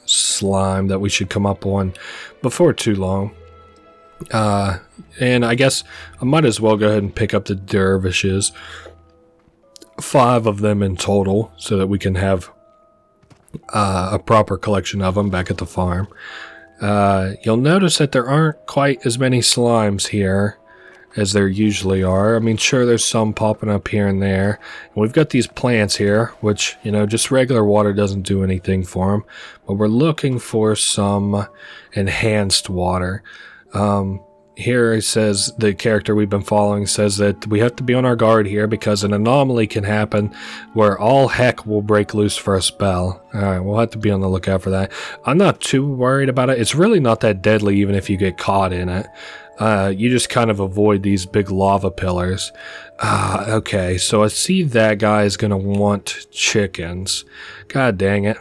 slime that we should come up on before too long. And I guess I might as well go ahead and pick up the dervishes. 5 of them in total, so that we can have a proper collection of them back at the farm. You'll notice that there aren't quite as many slimes here as there usually are. I mean, sure, there's some popping up here and there. And we've got these plants here, which, you know, just regular water doesn't do anything for them. But we're looking for some enhanced water. Here it says, the character we've been following says that we have to be on our guard here because an anomaly can happen where all heck will break loose for a spell. Alright, we'll have to be on the lookout for that. I'm not too worried about it. It's really not that deadly even if you get caught in it. You just kind of avoid these big lava pillars. Okay, so I see that guy is going to want chickens. God dang it.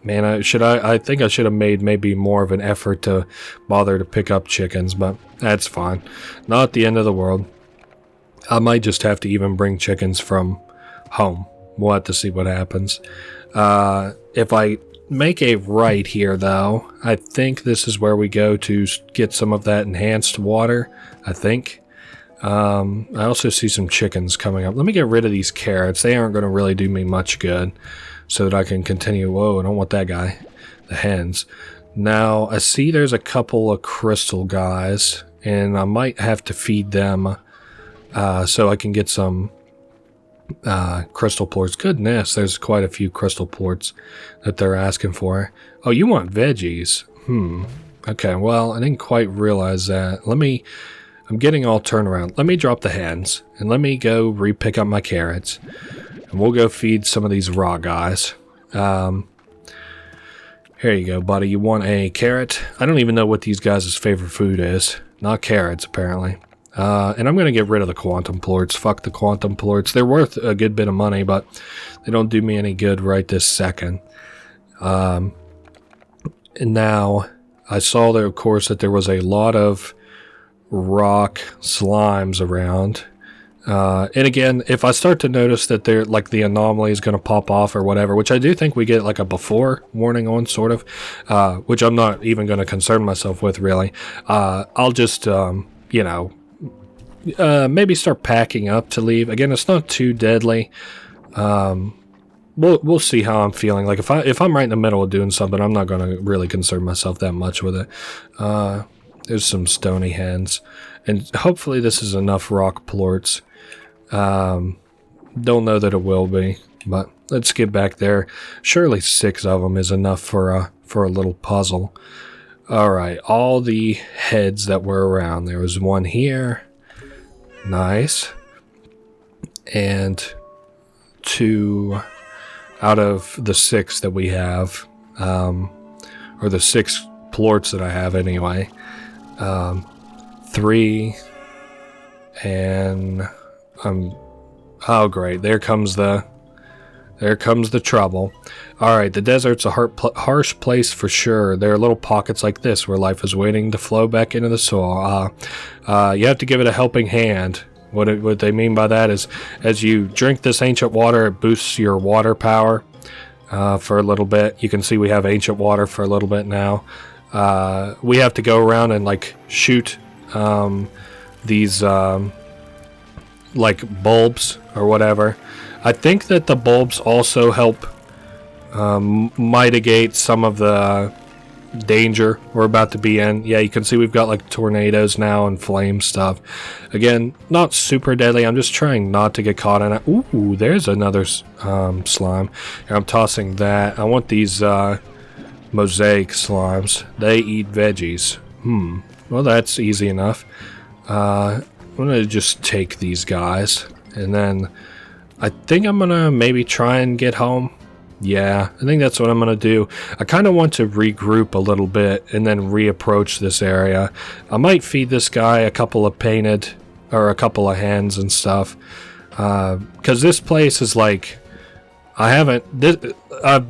Man, I think I should have made maybe more of an effort to bother to pick up chickens, but that's fine. Not the end of the world. I might just have to even bring chickens from home. We'll have to see what happens. If I make a right here, though, I think this is where we go to get some of that enhanced water, I think. I also see some chickens coming up. Let me get rid of these carrots. They aren't going to really do me much good. So that I can continue. Whoa, I don't want that guy. The hens. Now, I see there's a couple of crystal guys, and I might have to feed them so I can get some crystal plorts. Goodness, there's quite a few crystal plorts that they're asking for. Oh, you want veggies? Okay, well, I didn't quite realize that. I'm getting all turned around. Let me drop the hens, and let me go re-pick up my carrots. And we'll go feed some of these raw guys. Here you go, buddy. You want a carrot? I don't even know what these guys' favorite food is. Not carrots, apparently. And I'm going to get rid of the quantum plorts. Fuck the quantum plorts. They're worth a good bit of money, but they don't do me any good right this second. And now, I saw there, of course, that there was a lot of rock slimes around. And again, if I start to notice that they're like the anomaly is going to pop off or whatever, which I do think we get like a before warning on, sort of, which I'm not even going to concern myself with really. I'll just, you know, maybe start packing up to leave. Again, it's not too deadly. We'll see how I'm feeling. Like if I'm right in the middle of doing something, I'm not going to really concern myself that much with it. There's some stony hens, and hopefully this is enough rock plorts. Don't know that it will be, but let's get back there. Surely 6 of them is enough for a little puzzle. All right, all the heads that were around. There was one here. Nice. And 2 out of the 6 that we have, or the 6 plorts that I have anyway. 3, and oh great, there comes the trouble. All right, the desert's a harsh place for sure. There are little pockets like this where life is waiting to flow back into the soil. You have to give it a helping hand. What they mean by that is, as you drink this ancient water, it boosts your water power for a little bit. You can see we have ancient water for a little bit now. We have to go around and like shoot these like bulbs or whatever. I think that the bulbs also help mitigate some of the danger we're about to be in. Yeah, you can see we've got like tornadoes now and flame stuff. Again, not super deadly. I'm just trying not to get caught in it. Ooh, there's another slime. Here, I'm tossing that. I want these mosaic slimes. They eat veggies. Well, that's easy enough. I'm gonna just take these guys, and then I think I'm gonna maybe try and get home. Yeah, I think that's what I'm gonna do. I kind of want to regroup a little bit and then reapproach this area. I might feed this guy a couple of painted, or a couple of hens and stuff, because this place is like, I've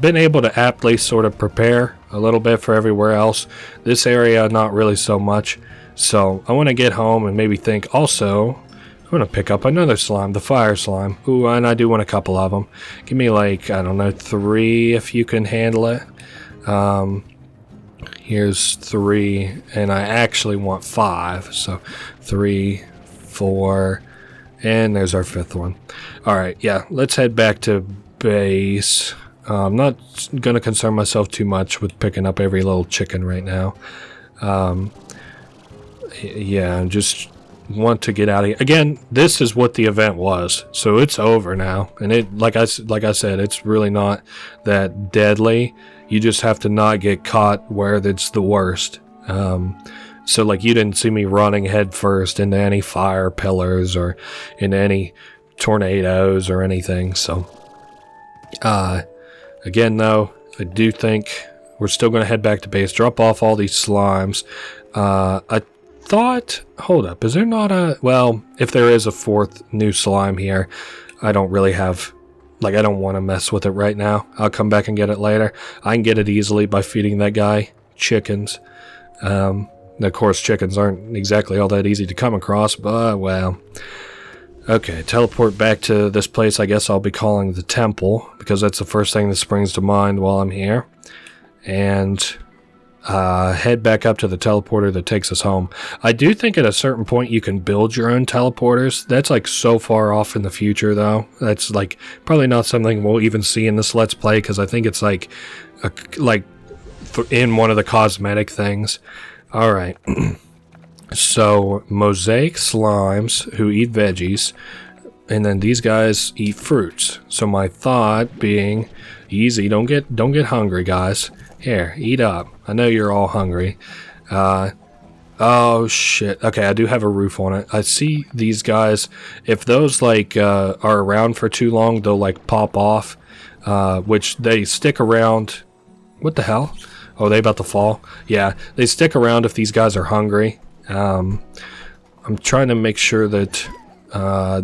been able to aptly sort of prepare a little bit for everywhere else. This area, not really so much. So I want to get home and maybe think. Also, I'm going to pick up another slime, the fire slime. Ooh, and I do want a couple of them. Give me like, I don't know, 3 if you can handle it. Here's 3, and I actually want 5. So 3, 4, and there's our 5th one. All right, yeah, let's head back to base. I'm not going to concern myself too much with picking up every little chicken right now. Yeah, just want to get out of here. Again, this is what the event was, so it's over now. And it, like I said, it's really not that deadly. You just have to not get caught where it's the worst. So like, you didn't see me running head first into any fire pillars or into any tornadoes or anything. So again though, I do think we're still going to head back to base, drop off all these slimes. I thought, hold up, is there not a, well, if there is a 4th new slime here, I don't really have, like, I don't want to mess with it right now. I'll come back and get it later. I can get it easily by feeding that guy chickens. Of course, chickens aren't exactly all that easy to come across, but, well. Okay, teleport back to this place I guess I'll be calling the temple, because that's the first thing that springs to mind while I'm here. And head back up to the teleporter that takes us home. I do think at a certain point you can build your own teleporters. That's like so far off in the future though. That's like probably not something we'll even see in this Let's Play, because I think it's like in one of the cosmetic things. Alright. So, mosaic slimes who eat veggies, and then these guys eat fruits. So my thought being, easy, don't get hungry, guys. Here, eat up. I know you're all hungry. Oh shit. Okay, I do have a roof on it. I see these guys. If those like are around for too long, they'll like pop off. Which they stick around. What the hell? Oh, they about to fall? Yeah, they stick around if these guys are hungry. I'm trying to make sure that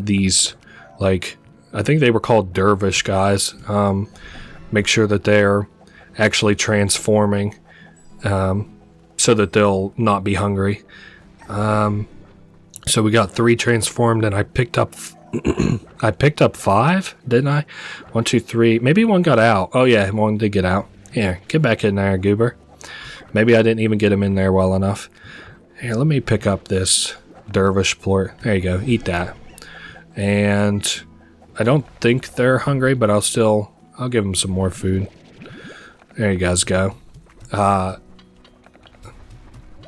these, like, I think they were called dervish guys, make sure that they're actually transforming, so that they'll not be hungry. So we got 3 transformed, and I picked up I picked up 5, didn't I? 1, 2, 3. Maybe one got out. Oh yeah, one did get out. Here, get back in there, goober. Maybe I didn't even get him in there well enough. Here, let me pick up this dervish plort. There you go. Eat that. And I don't think they're hungry, but I'll give them some more food. There you guys go.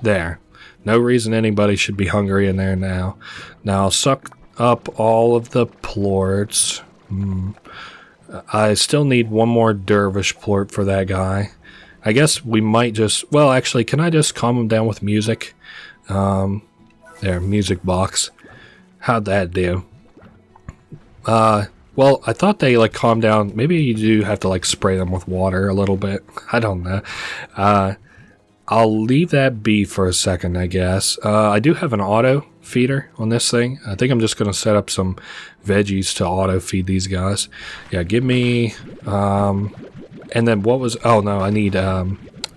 There. No reason anybody should be hungry in there now. Now I'll suck up all of the plorts. I still need one more dervish plort for that guy. I guess we might just... Well, actually, can I just calm him down with music? There, music box. How'd that do? Well, I thought they, like, calmed down. Maybe you do have to, like, spray them with water a little bit. I don't know. I'll leave that be for a second, I guess. I do have an auto feeder on this thing. I think I'm just going to set up some veggies to auto feed these guys. Yeah, give me... and then what was... Oh, no, I need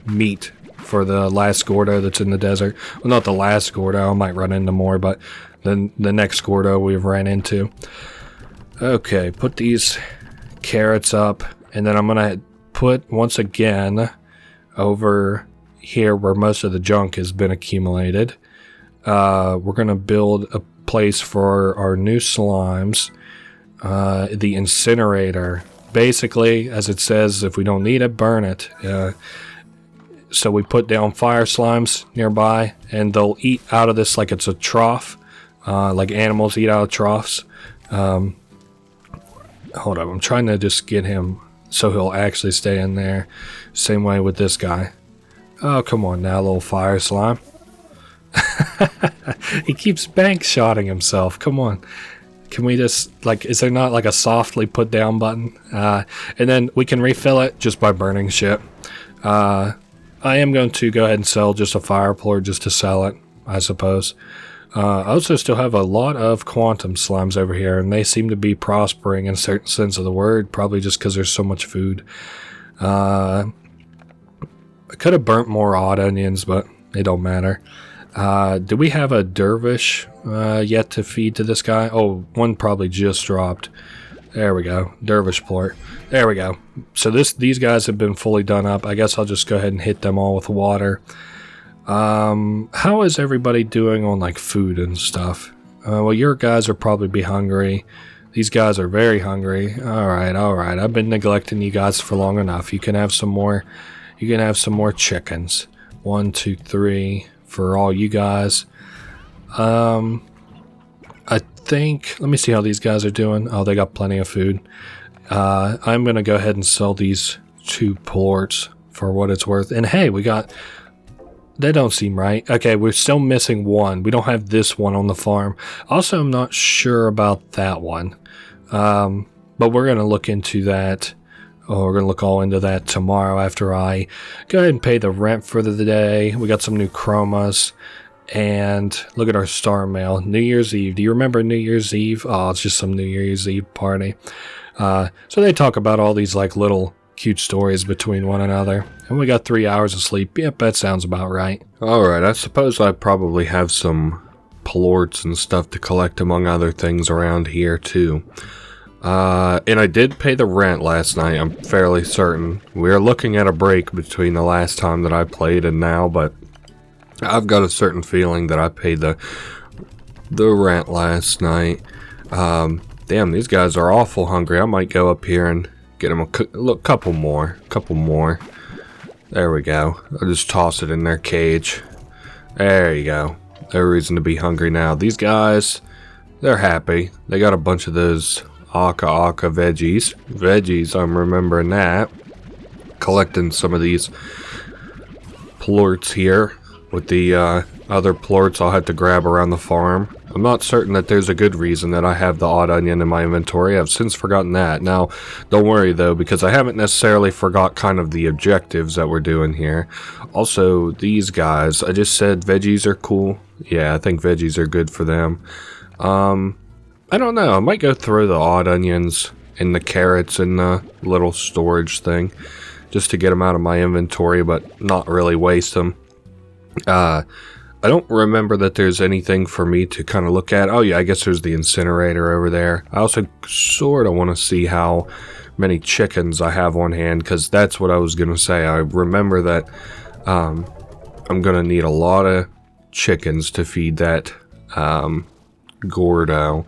meat for the last Gordo that's in the desert. Well, not the last Gordo. I might run into more, but then the next Gordo we've ran into. Okay, put these carrots up, and then I'm going to put, once again, over here where most of the junk has been accumulated. We're going to build a place for our new slimes. The incinerator. Basically, as it says, if we don't need it, burn it. So we put down fire slimes nearby, and they'll eat out of this like it's a trough. Like animals eat out of troughs. Hold up, I'm trying to just get him so he'll actually stay in there. Same way with this guy. Oh, come on now, little fire slime. He keeps bank shotting himself. Come on. Can we just, like, is there not like a softly put down button? And then we can refill it just by burning shit. I am going to go ahead and sell just a fire plort just to sell it, I suppose. I also still have a lot of quantum slimes over here, and they seem to be prospering in a certain sense of the word, probably just because there's so much food. I could have burnt more odd onions, but it don't matter. Do we have a dervish yet to feed to this guy? Oh, one probably just dropped. There we go. Dervish plort. There we go. So these guys have been fully done up. I guess I'll just go ahead and hit them all with water. How is everybody doing on like food and stuff? Well, your guys are probably be hungry. These guys are very hungry. All right. I've been neglecting you guys for long enough. You can have some more. You can have some more chickens. 1, 2, 3 for all you guys. I think. Let me see how these guys are doing. Oh, they got plenty of food. I'm gonna go ahead and sell these 2 plorts for what it's worth. And hey, we got. That don't seem right. Okay, we're still missing one. We don't have this one on the farm. Also, I'm not sure about that one. But we're going to look into that. Oh, we're going to look all into that tomorrow after I go ahead and pay the rent for the day. We got some new chromas. And look at our star mail. New Year's Eve. Do you remember New Year's Eve? Oh, it's just some New Year's Eve party. So they talk about all these like little cute stories between one another. And we got 3 hours of sleep. Yep, that sounds about right. Alright, I suppose I probably have some plorts and stuff to collect among other things around here too. And I did pay the rent last night, I'm fairly certain. We're looking at a break between the last time that I played and now, but I've got a certain feeling that I paid the rent last night. Damn, these guys are awful hungry. I might go up here and get them a couple more. There we go. I'll just toss it in their cage. There you go. No reason to be hungry now. These guys, they're happy. They got a bunch of those aka veggies. I'm remembering that. Collecting some of these plorts here. With the other plorts I'll have to grab around the farm. I'm not certain that there's a good reason that I have the odd onion in my inventory. I've since forgotten that. Now, don't worry though, because I haven't necessarily forgot kind of the objectives that we're doing here. Also, these guys, I just said veggies are cool. Yeah, I think veggies are good for them. I don't know, I might go throw the odd onions and the carrots in the little storage thing. Just to get them out of my inventory, but not really waste them. I don't remember that there's anything for me to kind of look at. Oh yeah, I guess there's the incinerator over there. I also sort of want to see how many chickens I have on hand, because that's what I was going to say. I remember that I'm going to need a lot of chickens to feed that Gordo.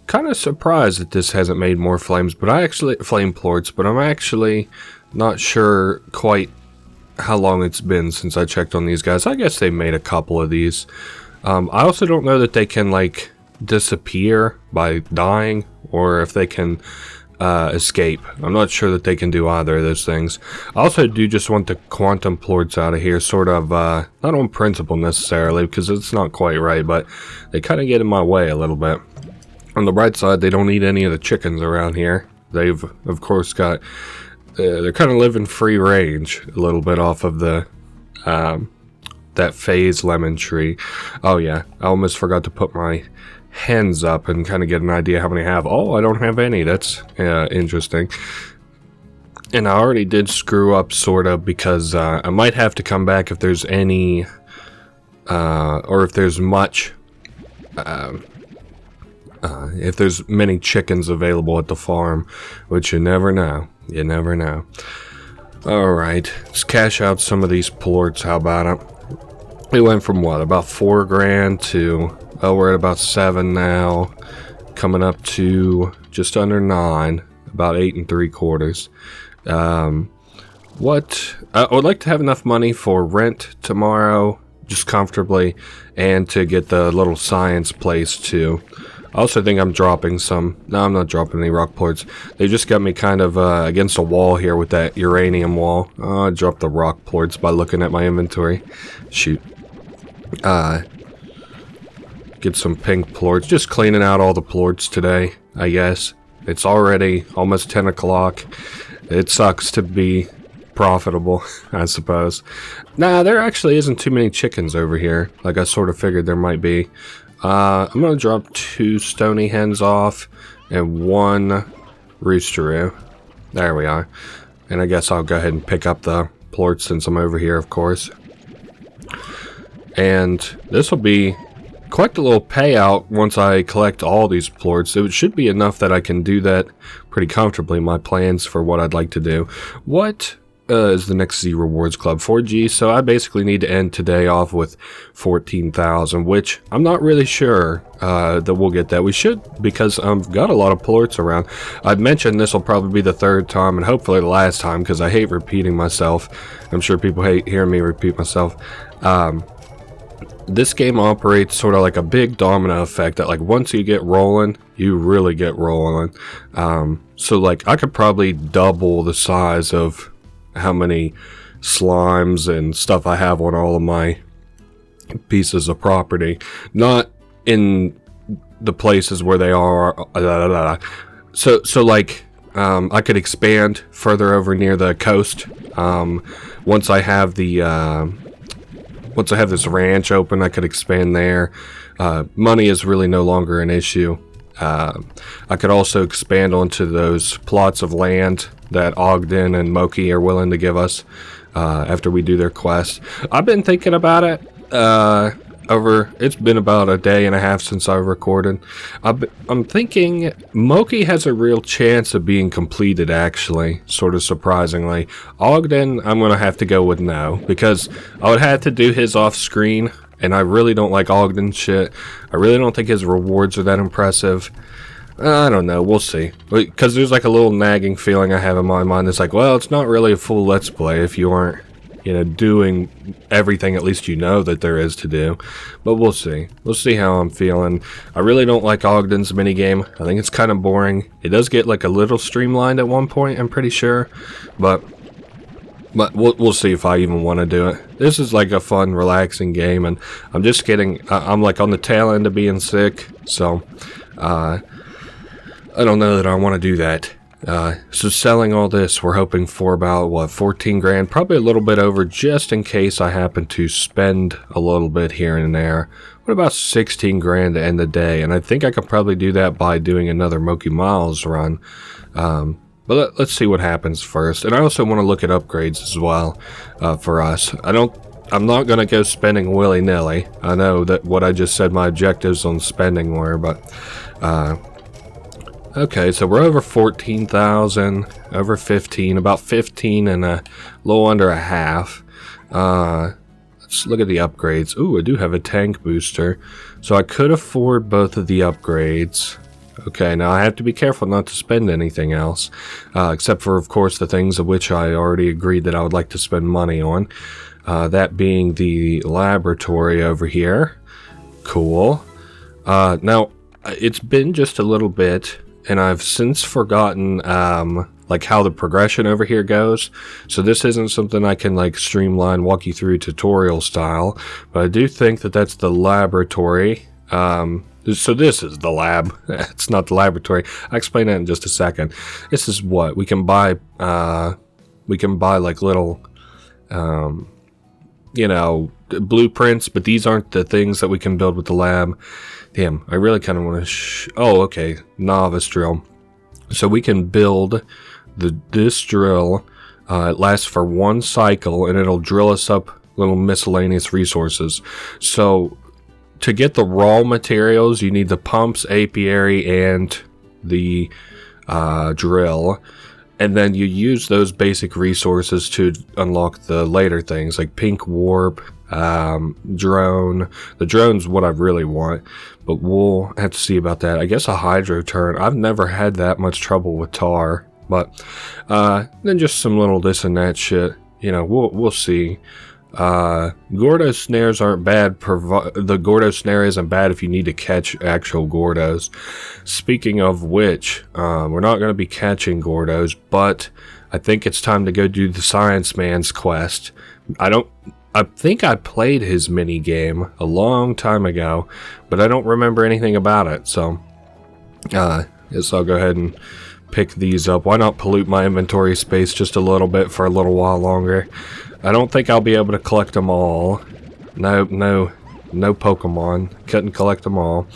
Kind of surprised that this hasn't made more flames, but flame plorts, but I'm actually not sure quite how long it's been since I checked on these guys. I guess they made a couple of these. I also don't know that they can like disappear by dying, or if they can escape. I'm not sure that they can do either of those things. I also do just want the quantum plorts out of here, sort of, not on principle necessarily, because it's not quite right, but they kind of get in my way a little bit. On the bright side, they don't need any of the chickens around here. They've, of course, got... they're kind of living free range a little bit off of the that phase lemon tree. Oh yeah, I almost forgot to put my hens up and kind of get an idea how many I have. Oh, I don't have any. That's interesting. And I already did screw up sort of, because I might have to come back if there's any or if there's much if there's many chickens available at the farm, which you never know. You never know. Alright, let's cash out some of these plorts. How about it? We went from what, about 4 grand to, oh, we're at about 7 now. Coming up to just under 9, about 8 3/4. I would like to have enough money for rent tomorrow, just comfortably, and to get the little science place too. I also think I'm dropping some... No, I'm not dropping any rock plorts. They just got me kind of against a wall here with that uranium wall. Oh, I dropped the rock plorts by looking at my inventory. Shoot. Get some pink plorts. Just cleaning out all the plorts today, I guess. It's already almost 10 o'clock. It sucks to be profitable, I suppose. Nah, there actually isn't too many chickens over here, like I sort of figured there might be. I'm gonna drop 2 stony hens off and 1 roosteroo. There we are. And I guess I'll go ahead and pick up the plorts since I'm over here, of course. And this will be quite a little payout once I collect all these plorts. It should be enough that I can do that pretty comfortably. My plans for what I'd like to do. What is the next Z Rewards Club? 4G, so I basically need to end today off with 14,000, which I'm not really sure that we'll get that. We should, because I've got a lot of plorts around. I've mentioned this will probably be the 3rd time, and hopefully the last time, because I hate repeating myself. I'm sure people hate hearing me repeat myself. This game operates sort of like a big domino effect, that like once you get rolling, you really get rolling. So like I could probably double the size of how many slimes and stuff I have on all of my pieces of property, not in the places where they are. So like I could expand further over near the coast. Once I have this ranch open, I could expand there. Money is really no longer an issue. I could also expand onto those plots of land that Ogden and Moki are willing to give us after we do their quest. I've been thinking about it it's been about a day and a half since I recorded. I'm thinking Moki has a real chance of being completed, actually, sort of surprisingly. Ogden, I'm going to have to go with no, because I would have to do his off screen, and I really don't like Ogden's shit. I really don't think his rewards are that impressive. I don't know, we'll see. Because there's like a little nagging feeling I have in my mind that's like, well, it's not really a full Let's Play if you aren't, you know, doing everything at least you know that there is to do. But we'll see. We'll see how I'm feeling. I really don't like Ogden's minigame. I think it's kind of boring. It does get like a little streamlined at one point, I'm pretty sure. But we'll see if I even want to do it. This is like a fun, relaxing game, and I'm just getting... I'm like on the tail end of being sick, so... I don't know that I want to do that. So selling all this, we're hoping for about, what, 14 grand? Probably a little bit over, just in case I happen to spend a little bit here and there. What about 16 grand to end the day? And I think I could probably do that by doing another Moki Miles run. But let's see what happens first. And I also want to look at upgrades as well for us. I don't I'm not going to go spending willy-nilly. I know that what I just said my objectives on spending were, but... okay, so we're over 14,000, over 15, about 15 and a little under a half. Let's look at the upgrades. Ooh, I do have a tank booster, so I could afford both of the upgrades. Okay, now I have to be careful not to spend anything else, except for, of course, the things of which I already agreed that I would like to spend money on. That being the laboratory over here. Cool. Now, it's been just a little bit, and I've since forgotten, like, how the progression over here goes. So this isn't something I can, like, streamline, walk you through tutorial style. But I do think that that's the laboratory. So this is the lab. It's not the laboratory. I'll explain that in just a second. This is what we can buy, like, little, you know, blueprints, but these aren't the things that we can build with the lab. Damn, I really kind of want to oh, okay, novice drill. So we can build this drill. It lasts for 1 cycle, and it'll drill us up little miscellaneous resources. So to get the raw materials, you need the pumps, apiary, and the drill. And then you use those basic resources to unlock the later things, like pink warp, drone. The drone's what I really want, but we'll have to see about that. I guess a hydro turn. I've never had that much trouble with tar, but then just some little this and that shit. You know, we'll see. Gordo snares aren't bad. The Gordo snare isn't bad if you need to catch actual Gordos. Speaking of which, we're not going to be catching Gordos, but I think it's time to go do the Science Man's quest. I think I played his mini game a long time ago, but I don't remember anything about it, so guess I'll go ahead and pick these up. Why not pollute my inventory space just a little bit for a little while longer? I don't think I'll be able to collect them all. No Pokemon. Couldn't collect them all.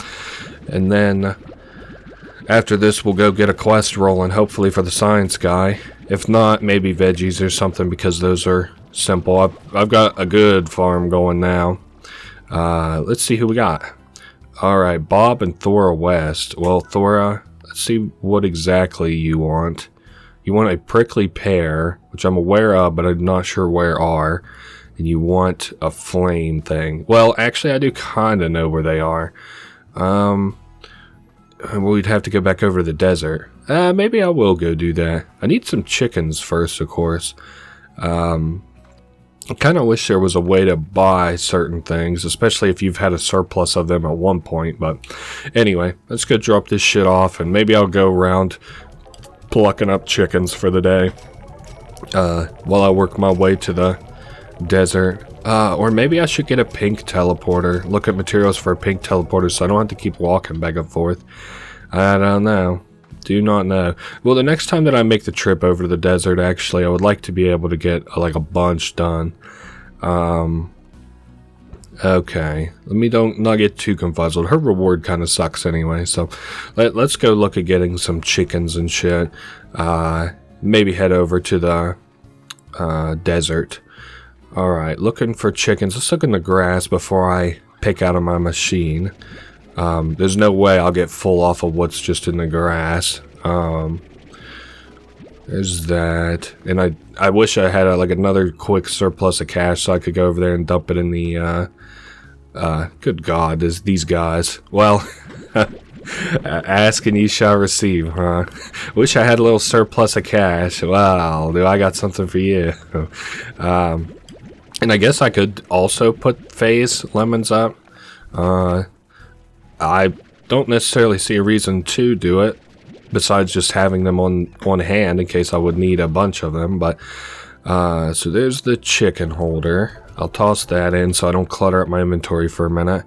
And then after this, we'll go get a quest rolling, hopefully for the science guy. If not, maybe veggies or something, because those are simple. I've got a good farm going now. Let's see who we got. Alright, Bob and Thora West. Well, Thora, let's see what exactly you want. You want a prickly pear, which I'm aware of, but I'm not sure where are. And you want a flame thing. Well, actually, I do kind of know where they are. We'd have to go back over to the desert. Maybe I will go do that. I need some chickens first, of course. I kind of wish there was a way to buy certain things, especially if you've had a surplus of them at one point. But anyway, let's go drop this shit off, and maybe I'll go around plucking up chickens for the day while I work my way to the desert. Or maybe I should get a pink teleporter. Look at materials for a pink teleporter so I don't have to keep walking back and forth. I don't know. Do not know. Well, the next time that I make the trip over to the desert, actually, I would like to be able to get like a bunch done. Okay, let me not get too confuzzled. Her reward kind of sucks anyway, so let's go look at getting some chickens and shit. Maybe head over to the desert. Alright, looking for chickens. Let's look in the grass before I pick out of my machine. There's no way I'll get full off of what's just in the grass. There's that. And I wish I had like another quick surplus of cash so I could go over there and dump it in the good God, these guys. Well, ask and you shall receive, huh? Wish I had a little surplus of cash. Well, do I got something for you? And I guess I could also put phase lemons up. I don't necessarily see a reason to do it, besides just having them on hand in case I would need a bunch of them. But so there's the chicken holder. I'll toss that in so I don't clutter up my inventory for a minute.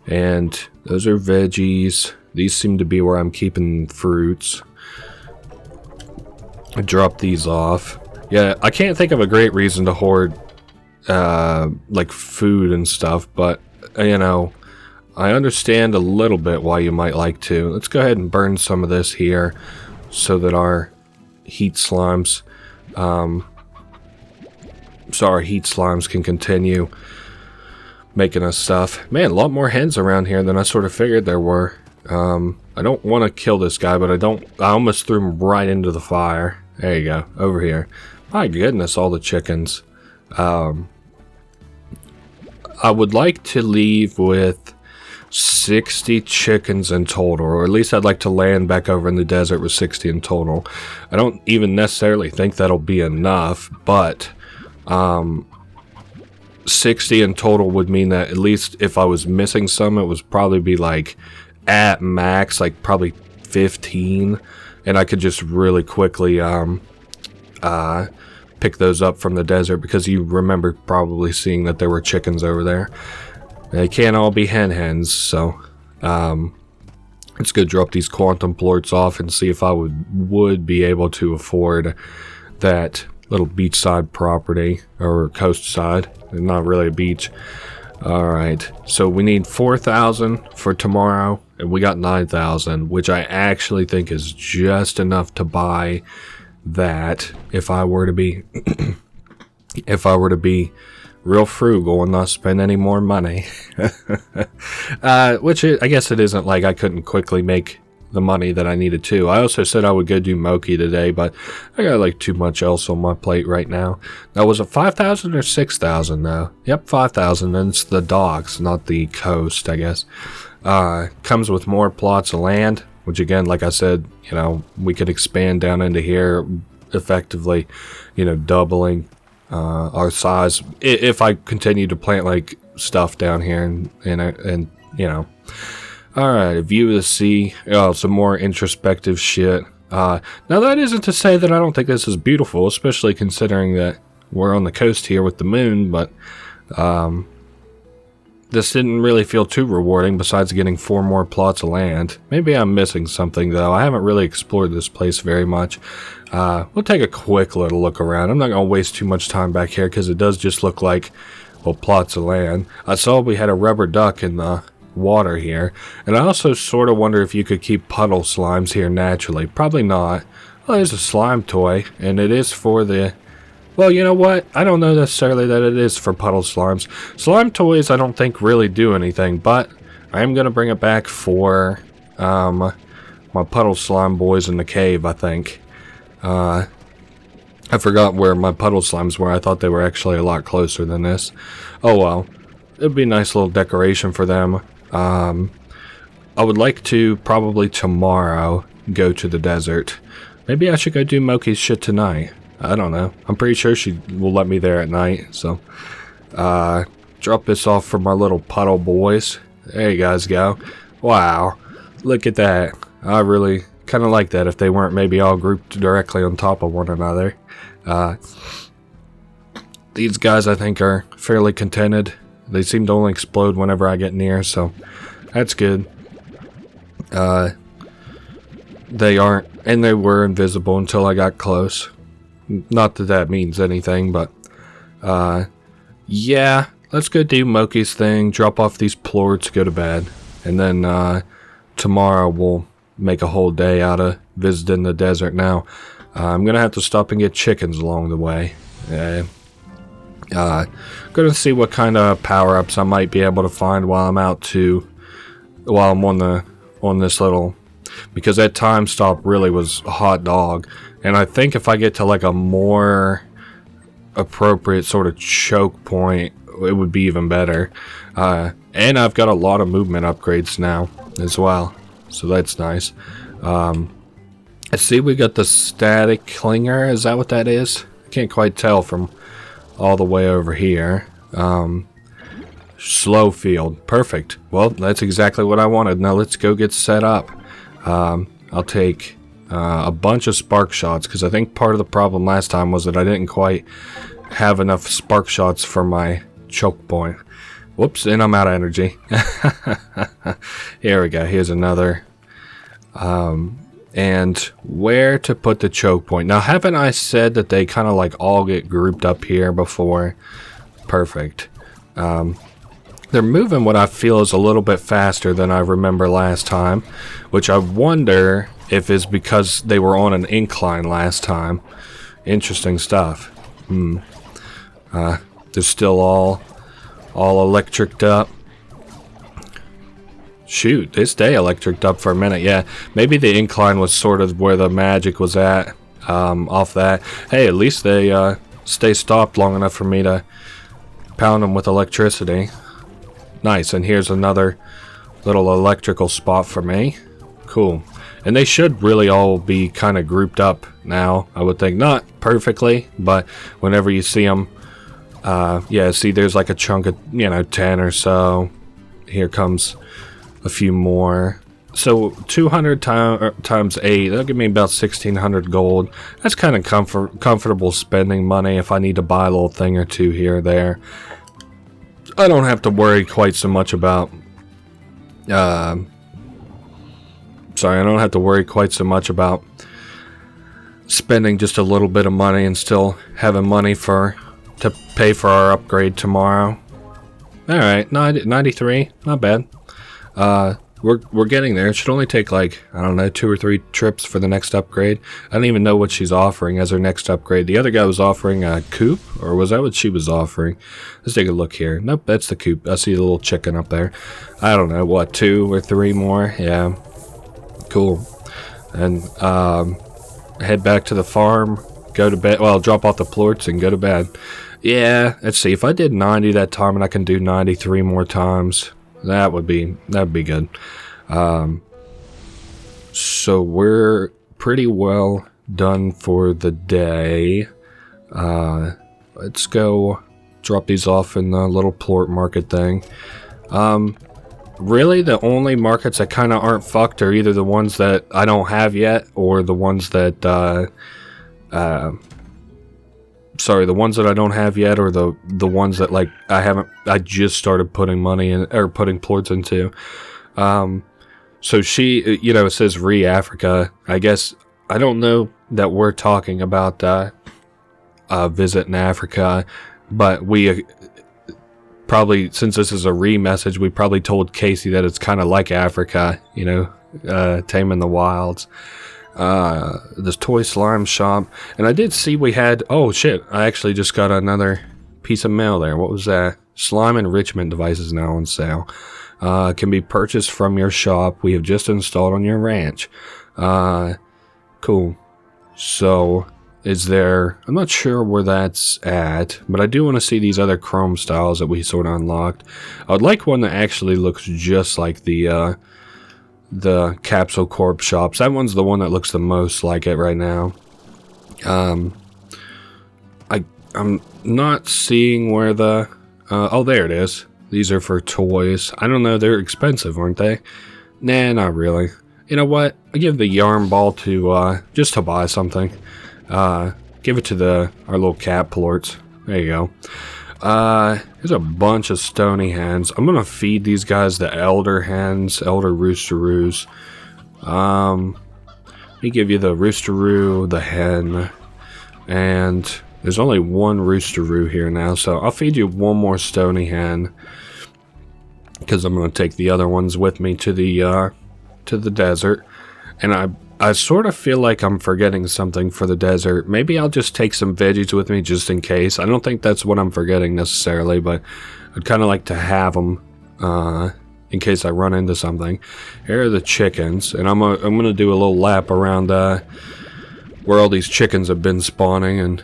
And those are veggies. These seem to be where I'm keeping fruits. I drop these off. Yeah, I can't think of a great reason to hoard like food and stuff, but you know, I understand a little bit why you might like to. Let's go ahead and burn some of this here so that our heat slimes so our heat slimes can continue making us stuff. Man, a lot more hens around here than I sort of figured there were. I don't want to kill this guy, but I almost threw him right into the fire. There you go, over here. My goodness, all the chickens. I would like to leave with 60 chickens in total, or at least I'd like to land back over in the desert with 60 in total. I don't even necessarily think that'll be enough, but 60 in total would mean that at least if I was missing some, it would probably be like at max, like probably 15, and I could just really quickly pick those up from the desert, because you remember probably seeing that there were chickens over there. They can't all be hens, so let's go drop these quantum plorts off and see if I would be able to afford that little beachside property, or coastside, not really a beach. Alright, so we need 4,000 for tomorrow, and we got 9,000, which I actually think is just enough to buy that if I were to be real frugal and not spend any more money. Which I guess it isn't like I couldn't quickly make the money that I needed to. I also said I would go do Moki today, but I got like too much else on my plate right now. Now, was it 5,000 or 6,000 though? Yep, 5,000, and it's the docks, not the coast, I guess. Comes with more plots of land, which again, like I said, you know, we could expand down into here, effectively, you know, doubling our size if I continue to plant like stuff down here and you know. Alright, a view of the sea. Oh, some more introspective shit. Now that isn't to say that I don't think this is beautiful, especially considering that we're on the coast here with the moon, but this didn't really feel too rewarding besides getting 4 more plots of land. Maybe I'm missing something though. I haven't really explored this place very much. We'll take a quick little look around. I'm not going to waste too much time back here because it does just look like, well, plots of land. I saw we had a rubber duck in the water here, and I also sort of wonder if you could keep puddle slimes here naturally. Probably not. Well, there's a slime toy, and it is for the... Well, you know what? I don't know necessarily that it is for puddle slimes. Slime toys I don't think really do anything, but I am going to bring it back for my puddle slime boys in the cave, I think. I forgot where my puddle slimes were. I thought they were actually a lot closer than this. Oh well. It'd be a nice little decoration for them. I would like to probably tomorrow go to the desert. Maybe I should go do Moki's shit tonight. I don't know. I'm pretty sure she will let me there at night. So, drop this off for my little puddle boys. There you guys go. Wow. Look at that. I really kind of like that if they weren't maybe all grouped directly on top of one another. These guys I think are fairly contented. They seem to only explode whenever I get near, so that's good. They aren't, and they were invisible until I got close. Not that that means anything, but yeah, let's go do Moki's thing, drop off these plorts, go to bed, and then tomorrow we'll make a whole day out of visiting the desert. Now, I'm gonna have to stop and get chickens along the way. Gonna see what kind of power-ups I might be able to find while I'm out while I'm on this little, because that time stop really was a hot dog, and I think if I get to like a more appropriate sort of choke point, it would be even better. And I've got a lot of movement upgrades now as well, so that's nice. I see we got the static clinger. Is that what that is? I can't quite tell from all the way over here. Slow field. Perfect. Well, that's exactly what I wanted. Now let's go get set up. I'll take a bunch of spark shots, because I think part of the problem last time was that I didn't quite have enough spark shots for my choke point. Whoops, and I'm out of energy. Here we go. Here's another. And where to put the choke point. Now, haven't I said that they kind of like all get grouped up here before? Perfect. They're moving what I feel is a little bit faster than I remember last time, which I wonder if is because they were on an incline last time. Interesting stuff. They're still all electriced up. Shoot, they stay electriced up for a minute. Yeah, maybe the incline was sort of where the magic was at. Off that. Hey, at least they stay stopped long enough for me to pound them with electricity. Nice, and here's another little electrical spot for me. Cool. And they should really all be kind of grouped up now, I would think. Not perfectly, but whenever you see them, yeah, see there's like a chunk of, 10 or so. Here comes a few more. So 200 times 8, that'll give me about 1,600 gold. That's kind of comfortable spending money if I need to buy a little thing or two here or there. I don't have to worry quite so much about... I don't have to worry quite so much about spending just a little bit of money and still having money to pay for our upgrade tomorrow. Alright, 93, not bad. We're getting there. It should only take like, I don't know, 2 or 3 trips for the next upgrade. I don't even know what she's offering as her next upgrade. The other guy was offering a coop, or was that what she was offering? Let's take a look here. Nope, that's the coop. I see the little chicken up there. I don't know, what, 2 or 3 more? Yeah. Cool. And head back to the farm, go to bed. Well, drop off the plorts and go to bed. Yeah, let's see. If I did 90 that time and I can do 93 more times, that would be good. So we're pretty well done for the day. Let's go drop these off in the little plort market thing. Really, the only markets that kind of aren't fucked are either the ones that I don't have yet, or the ones that, sorry, the ones that I don't have yet, or the ones that, like, I just started putting money in, or putting plorts into. So she, it says Africa. I guess, I don't know that we're talking about, visit in Africa, but we, probably, since this is a message, we probably told Casey that it's kind of like Africa, taming the wilds. This toy slime shop, and I did see we had, oh shit, I actually just got another piece of mail there. What was that? Slime enrichment devices now on sale. Can be purchased from your shop. We have just installed on your ranch. Cool. So is there, I'm not sure where that's at, but I do want to see these other chrome styles that we sort of unlocked. I would like one that actually looks just like the Capsule Corp shops. That one's the one that looks the most like it right now. I'm not seeing where the oh, there it is. These are for toys. I don't know, they're expensive, aren't they? Nah, not really. You know what? I give the yarn ball to just to buy something. Give it to our little cat plorts. There you go. There's a bunch of stony hens. I'm gonna feed these guys the elder hens, elder roosteroos. Let me give you the roosteroo, the hen, and there's only one roosteroo here now, so I'll feed you one more stony hen, because I'm gonna take the other ones with me to the desert. And I sort of feel like I'm forgetting something for the desert. Maybe I'll just take some veggies with me just in case. I don't think that's what I'm forgetting necessarily, but I'd kind of like to have them in case I run into something. Here are the chickens, and I'm gonna do a little lap around where all these chickens have been spawning, and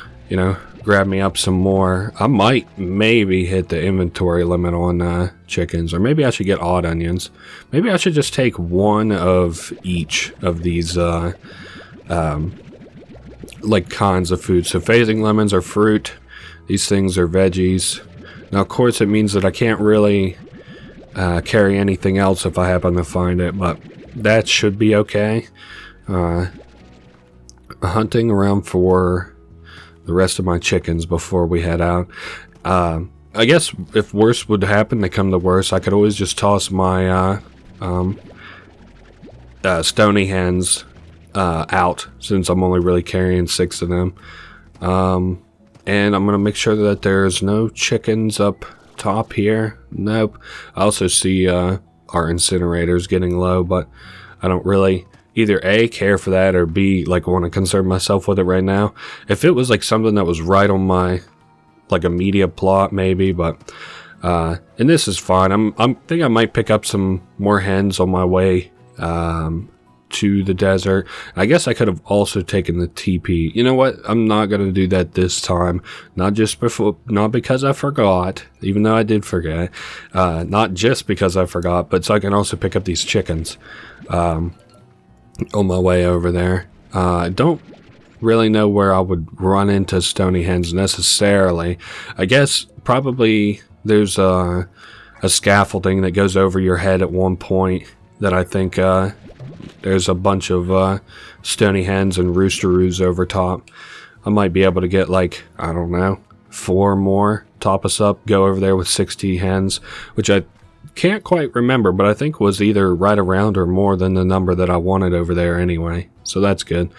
grab me up some more. I might maybe hit the inventory limit on chickens, or maybe I should get odd onions. Maybe I should just take one of each of these like kinds of food. So phasing lemons are fruit, these things are veggies. Now of course it means that I can't really carry anything else if I happen to find it, but that should be okay. Hunting around for the rest of my chickens before we head out. I guess if worse would happen to come to worse, I could always just toss my stony hens out, since I'm only really carrying 6 of them. And I'm gonna make sure that there's no chickens up top here. Nope. I also see our incinerators getting low, but I don't really either A, care for that, or B, like want to concern myself with it right now. If it was like something that was right on my like a media plot maybe, but and this is fine. I think I might pick up some more hens on my way to the desert. I guess I could have also taken the TP. You know what? I'm not going to do that this time. Not because I forgot, even though I did forget. Not just because I forgot, but so I can also pick up these chickens on my way over there. I don't really know where I would run into stony hens necessarily. I guess probably there's a scaffolding that goes over your head at one point that I think there's a bunch of stony hens and roosteroos over top. I might be able to get like, I don't know, 4 more, top us up, go over there with 60 hens, which I can't quite remember, but I think was either right around or more than the number that I wanted over there anyway. So that's good.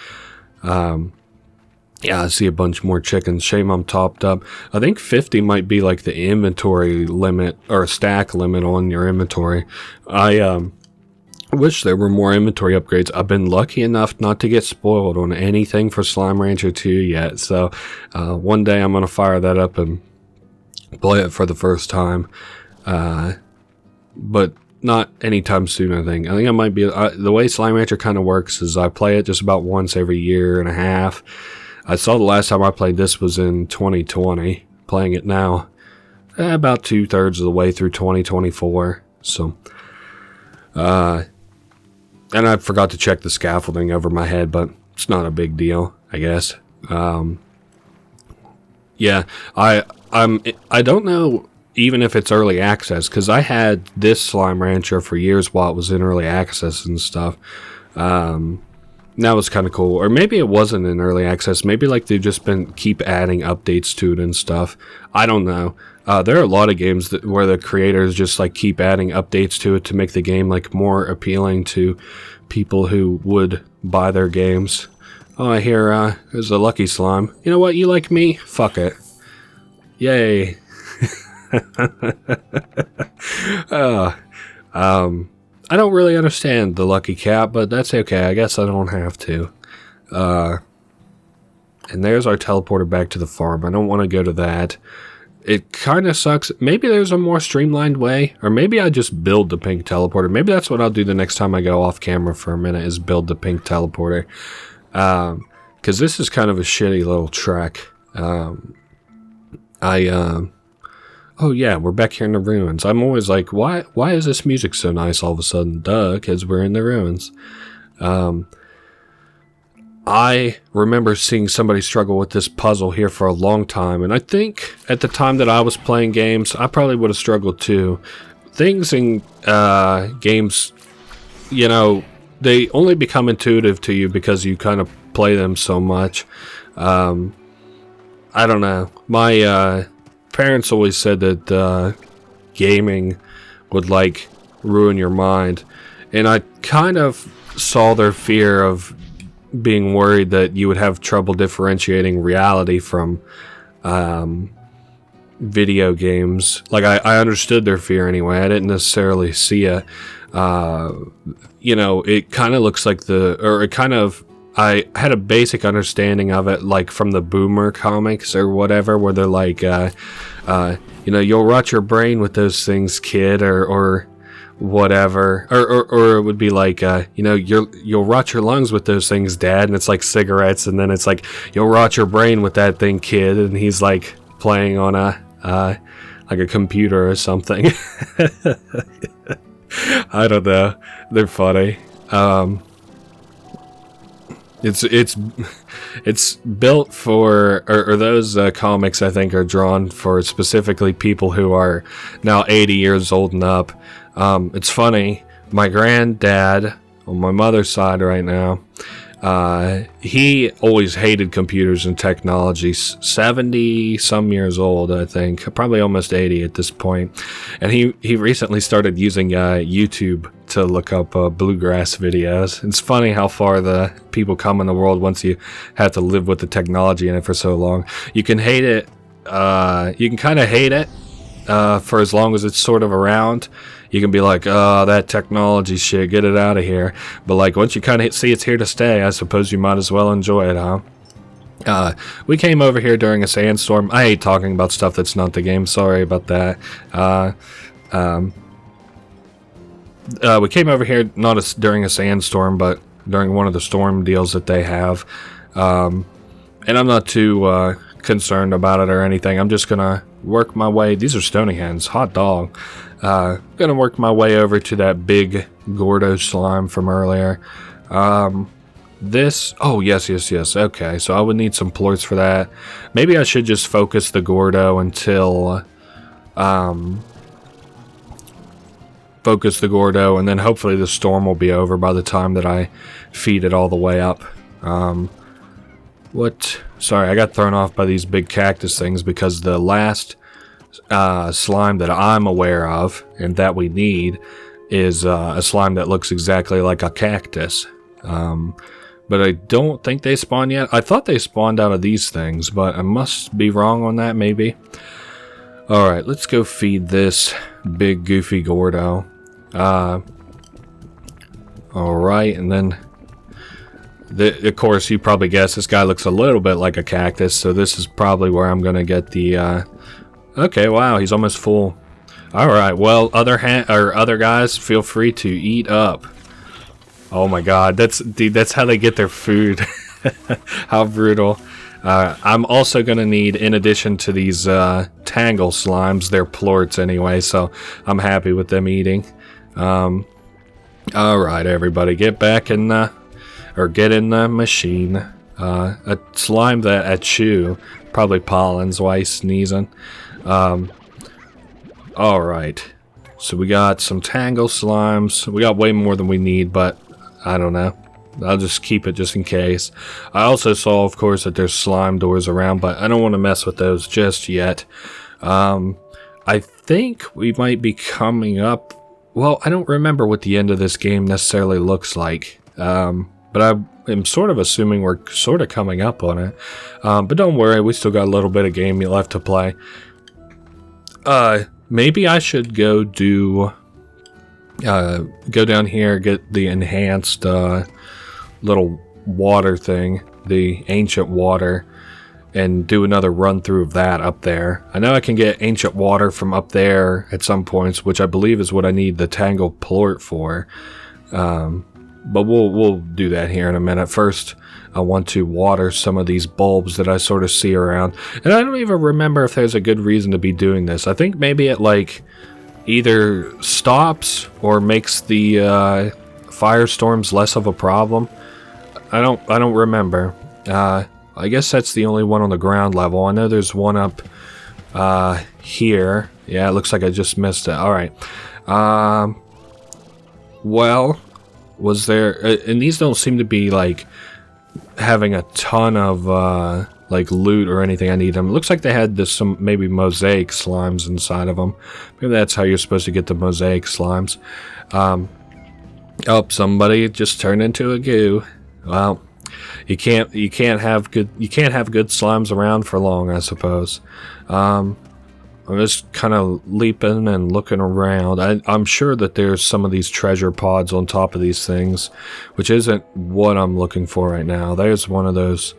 Yeah, I see a bunch more chickens. Shame I'm topped up. I think 50 might be like the inventory limit or stack limit on your inventory. I wish there were more inventory upgrades. I've been lucky enough not to get spoiled on anything for Slime Rancher 2 yet. So one day I'm going to fire that up and play it for the first time. But not anytime soon, I think. I think I might be... the way Slime Rancher kind of works is I play it just about once every year and a half. I saw the last time I played this was in 2020. Playing it now, about 2/3 of the way through 2024. So, and I forgot to check the scaffolding over my head, but it's not a big deal, I guess. Yeah, I don't know even if it's early access, because I had this Slime Rancher for years while it was in early access and stuff. That was kind of cool. Or maybe it wasn't in early access. Maybe like they've just been keep adding updates to it and stuff. I don't know. There are a lot of games where the creators just like keep adding updates to it to make the game like more appealing to people who would buy their games. Oh, I hear there's a lucky slime. You know what? You like me? Fuck it. Yay. I don't really understand the lucky cat, but that's okay. I guess I don't have to. And there's our teleporter back to the farm. I don't want to go to that. It kind of sucks. Maybe there's a more streamlined way, or maybe I just build the pink teleporter. Maybe that's what I'll do the next time I go off camera for a minute, is build the pink teleporter. Because this is kind of a shitty little trek. Oh yeah, we're back here in the ruins. I'm always like, why is this music so nice all of a sudden? Duh, because we're in the ruins. I remember seeing somebody struggle with this puzzle here for a long time, and I think at the time that I was playing games, I probably would have struggled too. Things in games, you know, they only become intuitive to you because you kind of play them so much. I don't know. My parents always said that gaming would like ruin your mind, and I kind of saw their fear of being worried that you would have trouble differentiating reality from video games. Like I understood their fear anyway. I didn't necessarily see it. You know, it kind of looks like I had a basic understanding of it, like from the Boomer comics or whatever, where they're like, you know, you'll rot your brain with those things, kid, or whatever, or it would be like, you know, you'll rot your lungs with those things, Dad, and it's like cigarettes, and then it's like, you'll rot your brain with that thing, kid, and he's like playing on like a computer or something. I don't know. They're funny. It's built for, or those comics I think are drawn for specifically people who are now 80 years old and up. It's funny, my granddad on my mother's side right now, he always hated computers and technology. 70 some years old, I think, probably almost 80 at this point, and he recently started using YouTube to look up bluegrass videos. It's funny how far the people come in the world once you have to live with the technology in it for so long. You can hate it, you can kind of hate it for as long as it's sort of around. You can be like, oh, that technology shit, get it out of here. But like once you kind of see it's here to stay, I suppose you might as well enjoy it, huh? We came over here during a sandstorm. I hate talking about stuff that's not the game. Sorry about that. We came over here not during a sandstorm, but during one of the storm deals that they have. And I'm not too concerned about it or anything. I'm just gonna work my way. These are stony hens. Hot dog. Gonna work my way over to that big Gordo slime from earlier. This, oh yes, okay, so I would need some plorts for that. Maybe I should just focus the Gordo until, focus the Gordo, and then hopefully the storm will be over by the time that I feed it all the way up. Sorry, I got thrown off by these big cactus things because the last slime that I'm aware of, and that we need, is a slime that looks exactly like a cactus. But I don't think they spawned yet. I thought they spawned out of these things, but I must be wrong on that, maybe. Alright, let's go feed this big goofy Gordo. Alright, and then... of course, you probably guessed this guy looks a little bit like a cactus, so this is probably where I'm gonna get the... Okay, wow, he's almost full. Alright, well, other guys, feel free to eat up. Oh my god, that's how they get their food. How brutal. I'm also going to need, in addition to these tangle slimes, they're plorts anyway, so I'm happy with them eating. Alright, everybody, get back in the... or get in the machine. A slime that I chew. Probably pollen's why he's sneezing. Alright. So we got some tangle slimes. We got way more than we need, but I don't know. I'll just keep it just in case. I also saw, of course, that there's slime doors around, but I don't want to mess with those just yet. I think we might be coming up... Well, I don't remember what the end of this game necessarily looks like. But I am sort of assuming we're sort of coming up on it. But don't worry, we still got a little bit of game left to play. Maybe I should go do... go down here, get the enhanced little water thing, the ancient water, and do another run through of that up there. I know I can get ancient water from up there at some points, which I believe is what I need the tangle plort for. But we'll do that here in a minute. First, I want to water some of these bulbs that I sort of see around. And I don't even remember if there's a good reason to be doing this. I think maybe it like either stops or makes the firestorms less of a problem. I don't remember. I guess that's the only one on the ground level. I know there's one up here. Yeah, it looks like I just missed it. Alright. Well, was there... and these don't seem to be, like, having a ton of, like, loot or anything I need them. It looks like they had some, maybe mosaic slimes inside of them. Maybe that's how you're supposed to get the mosaic slimes. Oh, somebody just turned into a goo. Well, you can't have good slimes around for long, I suppose. I'm just kind of leaping and looking around. I'm sure that there's some of these treasure pods on top of these things, which isn't what I'm looking for right now. There's one of those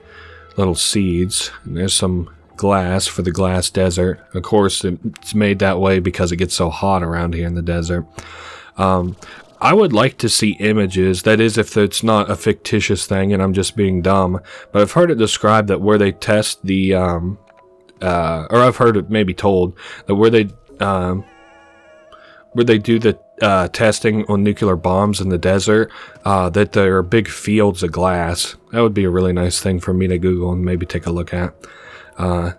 little seeds, and there's some glass for the glass desert. Of course, it's made that way because it gets so hot around here in the desert. I would like to see images, that is if it's not a fictitious thing and I'm just being dumb, but I've heard it described that where they test the, or I've heard it maybe told, that where they do the testing on nuclear bombs in the desert, that there are big fields of glass. That would be a really nice thing for me to Google and maybe take a look at. I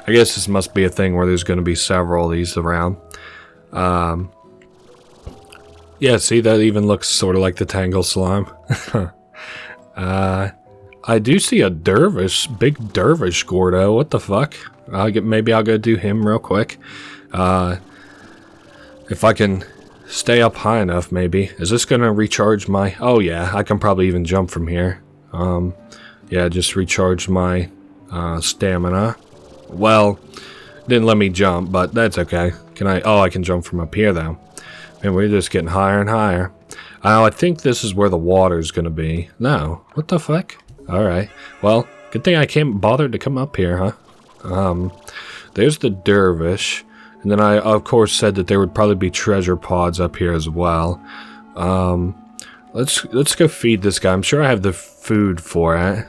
guess this must be a thing where there's going to be several of these around. Yeah, see, that even looks sort of like the Tangle slime. I do see a dervish, big dervish Gordo. What the fuck? Maybe I'll go do him real quick. If I can stay up high enough, maybe. Is this gonna recharge my... Oh yeah, I can probably even jump from here. Yeah, just recharge my stamina. Well, didn't let me jump, but that's okay. Can I... Oh, I can jump from up here, though. And we're just getting higher and higher. I think this is where the water's gonna be. No. What the fuck? Alright. Well, good thing I can't bother to come up here, huh? There's the dervish. And then I, of course, said that there would probably be treasure pods up here as well. Let's go feed this guy. I'm sure I have the food for it.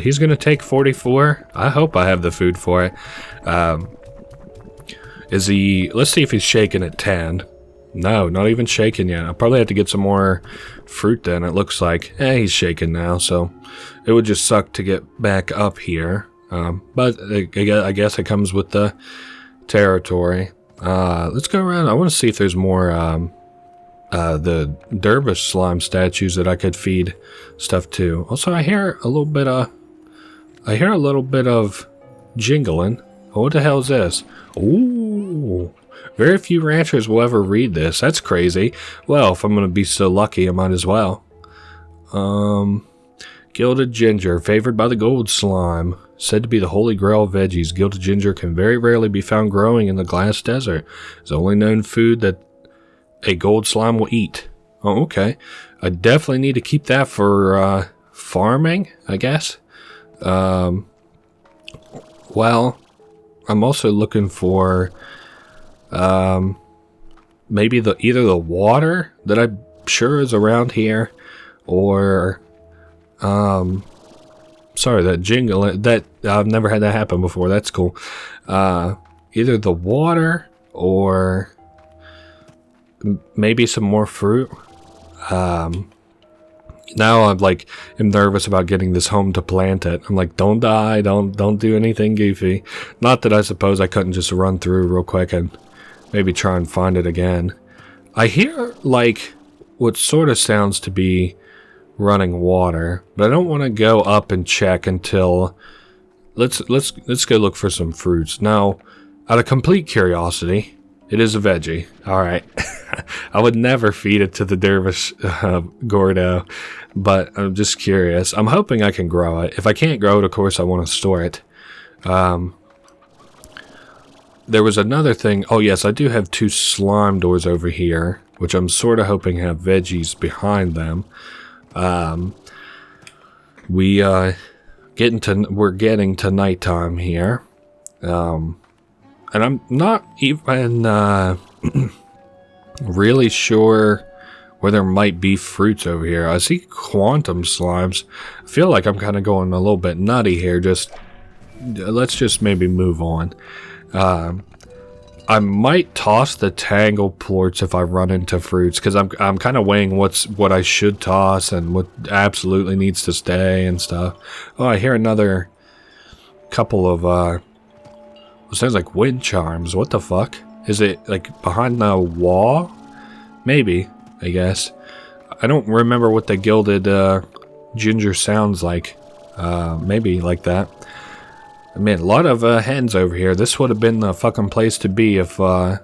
He's gonna take 44. I hope I have the food for it. Is he... Let's see if he's shaking at 10. No, not even shaking yet. I'll probably have to get some more fruit then. It looks like... he's shaking now, so... It would just suck to get back up here. But I guess it comes with the territory. Let's go around. I want to see if there's more the dervish slime statues that I could feed stuff to. Also, I hear a little bit of jingling. Oh, what the hell is this? Ooh, very few ranchers will ever read this. That's crazy. Well, if I'm gonna be so lucky, I might as well. Gilded ginger, favored by the gold slime. Said to be the holy grail of veggies, gilded ginger can very rarely be found growing in the glass desert. It's the only known food that a gold slime will eat. Oh, okay. I definitely need to keep that for farming, I guess. Well, I'm also looking for maybe either the water that I'm sure is around here, or sorry, that jingle, that I've never had that happen before. That's cool. Either the water or maybe some more fruit. Now I'm like, I'm nervous about getting this home to plant it. I'm like, don't die, don't do anything goofy. Not that I suppose I couldn't just run through real quick and maybe try and find it again. I hear like what sort of sounds to be running water, but I don't want to go up and check until let's go look for some fruits. Now, out of complete curiosity, it is a veggie. Alright. I would never feed it to the dervish Gordo, but I'm just curious. I'm hoping I can grow it. If I can't grow it, of course, I want to store it. There was another thing. Oh, yes, I do have 2 slime doors over here, which I'm sort of hoping have veggies behind them. We're getting to nighttime here. And I'm not even really sure where there might be fruits over here. I see quantum slimes. I feel like I'm kind of going a little bit nutty here. Let's just maybe move on. I might toss the tangle plorts if I run into fruits, because I'm kind of weighing what I should toss and what absolutely needs to stay and stuff. Oh, I hear another couple of it sounds like wind chimes. What the fuck? Is it like behind the wall? Maybe, I guess. I don't remember what the gilded ginger sounds like. Maybe like that. I mean, a lot of hens over here. This would have been the fucking place to be if I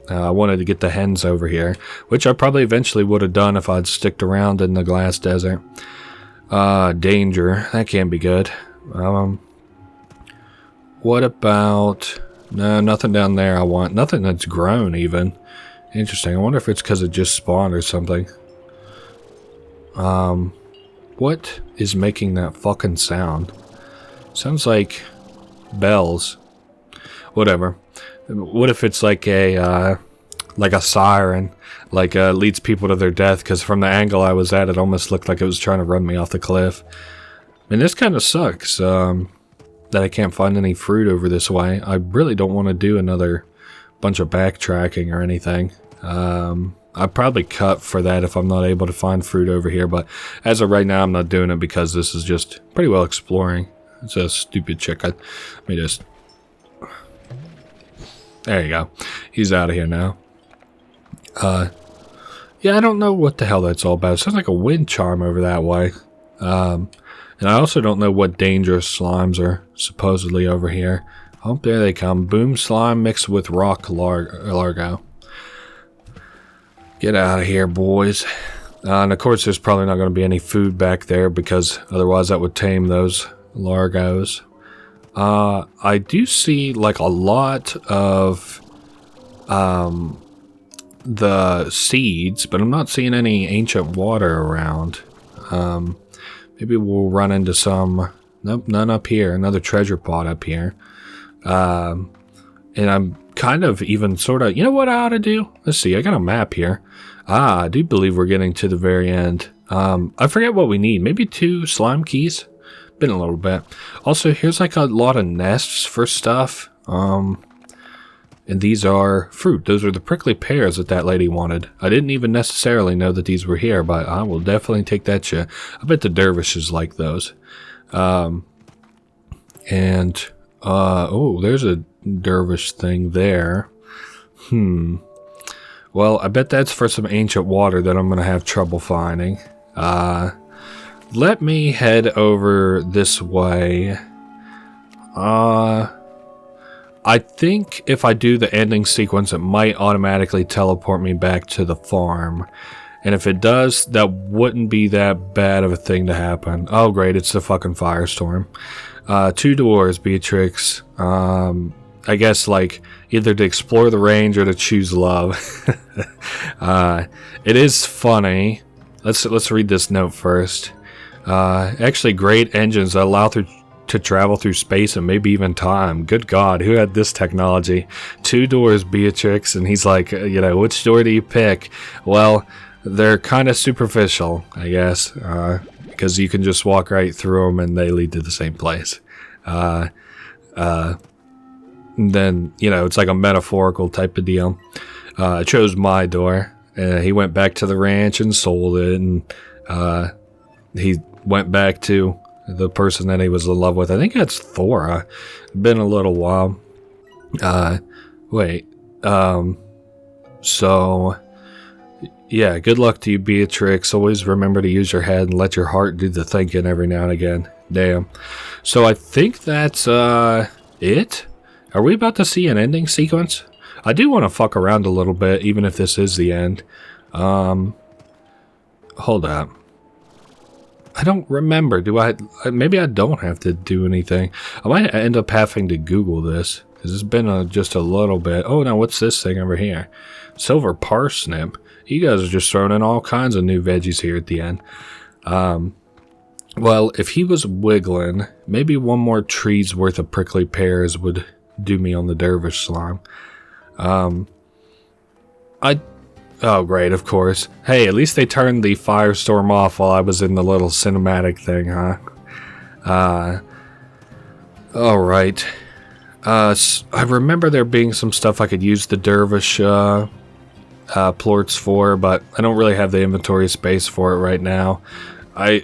wanted to get the hens over here, which I probably eventually would have done if I'd sticked around in the glass desert. Danger. That can't be good. What about... No, nothing down there I want. Nothing that's grown, even. Interesting. I wonder if it's because it just spawned or something. What is making that fucking sound? Sounds like bells. Whatever. What if it's like a siren, leads people to their death? Because from the angle I was at, it almost looked like it was trying to run me off the cliff. I mean, this kind of sucks. That I can't find any fruit over this way. I really don't want to do another bunch of backtracking or anything. I'd probably cut for that if I'm not able to find fruit over here, but as of right now, I'm not doing it because this is just pretty well exploring. It's a stupid chicken. Let me just... There you go. He's out of here now. Yeah, I don't know what the hell that's all about. It sounds like a wind charm over that way. And I also don't know what dangerous slimes are supposedly over here. Oh, there they come. Boom slime mixed with rock largo. Get out of here, boys. And of course, there's probably not going to be any food back there because otherwise that would tame those largos. I do see like a lot of the seeds, but I'm not seeing any ancient water around. Maybe we'll run into some... Nope, none up here. Another treasure pot up here. And I'm kind of even sort of... You know what I ought to do? Let's see. I got a map here. I do believe we're getting to the very end. I forget what we need. Maybe 2 slime keys? Been a little bit. Also, here's like a lot of nests for stuff. And these are fruit. Those are the prickly pears that lady wanted. I didn't even necessarily know that these were here, but I will definitely take that shit. I bet the dervishes like those. Oh, there's a dervish thing there. Well, I bet that's for some ancient water that I'm going to have trouble finding. Let me head over this way. I think if I do the ending sequence, it might automatically teleport me back to the farm. And if it does, that wouldn't be that bad of a thing to happen. Oh, great, it's the fucking firestorm. 2 doors, Beatrix. I guess, like, either to explore the range or to choose love. It is funny. Let's read this note first. Actually, great engines that allow to travel through space and maybe even time. Good God, who had this technology? 2 doors, Beatrix, and he's like, you know, which door do you pick? Well, they're kind of superficial, I guess, because you can just walk right through them and they lead to the same place. Then, you know, it's like a metaphorical type of deal. I chose my door. He went back to the ranch and sold it, and he went back to the person that he was in love with. I think that's Thora. Been a little while. So, yeah, good luck to you, Beatrix. Always remember to use your head and let your heart do the thinking every now and again. Damn. So I think that's it. Are we about to see an ending sequence? I do want to fuck around a little bit, even if this is the end. Hold up. I don't remember. Do I? Maybe I don't have to do anything. I might end up having to Google this, because it's been just a little bit. Oh, now what's this thing over here? Silver parsnip. You guys are just throwing in all kinds of new veggies here at the end. Well, if he was wiggling, maybe one more tree's worth of prickly pears would do me on the dervish slime. Oh, great, of course. Hey, at least they turned the firestorm off while I was in the little cinematic thing, huh? Alright. I remember there being some stuff I could use the dervish plorts for, but I don't really have the inventory space for it right now. I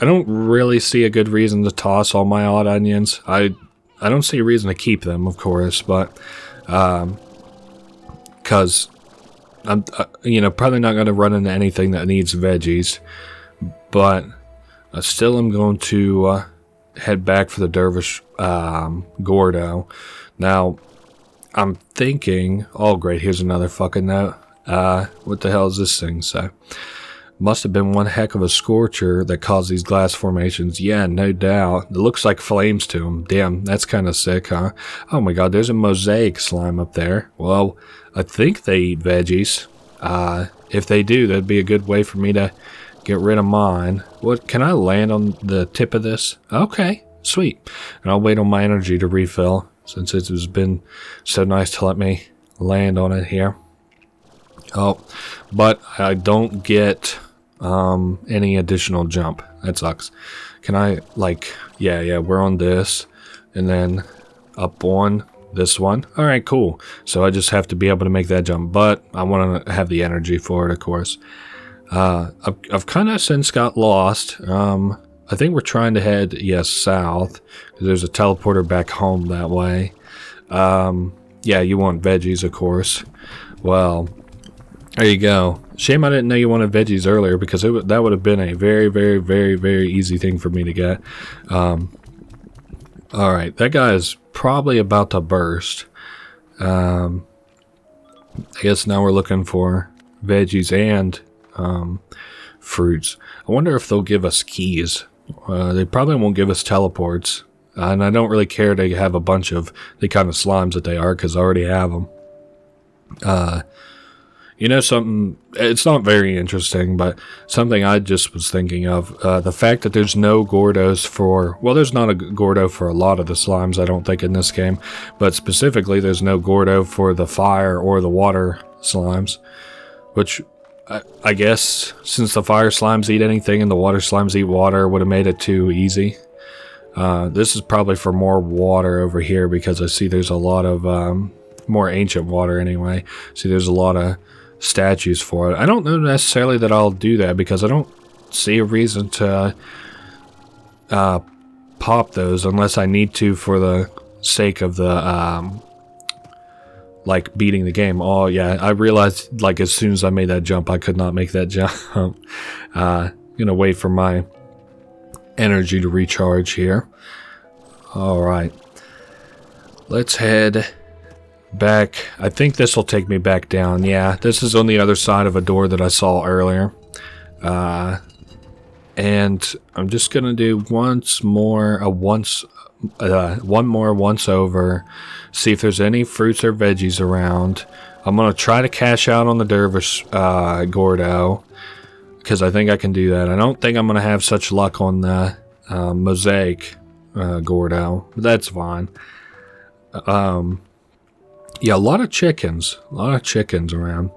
don't really see a good reason to toss all my odd onions. I don't see a reason to keep them, of course, but because I'm, you know, probably not going to run into anything that needs veggies, but I still am going to head back for the dervish Gordo. Now, I'm thinking, oh great, here's another fucking note. What the hell does this thing say? Must have been one heck of a scorcher that caused these glass formations. Yeah, no doubt. It looks like flames to them. Damn, that's kind of sick, huh? Oh my god, there's a mosaic slime up there. Well, I think they eat veggies. If they do, that'd be a good way for me to get rid of mine. What, can I land on the tip of this? Okay, sweet. And I'll wait on my energy to refill, since it has been so nice to let me land on it here. Oh, but I don't get any additional jump. That sucks. Can I, like, yeah, we're on this, and then up on this one. Alright, cool. So I just have to be able to make that jump, but I want to have the energy for it, of course. I've kind of since got lost. I think we're trying to head, yes, south, because there's a teleporter back home that way. Yeah, you want veggies, of course. Well, there you go. Shame I didn't know you wanted veggies earlier, because that would have been a very, very, very, very easy thing for me to get. Alright, that guy is probably about to burst. I guess now we're looking for veggies and fruits. I wonder if they'll give us keys. They probably won't give us teleports. And I don't really care to have a bunch of the kind of slimes that they are, because I already have them. You know something, it's not very interesting, but something I just was thinking of, the fact that there's no Gordos for, well, there's not a Gordo for a lot of the slimes, I don't think, in this game, but specifically there's no Gordo for the fire or the water slimes, which I guess since the fire slimes eat anything and the water slimes eat water, would have made it too easy. This is probably for more water over here because I see there's a lot of more ancient water anyway. See, there's a lot of statues for it. I don't know necessarily that I'll do that because I don't see a reason to pop those unless I need to for the sake of the like beating the game. Oh yeah, I realized like as soon as I made that jump I could not make that jump. Gonna wait for my energy to recharge here. Alright, let's head back. I think this will take me back down. Yeah, this is on the other side of a door that I saw earlier. And I'm just gonna do one more once over, see if there's any fruits or veggies around. I'm gonna try to cash out on the Dervish Gordo because I think I can do that. I don't think I'm gonna have such luck on the mosaic Gordo, but that's fine. Yeah, a lot of chickens around.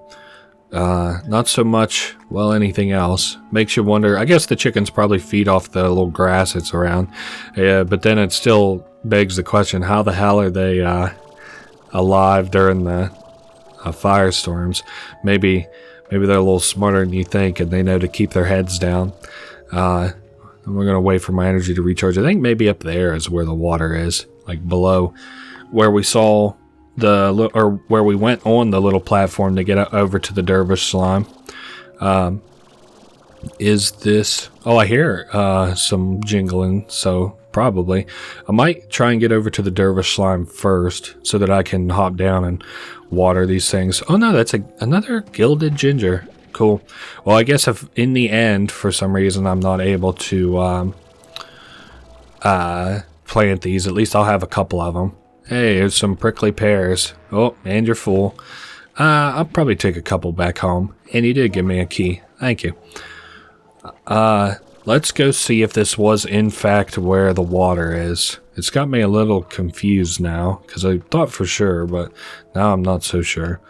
Not so much, well, anything else. Makes you wonder. I guess the chickens probably feed off the little grass that's around. Yeah, but then it still begs the question, how the hell are they alive during the firestorms? Maybe they're a little smarter than you think and they know to keep their heads down. And we're going to wait for my energy to recharge. I think maybe up there is where the water is, like below where we saw or where we went on the little platform to get over to the Dervish slime. Is this... Oh, I hear some jingling, so probably. I might try and get over to the Dervish slime first so that I can hop down and water these things. Oh no, that's another gilded ginger. Cool. Well, I guess if in the end, for some reason, I'm not able to plant these, at least I'll have a couple of them. Hey, there's some prickly pears. Oh, and you're full. I'll probably take a couple back home. And you did give me a key. Thank you. Let's go see if this was in fact where the water is. It's got me a little confused now, because I thought for sure, but now I'm not so sure.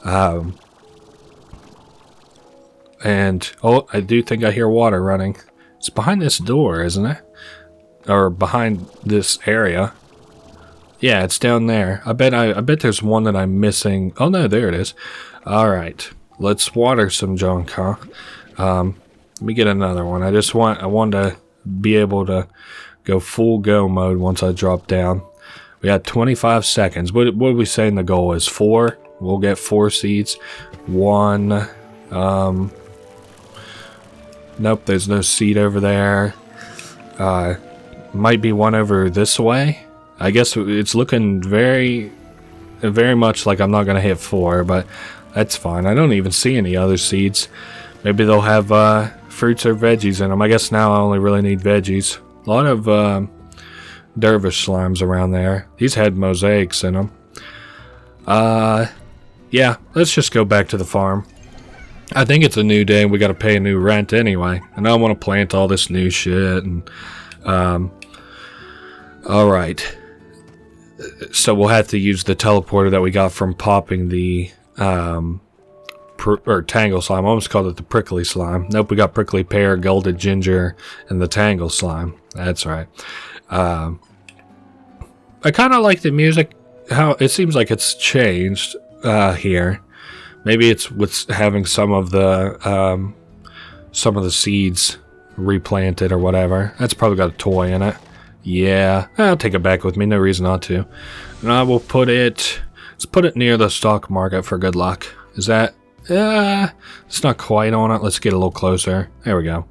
And, oh, I do think I hear water running. It's behind this door, isn't it? Or behind this area. Yeah, it's down there. I bet there's one that I'm missing. Oh no, there it is. Alright. Let's water some junk, huh? Let me get another one. I want to be able to go full go mode once I drop down. We got 25 seconds. What are we saying the goal is? 4? We'll get 4 seeds. 1. Nope, there's no seed over there. Might be one over this way. I guess it's looking very much like I'm not going to hit 4, but that's fine. I don't even see any other seeds. Maybe they'll have fruits or veggies in them. I guess now I only really need veggies. A lot of dervish slimes around there. These had mosaics in them. Yeah, let's just go back to the farm. I think it's a new day and we got to pay a new rent anyway. And I want to plant all this new shit. And alright. So we'll have to use the teleporter that we got from popping the tangle slime. I almost called it the prickly slime. Nope, we got prickly pear, gilded ginger, and the tangle slime. That's right. I kind of like the music. How it seems like it's changed here. Maybe it's with having some of the seeds replanted or whatever. That's probably got a toy in it. Yeah, I'll take it back with me. No reason not to. And I will put it... Let's put it near the stock market for good luck. Is that... it's not quite on it. Let's get a little closer. There we go.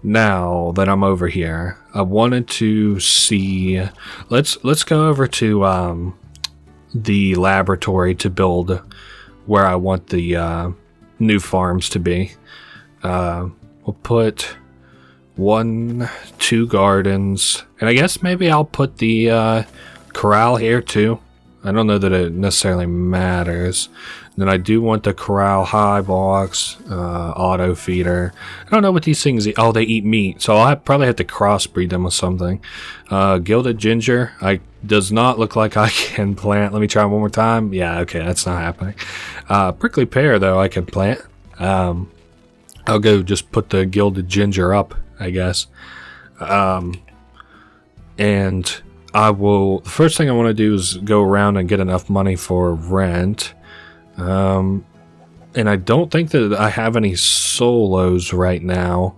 Now that I'm over here, I wanted to see... Let's go over to the laboratory to build where I want the new farms to be. We'll put... 1, 2 gardens, and I guess maybe I'll put the corral here too. I don't know that it necessarily matters. Then I do want the corral high box, auto feeder. I don't know what these things eat. Oh, they eat meat, so I'll probably have to crossbreed them with something. Gilded ginger. Does not look like I can plant. Let me try one more time. Yeah, okay, that's not happening. Prickly pear, though, I can plant. I'll go just put the gilded ginger up, I guess. And I will. The first thing I want to do is go around and get enough money for rent. And I don't think that I have any solos right now,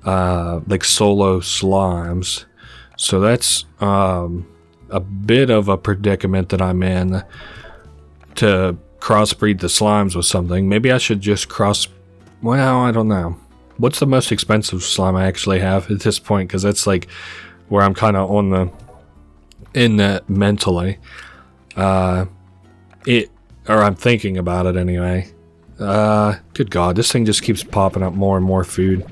like solo slimes. So that's a bit of a predicament that I'm in to crossbreed the slimes with something. Maybe I should just well, I don't know. What's the most expensive slime I actually have at this point? Because that's like where I'm kind of in that mentally. Or I'm thinking about it anyway. Good God, this thing just keeps popping up more and more food.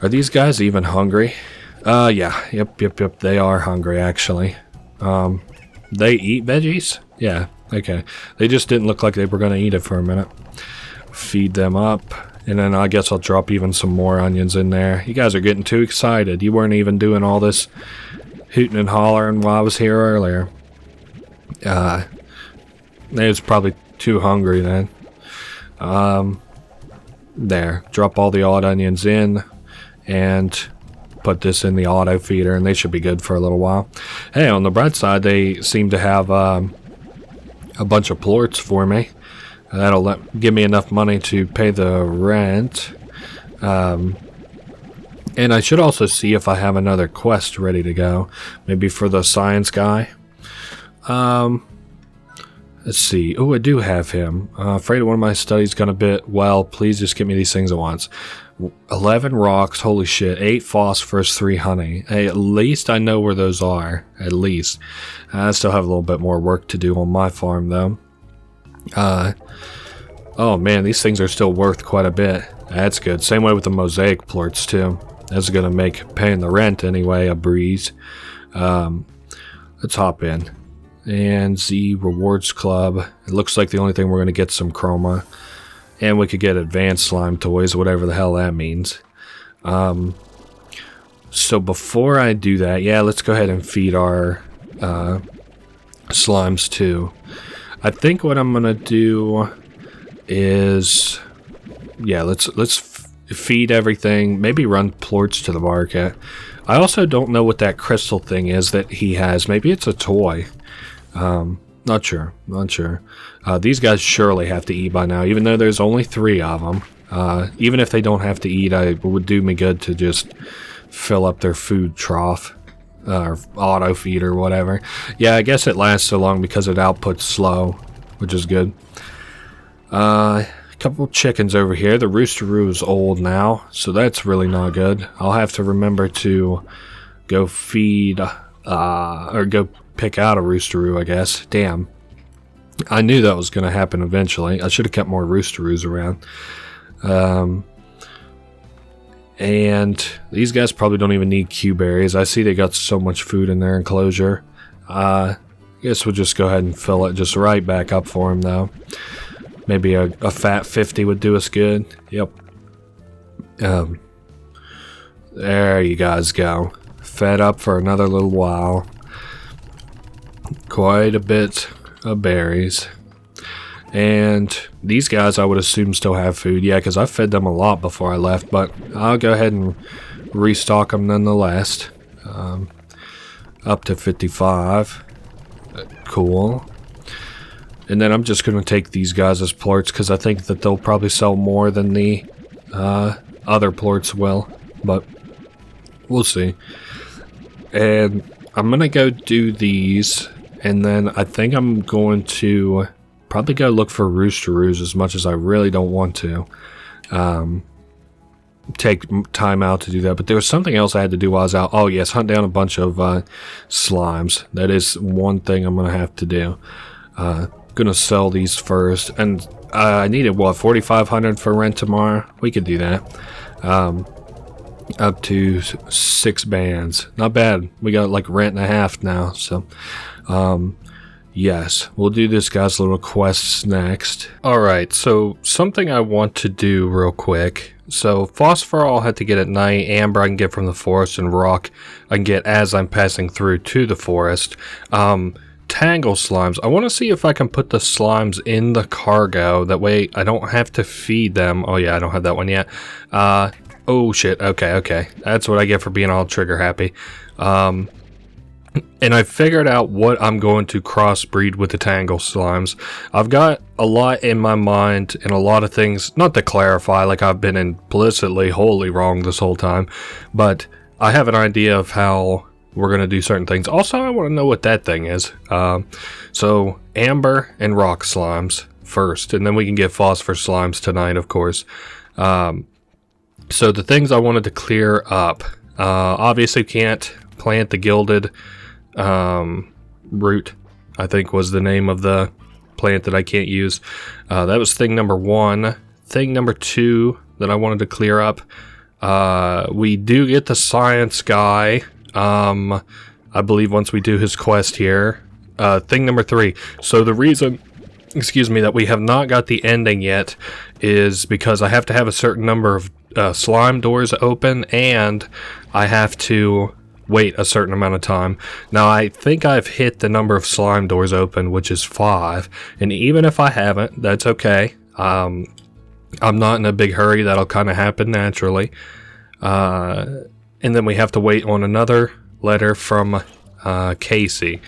Are these guys even hungry? Yeah, yep, they are hungry, actually. They eat veggies? Yeah, okay. They just didn't look like they were going to eat it for a minute. Feed them up, and then I guess I'll drop even some more onions in there. You guys are getting too excited. You weren't even doing all this hooting and hollering while I was here earlier. They was probably too hungry then. There. Drop all the odd onions in and put this in the auto feeder, and they should be good for a little while. Hey, on the bright side, they seem to have a bunch of plorts for me. That'll give me enough money to pay the rent. And I should also see if I have another quest ready to go. Maybe for the science guy. Let's see. Oh, I do have him. Afraid one of my studies gone a bit. Well, please just give me these things at once. 11 rocks. Holy shit. 8 phosphorus, 3 honey. Hey, at least I know where those are. At least. I still have a little bit more work to do on my farm, though. Oh, man. These things are still worth quite a bit. That's good. Same way with the mosaic plorts, too. That's going to make paying the rent, anyway, a breeze. Let's hop in. And the rewards club. It looks like the only thing we're going to get some chroma. And we could get advanced slime toys, whatever the hell that means. So before I do that, yeah, let's go ahead and feed our slimes too. I think what I'm going to do is, yeah, let's feed everything. Maybe run plorts to the market. I also don't know what that crystal thing is that he has. Maybe it's a toy. Not sure. These guys surely have to eat by now, even though there's only 3 of them. Even if they don't have to eat, it would do me good to just fill up their food trough, or auto feed or whatever. Yeah, I guess it lasts so long because it outputs slow, which is good. A couple chickens over here. The roosteroo is old now, so that's really not good. I'll have to remember to go feed, or go pick out a roosteroo, I guess. Damn. I knew that was going to happen eventually. I should have kept more roosteroos around. And these guys probably don't even need Q-berries. I see they got so much food in their enclosure. I guess we'll just go ahead and fill it just right back up for them, though. Maybe a fat 50 would do us good. Yep. There you guys go. Fed up for another little while. Quite a bit of berries. And these guys I would assume still have food. Yeah, because I fed them a lot before I left, but I'll go ahead and restock them nonetheless. Up to 55. Cool. And then I'm just going to take these guys as plorts because I think that they'll probably sell more than the other plorts will. But we'll see. And I'm going to go do these. And then I think I'm going to probably go look for roosteroos as much as I really don't want to. Take time out to do that. But there was something else I had to do while I was out. Oh, yes, hunt down a bunch of slimes. That is one thing I'm going to have to do. Gonna sell these first. And I needed, what, 4,500 for rent tomorrow? We could do that. Up to 6 bands. Not bad. We got like rent and a half now. So, Yes, we'll do this guy's little quests next. Alright, so something I want to do real quick. So phosphor I'll have to get at night, amber I can get from the forest, and rock I can get as I'm passing through to the forest. Tangle slimes. I want to see if I can put the slimes in the cargo. That way I don't have to feed them. Oh yeah, I don't have that one yet. Oh shit, okay. That's what I get for being all trigger happy. And I figured out what I'm going to crossbreed with the tangle slimes. I've got a lot in my mind and a lot of things, not to clarify, like I've been implicitly wholly wrong this whole time, but I have an idea of how we're going to do certain things. Also, I want to know what that thing is. So amber and rock slimes first, and then we can get phosphor slimes tonight, of course. So the things I wanted to clear up, obviously can't plant the gilded root, I think was the name of the plant that I can't use. That was thing number 1. Thing number 2 that I wanted to clear up, we do get the science guy, I believe once we do his quest here. Thing number 3, so the reason, excuse me, that we have not got the ending yet is because I have to have a certain number of slime doors open, and I have to wait a certain amount of time. Now I think I've hit the number of slime doors open, which is 5, and even if I haven't, that's okay. I'm not in a big hurry. That'll kind of happen naturally. And then we have to wait on another letter from Casey.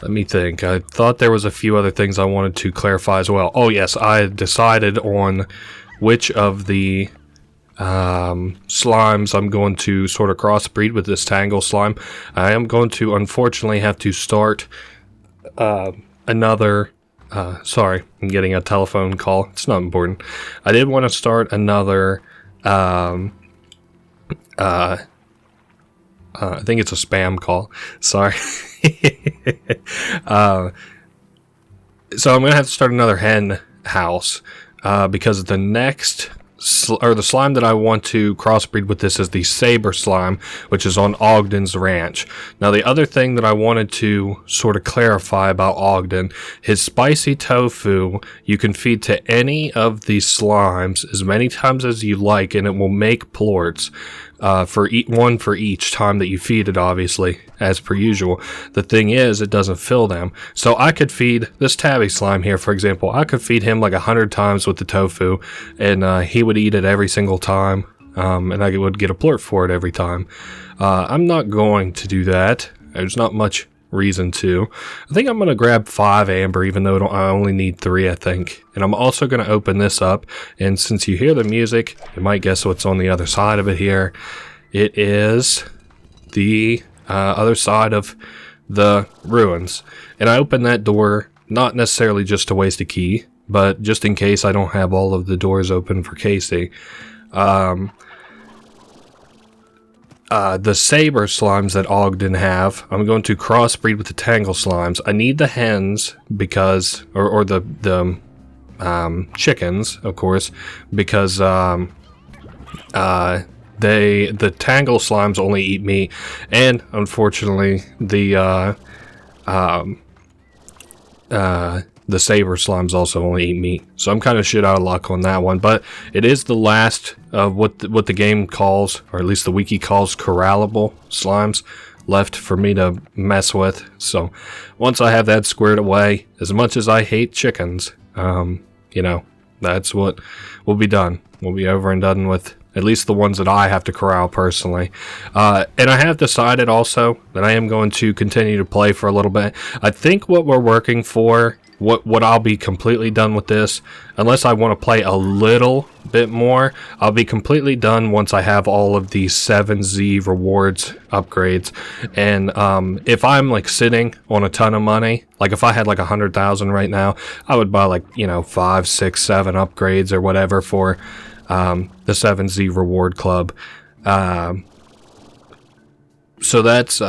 Let me think. I thought there was a few other things I wanted to clarify as well. Oh yes, I decided on which of the slimes I'm going to sort of crossbreed with this tangle slime. I am going to unfortunately have to start another sorry, I'm getting a telephone call. It's not important. I did want to start another I think it's a spam call. Sorry. So I'm gonna have to start another hen house because the next the slime that I want to crossbreed with this is the saber slime, which is on Ogden's ranch. Now the other thing that I wanted to sort of clarify about Ogden, his spicy tofu, you can feed to any of these slimes as many times as you like, and it will make plorts. For one for each time that you feed it, obviously, as per usual. The thing is, it doesn't fill them. So I could feed this tabby slime here, for example. I could feed him like 100 times with the tofu, and he would eat it every single time, and I would get a plort for it every time. I'm not going to do that. There's not much reason to. I think I'm going to grab 5 amber, even though I only need 3, I think. And I'm also going to open this up, and since you hear the music, you might guess what's on the other side of it here. It is the other side of the ruins. And I opened that door, not necessarily just to waste a key, but just in case I don't have all of the doors open for Casey. The saber slimes that Ogden have, I'm going to crossbreed with the tangle slimes. I need the hens because, or the chickens, of course, because the tangle slimes only eat meat, and unfortunately the saber slimes also only eat meat. So I'm kind of shit out of luck on that one, but it is the last of what the game calls, or at least the wiki calls, corrallable slimes left for me to mess with. So once I have that squared away, as much as I hate chickens, you know, that's what will be done. We'll be over and done with at least the ones that I have to corral personally. And I have decided also that I am going to continue to play for a little bit. I think what we're working for, what I'll be completely done with this, unless I want to play a little bit more, I'll be completely done once I have all of these 7Z rewards upgrades. And if I'm like sitting on a ton of money, like if I had like 100,000 right now, I would buy like, you know, 5, 6, 7 upgrades or whatever for the 7Z reward club. So that's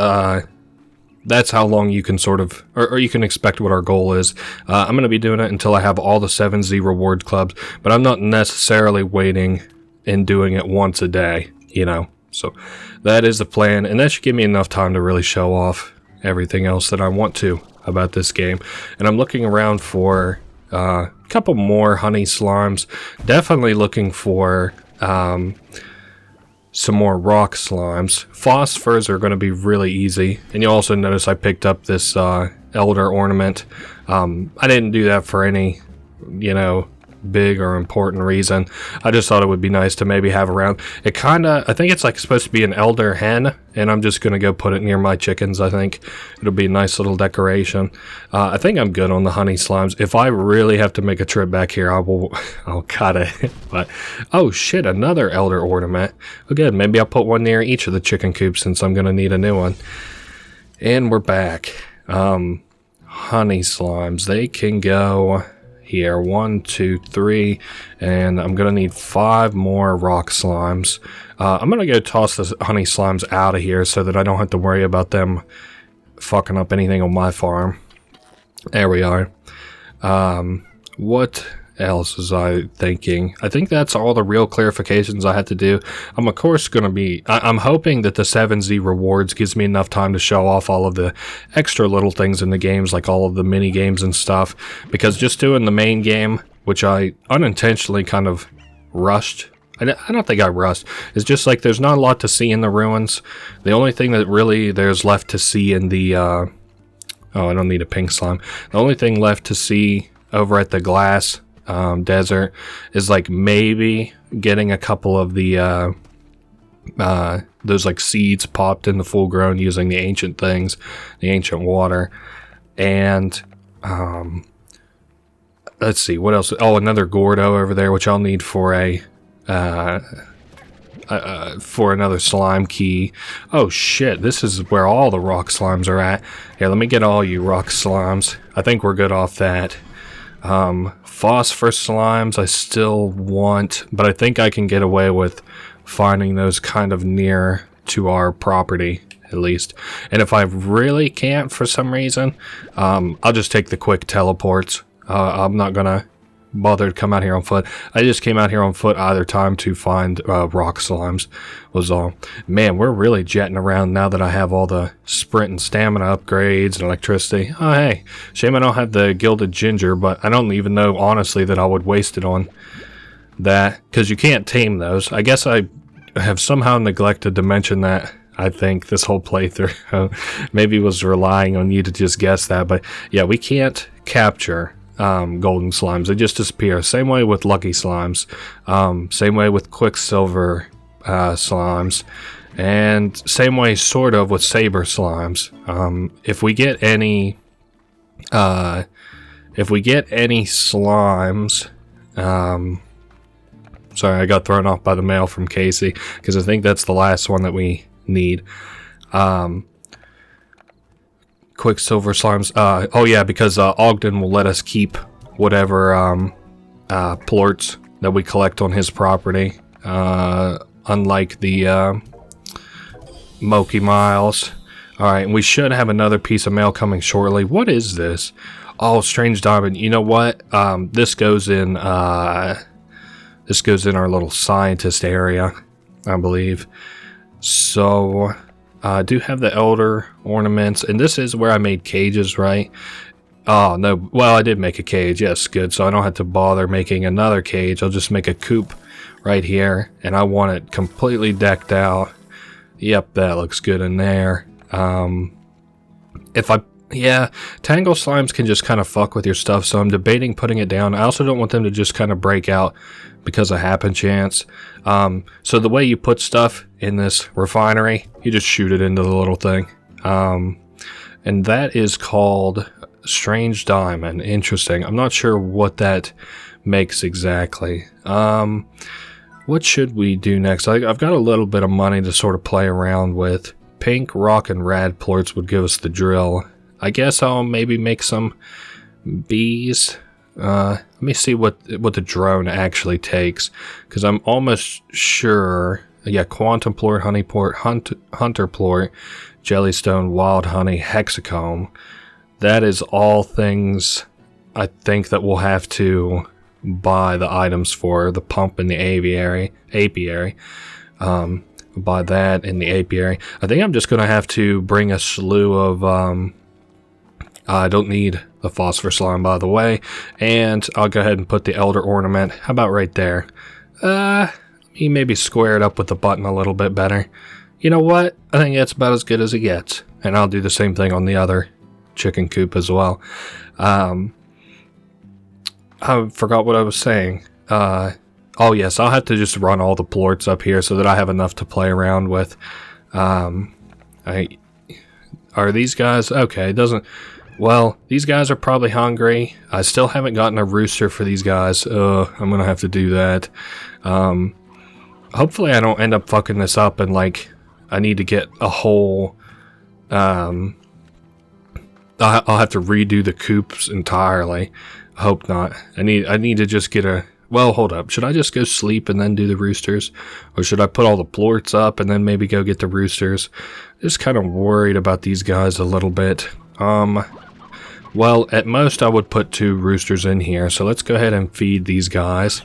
how long you can sort of, or you can expect what our goal is. I'm going to be doing it until I have all the 7Z reward clubs, but I'm not necessarily waiting and doing it once a day, you know. So that is the plan, and that should give me enough time to really show off everything else that I want to. about this game. And I'm looking around for a couple more honey slimes. Definitely looking for some more rock slimes. Phosphors are going to be really easy. And you'll also notice I picked up this elder ornament. I didn't do that for any, you know, big or important reason. I just thought it would be nice to maybe have around. It kinda, I think it's like supposed to be an elder hen, and I'm just gonna go put it near my chickens. I think it'll be a nice little decoration. I think I'm good on the honey slimes. If I really have to make a trip back here, I'll cut it. But oh shit, another elder ornament. Oh good, maybe I'll put one near each of the chicken coops since I'm gonna need a new one. And we're back. Honey slimes, they can go here, 1, 2, 3, and I'm gonna need 5 more rock slimes. I'm gonna go toss the honey slimes out of here so that I don't have to worry about them fucking up anything on my farm. There we are. What else was I thinking? I think that's all the real clarifications I had to do. I'm of course going to be, I'm hoping that the 7Z rewards gives me enough time to show off all of the extra little things in the games, like all of the mini games and stuff, because just doing the main game, which I unintentionally kind of rushed. I don't think I rushed. It's just like there's not a lot to see in the ruins. The only thing that really there's left to see in the oh, I don't need a pink slime. The only thing left to see over at the glass desert is like maybe getting a couple of the those like seeds popped into full grown using the ancient things, the ancient water. And let's see what else. Oh, another Gordo over there, which I'll need for a for another slime key. Oh shit, this is where all the rock slimes are at. Here, let me get all you rock slimes. I think we're good off that. Phosphor slimes I still want, but I think I can get away with finding those kind of near to our property, at least. And if I really can't for some reason, I'll just take the quick teleports. I'm not gonna bother to come out here on foot. I just came out here on foot either time to find rock slimes, was all. Man, we're really jetting around now that I have all the sprint and stamina upgrades and electricity. Oh hey, shame I don't have the gilded ginger, but I don't even know honestly that I would waste it on that, because you can't tame those. I guess I have somehow neglected to mention that. I think this whole playthrough maybe was relying on you to just guess that, but yeah, we can't capture golden slimes. They just disappear. Same way with lucky slimes, same way with quicksilver slimes, and same way sort of with saber slimes. If we get any slimes, sorry, I got thrown off by the mail from Casey because I think that's the last one that we need. Quicksilver slimes. Oh yeah, because Ogden will let us keep whatever plorts that we collect on his property. Unlike the Moki Miles. Alright, and we should have another piece of mail coming shortly. What is this? Oh, strange diamond. You know what? This goes in our little scientist area, I believe. So I do have the elder ornaments, and this is where I made cages, right? Oh, no. Well, I did make a cage. Yes, good. So I don't have to bother making another cage. I'll just make a coop right here, and I want it completely decked out. Yep, that looks good in there. Yeah, tangle slimes can just kind of fuck with your stuff, so I'm debating putting it down. I also don't want them to just kind of break out because of happen chance. So the way you put stuff in this refinery, you just shoot it into the little thing. And that is called strange diamond. Interesting. I'm not sure what that makes exactly. What should we do next? I've got a little bit of money to sort of play around with. Pink, rock, and rad plorts would give us the drill. I guess I'll maybe make some bees. Let me see what the drone actually takes, because I'm almost sure. Yeah, quantum plort, honey plort, hunter plort, jellystone, wild honey, hexacomb. That is all things I think that we'll have to buy the items for. The pump and the apiary. Buy that in the apiary. I think I'm just gonna have to bring a slew of I don't need the phosphor slime, by the way. And I'll go ahead and put the elder ornament. How about right there? You maybe square it up with the button a little bit better. You know what? I think that's about as good as it gets. And I'll do the same thing on the other chicken coop as well. I forgot what I was saying. Oh yes, I'll have to just run all the plorts up here so that I have enough to play around with. Are these guys... Okay, it doesn't... Well, these guys are probably hungry. I still haven't gotten a rooster for these guys. I'm gonna have to do that. Hopefully I don't end up fucking this up and, like, I need to get a whole... I'll have to redo the coops entirely. I hope not. I need to just get a... Well, hold up. Should I just go sleep and then do the roosters? Or should I put all the plorts up and then maybe go get the roosters? Just kind of worried about these guys a little bit. Well, at most I would put 2 roosters in here, so let's go ahead and feed these guys.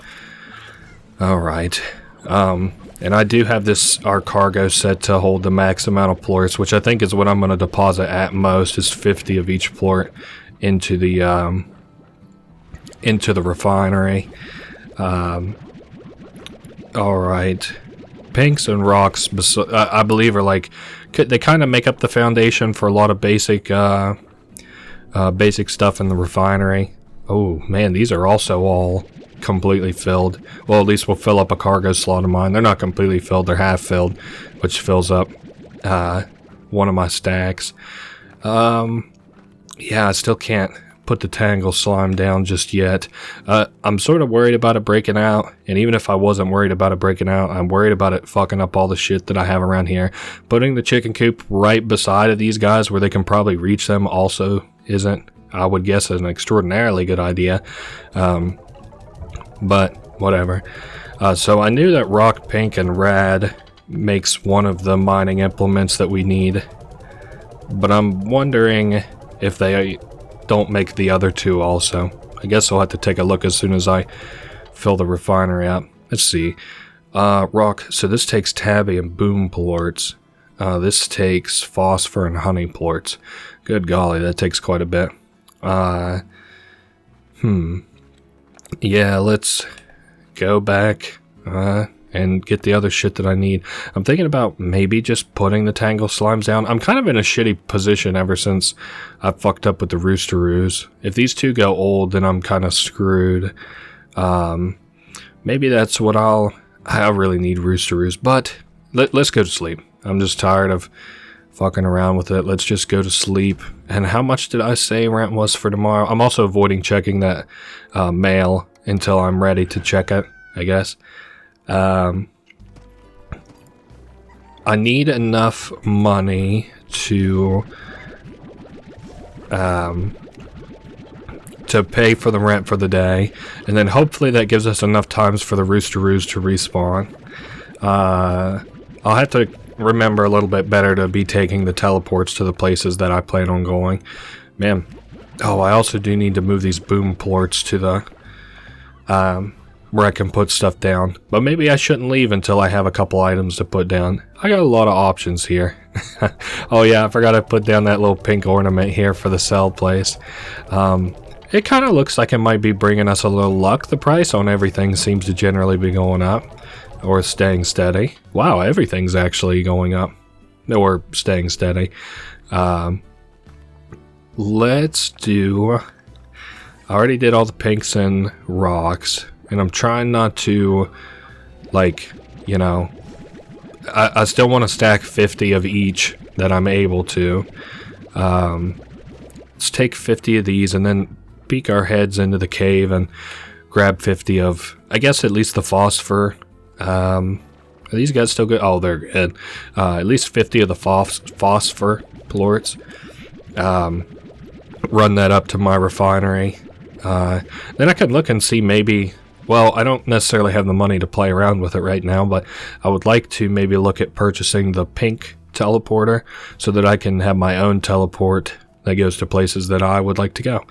Alright. And I do have our cargo set to hold the max amount of plorts, which I think is what I'm going to deposit at most, is 50 of each plort into the refinery. Alright. Pinks and rocks, I believe, are like... They kind of make up the foundation for a lot of basic stuff in the refinery. Oh man, these are also all completely filled. Well, at least we'll fill up a cargo slot of mine. They're not completely filled, they're half filled, which fills up one of my stacks. Yeah, I still can't put the tangle slime down just yet. I'm sort of worried about it breaking out, and even if I wasn't worried about it breaking out, I'm worried about it fucking up all the shit that I have around here. Putting the chicken coop right beside of these guys where they can probably reach them also isn't, I would guess, an extraordinarily good idea. But whatever. So I knew that rock, pink, and rad makes one of the mining implements that we need, but I'm wondering if they don't make the other 2 also. I guess I'll have to take a look as soon as I fill the refinery up. Let's see. Rock. So this takes tabby and boom plorts. This takes phosphor and honey plorts. Good golly, that takes quite a bit. Yeah, let's go back and get the other shit that I need. I'm thinking about maybe just putting the tangle slimes down. I'm kind of in a shitty position ever since I fucked up with the roosteroos. If these 2 go old, then I'm kind of screwed. Maybe that's what I really need roosteroos, but let's go to sleep. I'm just tired of fucking around with it. Let's just go to sleep. And how much did I say rent was for tomorrow? I'm also avoiding checking that mail until I'm ready to check it, I guess. I need enough money to pay for the rent for the day, and then hopefully that gives us enough times for the roosteroos to respawn. I'll have to remember a little bit better to be taking the teleports to the places that I plan on going. Man. Oh, I also do need to move these boom plorts to the where I can put stuff down. But maybe I shouldn't leave until I have a couple items to put down. I got a lot of options here. Oh yeah, I forgot to put down that little pink ornament here for the sell place. It kind of looks like it might be bringing us a little luck. The price on everything seems to generally be going up. Or staying steady. Wow, everything's actually going up. Or staying steady. Let's do... I already did all the pinks and rocks. And I'm trying not to, like, you know... I still want to stack 50 of each that I'm able to. Let's take 50 of these and then peek our heads into the cave and grab 50 of, I guess, at least the phosphor. Are these guys still good? Oh, they're good. At least 50 of the phosphor plorts. Run that up to my refinery. Then I could look and see maybe... Well, I don't necessarily have the money to play around with it right now, but I would like to maybe look at purchasing the pink teleporter so that I can have my own teleport that goes to places that I would like to go.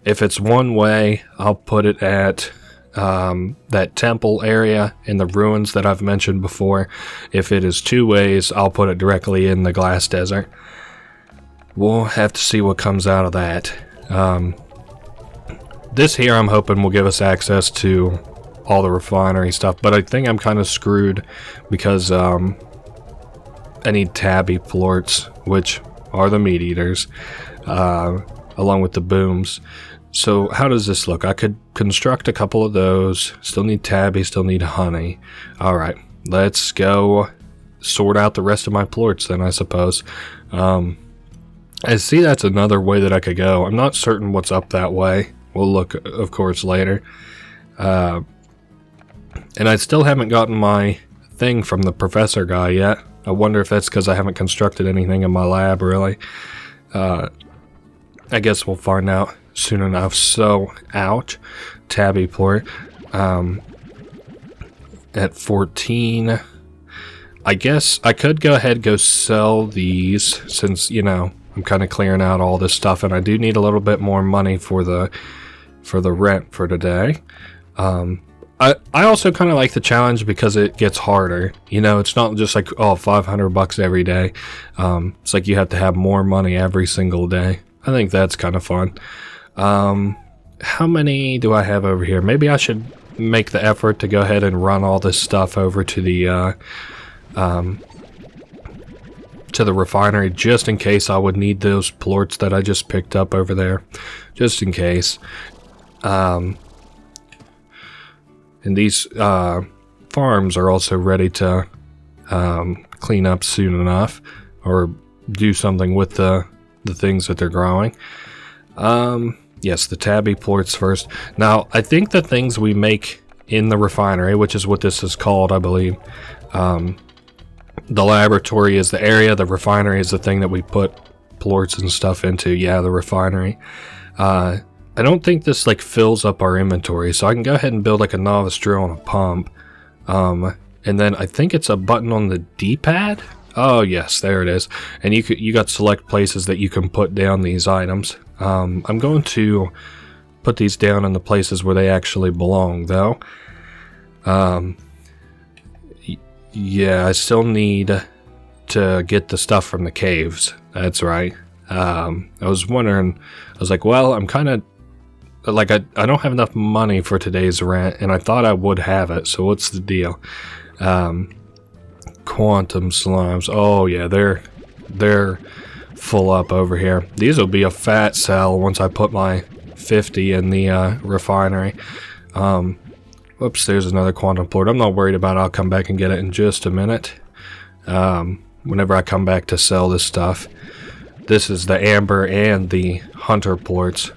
If it's one way, I'll put it at... that temple area in the ruins that I've mentioned before. If it is 2 ways, I'll put it directly in the glass desert. we'll have to see what comes out of that. This here I'm hoping will give us access to all the refinery stuff, but I think I'm kind of screwed because I need tabby plorts, which are the meat eaters, along with the booms. So how does this look? I could construct a couple of those. Still need tabby, still need honey. Alright, let's go sort out the rest of my plorts then, I suppose. I see that's another way that I could go. I'm not certain what's up that way. We'll look, of course, later. And I still haven't gotten my thing from the professor guy yet. I wonder if that's because I haven't constructed anything in my lab, really. I guess we'll find out soon enough. So, ouch. Tabby plort. At 14. I guess I could go ahead and go sell these since, you know, I'm kind of clearing out all this stuff, and I do need a little bit more money for the rent for today. I also kind of like the challenge because it gets harder. You know, it's not just like, oh, 500 bucks every day. It's like you have to have more money every single day. I think that's kind of fun. How many do I have over here? Maybe I should make the effort to go ahead and run all this stuff over to the refinery, just in case I would need those plorts that I just picked up over there, just in case. And these farms are also ready to clean up soon enough, or do something with the things that they're growing. Yes, the tabby plorts first. Now, I think the things we make in the refinery, which is what this is called, I believe, the laboratory is the area, the refinery is the thing that we put plorts and stuff into. Yeah, the refinery. I don't think this like fills up our inventory, so I can go ahead and build like a novice drill and a pump. And then I think it's a button on the D-pad. Oh yes, there it is. And you got select places that you can put down these items. I'm going to put these down in the places where they actually belong, though. Yeah, I still need to get the stuff from the caves. That's right. I was wondering, I was like, well, I'm kind of, like, I don't have enough money for today's rent, and I thought I would have it, so what's the deal? Quantum slimes. Oh, yeah, they're full up over here. These will be a fat sell once I put my 50 in the refinery. Whoops, there's another quantum plort. I'm not worried about it. I'll come back and get it in just a minute. Whenever I come back to sell this stuff. This is the amber and the hunter plorts.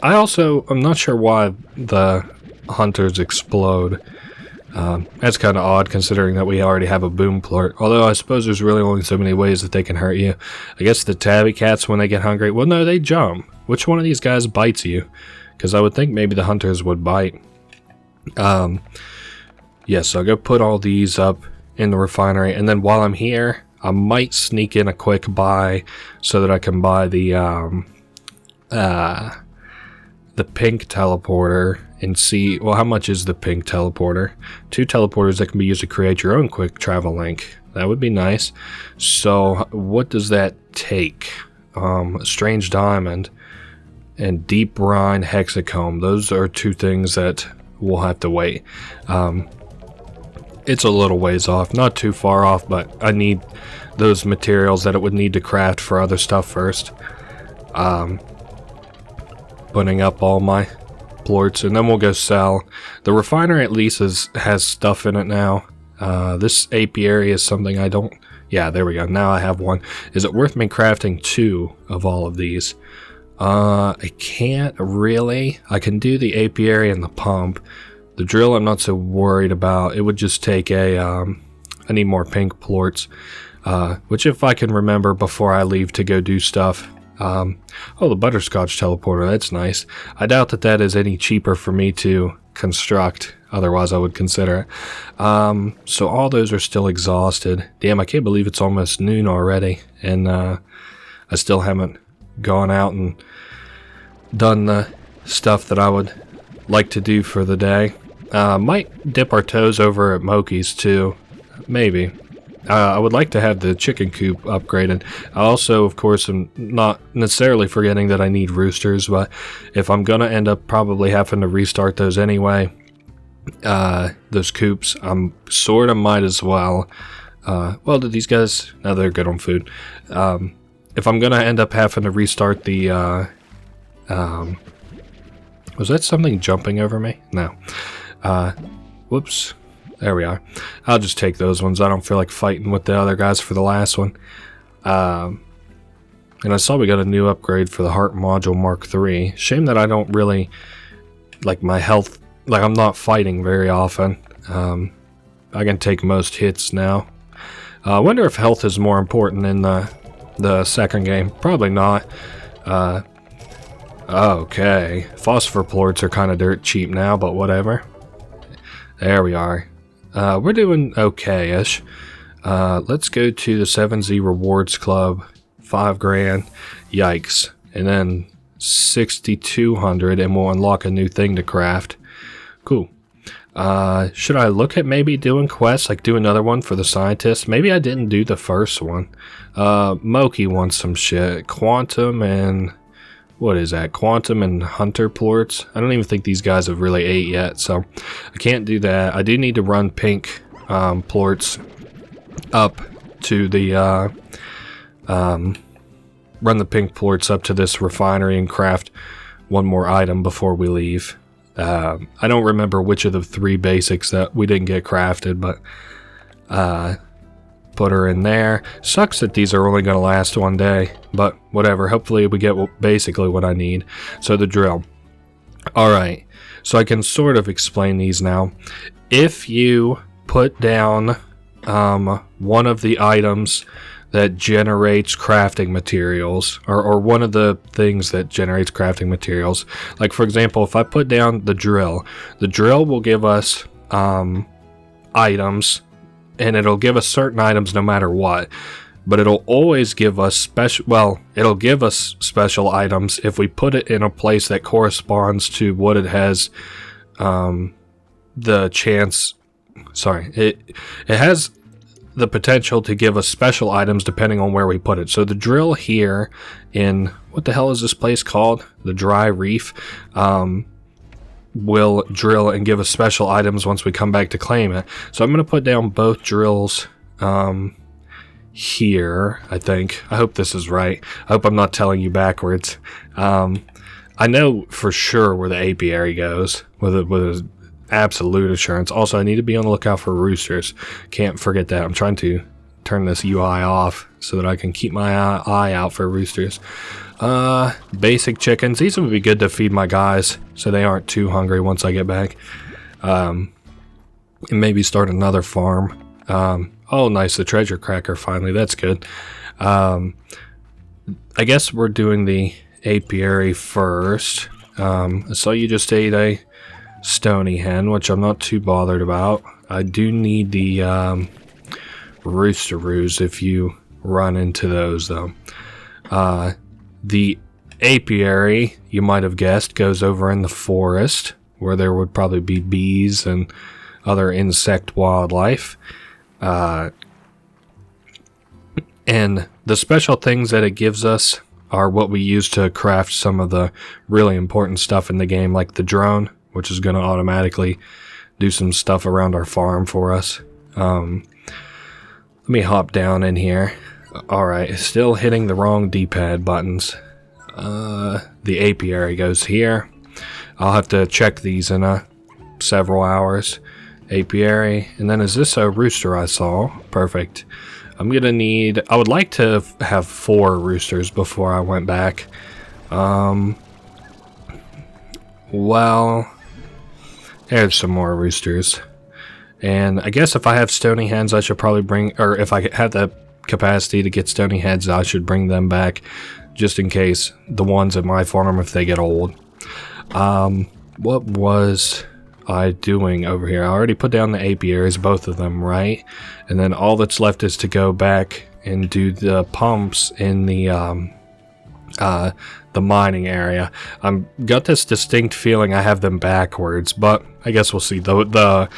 I'm not sure why the hunters explode. That's kind of odd considering that we already have a boom plort. Although I suppose there's really only so many ways that they can hurt you. I guess the tabby cats, when they get hungry, well, no, they jump. Which one of these guys bites you? Because I would think maybe the hunters would bite. Yes, so I'll go put all these up in the refinery, and then while I'm here, I might sneak in a quick buy so that I can buy the pink teleporter and see, well, how much is the pink teleporter? 2 teleporters that can be used to create your own quick travel link. That would be nice. So what does that take? A strange diamond and deep brine hexacomb. Those are 2 things that we'll have to wait. It's a little ways off, not too far off, but I need those materials that it would need to craft for other stuff first. Putting up all my plorts, and then we'll go sell. The refinery at least has stuff in it now. This apiary is something I don't... Yeah, there we go. Now I have one. Is it worth me crafting 2 of all of these? I can't really. I can do the apiary and the pump. The drill I'm not so worried about. It would just take a, I need more pink plorts, which if I can remember before I leave to go do stuff. Oh, the butterscotch teleporter, that's nice. I doubt that is any cheaper for me to construct, otherwise I would consider it. So all those are still exhausted. Damn, I can't believe it's almost noon already, and I still haven't gone out and done the stuff that I would like to do for the day. Might dip our toes over at Moki's too. Maybe. I would like to have the chicken coop upgraded. I also, of course, am not necessarily forgetting that I need roosters, but if I'm gonna end up probably having to restart those anyway, those coops, I'm sort of might as well. Well, do these guys? No, they're good on food. If I'm gonna end up having to restart the, was that something jumping over me? No. Whoops. There we are. I'll just take those ones. I don't feel like fighting with the other guys for the last one. And I saw we got a new upgrade for the Heart Module Mark III. Shame that I don't really, like, my health, like, I'm not fighting very often. I can take most hits now. I wonder if health is more important in the second game. Probably not. Okay. Phosphor plorts are kind of dirt cheap now, but whatever. There we are. We're doing okay-ish. Let's go to the 7Z Rewards Club. 5 grand. Yikes. And then 6,200 and we'll unlock a new thing to craft. Cool. Should I look at maybe doing quests? Like do another one for the scientists? Maybe I didn't do the first one. Moki wants some shit. Quantum and... what is that? Quantum and Hunter plorts. I don't even think these guys have really ate yet, so I can't do that. I do need to run pink plorts up to the run the pink plorts up to this refinery and craft one more item before we leave. I don't remember which of the 3 basics that we didn't get crafted, but put her in there. Sucks that these are only going to last one day, but whatever. Hopefully we get basically what I need. So the drill. Alright, so I can sort of explain these now. If you put down one of the items that generates crafting materials, or one of the things that generates crafting materials, like for example, if I put down the drill will give us items, and it'll give us certain items no matter what, but it'll always give us special, well, it'll give us special items if we put it in a place that corresponds to what it has the chance, sorry, it has the potential to give us special items depending on where we put it. So the drill here in, what the hell is this place called? The Dry Reef, will drill and give us special items once we come back to claim it. So I'm going to put down both drills here, I think. I hope this is right. I hope I'm not telling you backwards. I know for sure where the apiary goes with absolute assurance. Also, I need to be on the lookout for roosters. Can't forget that. I'm trying to turn this UI off so that I can keep my eye out for roosters. Basic chickens. These would be good to feed my guys so they aren't too hungry once I get back. And maybe start another farm. Oh, nice. The treasure cracker finally. That's good. I guess we're doing the apiary first. I saw you just ate a stony hen, which I'm not too bothered about. I do need the roosteroos if you run into those, though. The apiary, you might have guessed, goes over in the forest, where there would probably be bees and other insect wildlife. And the special things that it gives us are what we use to craft some of the really important stuff in the game, like the drone, which is going to automatically do some stuff around our farm for us. Let me hop down in here. Alright, still hitting the wrong D-pad buttons. The apiary goes here. I'll have to check these in several hours. Apiary, and then is this a rooster I saw? Perfect. I'm gonna need, I would like to have 4 roosters before I went back. Well, there's some more roosters. And I guess if I have stony hens, I should probably bring, or if I have the capacity to get stony hens, I should bring them back just in case the ones at my farm, if they get old. What was I doing over here? I already put down the apiaries, both of them, right? And then all that's left is to go back and do the pumps in the mining area. I've got this distinct feeling I have them backwards, but I guess we'll see. The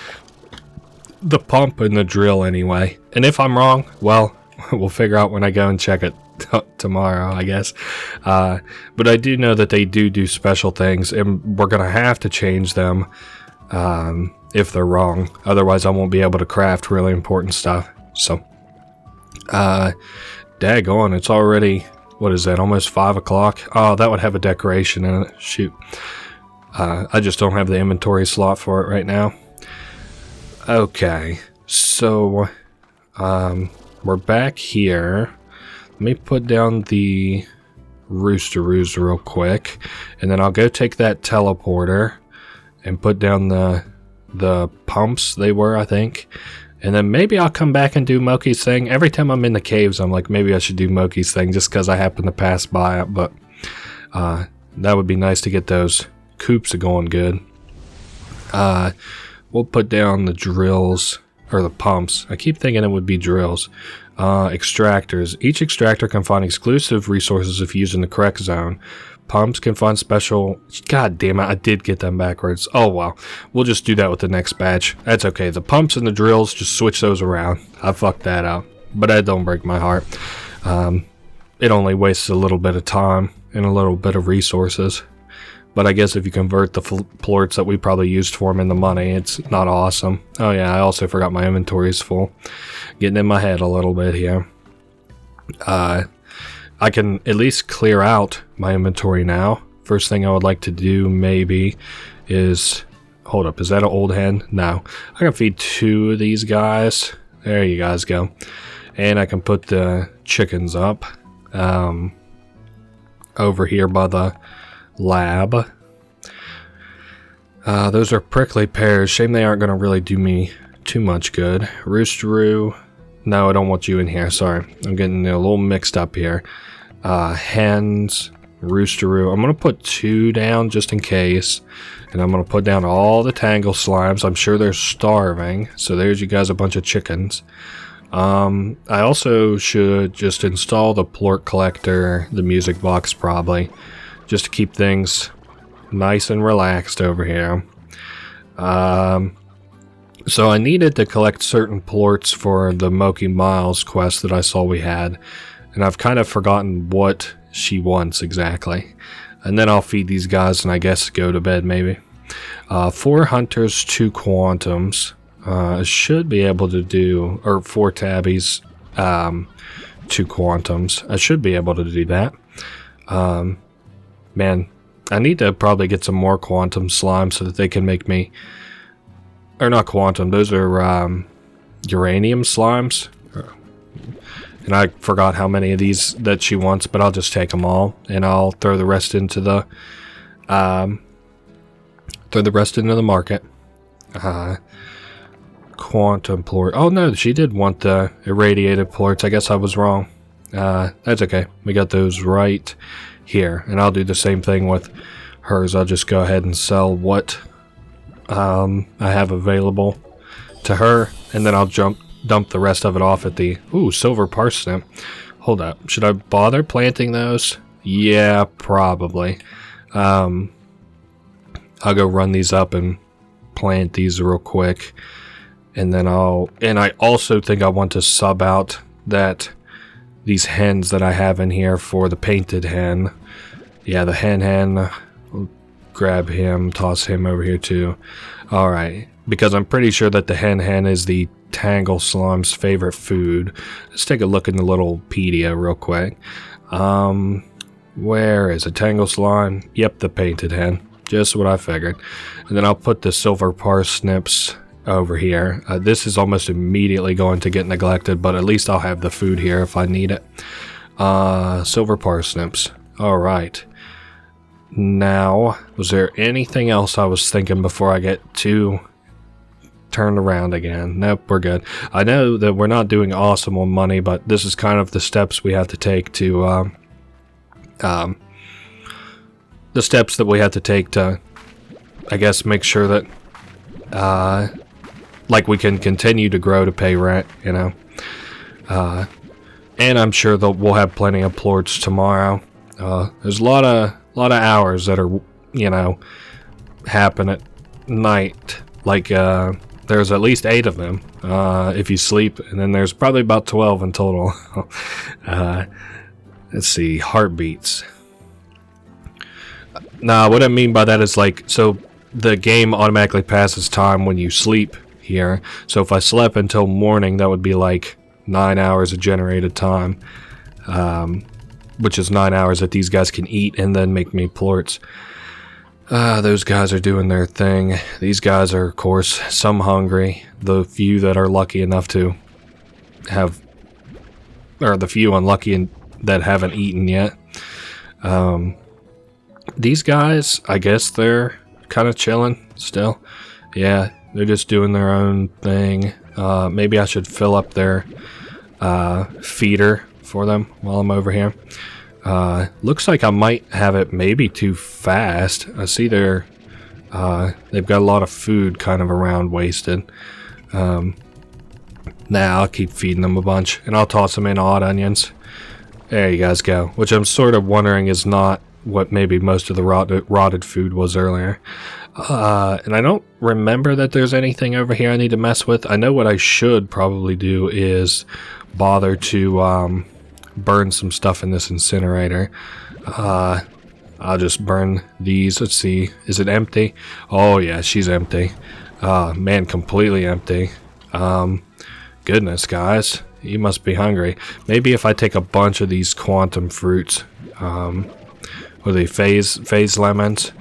the pump and the drill anyway. And if I'm wrong, well, we'll figure out when I go and check it tomorrow, I guess. But I do know that they do special things, and we're gonna have to change them if they're wrong. Otherwise, I won't be able to craft really important stuff. So, daggone, it's already, what is that, almost 5 o'clock? Oh, that would have a decoration in it. Shoot. I just don't have the inventory slot for it right now. Okay, so we're back here. Let me put down the roosteroos real quick, and then I'll go take that teleporter and put down the pumps they were, I think. And then maybe I'll come back and do Moki's thing. Every time I'm in the caves, I'm like, maybe I should do Moki's thing just because I happen to pass by it. But that would be nice to get those coops going good. We'll put down the drills, or the pumps. I keep thinking it would be drills. Extractors. Each extractor can find exclusive resources if used in the correct zone. Pumps can find special... God damn it, I did get them backwards. Oh well, we'll just do that with the next batch. That's okay. The pumps and the drills, just switch those around. I fucked that up, but that don't break my heart. It only wastes a little bit of time and a little bit of resources. But I guess if you convert the plorts that we probably used for them into money, it's not awesome. Oh yeah, I also forgot my inventory is full. Getting in my head a little bit here. I can at least clear out my inventory now. First thing I would like to do maybe is... Hold up, is that an old hen? No. I can feed 2 of these guys. There you guys go. And I can put the chickens up over here by the lab. Those are prickly pears. Shame they aren't going to really do me too much good. Roosteroo. No, I don't want you in here. Sorry. I'm getting a little mixed up here. Hens. Roosteroo. I'm going to put 2 down just in case. And I'm going to put down all the tangle slimes. I'm sure they're starving. So there's you guys a bunch of chickens. I also should just install the plort collector, the music box probably, just to keep things nice and relaxed over here. So I needed to collect certain plorts for the Moki Miles quest that I saw we had, and I've kind of forgotten what she wants exactly. And then I'll feed these guys and I guess go to bed maybe. 4 hunters, 2 quantums. Should be able to do, or 4 tabbies, 2 quantums. I should be able to do that. Man, I need to probably get some more quantum slime so that they can make me... Or not quantum, those are uranium slimes. And I forgot how many of these that she wants, but I'll just take them all. And I'll throw the rest into the... market. Quantum plort. Oh no, she did want the irradiated plorts. I guess I was wrong. That's okay. We got those right here. And I'll do the same thing with hers. I'll just go ahead and sell what I have available to her. And then I'll dump the rest of it off at the... Ooh, silver parsnip. Hold up. Should I bother planting those? Yeah, probably. I'll go run these up and plant these real quick. And then I also think I want to sub out these hens that I have in here for the painted hen. Yeah, the hen. We'll grab him, toss him over here too. Alright, because I'm pretty sure that the hen is the Tangle Slime's favorite food. Let's take a look in the little pedia real quick. Where is it? Tangle Slime? Yep, the painted hen. Just what I figured. And then I'll put the silver parsnips over here. This is almost immediately going to get neglected, but at least I'll have the food here if I need it. Silver parsnips. Alright. Now, was there anything else I was thinking before I get too turned around again? Nope, we're good. I know that we're not doing awesome on money, but this is kind of the steps we have to take to, the steps that we have to take to, I guess, make sure that, like we can continue to grow to pay rent, you know. And I'm sure that we'll have plenty of plorts tomorrow. There's a lot of hours that are, you know, happen at night. Like, There's at least 8 of them if you sleep, and then there's probably about 12 in total. Let's see, heartbeats. Now, what I mean by that is like, so the game automatically passes time when you sleep here. So if I slept until morning, that would be like 9 hours of generated time, which is 9 hours that these guys can eat and then make me plorts. Those guys are doing their thing. These guys are, of course, some hungry. The few that are lucky enough to have, or the few unlucky that haven't eaten yet. These guys, I guess they're kind of chilling still. Yeah, they're just doing their own thing. Maybe I should fill up their feeder for them while I'm over here. Looks like I might have it maybe too fast. I see they've got a lot of food kind of around wasted. Now I'll keep feeding them a bunch, and I'll toss them in odd onions. There you guys go. Which I'm sort of wondering is not what maybe most of the rotted food was earlier. And I don't remember that there's anything over here I need to mess with. I know what I should probably do is bother to burn some stuff in this incinerator. I'll just burn these. Let's see. Is it empty? Oh yeah, she's empty. Man, completely empty. Goodness, guys. You must be hungry. Maybe if I take a bunch of these quantum fruits. What are they? Phase lemons?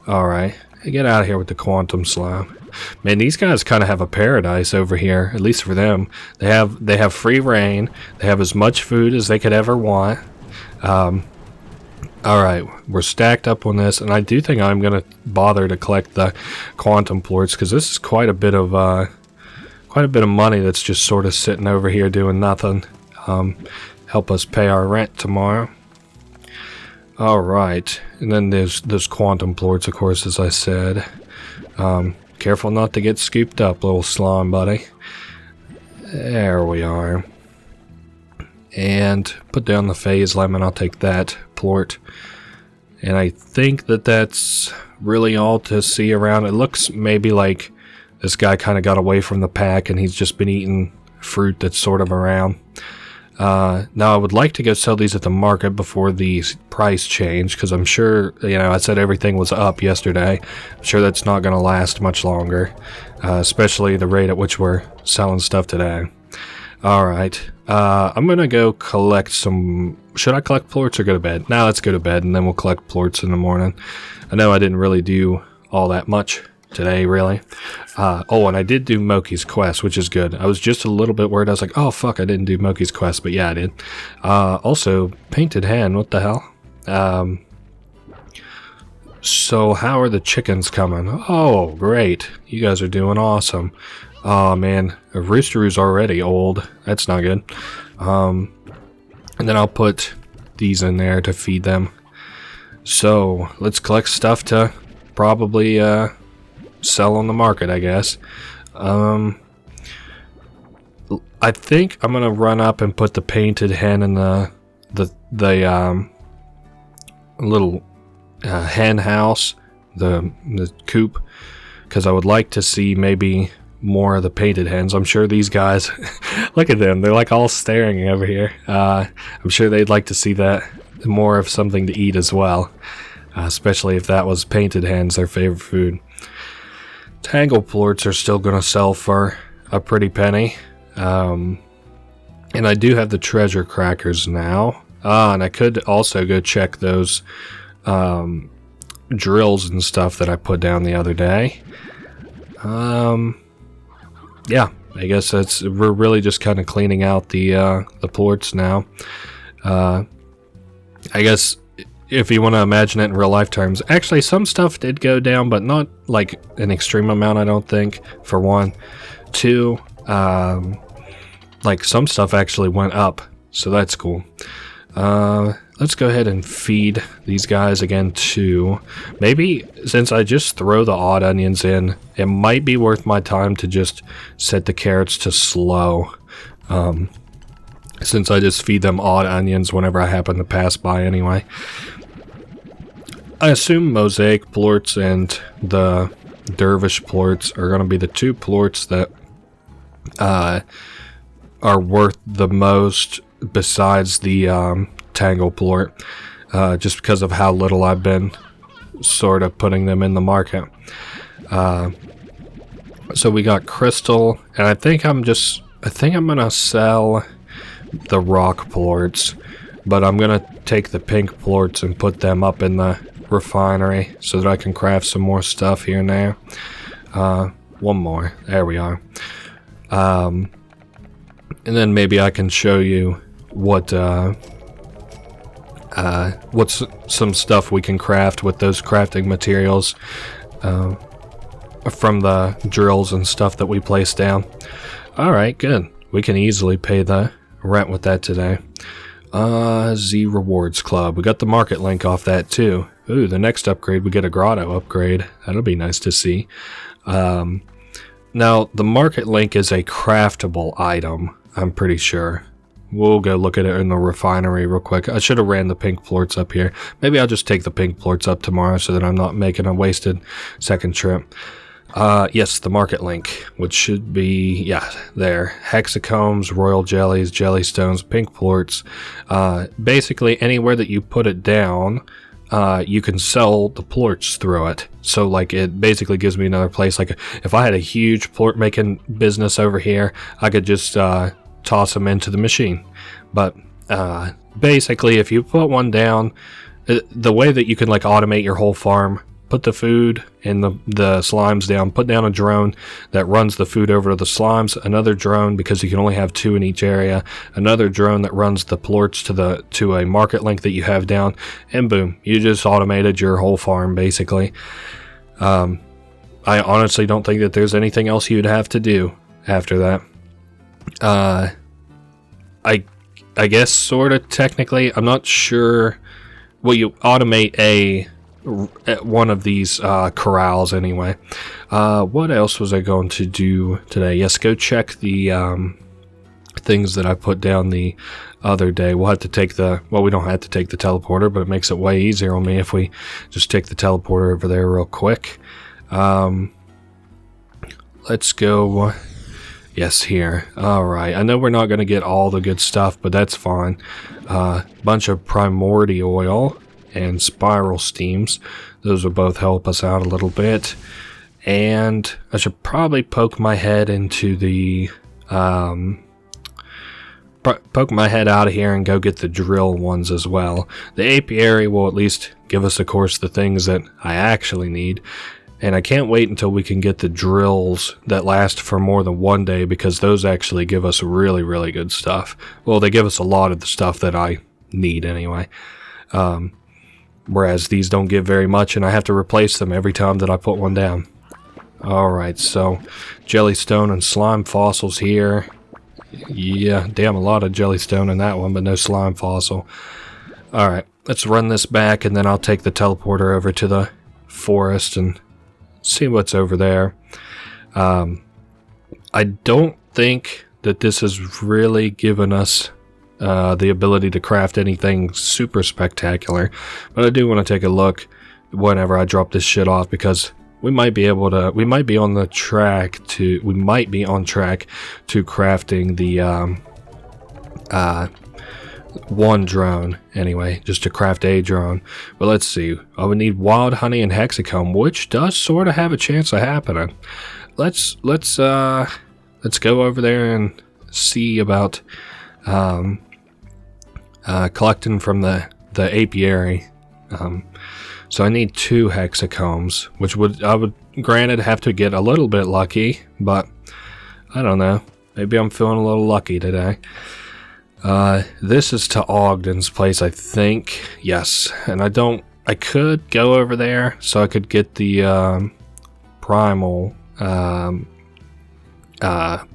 Alright. Get out of here with the quantum slime. Man, these guys kind of have a paradise over here, at least for them. They have free reign. They have as much food as they could ever want. Alright, we're stacked up on this, and I do think I'm going to bother to collect the quantum plorts, because this is quite a bit of money that's just sort of sitting over here doing nothing. Help us pay our rent tomorrow. Alright, and then there's those quantum plorts, of course, as I said. Careful not to get scooped up, little slime buddy. There we are. And put down the phase lemon. I'll take that plort. And I think that that's really all to see around. It looks maybe like this guy kind of got away from the pack and he's just been eating fruit that's sort of around. Now I would like to go sell these at the market before the price change, because I'm sure, you know, I said everything was up yesterday. I'm sure that's not going to last much longer, especially the rate at which we're selling stuff today. Alright, I'm going to go collect some... Should I collect plorts or go to bed? Now let's go to bed and then we'll collect plorts in the morning. I know I didn't really do all that much today, really. Oh, and I did do Moki's quest, which is good. I was just a little bit worried. I was like, oh fuck, I didn't do Moki's quest, but yeah, I did. Also, painted hen, what the hell? So how are the chickens coming? Oh, great. You guys are doing awesome. Oh man, a roosteroo's already old. That's not good. And then I'll put these in there to feed them. So, let's collect stuff to probably, sell on the market, I guess. I think I'm gonna run up and put the painted hen in the little hen house, the coop, because I would like to see maybe more of the painted hens. I'm sure these guys, look at them, they're like all staring over here. I'm sure they'd like to see that, more of something to eat as well, especially if that was painted hens, their favorite food. Tangle plorts are still going to sell for a pretty penny. And I do have the treasure crackers now. And I could also go check those drills and stuff that I put down the other day. Yeah, I guess we're really just kind of cleaning out the plorts now. I guess if you want to imagine it in real life terms, actually some stuff did go down, but not like an extreme amount, I don't think, for one. Two, like some stuff actually went up, so that's cool. Let's go ahead and feed these guys again too. Maybe since I just throw the odd onions in, it might be worth my time to just set the carrots to slow. Since I just feed them odd onions whenever I happen to pass by anyway. I assume mosaic plorts and the dervish plorts are going to be the 2 plorts that are worth the most besides the tangle plort, just because of how little I've been sort of putting them in the market. So we got crystal, and I think I'm gonna sell the rock plorts, but I'm gonna take the pink plorts and put them up in the refinery so that I can craft some more stuff here and there. One more, there we are. And then maybe I can show you what's some stuff we can craft with those crafting materials from the drills and stuff that we place down. Alright, good. We can easily pay the rent with that today. Z Rewards Club. We got the market link off that too. Ooh, the next upgrade, we get a grotto upgrade. That'll be nice to see. Now, the market link is a craftable item, I'm pretty sure. We'll go look at it in the refinery real quick. I should have ran the pink plorts up here. Maybe I'll just take the pink plorts up tomorrow so that I'm not making a wasted second trip. Yes, the market link, which should be, yeah, there. Hexacombs, royal jellies, jellystones, pink plorts. Basically, anywhere that you put it down, you can sell the plorts through it. So, like, it basically gives me another place. Like, if I had a huge plort making business over here, I could just toss them into the machine. But basically, if you put one down, the way that you can, like, automate your whole farm, put the food and the slimes down, put down a drone that runs the food over to the slimes, another drone, because you can only have 2 in each area, another drone that runs the plorts to a market link that you have down, and boom, you just automated your whole farm, basically. I honestly don't think that there's anything else you'd have to do after that. I guess sort of technically, I'm not sure. Well, you automate one of these corrals anyway. What else was I going to do today? Yes, go check the things that I put down the other day. We'll have to take we don't have to take the teleporter, but it makes it way easier on me if we just take the teleporter over there real quick. Let's go. Yes, here. Alright, I know we're not going to get all the good stuff, but that's fine. Bunch of primordial oil and spiral steams. Those will both help us out a little bit. And I should probably poke my head into the poke my head out of here and go get the drill ones as well. The apiary will at least give us, of course, the things that I actually need. And I can't wait until we can get the drills that last for more than 1 day, because those actually give us really, really good stuff. Well, they give us a lot of the stuff that I need anyway. Whereas these don't give very much, and I have to replace them every time that I put one down. Alright, so jellystone and slime fossils here. Yeah, damn, a lot of jellystone in that one, but no slime fossil. Alright, let's run this back, and then I'll take the teleporter over to the forest and see what's over there. I don't think that this has really given us the ability to craft anything super spectacular, but I do want to take a look whenever I drop this shit off, because we might be on track to crafting the one drone anyway, just to craft a drone. But let's see, I would need wild honey and hexacomb, which does sort of have a chance of happening. Let's go over there and see about collecting from the apiary. So I need 2 hexacombs, which I would granted have to get a little bit lucky, but I don't know, maybe I'm feeling a little lucky today. This is to Ogden's place, I think. Yes, and I could go over there so I could get the primal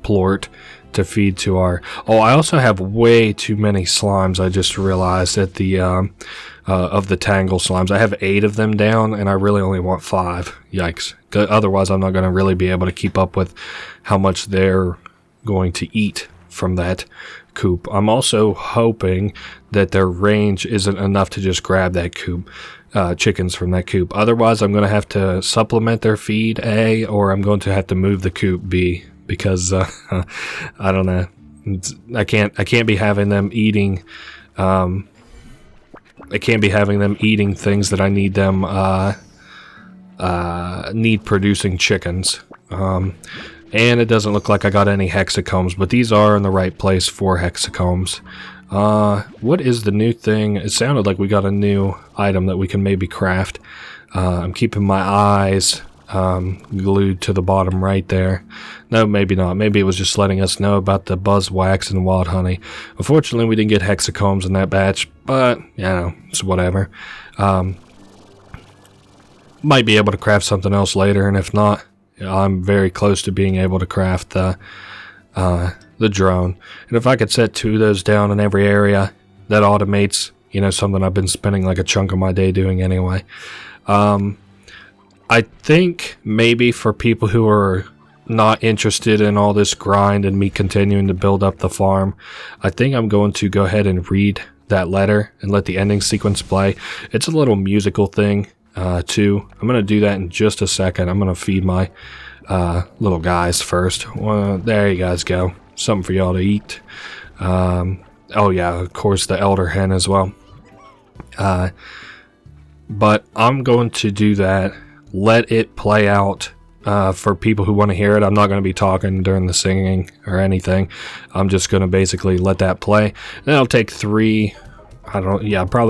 plort to feed to our... Oh, I also have way too many slimes, I just realized, at the of the tangle slimes. I have 8 of them down, and I really only want 5. Yikes. Otherwise, I'm not going to really be able to keep up with how much they're going to eat from that coop. I'm also hoping that their range isn't enough to just grab that coop. chickens from that coop. Otherwise, I'm going to have to supplement their feed, A, or I'm going to have to move the coop, B, because I don't know. I can't be having them eating. I can't be having them eating things that I need them need producing chickens. And it doesn't look like I got any hexacombs, but these are in the right place for hexacombs. What is the new thing? It sounded like we got a new item that we can maybe craft. I'm keeping my eyes glued to the bottom right there. No, maybe not. Maybe it was just letting us know about the buzz wax and wild honey. Unfortunately, we didn't get hexacombs in that batch, but, you know, it's whatever. Might be able to craft something else later, and if not, I'm very close to being able to craft the drone. And if I could set 2 of those down in every area, that automates, you know, something I've been spending like a chunk of my day doing anyway. I think maybe for people who are not interested in all this grind and me continuing to build up the farm, I think I'm going to go ahead and read that letter and let the ending sequence play. It's a little musical thing too. I'm going to do that in just a second. I'm going to feed my little guys first. Well, there you guys go. Something for y'all to eat. Oh yeah, of course the elder hen as well. But I'm going to do that. Let it play out for people who want to hear it. I'm not going to be talking during the singing or anything. I'm just going to basically let that play. And it'll take probably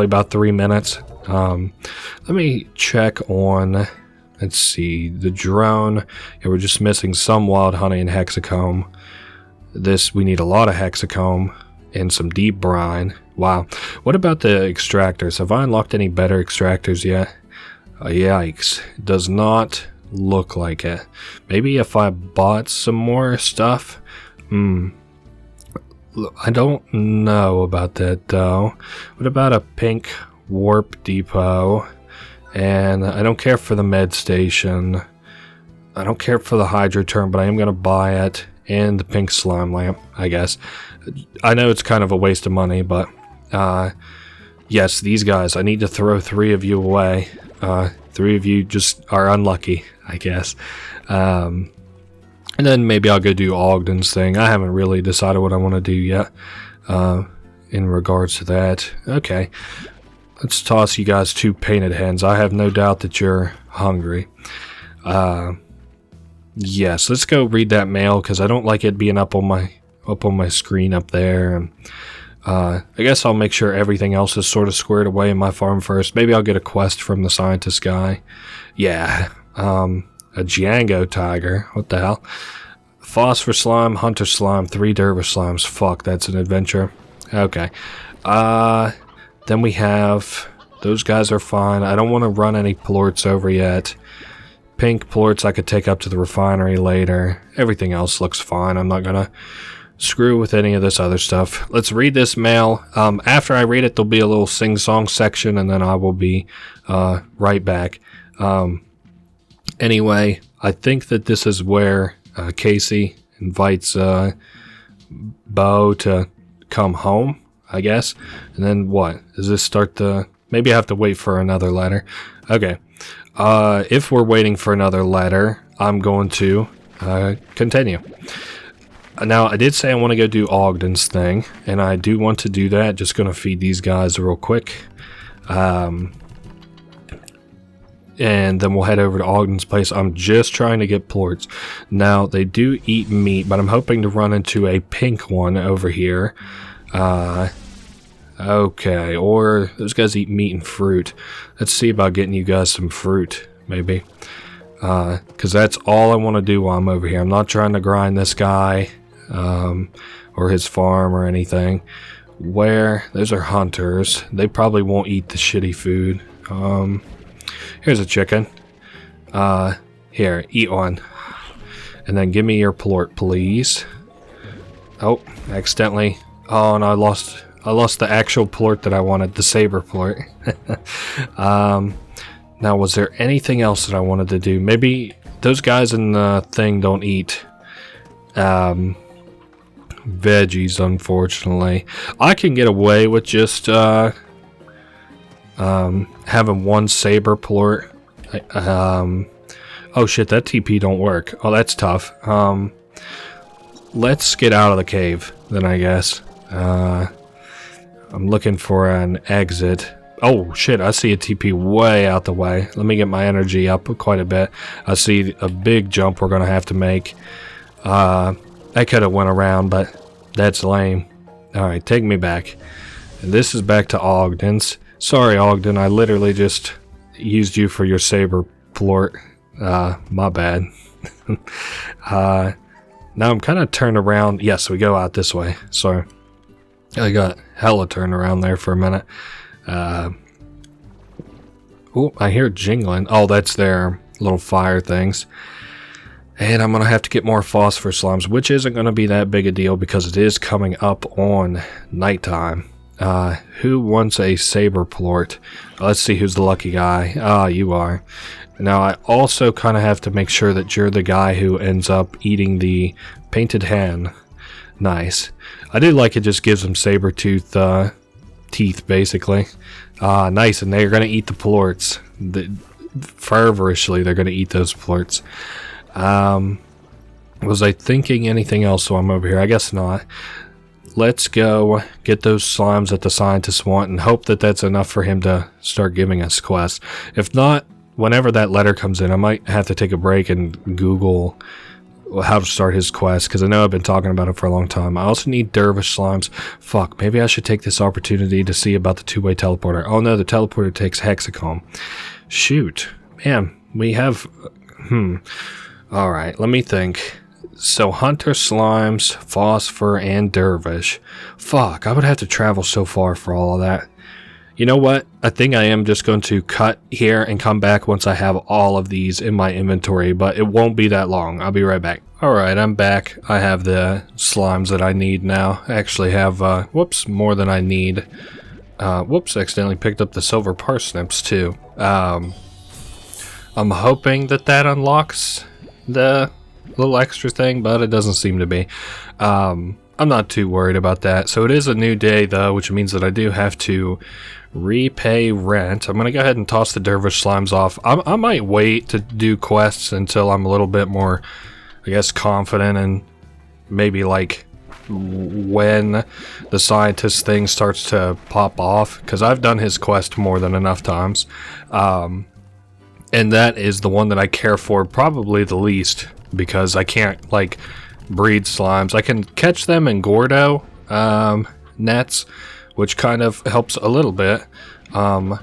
about 3 minutes. Let me check on, let's see, the drone. Yeah, we're just missing some wild honey and hexacomb. We need a lot of hexacomb and some deep brine. Wow. What about the extractors? Have I unlocked any better extractors yet? Yikes. Does not look like it. Maybe if I bought some more stuff? I don't know about that though. What about a pink warp depot? And I don't care for the med station. I don't care for the hydroturn, but I am going to buy it. And the pink slime lamp, I guess. I know it's kind of a waste of money, but yes, these guys, I need to throw 3 of you away. 3 of you just are unlucky, I guess. And then maybe I'll go do Ogden's thing. I haven't really decided what I want to do yet in regards to that. Okay, let's toss you guys 2 painted hens. I have no doubt that you're hungry. Yes, let's go read that mail because I don't like it being up on my screen up there. And I guess I'll make sure everything else is sort of squared away in my farm first. Maybe I'll get a quest from the scientist guy. Yeah, a Django tiger. What the hell? Phosphor slime, hunter slime, 3 dervish slimes. Fuck, that's an adventure. Okay. Then we have, those guys are fine. I don't want to run any plorts over yet. Pink plorts I could take up to the refinery later. Everything else looks fine. I'm not gonna screw with any of this other stuff. Let's read this mail. After I read it, there'll be a little sing-song section, and then I will be right back. Anyway, I think that this is where Casey invites Bo to come home, I guess. And then what? Does this start the... Maybe I have to wait for another letter. Okay. If we're waiting for another letter, I'm going to continue. Now, I did say I want to go do Ogden's thing, and I do want to do that. Just going to feed these guys real quick. And then we'll head over to Ogden's place. I'm just trying to get plorts. Now, they do eat meat, but I'm hoping to run into a pink one over here. Okay, or those guys eat meat and fruit. Let's see about getting you guys some fruit, maybe. Because that's all I want to do while I'm over here. I'm not trying to grind this guy or his farm or anything. Those are hunters. They probably won't eat the shitty food. Here's a chicken. Here, eat one. And then give me your plort, please. Oh, accidentally. Oh, and I lost the actual plort that I wanted, the saber plort. Now, was there anything else that I wanted to do? Maybe those guys in the thing don't eat veggies, unfortunately. I can get away with just having one saber plort. Oh shit, that TP don't work. Oh, that's tough. Let's get out of the cave, then, I guess. I'm looking for an exit. Oh shit, I see a TP way out the way. Let me get my energy up quite a bit. I see a big jump we're gonna have to make. I could have went around, but that's lame. Alright, take me back. And this is back to Ogden's. Sorry, Ogden, I literally just used you for your saber plort. My bad. Now I'm kind of turned around. Yes, we go out this way. So I got hella turned around there for a minute. Oh, I hear jingling. Oh, that's their little fire things. And I'm going to have to get more phosphor slimes, which isn't going to be that big a deal because it is coming up on nighttime. Who wants a saber plort? Let's see who's the lucky guy. Ah, you are. Now, I also kind of have to make sure that you're the guy who ends up eating the painted hen. Nice. I do like it just gives them saber tooth teeth, basically. Nice, and they're going to eat the plorts. Fervorishly, they're going to eat those plorts. Was I thinking anything else while I'm over here? I guess not. Let's go get those slimes that the scientists want and hope that that's enough for him to start giving us quests. If not, whenever that letter comes in, I might have to take a break and Google how to start his quest, because I know I've been talking about it for a long time. I also need dervish slimes. Fuck, maybe I should take this opportunity to see about the two-way teleporter. Oh no, the teleporter takes hexacomb. Shoot. Man, we have... Alright, let me think. So, hunter slimes, phosphor, and dervish. Fuck, I would have to travel so far for all of that. You know what? I think I am just going to cut here and come back once I have all of these in my inventory, but it won't be that long. I'll be right back. Alright, I'm back. I have the slimes that I need now. I actually have, whoops, more than I need. Whoops, accidentally picked up the silver parsnips too. I'm hoping that that unlocks the little extra thing, but it doesn't seem to be. I'm not too worried about that. So it is a new day though, which means that I do have to repay rent. I'm gonna go ahead and toss the dervish slimes off. I might wait to do quests until I'm a little bit more, I guess, confident, and maybe like when the scientist thing starts to pop off, because I've done his quest more than enough times, and that is the one that I care for probably the least, because I can't like breed slimes. I can catch them in Gordo nets, which kind of helps a little bit. I'm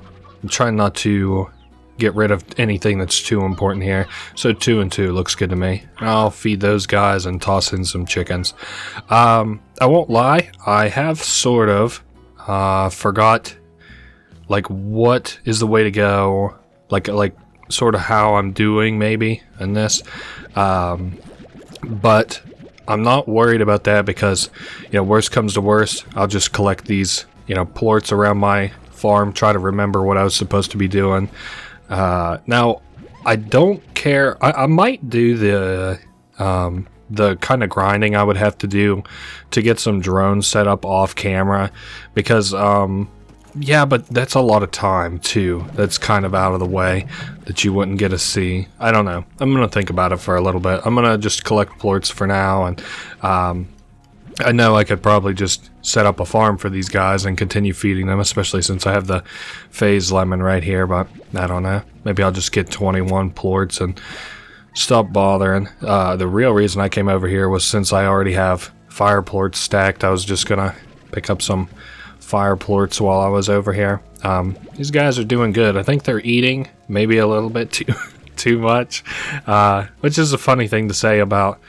trying not to get rid of anything that's too important here. So 2 and 2 looks good to me. I'll feed those guys and toss in some chickens. I won't lie, I have sort of forgot like what is the way to go, like sort of how I'm doing maybe in this, but I'm not worried about that because, you know, worst comes to worst, I'll just collect these, you know, plorts around my farm, try to remember what I was supposed to be doing. Now, I don't care. I might do the kind of grinding I would have to do to get some drones set up off camera, because, yeah, but that's a lot of time too. That's kind of out of the way that you wouldn't get to see. I don't know. I'm going to think about it for a little bit. I'm going to just collect plorts for now, and I know I could probably just set up a farm for these guys and continue feeding them, especially since I have the phase lemon right here, but I don't know. Maybe I'll just get 21 plorts and stop bothering. The real reason I came over here was since I already have fire plorts stacked, I was just going to pick up some fire plorts while I was over here. These guys are doing good. I think they're eating maybe a little bit too much, which is a funny thing to say about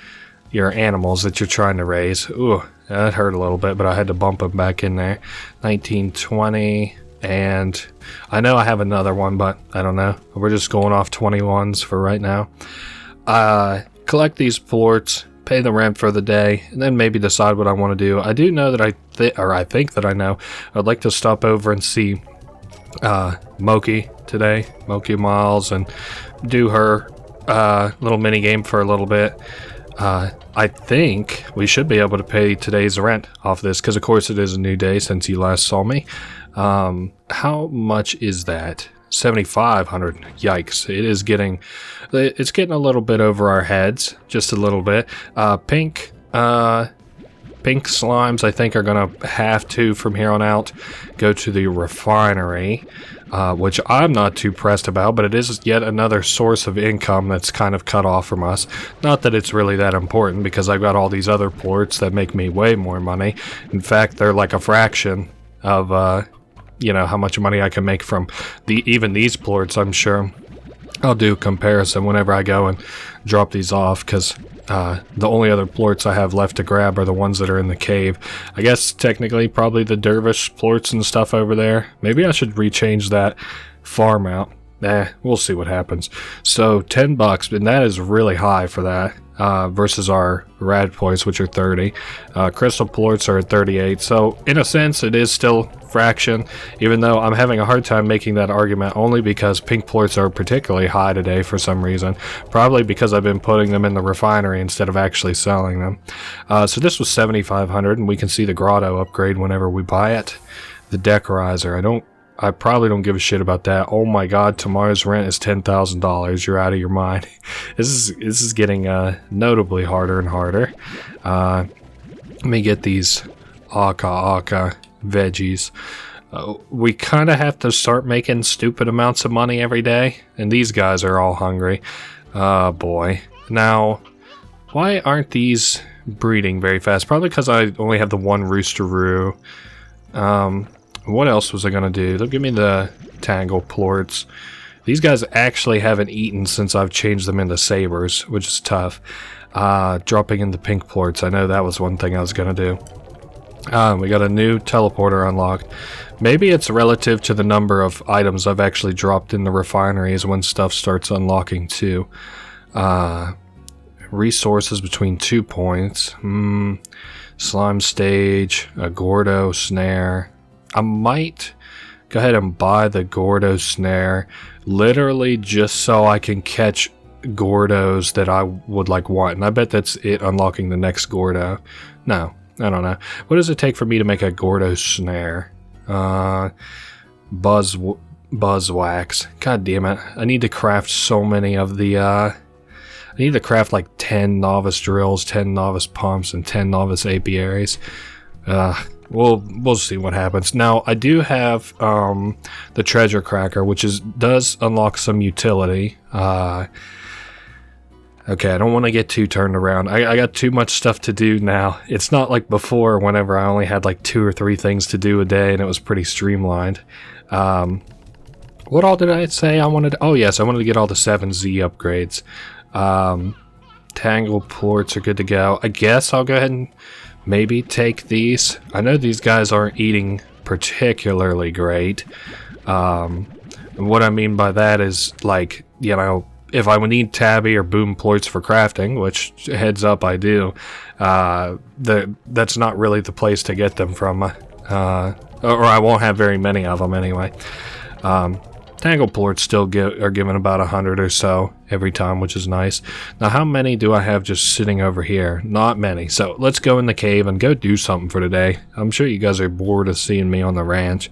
your animals that you're trying to raise. Ooh, that hurt a little bit, but I had to bump them back in there. 1920, and I know I have another one, but I don't know. We're just going off 21s for right now. Collect these plorts, pay the rent for the day, and then maybe decide what I want to do. I do know that I think that I know. I'd like to stop over and see Moki today, Moki Miles, and do her little mini game for a little bit. I think we should be able to pay today's rent off this, because of course it is a new day since you last saw me. How much is that? 7,500. Yikes. It's getting a little bit over our heads, just a little bit. Pink slimes, I think, are gonna have to, from here on out, go to the refinery, which I'm not too pressed about, but it is yet another source of income that's kind of cut off from us. Not that it's really that important, because I've got all these other plorts that make me way more money. In fact, they're like a fraction of, how much money I can make from even these plorts. I'm sure I'll do a comparison whenever I go and drop these off, because the only other plorts I have left to grab are the ones that are in the cave. I guess technically probably the dervish plorts and stuff over there. Maybe I should rechange that farm out. We'll see what happens. So $10, and that is really high for that, versus our rad points, which are 30. Crystal plorts are at 38. So in a sense, it is still fraction, even though I'm having a hard time making that argument, only because pink plorts are particularly high today for some reason. Probably because I've been putting them in the refinery instead of actually selling them. So this was 7,500, and we can see the grotto upgrade whenever we buy it. The decorizer, I probably don't give a shit about that. Oh my god, tomorrow's rent is $10,000. You're out of your mind. This is getting notably harder and harder. Let me get these aka veggies. We kind of have to start making stupid amounts of money every day, and these guys are all hungry. Boy. Now, why aren't these breeding very fast? Probably because I only have the one roosteroo. What else was I gonna do? They'll give me the tangle plorts. These guys actually haven't eaten since I've changed them into sabers, which is tough. Dropping in the pink plorts, I know that was one thing I was gonna do. We got a new teleporter unlocked. Maybe it's relative to the number of items I've actually dropped in the refineries when stuff starts unlocking too. Resources between 2 points. Slime stage, a Gordo snare. I might go ahead and buy the Gordo snare, literally just so I can catch Gordos that I would want. And I bet that's it unlocking the next Gordo. No, I don't know. What does it take for me to make a Gordo snare? Buzz wax. God damn it. I need to craft so many of the, I need to craft like 10 novice drills, 10 novice pumps, and 10 novice apiaries. We'll see what happens. Now, I do have the treasure cracker, which does unlock some utility. Okay, I don't want to get too turned around. I got too much stuff to do now. It's not like before, whenever I only had like 2 or 3 things to do a day, and it was pretty streamlined. What all did I say I wanted? Oh yes, I wanted to get all the 7Z upgrades. Tangle plorts are good to go. I guess I'll go ahead and maybe take these. I know these guys aren't eating particularly great. What I mean by that is, like, if I would need tabby or boom plorts for crafting, which, heads up, I do, that's not really the place to get them from, or I won't have very many of them anyway. Tangle plorts still are given about 100 or so every time, which is nice. Now, how many do I have just sitting over here? Not many. So let's go in the cave and go do something for today. I'm sure you guys are bored of seeing me on the ranch.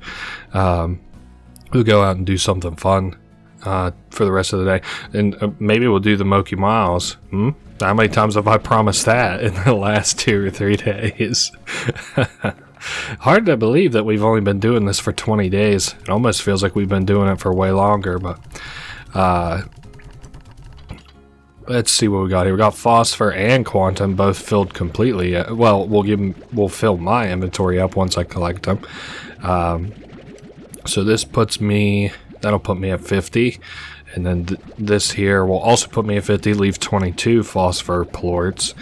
We'll go out and do something fun for the rest of the day. And maybe we'll do the Moki Miles. How many times have I promised that in the last 2 or 3 days? Hard to believe that we've only been doing this for 20 days. It almost feels like we've been doing it for way longer, but let's see what we got here. We got phosphor and quantum both filled completely. Well, we'll fill my inventory up once I collect them. So this that'll put me at 50. And then this here will also put me at 50, leave 22 phosphor plorts.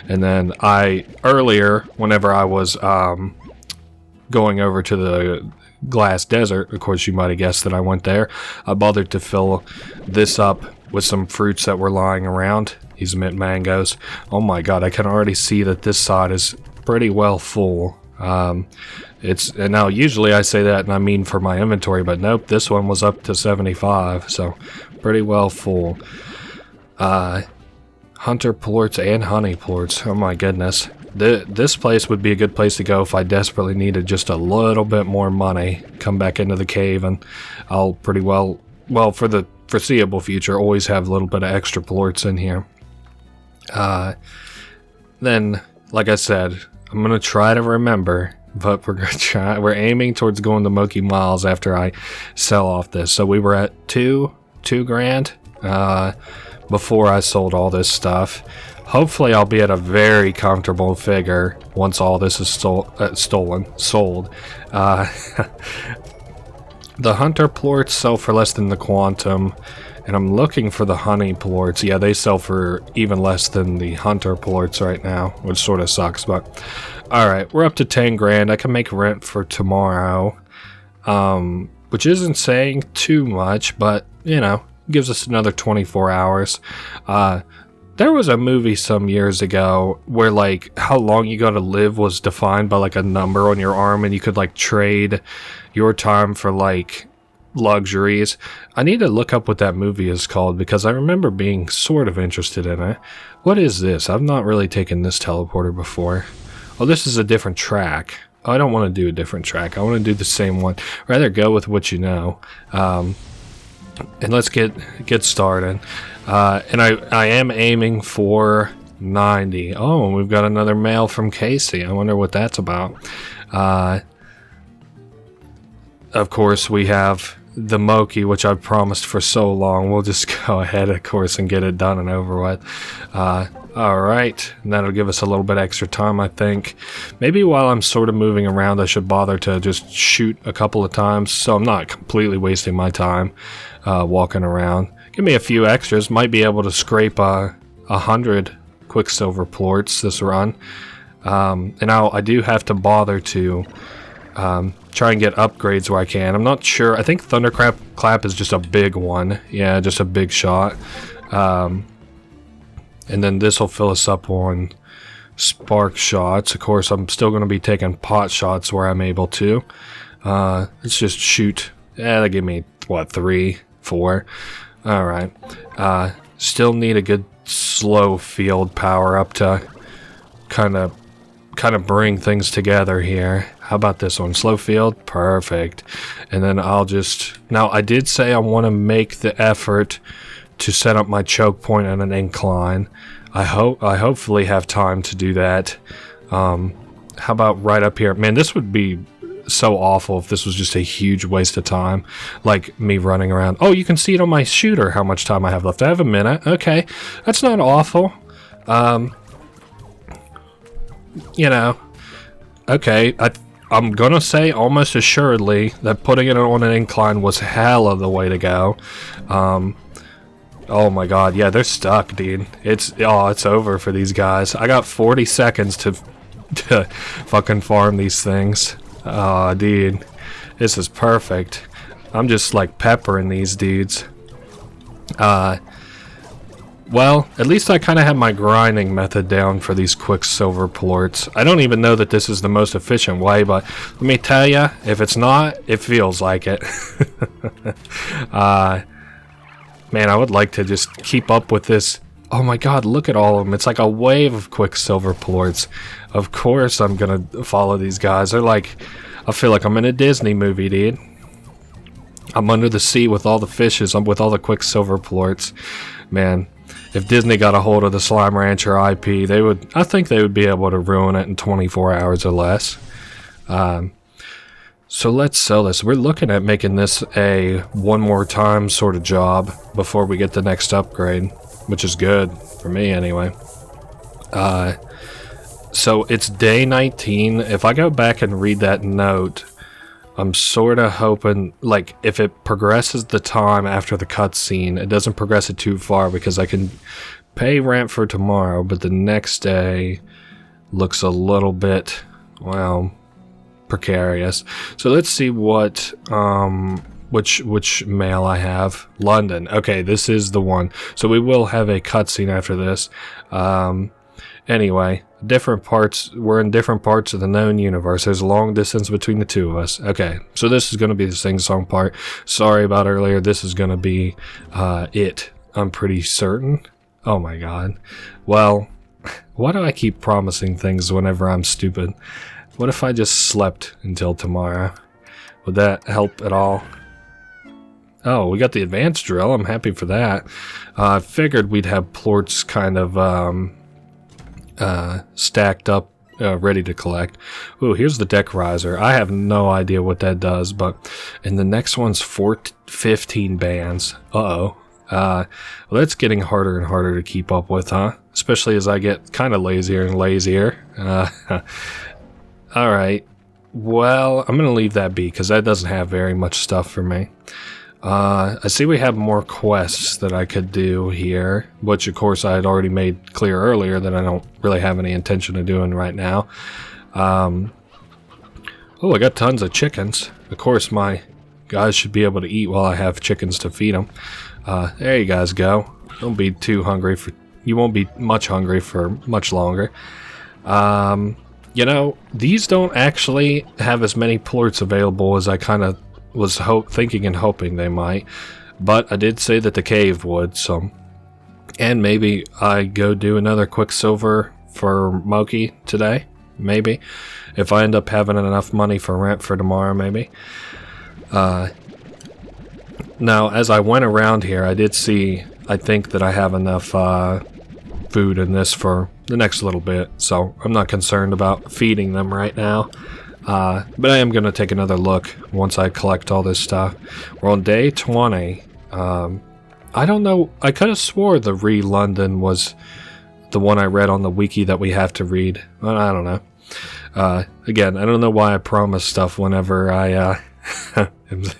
And then earlier, whenever I was going over to the glass desert, of course you might have guessed that I went there, I bothered to fill this up with some fruits that were lying around. These mint mangoes. Oh my god, I can already see that this side is pretty well full. And now usually I say that and I mean for my inventory, but nope, this one was up to 75, so pretty well full. Hunter plorts and honey plorts. Oh my goodness. This place would be a good place to go if I desperately needed just a little bit more money. Come back into the cave and I'll pretty well, for the foreseeable future, always have a little bit of extra plorts in here. Then, like I said, I'm going to try to remember, but we're aiming towards going to Moki Miles after I sell off this. So we were at two grand before I sold all this stuff. Hopefully I'll be at a very comfortable figure once all this is sold. The hunter plorts sell for less than the quantum, and I'm looking for the honey plorts. Yeah, they sell for even less than the hunter plorts right now, which sort of sucks, but alright, we're up to 10 grand. I can make rent for tomorrow, which isn't saying too much, but, you know, gives us another 24 hours. There was a movie some years ago where, like, how long you gotta live was defined by, like, a number on your arm, and you could, like, trade your time for, like, luxuries. I need to look up what that movie is called because I remember being sort of interested in it. What is this? I've not really taken this teleporter before. Oh, this is a different track. Oh, I don't want to do a different track. I want to do the same one. Rather go with what you know. And let's get started. And I am aiming for 90. Oh, and we've got another mail from Casey. I wonder what that's about. Of course, we have the Moki, which I've promised for so long. We'll just go ahead, of course, and get it done and over with. Alright, and that'll give us a little bit extra time, I think. Maybe while I'm sort of moving around, I should bother to just shoot a couple of times, so I'm not completely wasting my time walking around. Give me a few extras. Might be able to scrape 100 Quicksilver plorts this run. And I do have to bother to try and get upgrades where I can. I'm not sure. I think Thunderclap is just a big one. Yeah, just a big shot. And then this will fill us up on spark shots. Of course, I'm still going to be taking pot shots where I'm able to. Let's just shoot. Yeah, that gave me, what, 3, 4? Alright. Still need a good slow field power up to kind of bring things together here. How about this one? Slow field? Perfect. And then I'll just... Now, I did say I want to make the effort to set up my choke point at an incline. I hopefully have time to do that. How about right up here? Man, this would be so awful if this was just a huge waste of time. Like me running around. Oh, you can see it on my shooter how much time I have left. I have a minute. Okay. That's not awful. You know. Okay. I'm gonna say almost assuredly that putting it on an incline was hella the way to go. Oh my god, yeah, they're stuck, dude. It's over for these guys. I got 40 seconds to fucking farm these things. Oh, dude. This is perfect. I'm just, like, peppering these dudes. Well, at least I kind of have my grinding method down for these Quicksilver plorts. I don't even know that this is the most efficient way, but let me tell you, if it's not, it feels like it. Man, I would like to just keep up with this. Oh my god, look at all of them. It's like a wave of Quicksilver plorts. Of course I'm gonna follow these guys. They're like, I feel like I'm in a Disney movie, dude. I'm under the sea with all the fishes. I'm with all the Quicksilver plorts. Man, if Disney got a hold of the Slime Rancher IP, I think they would be able to ruin it in 24 hours or less. So let's sell this. We're looking at making this a one more time sort of job before we get the next upgrade, which is good for me anyway. So it's day 19. If I go back and read that note, I'm sort of hoping, like, if it progresses the time after the cutscene, it doesn't progress it too far because I can pay rent for tomorrow, but the next day looks a little bit, well, precarious. So let's see what which mail I have. London. Okay, this is the one. So we will have a cutscene after this. Anyway, different parts. We're in different parts of the known universe. There's a long distance between the two of us. Okay, so this is going to be the sing-song part. Sorry about earlier. This is going to be it. I'm pretty certain. Oh my god. Well, why do I keep promising things whenever I'm stupid? What if I just slept until tomorrow? Would that help at all? Oh, we got the advanced drill. I'm happy for that. I figured we'd have plorts kind of stacked up, ready to collect. Ooh, here's the deck riser. I have no idea what that does, but... And the next one's 15 bands. Uh-oh. Well, that's getting harder and harder to keep up with, huh? Especially as I get kind of lazier and lazier. Alright. Well, I'm going to leave that be, because that doesn't have very much stuff for me. I see we have more quests that I could do here, which of course I had already made clear earlier that I don't really have any intention of doing right now. Oh, I got tons of chickens. Of course my guys should be able to eat while I have chickens to feed them. There you guys go. Don't be too hungry for... You won't be much hungry for much longer. You know, these don't actually have as many plorts available as I kind of was thinking and hoping they might, but I did say that the cave would, so... And maybe I go do another Quicksilver for Moki today, maybe. If I end up having enough money for rent for tomorrow, maybe. Now, as I went around here, I did see, I think that I have enough food in this for the next little bit, so I'm not concerned about feeding them right now. But I am going to take another look once I collect all this stuff. We're on day 20. I don't know. I could have swore the London was the one I read on the wiki that we have to read. But I don't know. Again, I don't know why I promise stuff whenever I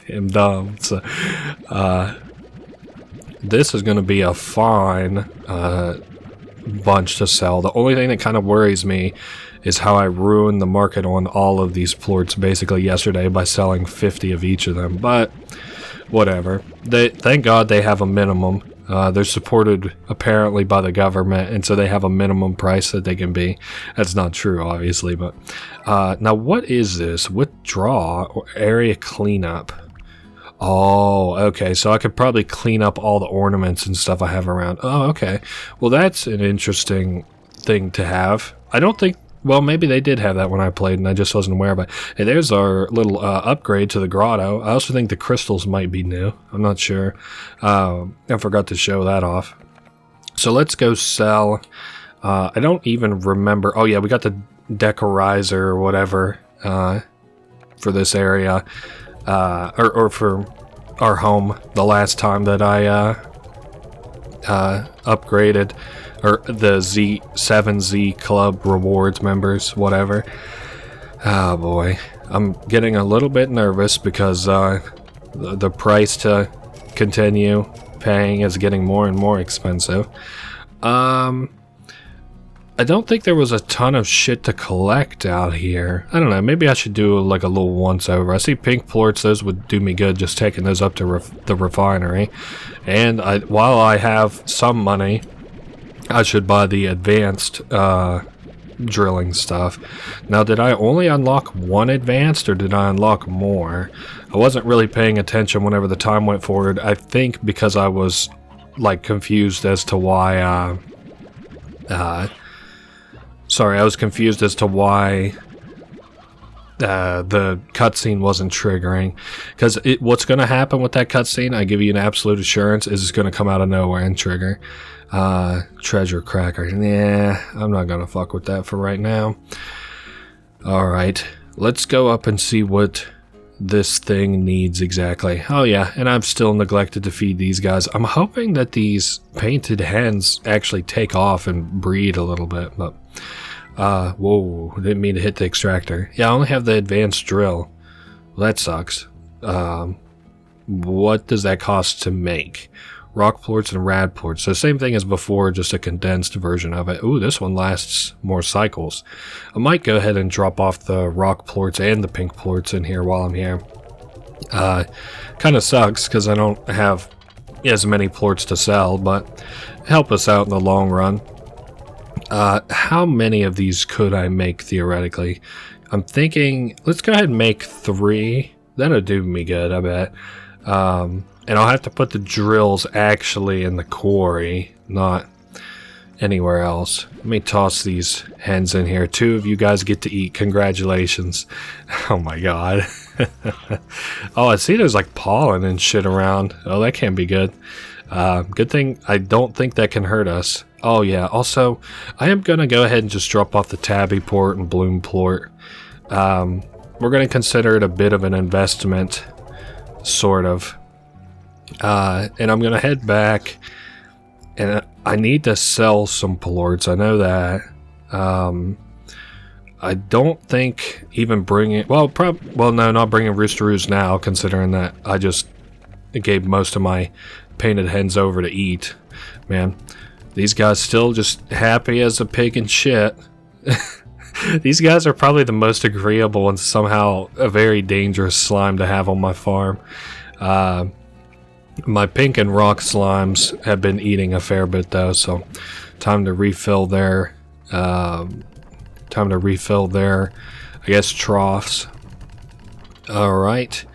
am dumb. So, this is going to be a fine bunch to sell. The only thing that kind of worries me is how I ruined the market on all of these plorts basically yesterday by selling 50 of each of them, but whatever. Thank God they have a minimum. They're supported apparently by the government, and so they have a minimum price that they can be. That's not true, obviously, but... now, what is this? Withdraw or area cleanup? Oh, okay, so I could probably clean up all the ornaments and stuff I have around. Oh, okay. Well, that's an interesting thing to have. I don't think... Well, maybe they did have that when I played and I just wasn't aware of it. Hey, there's our little upgrade to the grotto. I also think the crystals might be new. I'm not sure. I forgot to show that off. So let's go sell. I don't even remember. Oh, yeah, we got the decorizer or whatever for this area. Or for our home the last time that I upgraded. Or the Z7Z Club rewards members, whatever. Oh boy. I'm getting a little bit nervous because the price to continue paying is getting more and more expensive. I don't think there was a ton of shit to collect out here. I don't know, maybe I should do like a little once over. I see pink plorts, those would do me good just taking those up to the refinery. And while I have some money, I should buy the advanced drilling stuff. Now, did I only unlock one advanced or did I unlock more? I wasn't really paying attention whenever the time went forward. I think because I was like confused as to why sorry, I was confused as to why the cutscene wasn't triggering. Because what's going to happen with that cutscene, I give you an absolute assurance, is it's going to come out of nowhere and trigger. Treasure cracker. Nah, I'm not gonna fuck with that for right now. Alright, let's go up and see what this thing needs exactly. Oh yeah, and I've still neglected to feed these guys. I'm hoping that these painted hens actually take off and breed a little bit, but... whoa, didn't mean to hit the extractor. Yeah, I only have the advanced drill. Well, that sucks. What does that cost to make? Rock plorts and rad plorts. So same thing as before, just a condensed version of it. Ooh, this one lasts more cycles. I might go ahead and drop off the rock plorts and the pink plorts in here while I'm here. Kind of sucks because I don't have as many plorts to sell, but help us out in the long run. How many of these could I make theoretically? I'm thinking, let's go ahead and make 3. That'll do me good, I bet. And I'll have to put the drills actually in the quarry, not... anywhere else. Let me toss these hens in here. 2 of you guys get to eat. Congratulations. Oh my god. Oh, I see there's like pollen and shit around. Oh, that can't be good. Good thing I don't think that can hurt us. Oh yeah, also, I am going to go ahead and just drop off the tabby port and bloom plort. We're going to consider it a bit of an investment, sort of. And I'm going to head back, and I need to sell some plorts, I know that. I don't think even bringing... Well, no, not bringing roosteroos now, considering that I just gave most of my painted hens over to eat. Man, these guys still just happy as a pig and shit. These guys are probably the most agreeable and somehow a very dangerous slime to have on my farm. My pink and rock slimes have been eating a fair bit though, so time to refill their I guess, troughs. Alright.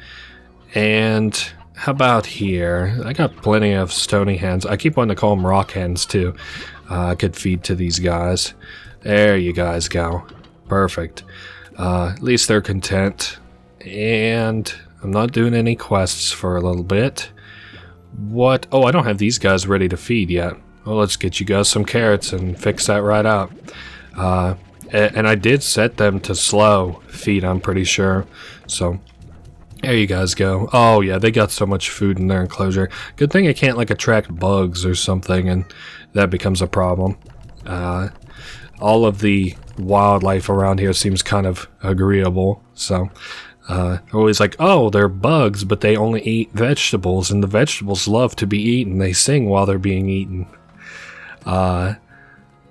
And how about here? I got plenty of stony hens. I keep wanting to call them rock hens too. I could feed to these guys. There you guys go. Perfect. At least they're content. And I'm not doing any quests for a little bit. What? Oh, I don't have these guys ready to feed yet. Well, let's get you guys some carrots and fix that right up. And I did set them to slow feed, I'm pretty sure. So, there you guys go. Oh, yeah, they got so much food in their enclosure. Good thing it can't, like, attract bugs or something, and that becomes a problem. All of the wildlife around here seems kind of agreeable, so... always like, oh, they're bugs, but they only eat vegetables, and the vegetables love to be eaten. They sing while they're being eaten.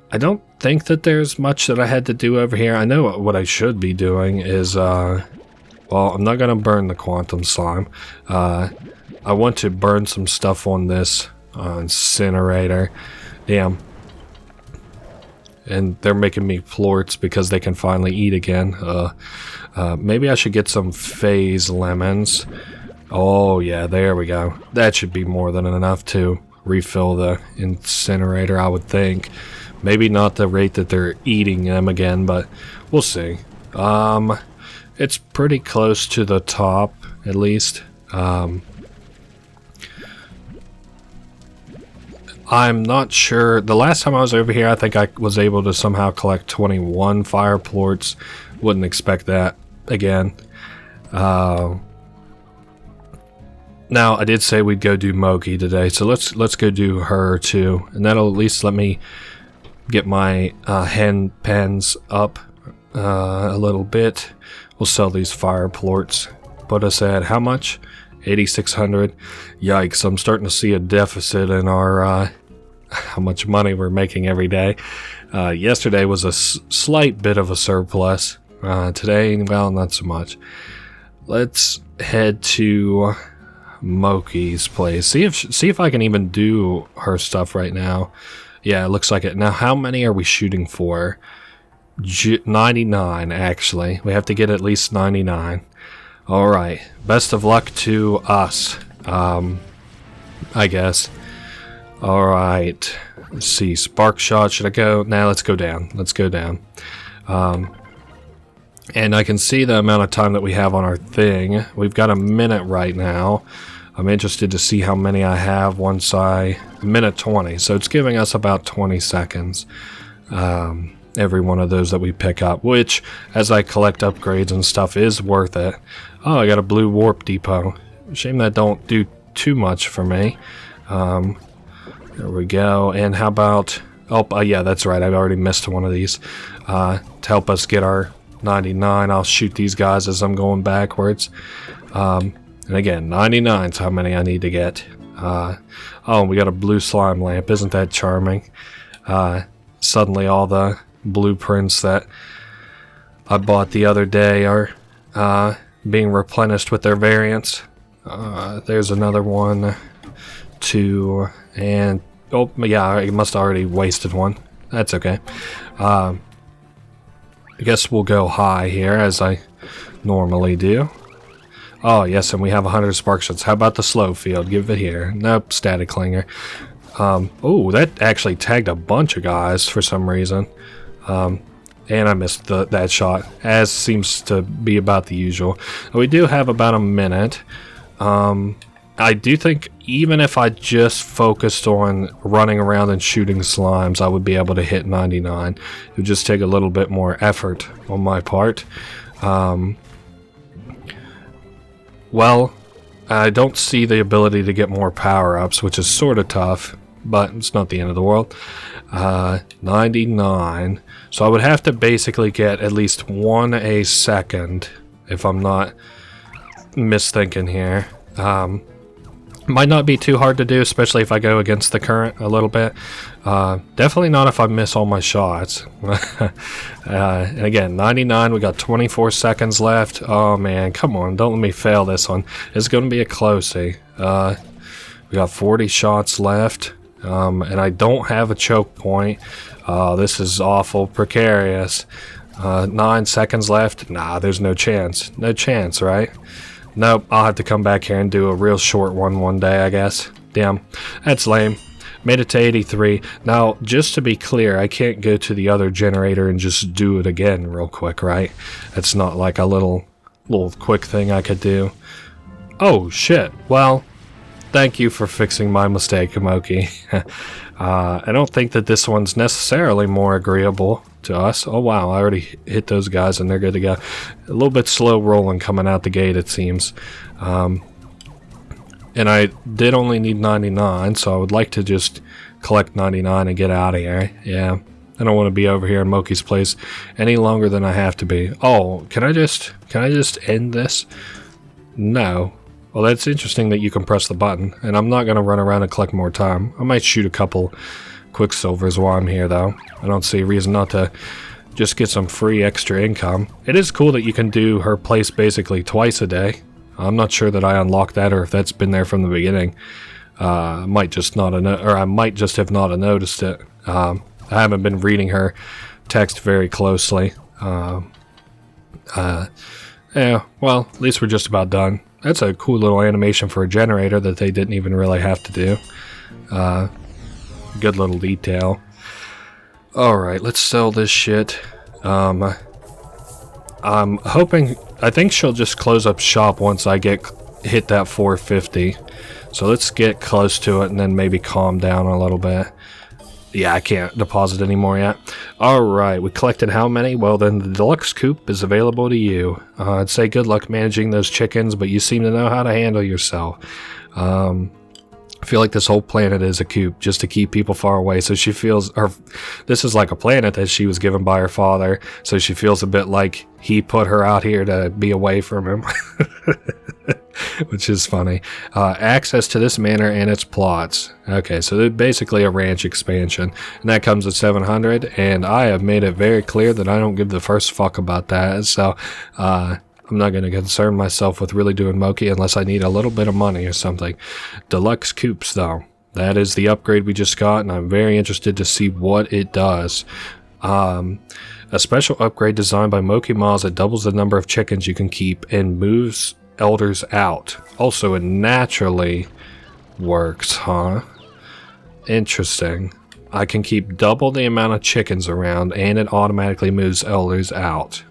I don't think that there's much that I had to do over here. I know what I should be doing is, well, I'm not going to burn the quantum slime. I want to burn some stuff on this incinerator. Damn. And they're making me plorts because they can finally eat again. Maybe I should get some phase lemons. Oh yeah, there we go. That should be more than enough to refill the incinerator, I would think. Maybe not the rate that they're eating them again, but we'll see. It's pretty close to the top, at least. I'm not sure. The last time I was over here, I think I was able to somehow collect 21 fire plorts. Wouldn't expect that again. Now, I did say we'd go do Moki today, so let's go do her too, and that'll at least let me get my hen pens up a little bit. We'll sell these fire plorts. Put us at how much? 8,600. Yikes! I'm starting to see a deficit in our how much money we're making every day. Yesterday was a slight bit of a surplus. Today, well, not so much. Let's head to Moki's place. See if I can even do her stuff right now. Yeah, it looks like it. Now, how many are we shooting for? 99, actually. We have to get at least 99. Alright. Best of luck to us. I guess. Alright. Let's see. Spark shot. Should I go? Nah, let's go down. Let's go down. And I can see the amount of time that we have on our thing. We've got a minute right now. I'm interested to see how many I have once minute 20. So it's giving us about 20 seconds. Every one of those that we pick up, which, as I collect upgrades and stuff, is worth it. Oh, I got a blue warp depot. Shame that don't do too much for me. There we go. And how about... Oh, yeah, that's right. I've already missed one of these. To help us get our 99, I'll shoot these guys as I'm going backwards. And again, 99 is how many I need to get. Oh, we got a blue slime lamp. Isn't that charming? Suddenly all the blueprints that I bought the other day are being replenished with their variants. There's another one, 2, and oh yeah, I must have already wasted one. That's okay. I guess we'll go high here as I normally do. Oh yes, and we have 100 spark shots. How about the slow field? Give it here. Nope, static clinger. Oh, that actually tagged a bunch of guys for some reason. And I missed that shot, as seems to be about the usual. We do have about a minute. I do think even if I just focused on running around and shooting slimes, I would be able to hit 99. It would just take a little bit more effort on my part. Well, I don't see the ability to get more power-ups, which is sort of tough, but it's not the end of the world. 99. So I would have to basically get at least 1 a second, if I'm not misthinking here. Might not be too hard to do, especially if I go against the current a little bit. Definitely not if I miss all my shots. And again, 99, we got 24 seconds left. Oh man, come on, don't let me fail this one. It's going to be a closey. We got 40 shots left, and I don't have a choke point. This is awful precarious. 9 seconds left. Nah, there's no chance. No chance, right? Nope, I'll have to come back here and do a real short one day, I guess. Damn, that's lame. Made it to 83. Now, just to be clear, I can't go to the other generator and just do it again real quick, right? It's not like a little quick thing I could do. Oh, shit. Well, thank you for fixing my mistake, Moki. I don't think that this one's necessarily more agreeable to us. Oh wow, I already hit those guys and they're good to go. A little bit slow rolling coming out the gate, it seems. And I did only need 99, so I would like to just collect 99 and get out of here. Yeah, I don't want to be over here in Moki's place any longer than I have to be. Oh, can I just end this? No. Well, that's interesting that you can press the button, and I'm not going to run around and collect more time. I might shoot a couple quicksilvers while I'm here, though. I don't see a reason not to just get some free extra income. It is cool that you can do her place basically twice a day. I'm not sure that I unlocked that or if that's been there from the beginning. I might just have not noticed it. I haven't been reading her text very closely. Yeah, well, at least we're just about done. That's a cool little animation for a generator that they didn't even really have to do. Good little detail. Alright, let's sell this shit. I'm hoping... I think she'll just close up shop once I hit that 450. So let's get close to it and then maybe calm down a little bit. Yeah, I can't deposit anymore yet. Alright, we collected how many? Well, then the deluxe coop is available to you. I'd say good luck managing those chickens, but you seem to know how to handle yourself. I feel like this whole planet is a coop just to keep people far away, so she feels... this is like a planet that she was given by her father, so she feels a bit like he put her out here to be away from him. Which is funny. Access to this manor and its plots. Okay, so they're basically a ranch expansion, and that comes at 700, and I have made it very clear that I don't give the first fuck about that, so I'm not going to concern myself with really doing Moki unless I need a little bit of money or something. Deluxe coops, though. That is the upgrade we just got, and I'm very interested to see what it does. A special upgrade designed by Moki Miles that doubles the number of chickens you can keep and moves elders out. Also, it naturally works, huh? Interesting. I can keep double the amount of chickens around, and it automatically moves elders out.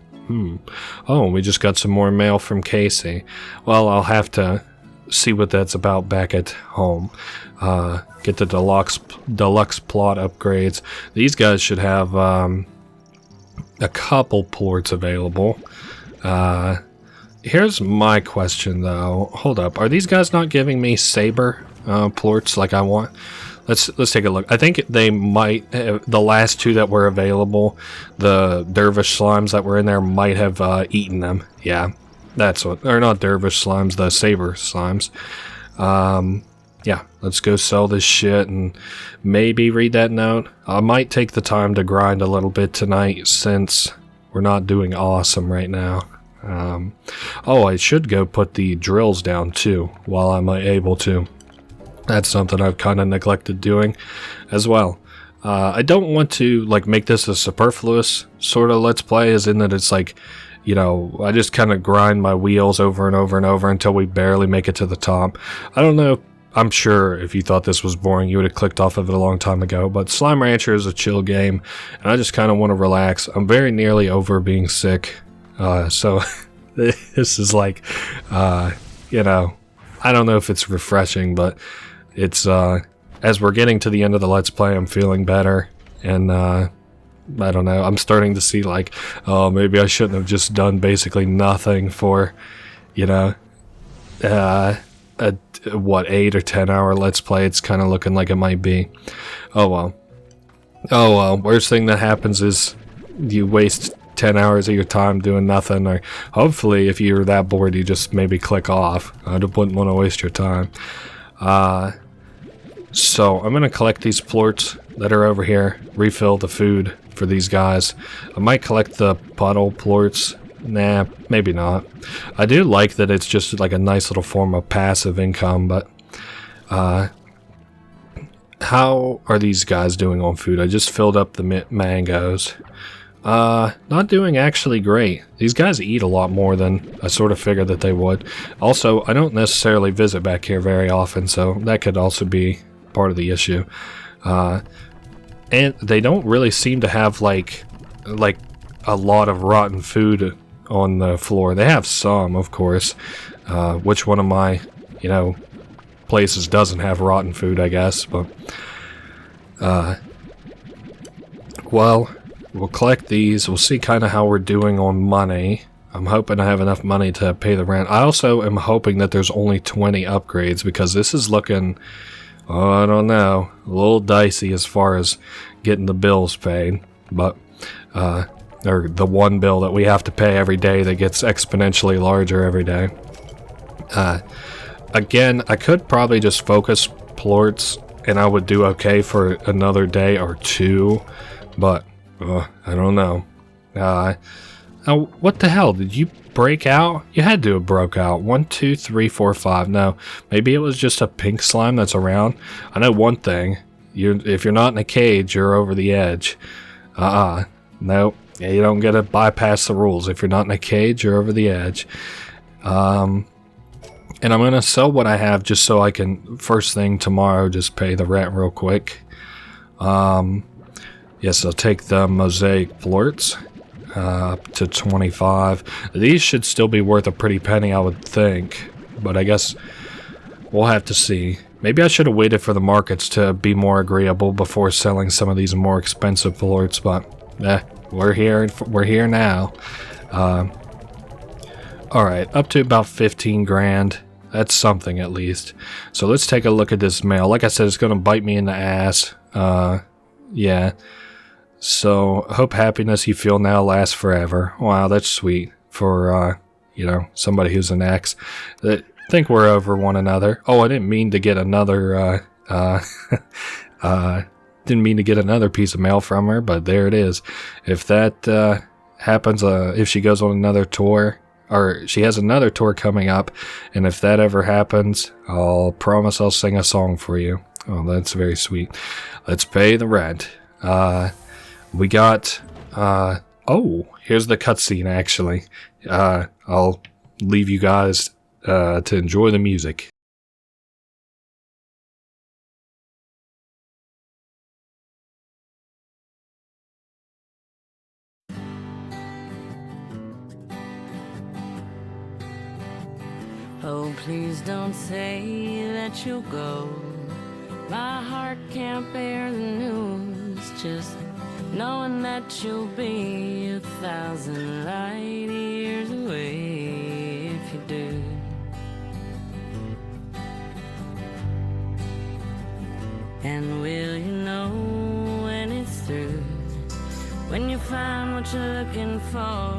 Oh, we just got some more mail from Casey. Well, I'll have to see what that's about back at home. Get the deluxe plot upgrades. These guys should have a couple plorts available. Here's my question, though. Hold up. Are these guys not giving me saber plorts like I want? Let's take a look. I think they might have, the last two that were available, the dervish slimes that were in there might have eaten them. Yeah, that's what. Or not dervish slimes, the saber slimes. Yeah, let's go sell this shit and maybe read that note. I might take the time to grind a little bit tonight since we're not doing awesome right now. Oh, I should go put the drills down too while I'm able to. That's something I've kind of neglected doing as well. I don't want to like make this a superfluous sort of let's play, as in that it's like, you know, I just kind of grind my wheels over and over and over until we barely make it to the top. I don't know I'm sure if you thought this was boring, you would have clicked off of it a long time ago. But Slime Rancher is a chill game, and I just kind of want to relax. I'm very nearly over being sick, so this is like, you know, I don't know if it's refreshing, but it's as we're getting to the end of the Let's Play, I'm feeling better, and I don't know. I'm starting to see like, oh, maybe I shouldn't have just done basically nothing for, you know, a 8 or 10 hour Let's Play. It's kind of looking like it might be. Oh well. Oh well. Worst thing that happens is you waste 10 hours of your time doing nothing, or hopefully if you're that bored you just maybe click off. I wouldn't want to waste your time. So I'm gonna collect these plorts that are over here, refill the food for these guys. I might collect the puddle plorts. Nah, maybe not. I do like that it's just like a nice little form of passive income, but how are these guys doing on food? I just filled up the mangoes. Not doing actually great. These guys eat a lot more than I sort of figured that they would. Also, I don't necessarily visit back here very often, so that could also be part of the issue. And they don't really seem to have like a lot of rotten food on the floor. They have some, of course. Which one of my, you know, places doesn't have rotten food, I guess, but well, we'll collect these. We'll see kind of how we're doing on money. I'm hoping I have enough money to pay the rent. I also am hoping that there's only 20 upgrades, because this is looking, oh, I don't know, a little dicey as far as getting the bills paid, but or the one bill that we have to pay every day that gets exponentially larger every day. Again, I could probably just focus plorts and I would do okay for another day or two, but I don't know. What the hell? Did you break out? You had to have broke out. 1, 2, 3, 4, 5. No, maybe it was just a pink slime that's around. I know one thing. If you're not in a cage, you're over the edge. Nope. Yeah, you don't get to bypass the rules. If you're not in a cage, you're over the edge. And I'm going to sell what I have just so I can, first thing tomorrow, just pay the rent real quick. Yes, I'll take the mosaic plorts up to 25. These should still be worth a pretty penny, I would think. But I guess we'll have to see. Maybe I should have waited for the markets to be more agreeable before selling some of these more expensive plorts, but we're here now. Alright, up to about 15 grand. That's something at least. So let's take a look at this mail. Like I said, it's gonna bite me in the ass. Yeah. So, hope happiness you feel now lasts forever. Wow, that's sweet for, you know, somebody who's an ex. I think we're over one another. Oh, I didn't mean to get another, didn't mean to get another piece of mail from her, but there it is. If that happens, if she goes on another tour, or she has another tour coming up, and if that ever happens, I'll promise I'll sing a song for you. Oh, that's very sweet. Let's pay the rent. We got, oh, here's the cutscene actually. I'll leave you guys to enjoy the music. Oh, please don't say that you'll go. My heart can't bear the news. Just knowing that you'll be 1,000 light years away if you do. And will you know when it's through? When you find what you're looking for,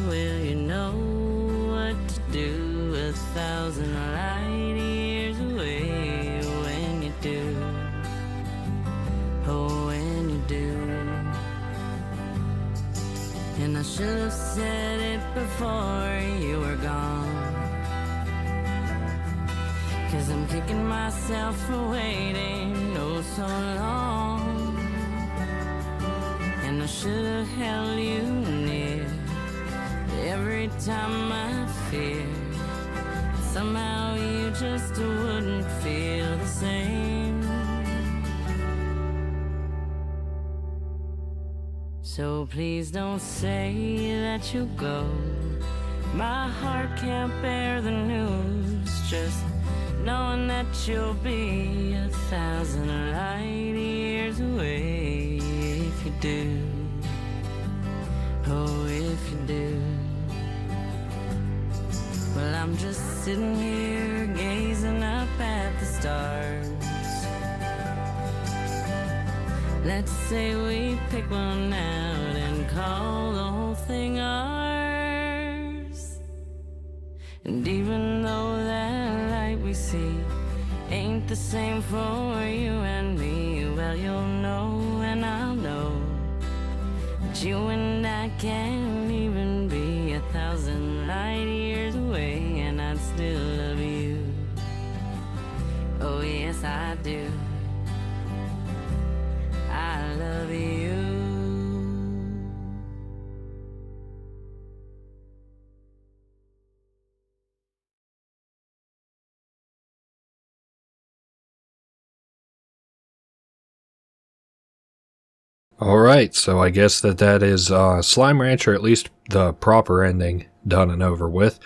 will you know what to do? 1,000 light years away when you do. Oh, when you do. And I should have said it before you were gone, 'cause I'm kicking myself for waiting oh so long. And I should have held you near every time I fear somehow you just wouldn't feel the same. So please don't say that you'll go. My heart can't bear the news, just knowing that you'll be 1,000 light years away. If you do, oh, if you do. Well, I'm just sitting here gazing up at the stars. Let's say we pick one out and call the whole thing ours. And even though that light we see ain't the same for you and me, well, you'll know and I'll know that you and I can't even be 1,000 light years away, and I'd still love you. Oh yes, I do. I love you. Alright, so I guess that is Slime Rancher, at least the proper ending, done and over with.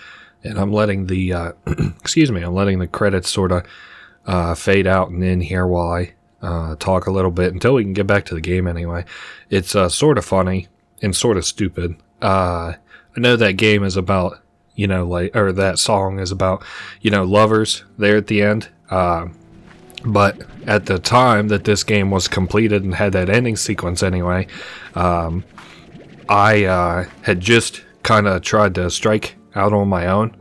And I'm letting the, excuse me, I'm letting the credits sort of fade out and in here while I talk a little bit until we can get back to the game anyway. It's sort of funny and sort of stupid. I know that game is about, you know, like, or that song is about, you know, lovers there at the end. But at the time that this game was completed and had that ending sequence anyway, I had just kind of tried to strike out on my own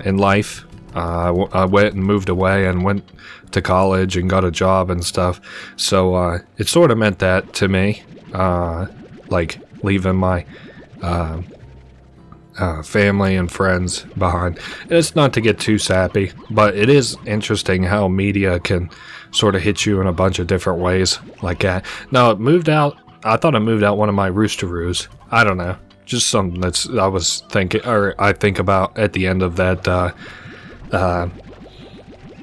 in life. I went and moved away and went to college and got a job and stuff. So it sort of meant that to me, like leaving my family and friends behind. And it's not to get too sappy, but it is interesting how media can sort of hit you in a bunch of different ways like that. Now, it moved out, I thought I moved out one of my roosteroos. I don't know. Just something that's, I was thinking, or I think about at the end of that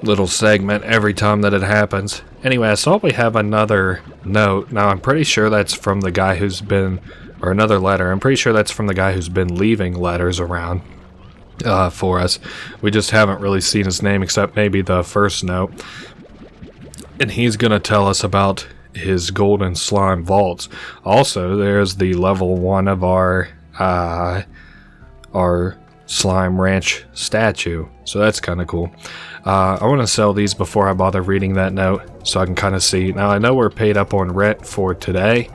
little segment every time that it happens. Anyway, I saw we have another note. Now, I'm pretty sure that's from the guy who's been, or another letter. I'm pretty sure that's from the guy who's been leaving letters around for us. We just haven't really seen his name except maybe the first note. And he's going to tell us about his golden slime vaults. Also, there's the level 1 of our slime ranch statue. So that's kind of cool. I want to sell these before I bother reading that note so I can kind of see. Now, I know we're paid up on rent for today.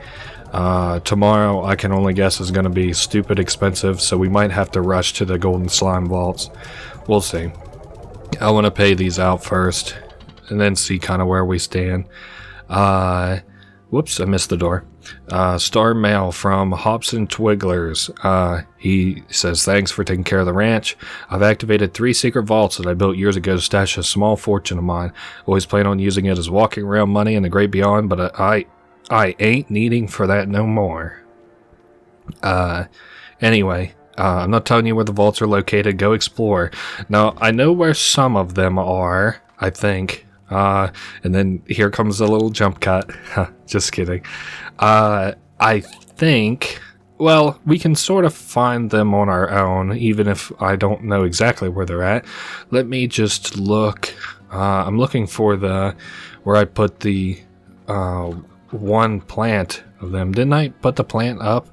Tomorrow, I can only guess, is going to be stupid expensive, so we might have to rush to the golden slime vaults. We'll see. I want to pay these out first, and then see kind of where we stand. Whoops, I missed the door. Star mail from Hobson Twigglers. He says, thanks for taking care of the ranch. I've activated 3 secret vaults that I built years ago to stash a small fortune of mine. Always plan on using it as walking around money in the great beyond, but I ain't needing for that no more. Anyway, I'm not telling you where the vaults are located. Go explore. Now, I know where some of them are, I think. And then here comes a little jump cut. Just kidding. I think, well, we can sort of find them on our own, even if I don't know exactly where they're at. Let me just look. I'm looking for where I put the, one plant of them. Didn't I put the plant up?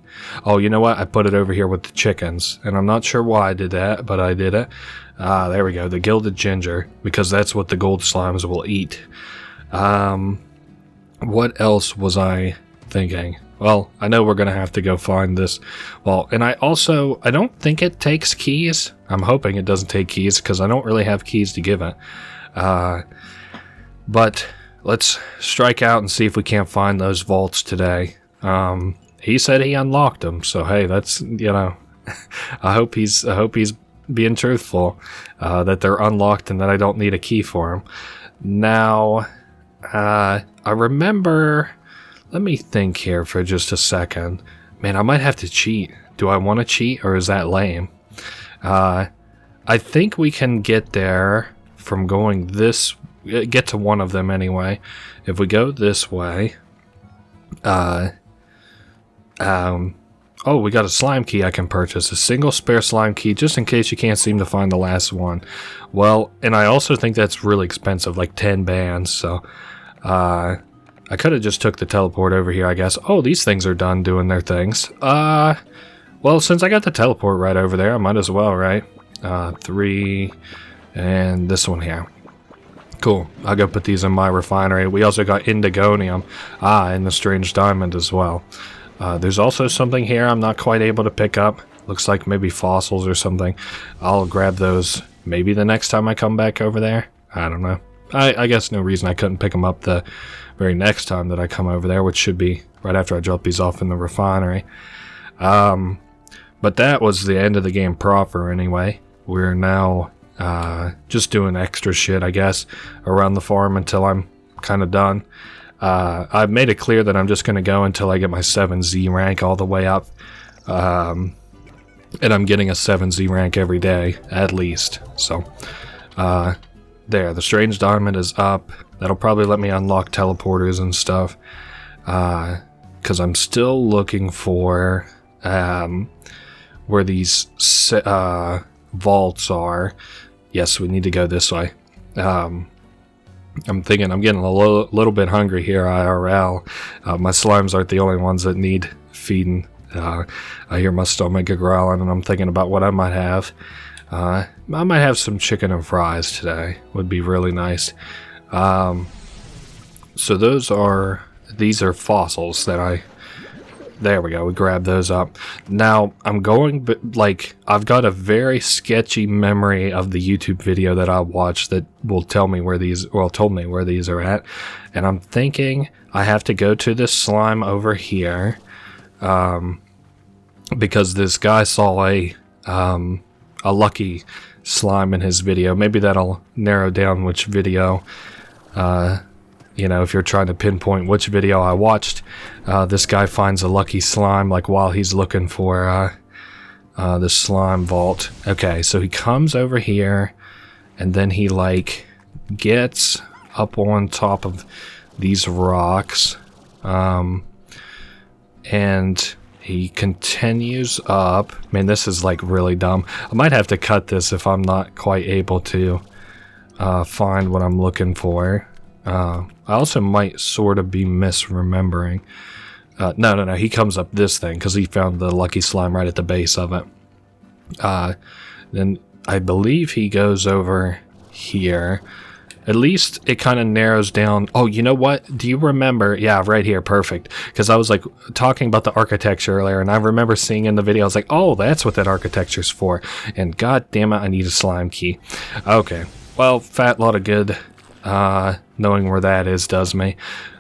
Oh, you know what? I put it over here with the chickens, and I'm not sure why I did that, but I did it. There we go. The gilded ginger, because that's what the gold slimes will eat. What else was I thinking? Well, I know we're going to have to go find this. Well, and I don't think it takes keys. I'm hoping it doesn't take keys, because I don't really have keys to give it. But let's strike out and see if we can't find those vaults today. He said he unlocked them, so hey, that's, you know, I hope he's being truthful, that they're unlocked and that I don't need a key for them. Now, I remember, let me think here for just a second. Man, I might have to cheat. Do I want to cheat, or is that lame? I think we can get there from going this, get to one of them anyway. If we go this way, oh, we got a slime key I can purchase. A single spare slime key, just in case you can't seem to find the last one. Well, and I also think that's really expensive, like 10 bands, so, I could have just took the teleport over here, I guess. Oh, these things are done doing their things. Well, since I got the teleport right over there, I might as well, right? 3, and this one here. Cool. I'll go put these in my refinery. We also got indigonium, and the strange diamond as well. There's also something here I'm not quite able to pick up. Looks like maybe fossils or something. I'll grab those maybe the next time I come back over there. I don't know. I guess no reason I couldn't pick them up the very next time that I come over there, which should be right after I drop these off in the refinery. But that was the end of the game proper anyway. We're now just doing extra shit, I guess, around the farm until I'm kind of done. I've made it clear that I'm just going to go until I get my 7Z rank all the way up. And I'm getting a 7Z rank every day, at least. So, there, the strange diamond is up. That'll probably let me unlock teleporters and stuff. Because I'm still looking for where these vaults are. Yes, we need to go this way. I'm thinking I'm getting a little bit hungry here, IRL. My slimes aren't the only ones that need feeding. I hear my stomach growling, and I'm thinking about what I might have. I might have some chicken and fries today. Would be really nice. So these are fossils that there we go, we grabbed those up. Now, I'm going, like, I've got a very sketchy memory of the YouTube video that I watched that will tell me where these, well, told me where these are at. And I'm thinking I have to go to this slime over here, because this guy saw a lucky slime in his video. Maybe that'll narrow down which video, you know, if you're trying to pinpoint which video I watched. This guy finds a lucky slime, like, while he's looking for the slime vault. Okay, so he comes over here, and then he, like, gets up on top of these rocks, and he continues up. Man, this is, like, really dumb. I might have to cut this if I'm not quite able to find what I'm looking for. I also might sort of be misremembering. No, he comes up this thing because he found the lucky slime right at the base of it. Then I believe he goes over here. At least it kind of narrows down. Oh, you know what? Do you remember? Yeah, right here. Perfect. Because I was like talking about the architecture earlier, and I remember seeing in the video, I was like, oh, that's what that architecture's for. And god damn it, I need a slime key. Okay. Well, fat lot of good. Knowing where that is does me.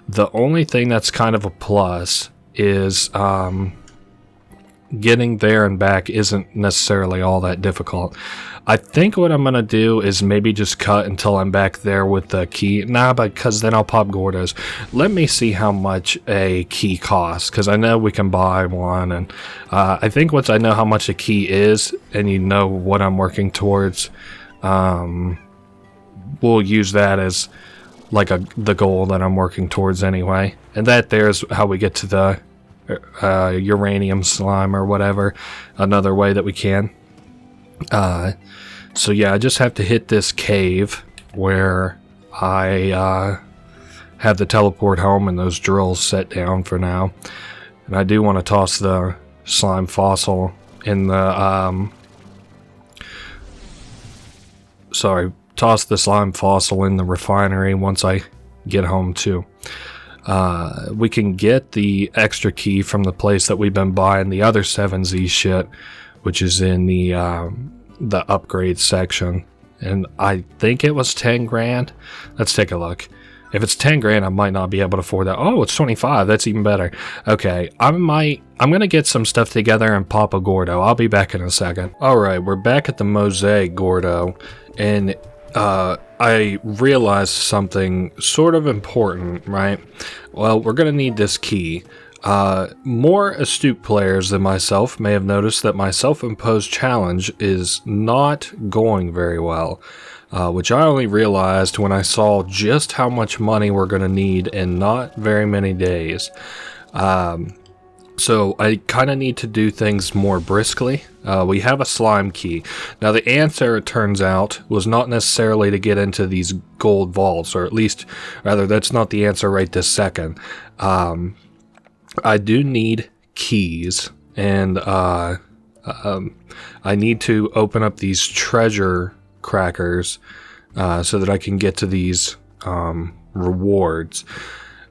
The only thing that's kind of a plus is getting there and back isn't necessarily all that difficult. I think what I'm gonna do is maybe just cut until I'm back there with the key. Nah, because then I'll pop Gordos. Let me see how much a key costs, because I know we can buy one, and I think once I know how much a key is, and you know what I'm working towards, we'll use that as like the goal that I'm working towards anyway. And that there's how we get to the uranium slime or whatever, another way that we can. So yeah, I just have to hit this cave where I have the teleport home and those drills set down for now. And I do want to toss the slime fossil in the toss the slime fossil in the refinery once I get home too. We can get the extra key from the place that we've been buying the other 7Z shit, which is in the upgrade section. And I think it was 10 grand. Let's take a look. If it's 10 grand, I might not be able to afford that. Oh, it's 25. That's even better. Okay, I'm gonna get some stuff together and pop a Gordo. I'll be back in a second. Alright, we're back at the Mosaic Gordo, and I realized something sort of important, right? Well, we're gonna need this key. More astute players than myself may have noticed that my self-imposed challenge is not going very well, which I only realized when I saw just how much money we're going to need in not very many days. So I kind of need to do things more briskly. We have a slime key. Now the answer, it turns out, was not necessarily to get into these gold vaults, or at least, rather, that's not the answer right this second. I do need keys, and I need to open up these treasure crackers so that I can get to these rewards.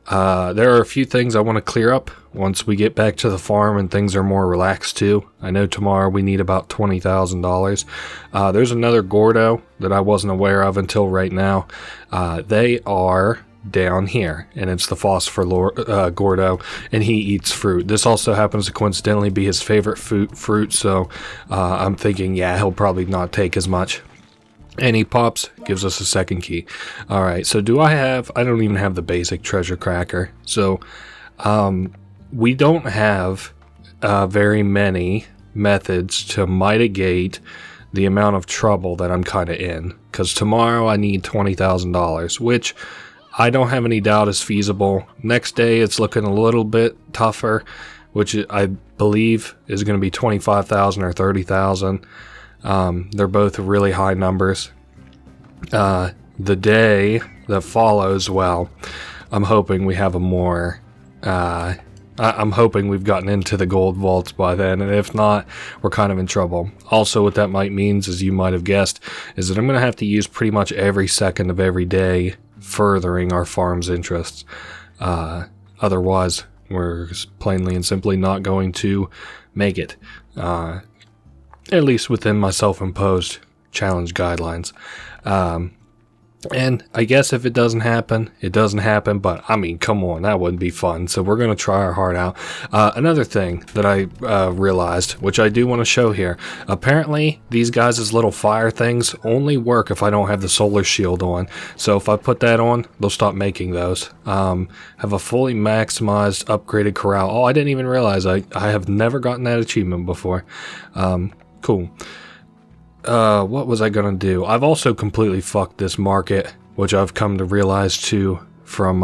There are a few things I want to clear up once we get back to the farm and things are more relaxed too. I know tomorrow we need about $20,000. There's another Gordo that I wasn't aware of until right now. They are down here, and it's the phosphor Gordo, and he eats fruit. This also happens to coincidentally be his favorite fruit, so I'm thinking, yeah, he'll probably not take as much. And he pops, gives us a second key. Alright, so I don't even have the basic treasure cracker. So, we don't have very many methods to mitigate the amount of trouble that I'm kind of in. Because tomorrow I need $20,000, which I don't have any doubt is feasible. Next day it's looking a little bit tougher, which I believe is going to be 25,000 or 30,000. They're both really high numbers. The day that follows, well, I'm hoping we have a more, I'm hoping we've gotten into the gold vaults by then, and if not, we're kind of in trouble. Also, what that might means, as you might have guessed, is that I'm going to have to use pretty much every second of every day furthering our farm's interests. Otherwise, we're plainly and simply not going to make it. At least within my self-imposed challenge guidelines. And I guess if it doesn't happen, it doesn't happen, but I mean, come on, that wouldn't be fun. So we're going to try our heart out. Another thing that I realized, which I do want to show here, apparently these guys' little fire things only work if I don't have the solar shield on. So if I put that on, they'll stop making those. Have a fully maximized upgraded corral. Oh, I didn't even realize I have never gotten that achievement before. Cool. What was I gonna do? I've also completely fucked this market, which I've come to realize too from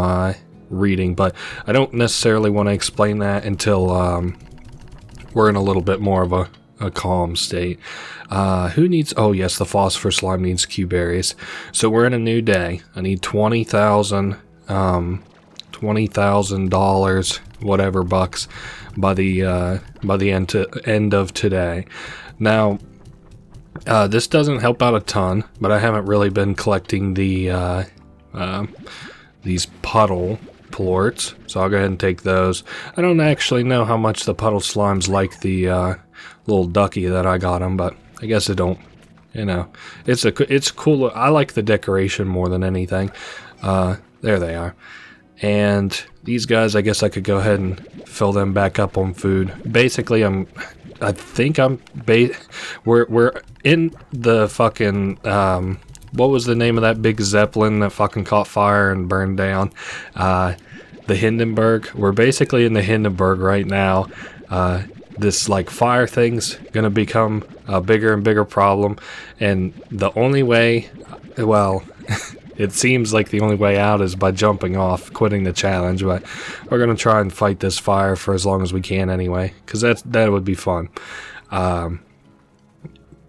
reading, but I don't necessarily want to explain that until we're in a little bit more of a calm state. Who needs... Oh yes, the phosphor slime needs Q berries. So we're in a new day. I need $20,000, whatever bucks, by the end of today. Now, this doesn't help out a ton, but I haven't really been collecting the these puddle plorts, so I'll go ahead and take those. I don't actually know how much the puddle slimes like the little ducky that I got them, but I guess it don't. You know, it's cool. I like the decoration more than anything. There they are. And these guys, I guess I could go ahead and fill them back up on food. Basically, we're in the fucking, what was the name of that big Zeppelin that fucking caught fire and burned down? The Hindenburg. We're basically in the Hindenburg right now. This, like, fire thing's gonna become a bigger and bigger problem, and the only way, well, it seems like the only way out is by jumping off, quitting the challenge, but we're gonna try and fight this fire for as long as we can anyway, because that would be fun.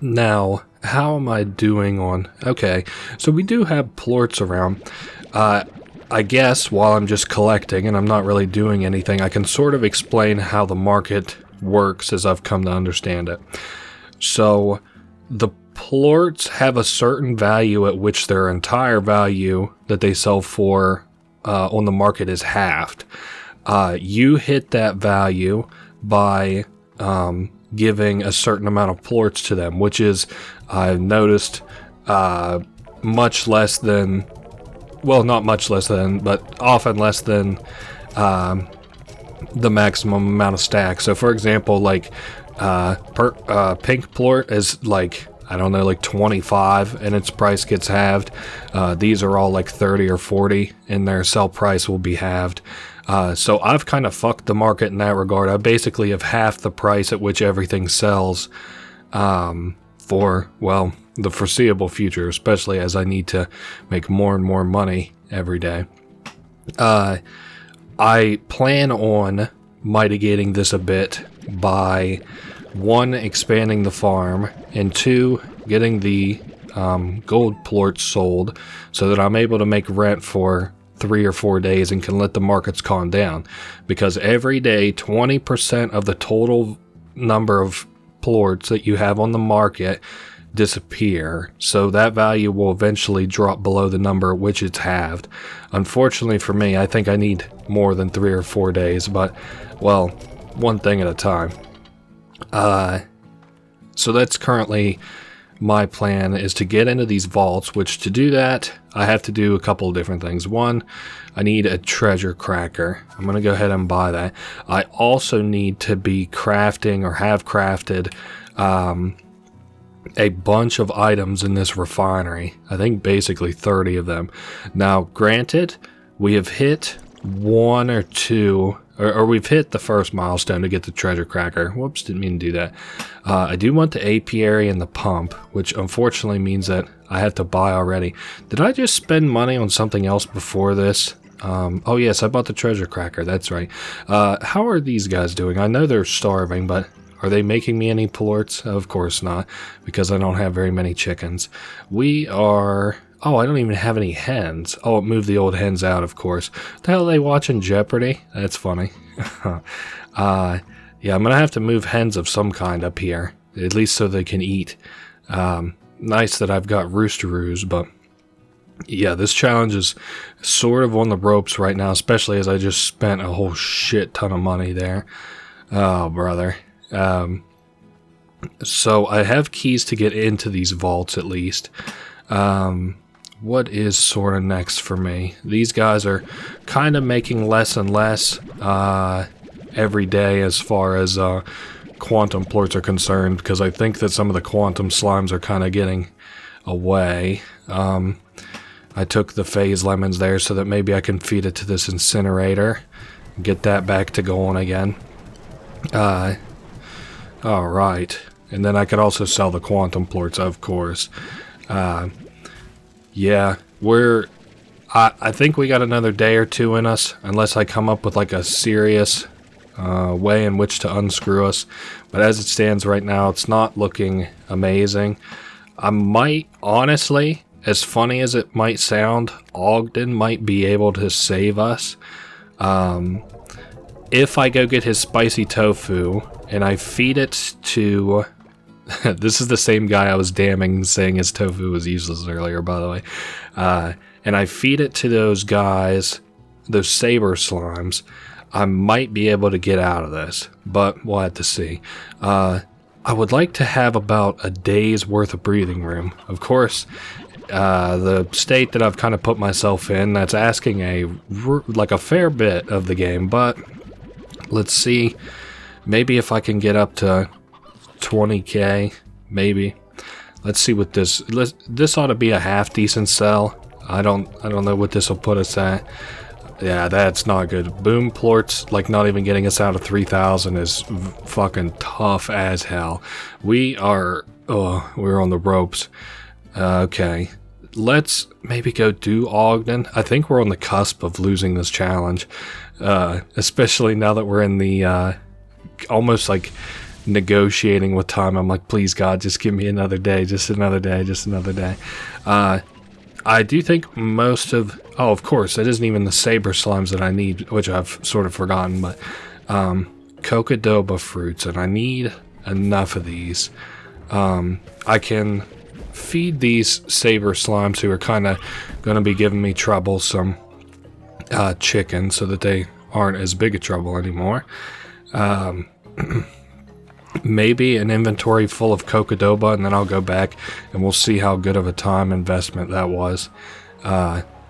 Now, how am I doing on... Okay, so we do have plorts around. I guess while I'm just collecting and I'm not really doing anything, I can sort of explain how the market works as I've come to understand it. So, the plorts have a certain value at which their entire value that they sell for on the market is halved. You hit that value by giving a certain amount of plorts to them, which is, I've noticed, much less than, well, not much less than, but often less than the maximum amount of stacks. So for example, like pink plort is like, I don't know, like 25, and its price gets halved. These are all like 30 or 40, and their sell price will be halved. So I've kind of fucked the market in that regard. I basically have half the price at which everything sells for, well, the foreseeable future, especially as I need to make more and more money every day. I plan on mitigating this a bit by 1, expanding the farm, and 2, getting the gold plorts sold so that I'm able to make rent for 3 or 4 days and can let the markets calm down. Because every day, 20% of the total number of plorts that you have on the market disappear, so that value will eventually drop below the number at which it's halved. Unfortunately for me, I think I need more than 3 or 4 days, but, well, one thing at a time. So that's currently my plan, is to get into these vaults, which to do that, I have to do a couple of different things. 1, I need a treasure cracker. I'm going to go ahead and buy that. I also need to be crafting, or have crafted, a bunch of items in this refinery. I think basically 30 of them. Now, granted, we have hit 1 or 2, or we've hit the first milestone to get the treasure cracker. Whoops, didn't mean to do that. I do want the apiary and the pump, which unfortunately means that I have to buy already. Did I just spend money on something else before this? Oh yes, I bought the treasure cracker, that's right. How are these guys doing? I know they're starving, but are they making me any plorts? Of course not, because I don't have very many chickens. We are... Oh, I don't even have any hens. Oh, it moved the old hens out, of course. The hell are they watching Jeopardy? That's funny. Yeah, I'm going to have to move hens of some kind up here, at least so they can eat. Nice that I've got roosteroos, but yeah, this challenge is sort of on the ropes right now, especially as I just spent a whole shit ton of money there. Oh, brother. So I have keys to get into these vaults at least. What is sort of next for me? These guys are kind of making less and less every day as far as quantum plorts are concerned, because I think that some of the quantum slimes are kind of getting away. I took the phase lemons there so that maybe I can feed it to this incinerator and get that back to going again. Alright. And then I could also sell the quantum plorts, of course. Yeah, I think we got another day or 2 in us, unless I come up with like a serious way in which to unscrew us. But as it stands right now, it's not looking amazing. I might, honestly, as funny as it might sound, Ogden might be able to save us. If I go get his spicy tofu and I feed it to... This is the same guy I was damning, saying his tofu was useless earlier, by the way. And I feed it to those guys, those saber slimes, I might be able to get out of this, but we'll have to see. I would like to have about a day's worth of breathing room. Of course, the state that I've kind of put myself in, that's asking a fair bit of the game, but let's see. Maybe if I can get up to 20k, maybe. Let's see what this ought to be a half decent sell. I don't know what this will put us at. Yeah, that's not good. Boom plorts, like not even getting us out of 3,000 is fucking tough as hell. We're on the ropes. Okay, let's maybe go do Ogden. I think we're on the cusp of losing this challenge, especially now that we're in the almost like negotiating with time. I'm like, please God, just give me another day, just another day, just another day. I do think most of... Oh, of course, it isn't even the saber slimes that I need, which I've sort of forgotten, but Cocodoba fruits, and I need enough of these. I can feed these saber slimes who are kind of going to be giving me trouble some chicken so that they aren't as big a trouble anymore. Maybe an inventory full of Cocodoba, and then I'll go back and we'll see how good of a time investment that was.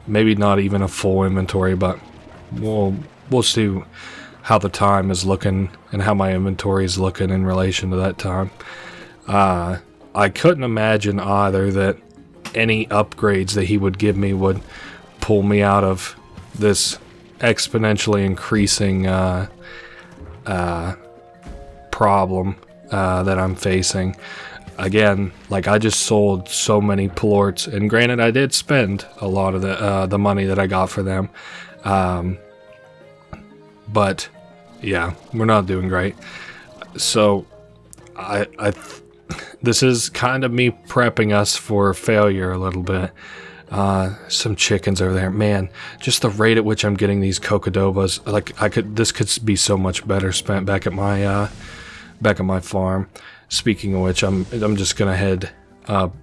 Maybe not even a full inventory, but we'll see how the time is looking and how my inventory is looking in relation to that time. I couldn't imagine either that any upgrades that he would give me would pull me out of this exponentially increasing problem that I'm facing. Again, like, I just sold so many plorts, and granted, I did spend a lot of the money that I got for them, but yeah, we're not doing great. So this is kind of me prepping us for failure a little bit. Some chickens over there, man. Just the rate at which I'm getting these cocodobas, like, this could be so much better spent back at my farm. Speaking of which, I'm just gonna head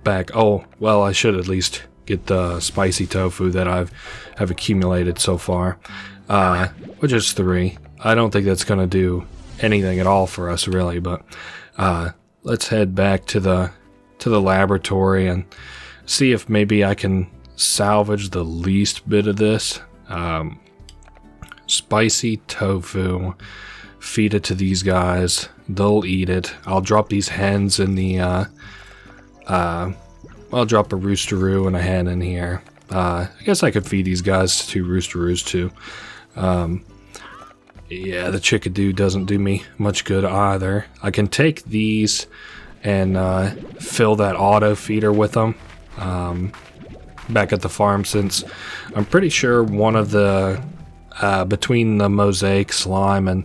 back. Oh, well, I should at least get the spicy tofu that have accumulated so far, which is 3. I don't think that's gonna do anything at all for us, really. But let's head back to the laboratory and see if maybe I can salvage the least bit of this. Spicy tofu. Feed it to these guys. They'll eat it. I'll drop these hens in the, I'll drop a roosteroo and a hen in here. I guess I could feed these guys 2 roosteroos too. Yeah, the chickadee doesn't do me much good either. I can take these and fill that auto feeder with them back at the farm, since I'm pretty sure one of the, between the mosaic slime and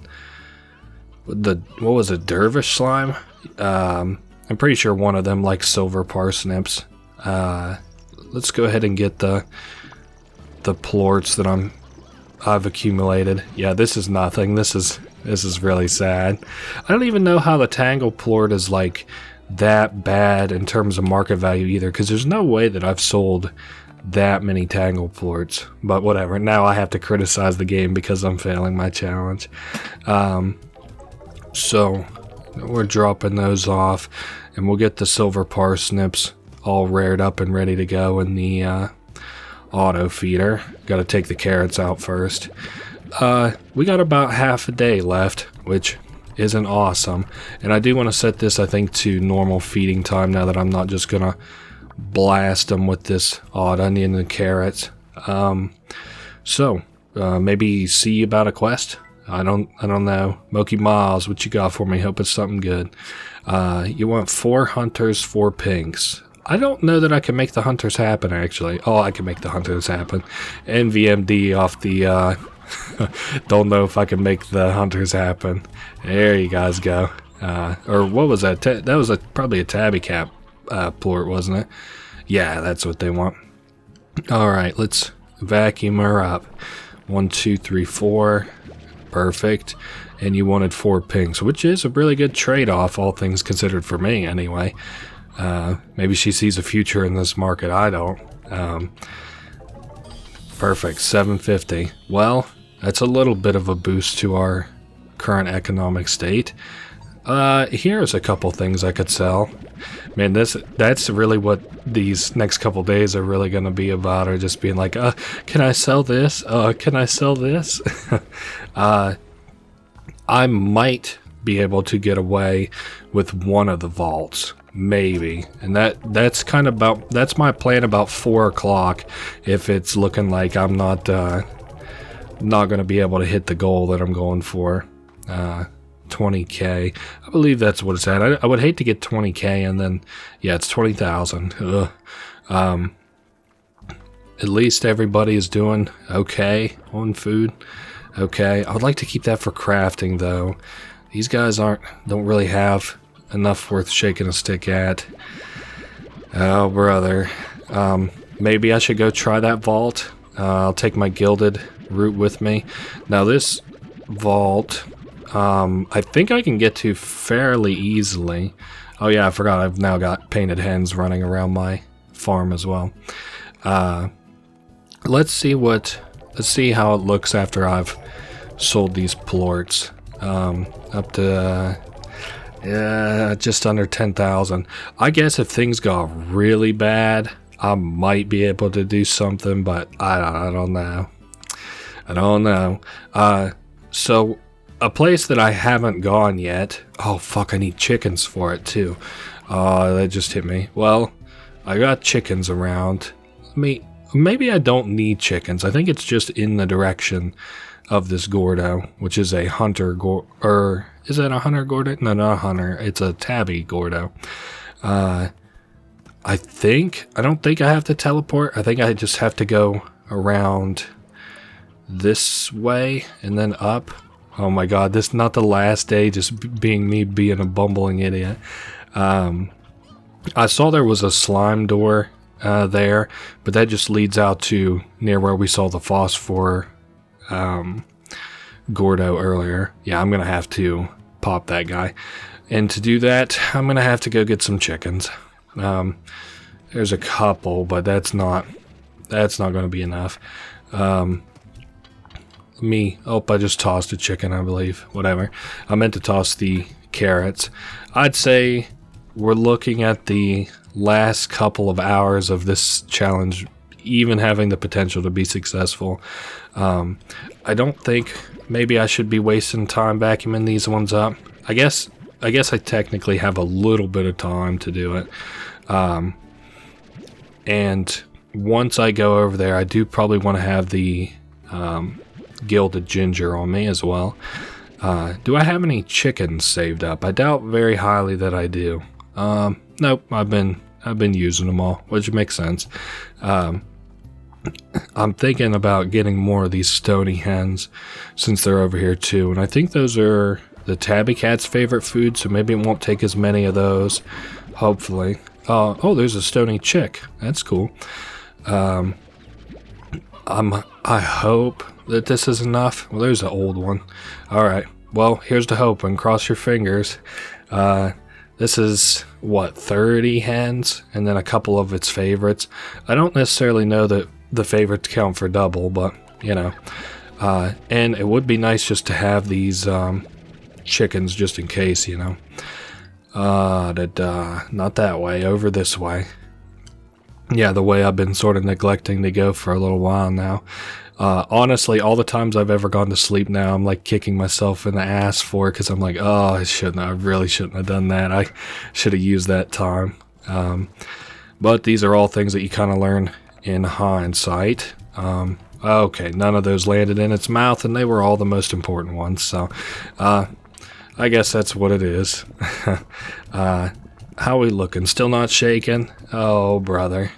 what was it, dervish slime? I'm pretty sure one of them likes silver parsnips. Let's go ahead and get the plorts that I've accumulated. Yeah, this is nothing. This is really sad. I don't even know how the tangle plort is like that bad in terms of market value either, because there's no way that I've sold that many tangle plorts. But whatever. Now I have to criticize the game because I'm failing my challenge. So we're dropping those off, and we'll get the silver parsnips all reared up and ready to go in the auto feeder. Got to take the carrots out first. We got about half a day left, which isn't awesome. And I do want to set this, I think, to normal feeding time now that I'm not just gonna blast them with this odd onion and carrots. So maybe see you about a quest. I don't know. Moki Miles, what you got for me? Hope it's something good. You want 4 hunters, 4 pinks. I don't know that I can make the hunters happen, actually. Oh, I can make the hunters happen. NVMD off the, don't know if I can make the hunters happen. There you guys go. Or what was that? That was probably a tabby cap plort, wasn't it? Yeah, that's what they want. Alright, let's vacuum her up. 1, 2, 3, 4. Perfect. And you wanted 4 pinks, which is a really good trade-off, all things considered, for me anyway. Maybe she sees a future in this market. I don't. Perfect. 750. Well, that's a little bit of a boost to our current economic state. Here's a couple things I could sell. Man, that's really what these next couple days are really going to be about, or just being like, can I sell this? Can I sell this? I might be able to get away with one of the vaults, maybe, and that's kind of about, that's my plan about 4 o'clock. If it's looking like I'm not going to be able to hit the goal that I'm going for, 20k. I believe that's what it's at. I would hate to get 20k and then, yeah, it's 20,000. At least everybody is doing okay on food. Okay, I would like to keep that for crafting, though. These guys don't really have enough worth shaking a stick at. Oh, brother. Maybe I should go try that vault. I'll take my gilded root with me. Now, this vault, I think I can get to fairly easily. Oh, yeah, I forgot. I've now got painted hens running around my farm as well. Let's see how it looks after I've sold these plorts. Up to just under 10,000. I guess if things got really bad, I might be able to do something, but I don't know. I don't know. So a place that I haven't gone yet. Oh fuck! I need chickens for it too. That just hit me. Well, I got chickens around. maybe I don't need chickens. I think it's just in the direction of this Gordo, which is a hunter or is it a hunter Gordo? No, not a hunter. It's a tabby Gordo. I don't think I have to teleport. I think I just have to go around this way and then up. Oh my god, this is not the last day just being me being a bumbling idiot. I saw there was a slime door there, but that just leads out to near where we saw the phosphor Gordo earlier. Yeah, I'm gonna have to pop that guy. And to do that, I'm gonna have to go get some chickens. There's a couple, but that's not gonna be enough. I just tossed a chicken, I believe. Whatever. I meant to toss the carrots. I'd say we're looking at the last couple of hours of this challenge, even having the potential to be successful. I don't think maybe I should be wasting time vacuuming these ones up. I guess I technically have a little bit of time to do it. And once I go over there, I do probably want to have the gilded ginger on me as well. Do I have any chickens saved up? I doubt very highly that I do. Nope, I've been using them all, which makes sense. I'm thinking about getting more of these stony hens since they're over here too, and I think those are the tabby cat's favorite food, so maybe it won't take as many of those, hopefully. Oh, there's a stony chick. That's cool. I hope that this is enough. Well, there's an old one. Alright, well, here's the hope, and cross your fingers. This is, 30 hens? And then a couple of its favorites. I don't necessarily know that the favorites count for double, but, you know. And it would be nice just to have these chickens just in case, you know. Not that way, over this way. Yeah, the way I've been sort of neglecting to go for a little while now. Honestly, all the times I've ever gone to sleep now, I'm like kicking myself in the ass for it because I'm like, oh, I really shouldn't have done that. I should have used that time. But these are all things that you kind of learn in hindsight. Okay, none of those landed in its mouth, and they were all the most important ones. So, I guess that's what it is. How are we looking? Still not shaking? Oh, brother.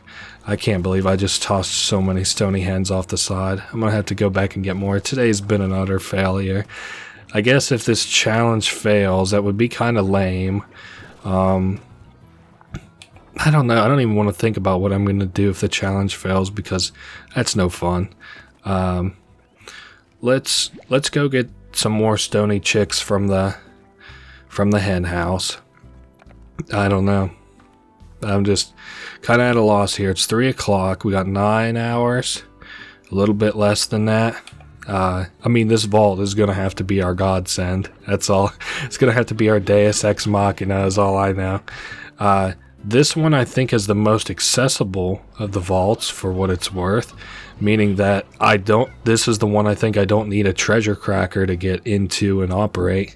I can't believe I just tossed so many stony hens off the side. I'm gonna have to go back and get more. Today's been an utter failure. I guess if this challenge fails, that would be kind of lame. I don't know. I don't even want to think about what I'm gonna do if the challenge fails because that's no fun. Let's go get some more stony chicks from the hen house. I don't know. I'm just kind of at a loss here. It's 3 o'clock. We got 9 hours. A little bit less than that. I mean, this vault is going to have to be our godsend. That's all. It's going to have to be our Deus Ex Machina is all I know. This one I think is the most accessible of the vaults for what it's worth. Meaning that this is the one I think I don't need a treasure cracker to get into and operate.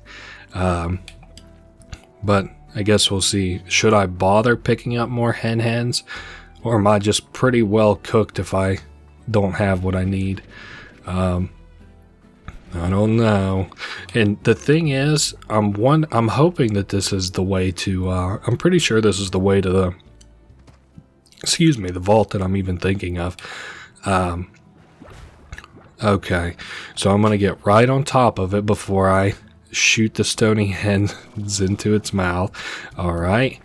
But I guess we'll see. Should I bother picking up more hens? Or am I just pretty well cooked if I don't have what I need? I don't know. And the thing is, I'm hoping that this is the way to, I'm pretty sure this is the way to the vault that I'm even thinking of. Okay, so I'm going to get right on top of it before I shoot the stony hens into its mouth. Alright.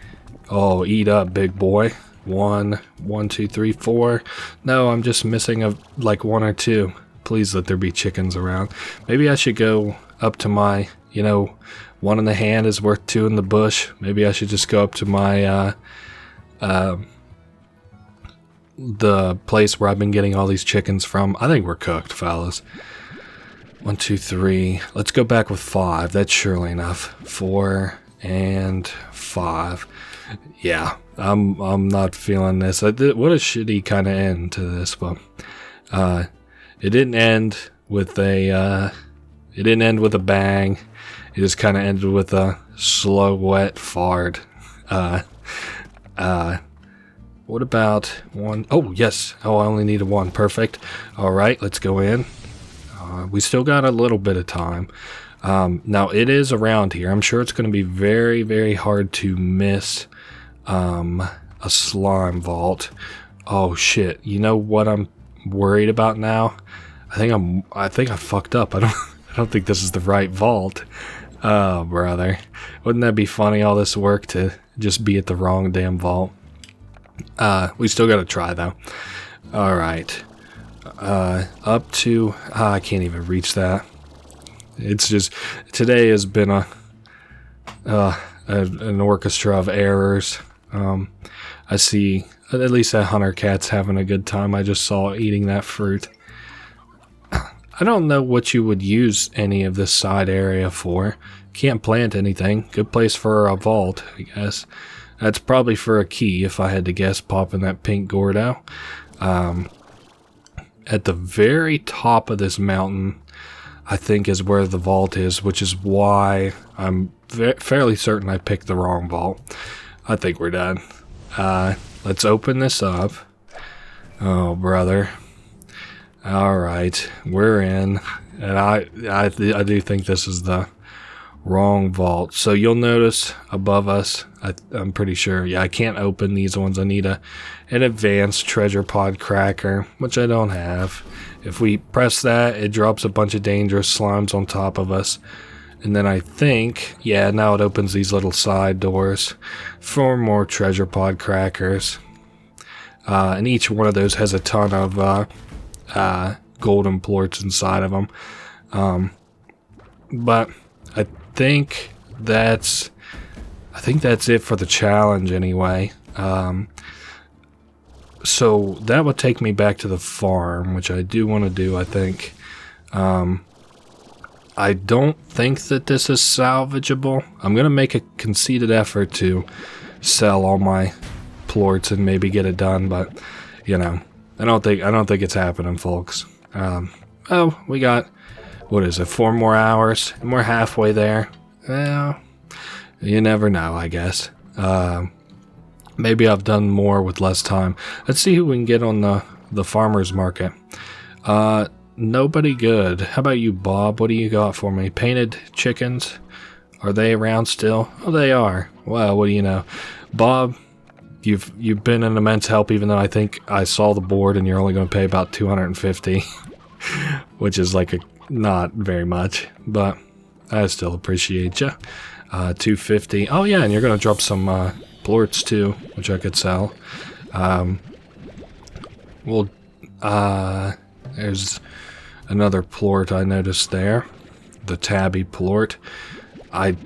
Oh, eat up, big boy. 1, 2, 3, 4. No, I'm just missing like 1 or 2. Please let there be chickens around. Maybe I should go up to my, 1 in the hand is worth 2 in the bush. Maybe I should just go up to my, the place where I've been getting all these chickens from. I think we're cooked, fellas. 1, 2, 3. Let's go back with 5. That's surely enough. 4 and 5. Yeah, I'm not feeling this. What a shitty kind of end to this, but it didn't end with a bang. It just kind of ended with a slow, wet fart. What about one? Oh, yes. Oh, I only needed one. Perfect. All right, let's go in. We still got a little bit of time. Now, it is around here. I'm sure it's going to be very, very hard to miss a slime vault. Oh, shit. You know what I'm worried about now? I think I fucked up. I don't think this is the right vault. Oh, brother. Wouldn't that be funny, all this work to just be at the wrong damn vault? We still gotta try, though. Alright. Up to... I can't even reach that. It's just... Today has been an orchestra of errors. I see at least that hunter cat's having a good time. I just saw eating that fruit. I don't know what you would use any of this side area for. Can't plant anything. Good place for a vault, I guess. That's probably for a key, if I had to guess, popping that pink Gordo. At the very top of this mountain, I think is where the vault is, which is why I'm fairly certain I picked the wrong vault. I think we're done. Let's open this up. Oh, brother. Alright, we're in. And I do think this is the wrong vault. So you'll notice above us, I'm pretty sure, yeah, I can't open these ones. I need an advanced treasure pod cracker, which I don't have. If we press that, it drops a bunch of dangerous slimes on top of us. And then I think, yeah, now it opens these little side doors for more treasure pod crackers. And each one of those has a ton of golden plorts inside of them. But I think that's it for the challenge anyway. So that would take me back to the farm, which I do want to do, I think. I don't think that this is salvageable. I'm going to make a conceited effort to sell all my plorts and maybe get it done, but, you know, I don't think it's happening, folks. Oh, we got, what is it, 4 more hours, and we're halfway there. Well, you never know, I guess. Maybe I've done more with less time. Let's see who we can get on the farmer's market. Nobody good. How about you, Bob? What do you got for me? Painted chickens? Are they around still? Oh, they are. Well, what do you know? Bob, you've been an immense help, even though I think I saw the board and you're only going to pay about 250, which is like not very much, but I still appreciate you. 250. Oh, yeah, and you're going to drop some plorts too, which I could sell. Well, there's another plort I noticed there, the tabby plort. I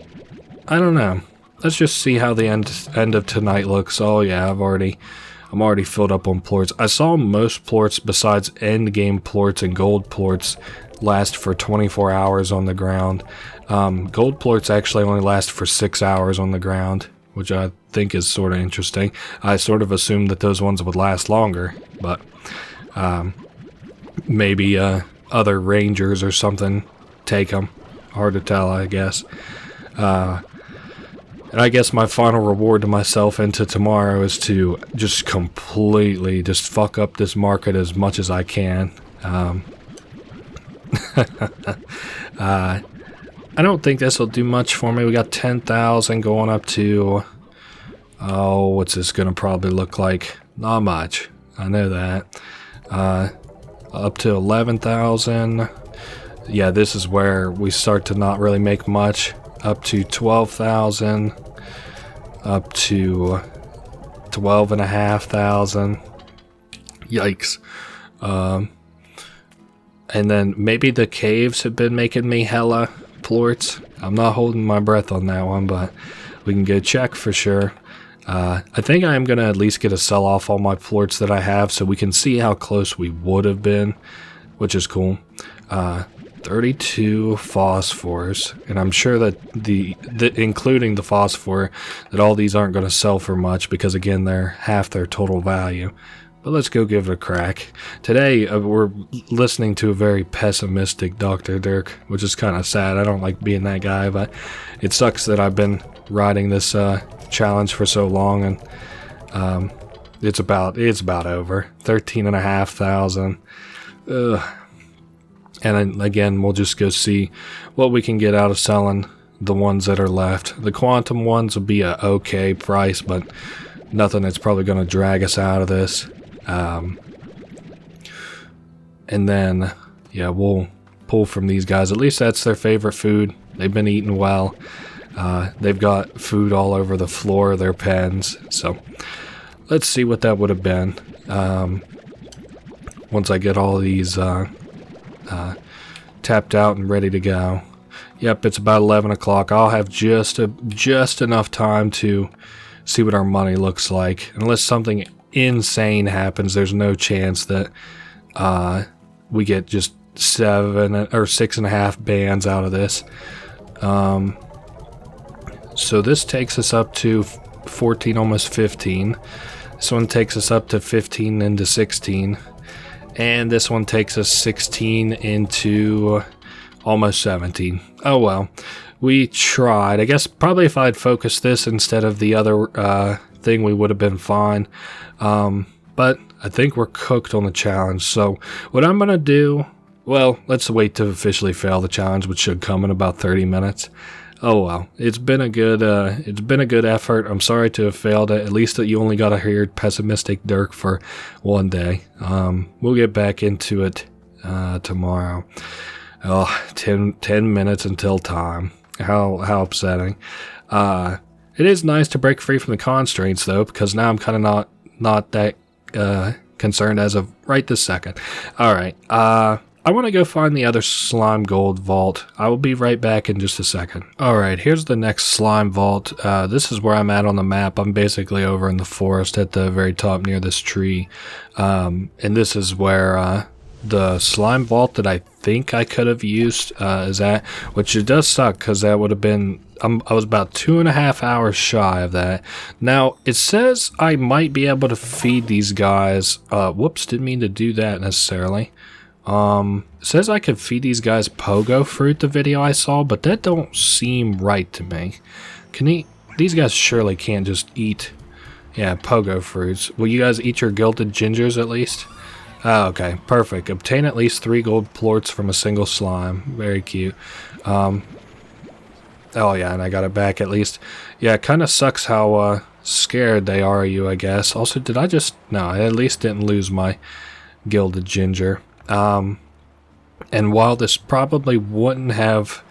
don't know. Let's just see how the end of tonight looks. Oh yeah, I'm already filled up on plorts. I saw most plorts besides end game plorts and gold plorts last for 24 hours on the ground. Gold plorts actually only last for 6 hours on the ground, which I think is sort of interesting. I sort of assumed that those ones would last longer, but maybe other rangers or something take them. Hard to tell, I guess. And I guess my final reward to myself into tomorrow is to just completely just fuck up this market as much as I can. I don't think this will do much for me. We got 10,000 going up to... Oh, what's this going to probably look like? Not much. I know that. Up to 11,000. Yeah, this is where we start to not really make much. Up to 12,000. Up to 12,500. Yikes. And then maybe the caves have been making me hella plorts. I'm not holding my breath on that one, but we can go check for sure. I think I am going to at least get to sell off all my plorts that I have so we can see how close we would have been, which is cool. 32 phosphors, and I'm sure that including the phosphor, that all these aren't going to sell for much because, again, they're half their total value. But let's go give it a crack. Today, we're listening to a very pessimistic Dr. Dirk, which is kind of sad. I don't like being that guy, but it sucks that I've been riding this challenge for so long, and it's about over 13,500. Ugh. And then again, we'll just go see what we can get out of selling the ones that are left. The quantum ones will be a okay price, but nothing that's probably going to drag us out of this. And then, yeah, we'll pull from these guys. At least that's their favorite food. They've been eating well. They've got food all over the floor of their pens. So let's see what that would have been. Once I get all these tapped out and ready to go. Yep, it's about 11 o'clock. I'll have just enough time to see what our money looks like. Unless something insane happens, there's no chance that we get just 7 or 6.5 bands out of this. So this takes us up to 14, almost 15. This one takes us up to 15 into 16. And this one takes us 16 into almost 17. Oh well, we tried. I guess probably if I'd focused this instead of the other thing, we would have been fine. But I think we're cooked on the challenge. So what I'm going to do, well, let's wait to officially fail the challenge, which should come in about 30 minutes. Oh well, it's been a good effort. I'm sorry to have failed it. At least that you only got to hear pessimistic Dirk for one day. We'll get back into it tomorrow. Oh, 10 minutes until time. How upsetting. It is nice to break free from the constraints though, because now I'm kind of not that concerned as of right this second. All right. I want to go find the other slime gold vault. I will be right back in just a second. Alright, here's the next slime vault. This is where I'm at on the map. I'm basically over in the forest at the very top near this tree. And this is where the slime vault that I think I could have used is at. Which it does suck because that would have been... I was about 2.5 hours shy of that. Now, it says I might be able to feed these guys... whoops, didn't mean to do that necessarily. It says I could feed these guys pogo fruit, the video I saw, but that don't seem right to me. These guys surely can't just eat, yeah, pogo fruits. Will you guys eat your gilded gingers at least? Oh, okay, perfect. Obtain at least 3 gold plorts from a single slime. Very cute. Oh yeah, and I got it back at least. Yeah, it kind of sucks how, scared they are of you, I guess. Also, did I just... No, I at least didn't lose my gilded ginger. And while this probably wouldn't have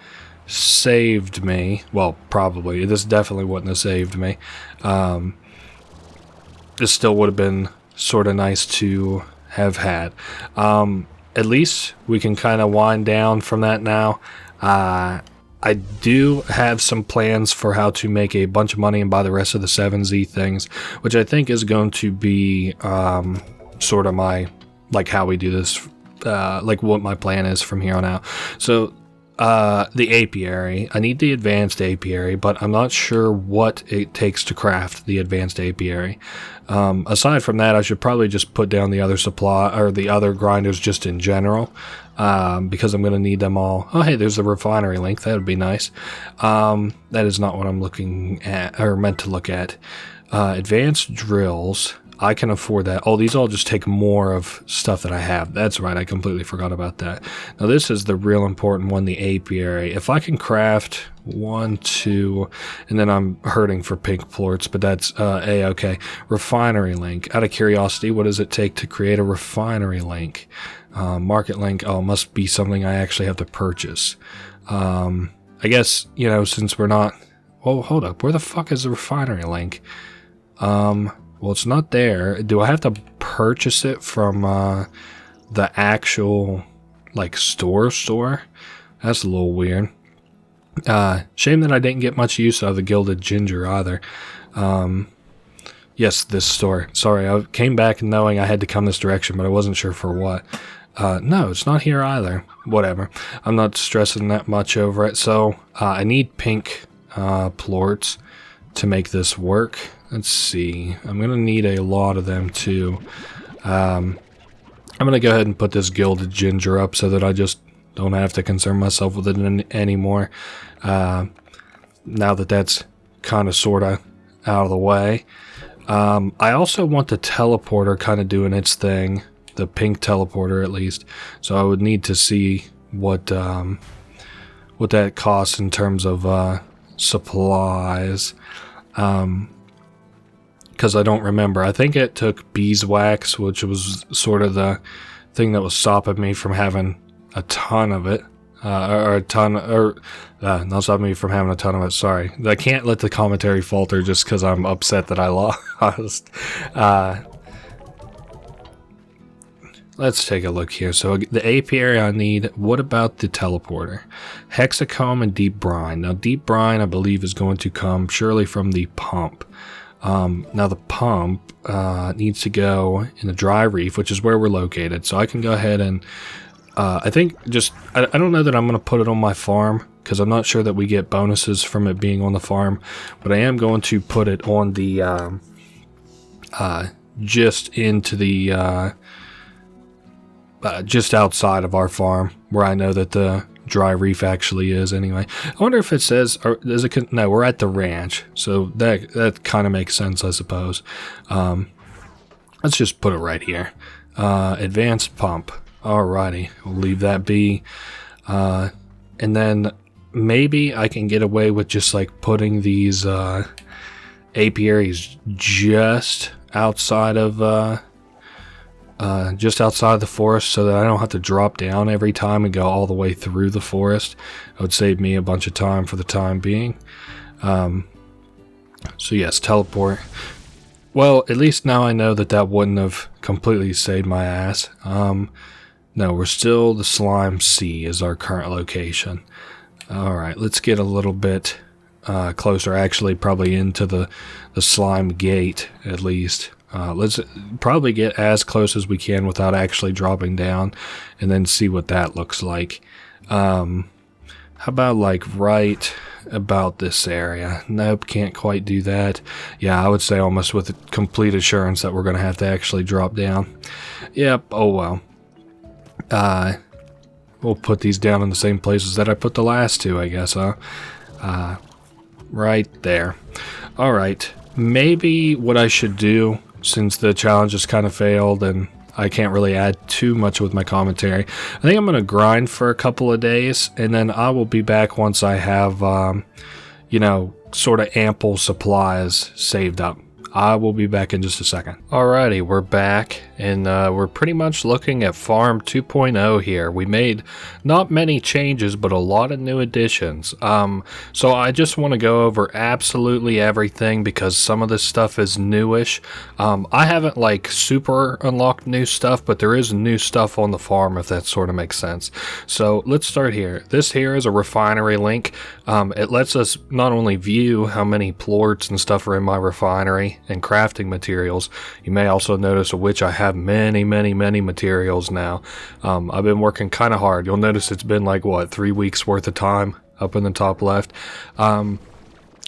saved me, well, probably, this definitely wouldn't have saved me, this still would have been sort of nice to have had. At least we can kind of wind down from that now. I do have some plans for how to make a bunch of money and buy the rest of the 7Z things, which I think is going to be sort of my, like how we do this, like what my plan is from here on out. So the apiary, I need the advanced apiary, but I'm not sure what it takes to craft the advanced apiary. Aside from that, I should probably just put down the other supply, or the other grinders just in general, because I'm going to need them all. Oh, hey, there's the refinery link. That would be nice. That is not what I'm looking at, or meant to look at. Advanced drills. I can afford that. Oh, these all just take more of stuff that I have. That's right, I completely forgot about that. Now this is the real important one, the apiary. If I can craft 1, 2, and then I'm hurting for pink plorts, but that's A-okay. Refinery link. Out of curiosity, what does it take to create a refinery link? Market link. Oh, it must be something I actually have to purchase. I guess, you know, since we're not... Oh, hold up. Where the fuck is the refinery link? Well, it's not there. Do I have to purchase it from the actual, like, store? That's a little weird. Shame that I didn't get much use out of the gilded ginger either. Yes, this store. Sorry, I came back knowing I had to come this direction, but I wasn't sure for what. No, it's not here either. Whatever. I'm not stressing that much over it. So, I need pink plorts to make this work. Let's see. I'm going to need a lot of them too. I'm going to go ahead and put this gilded ginger up so that I just don't have to concern myself with it anymore. Now that that's kind of sort of out of the way. I also want the teleporter kind of doing its thing, the pink teleporter at least. So I would need to see what that costs in terms of supplies. Because I don't remember. I think it took beeswax, which was sort of the thing that was stopping me from having a ton of it. Not stopping me from having a ton of it, sorry. I can't let the commentary falter just because I'm upset that I lost. Let's take a look here. So the apiary I need. What about the teleporter? Hexacomb and deep brine. Now deep brine I believe is going to come surely from the pump. Now the pump needs to go in the dry reef, which is where we're located. So I can go ahead and I think I don't know that I'm going to put it on my farm because I'm not sure that we get bonuses from it being on the farm, but I am going to put it on the just into the just outside of our farm where I know that the dry reef actually is anyway. I wonder if it says, or does it? No, we're at the ranch, so that kind of makes sense, I suppose. Let's just put it right here. Advanced pump. Alrighty, we'll leave that be. And then maybe I can get away with just like putting these apiaries just outside of the forest so that I don't have to drop down every time and go all the way through the forest. It would save me a bunch of time for the time being. So yes, teleport. Well, at least now I know that wouldn't have completely saved my ass. No, we're still the Slime Sea is our current location. Alright, let's get a little bit closer, actually probably into the slime gate at least. Let's probably get as close as we can without actually dropping down and then see what that looks like. How about like right about this area? Nope, can't quite do that. Yeah, I would say almost with complete assurance that we're going to have to actually drop down. Yep, oh well. We'll put these down in the same places that I put the last two, I guess, huh? Right there. Alright, maybe what I should do, since the challenge has kind of failed and I can't really add too much with my commentary, I think I'm going to grind for a couple of days, and then I will be back once I have, sort of ample supplies saved up. I will be back in just a second. Alrighty, we're back, and we're pretty much looking at Farm 2.0 here. We made not many changes, but a lot of new additions. So I just want to go over absolutely everything because some of this stuff is newish. I haven't like super unlocked new stuff, but there is new stuff on the farm, if that sort of makes sense. So let's start here. This here is a refinery link. It lets us not only view how many plorts and stuff are in my refinery and crafting materials. You may also notice of which I have many materials now. I've been working kind of hard. You'll notice it's been like 3 weeks worth of time up in the top left.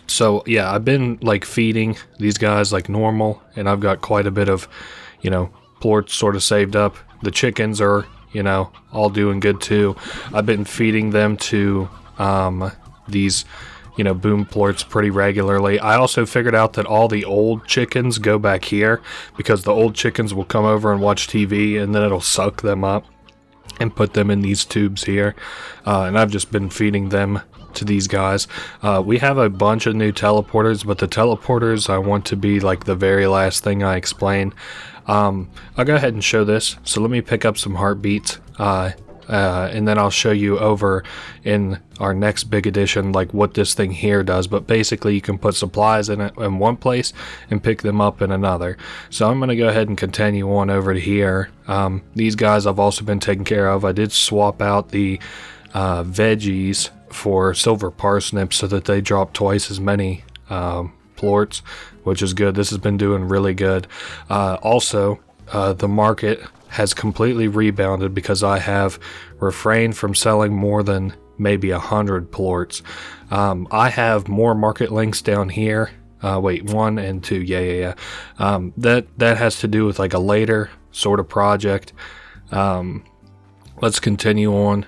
So yeah, I've been like feeding these guys like normal, and I've got quite a bit of plorts sort of saved up. The chickens are all doing good too. I've been feeding them to these boom plorts pretty regularly. I also figured out that all the old chickens go back here because the old chickens will come over and watch TV, and then it'll suck them up and put them in these tubes here. And I've just been feeding them to these guys. We have a bunch of new teleporters, but the teleporters I want to be like the very last thing I explain. I'll go ahead and show this. So let me pick up some heartbeats. And then I'll show you over in our next big addition like what this thing here does. But basically you can put supplies in it in one place and pick them up in another. So I'm going to go ahead and continue on over to here. These guys I've also been taking care of. I did swap out the veggies for silver parsnips so that they drop twice as many plorts, which is good. This has been doing really good. Also, the market has completely rebounded because I have refrained from selling more than maybe 100 plorts. I have more market links down here. 1 and 2. Yeah. That has to do with like a later sort of project. Let's continue on.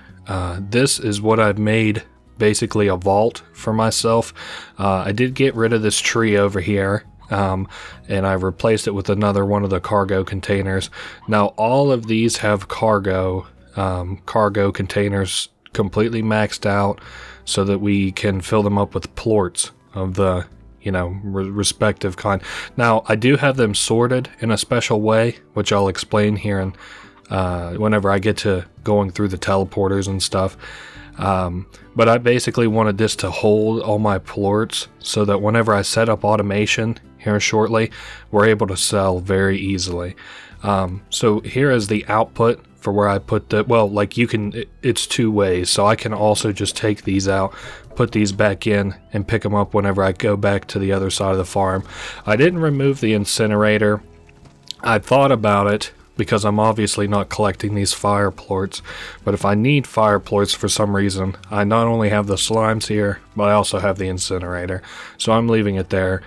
This is what I've made, basically a vault for myself. I did get rid of this tree over here. and I replaced it with another one of the cargo containers. Now all of these have cargo containers completely maxed out so that we can fill them up with plorts of the respective kind. Now I do have them sorted in a special way, which I'll explain here and whenever I get to going through the teleporters and stuff. But I basically wanted this to hold all my plorts so that whenever I set up automation here shortly, we're able to sell very easily. So here is the output for where I put the, well, like it's two ways. So I can also just take these out, put these back in, and pick them up whenever I go back to the other side of the farm. I didn't remove the incinerator. I thought about it, because I'm obviously not collecting these fire plorts, but if I need fire plorts for some reason, I not only have the slimes here, but I also have the incinerator. So I'm leaving it there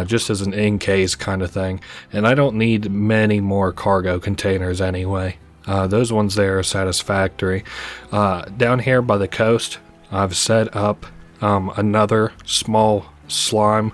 just as an in-case kind of thing. And I don't need many more cargo containers anyway. Those ones there are satisfactory. Down here by the coast, I've set up another small slime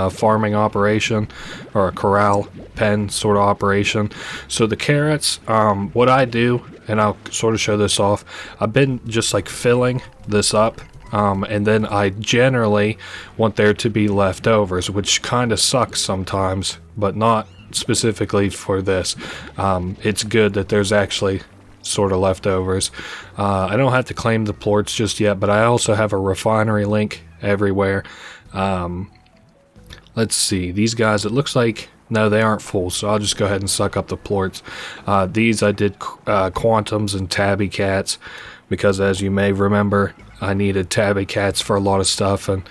farming operation, or a corral pen sort of operation. So the carrots, what I do, and I'll sort of show this off, I've been just like filling this up, and then I generally want there to be leftovers, which kind of sucks sometimes, but not specifically for this. It's good that there's actually sort of leftovers. I don't have to claim the plorts just yet, but I also have a refinery link everywhere. Let's see, these guys, it looks like, no, they aren't full, so I'll just go ahead and suck up the plorts. These I did quantums and tabby cats, because as you may remember, I needed tabby cats for a lot of stuff, and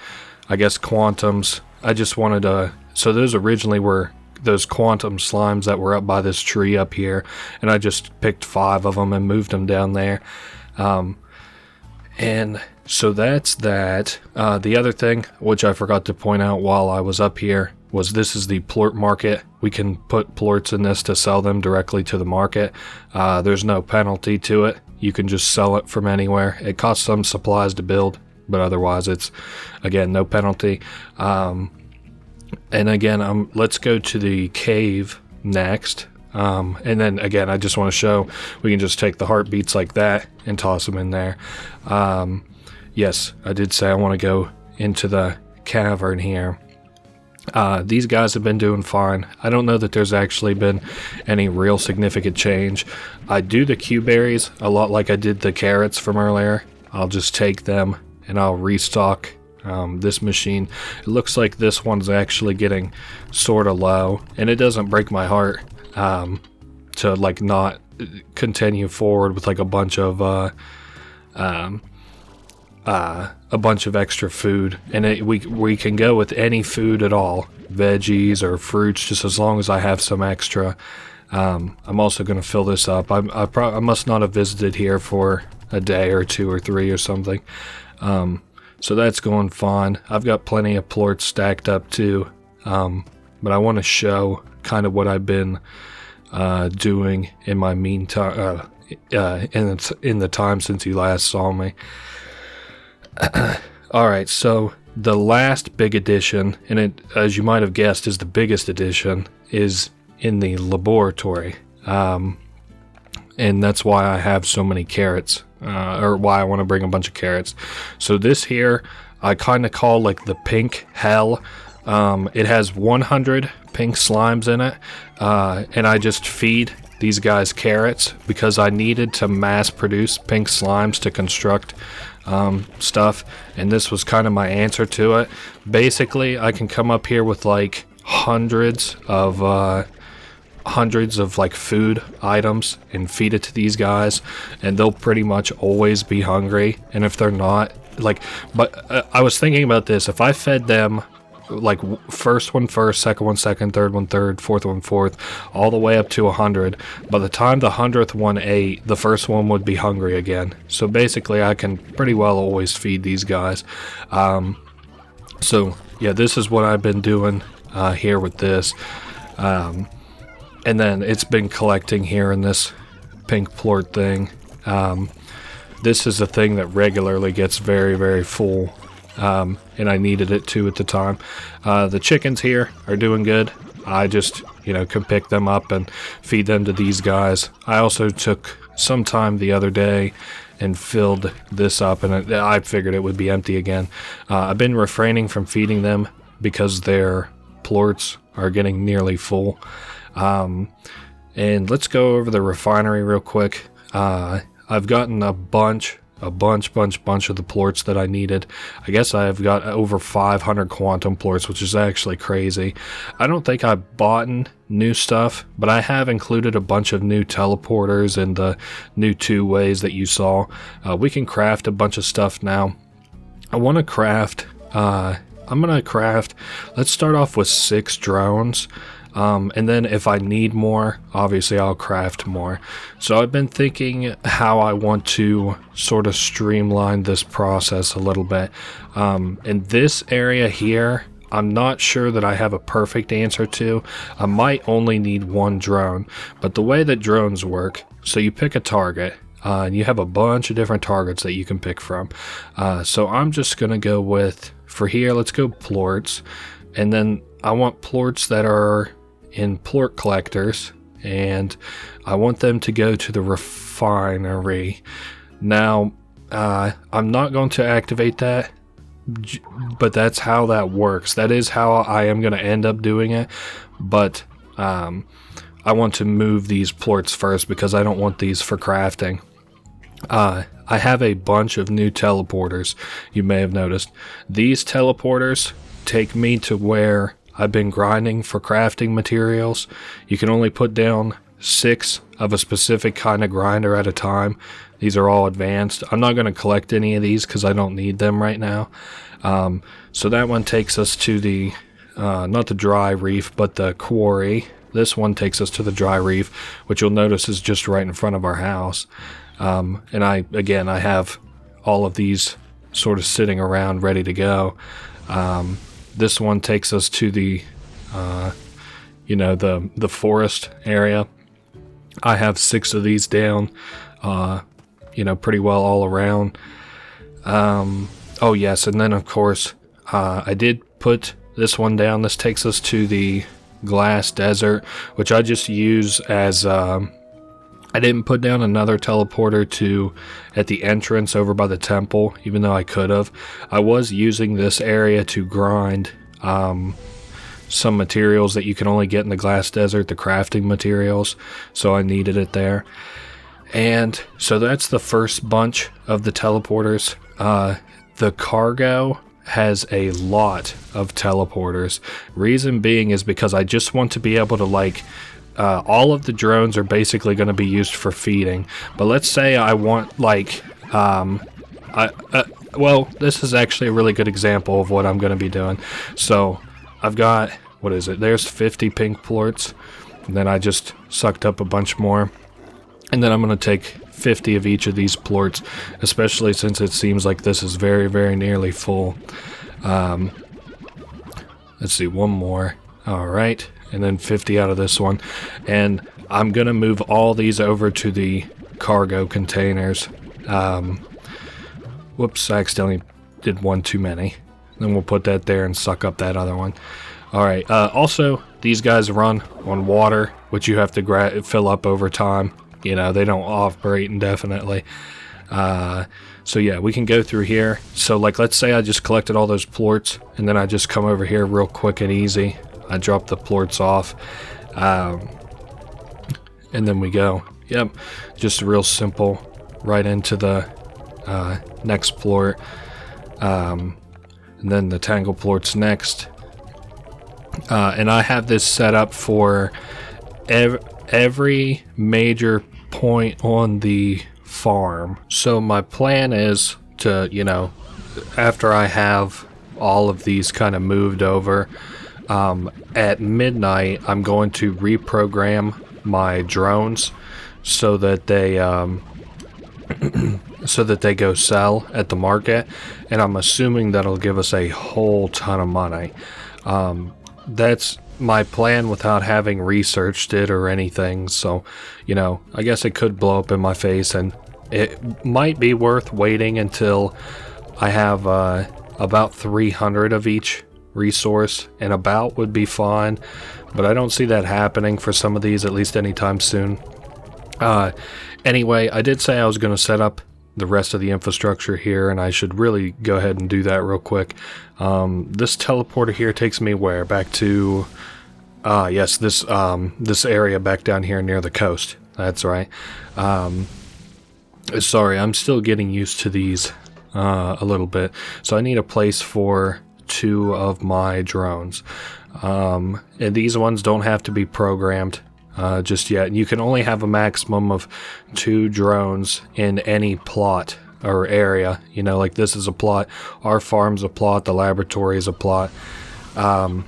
I guess quantums, I just wanted to, so those originally were those quantum slimes that were up by this tree up here, and I just picked 5 of them and moved them down there. And so that's that. The other thing, which I forgot to point out while I was up here, was this is the plort market. We can put plorts in this to sell them directly to the market. There's no penalty to it. You can just sell it from anywhere. It costs some supplies to build, but otherwise it's, again, no penalty. And again, let's go to the cave next. And then again, I just want to show we can just take the heartbeats like that and toss them in there. Yes, I did say I want to go into the cavern here. These guys have been doing fine. I don't know that there's actually been any real significant change. I do the Q-berries a lot like I did the carrots from earlier. I'll just take them and I'll restock this machine. It looks like this one's actually getting sort of low, and it doesn't break my heart to like not continue forward with like a bunch of extra food, and we can go with any food at all, veggies or fruits, just as long as I have some extra. I'm also going to fill this up. I must not have visited here for a day or 2 or 3 or something. So that's going fine. I've got plenty of plorts stacked up too, but I want to show kind of what I've been doing in my meantime, in the time since you last saw me. Alright, so the last big addition, and it, as you might have guessed, is the biggest addition, is in the laboratory. And that's why I have so many carrots, or why I want to bring a bunch of carrots. So this here, I kind of call like the pink hell. It has 100 pink slimes in it, and I just feed these guys carrots because I needed to mass produce pink slimes to construct stuff, and this was kind of my answer to it. Basically, I can come up here with like hundreds of like food items and feed it to these guys, and they'll pretty much always be hungry. And if they're not, like, but I was thinking about this, if I fed them like first one first, second one second, third one third, fourth one fourth, all the way up to 100, by the time the 100th one ate, the first one would be hungry again. So basically I can pretty well always feed these guys. So yeah, this is what I've been doing here with this, and then it's been collecting here in this pink plort thing. This is a thing that regularly gets very, very full. and I needed it too at the time. The chickens here are doing good. I just, can pick them up and feed them to these guys. I also took some time the other day and filled this up, and I figured it would be empty again. I've been refraining from feeding them because their plorts are getting nearly full. And let's go over the refinery real quick. I've gotten a bunch of the plorts that I needed. I guess I've got over 500 quantum plorts, which is actually crazy. I don't think I've bought new stuff, but I have included a bunch of new teleporters and the new 2-ways that you saw. We can craft a bunch of stuff now. I want to craft, let's start off with 6 drones. And then if I need more, obviously I'll craft more. So I've been thinking how I want to sort of streamline this process a little bit. In this area here, I'm not sure that I have a perfect answer to. I might only need 1 drone, but the way that drones work, so you pick a target, and you have a bunch of different targets that you can pick from. So I'm just going to go with, for here, let's go plorts. And then I want plorts that are in plort collectors, and I want them to go to the refinery. Now, I'm not going to activate that, but that's how that works. That is how I am going to end up doing it, but I want to move these plorts first because I don't want these for crafting. I have a bunch of new teleporters, you may have noticed. These teleporters take me to where I've been grinding for crafting materials. You can only put down 6 of a specific kind of grinder at a time. These are all advanced. I'm not going to collect any of these because I don't need them right now. So that one takes us to the, not the dry reef, but the quarry. This one takes us to the dry reef, which you'll notice is just right in front of our house. And I have all of these sort of sitting around ready to go. This one takes us to the, the forest area. I have 6 of these down, pretty well all around. Oh yes, and then of course, I did put this one down. This takes us to the glass desert, which I just use as, I didn't put down another teleporter at the entrance over by the temple, even though I could have. I was using this area to grind some materials that you can only get in the glass desert, the crafting materials, so I needed it there. And so that's the first bunch of the teleporters. The cargo has a lot of teleporters. Reason being is because I just want to be able to all of the drones are basically going to be used for feeding. But let's say I want this is actually a really good example of what I'm going to be doing. So I've got, there's 50 pink plorts, and then I just sucked up a bunch more. And then I'm going to take 50 of each of these plorts, especially since it seems like this is very, very nearly full. Let's see, 1 more. All right. And then 50 out of this one. And I'm going to move all these over to the cargo containers. Whoops, I accidentally did 1 too many. Then we'll put that there and suck up that other one. Alright, also, these guys run on water, which you have to fill up over time. They don't operate indefinitely. So yeah, we can go through here. So let's say I just collected all those plorts, and then I just come over here real quick and easy. I drop the plorts off, and then we go. Yep, just real simple, right into the next plort, and then the tangle plorts next. And I have this set up for every major point on the farm. So my plan is to, after I have all of these kind of moved over, at midnight, I'm going to reprogram my drones so that they go sell at the market, and I'm assuming that'll give us a whole ton of money. That's my plan without having researched it or anything. So, I guess it could blow up in my face, and it might be worth waiting until I have about 300 of each resource, and about would be fine, but I don't see that happening for some of these, at least anytime soon. Anyway, I did say I was going to set up the rest of the infrastructure here, and I should really go ahead and do that real quick. This teleporter here takes me where? Back to yes, this area back down here near the coast. That's right. Sorry, I'm still getting used to these a little bit. So I need a place for 2 of my drones. And these ones don't have to be programmed just yet. You can only have a maximum of 2 drones in any plot or area. You know, like this is a plot, our farm's a plot, the laboratory is a plot. I'm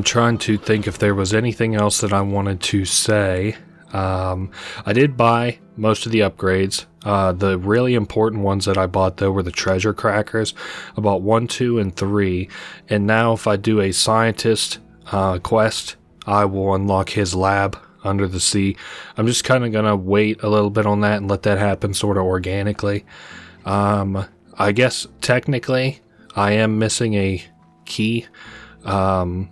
trying to think if there was anything else that I wanted to say. I did buy most of the upgrades. The really important ones that I bought, though, were the treasure crackers. I bought 1, 2, and 3. And now if I do a scientist quest, I will unlock his lab under the sea. I'm just kind of going to wait a little bit on that and let that happen sort of organically. I guess technically I am missing a key. I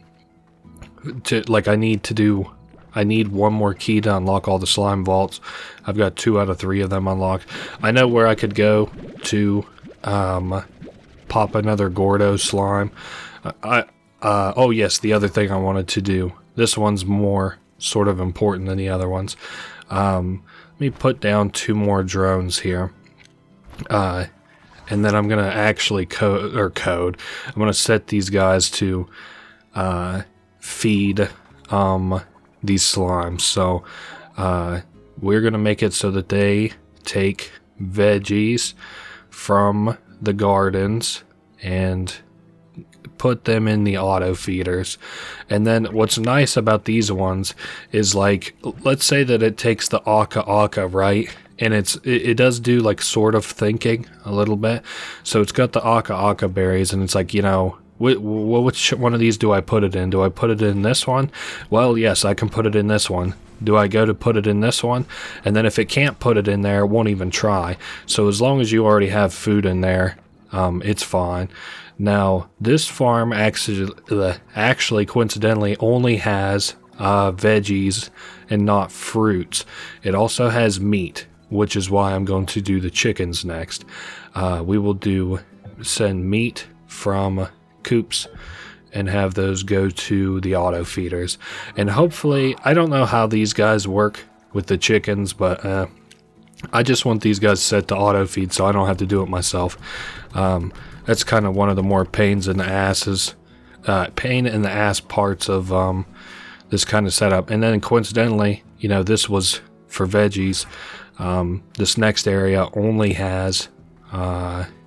need 1 more key to unlock all the slime vaults. I've got 2 out of 3 of them unlocked. I know where I could go to pop another Gordo slime. Oh yes, the other thing I wanted to do. This one's more sort of important than the other ones. Let me put down 2 more drones here. And then I'm going to actually code. I'm going to set these guys to feed these slimes. So we're going to make it so that they take veggies from the gardens and put them in the auto feeders. And then what's nice about these ones is, like, let's say that it takes the aka, right? And it does do like sort of thinking a little bit. So it's got the aka berries, and it's like, you know, which one of these do I put it in? Do I put it in this one? Well, yes, I can put it in this one. Do I go to put it in this one? And then if it can't put it in there, it won't even try. So as long as you already have food in there, it's fine. Now, this farm actually coincidentally only has veggies and not fruits. It also has meat, which is why I'm going to do the chickens next. We will send meat from coops and have those go to the auto feeders. And hopefully, I don't know how these guys work with the chickens, but I just want these guys set to auto feed so I don't have to do it myself. That's kind of one of the more pain in the ass parts of this kind of setup. And then coincidentally, you know, this was for veggies. This next area only has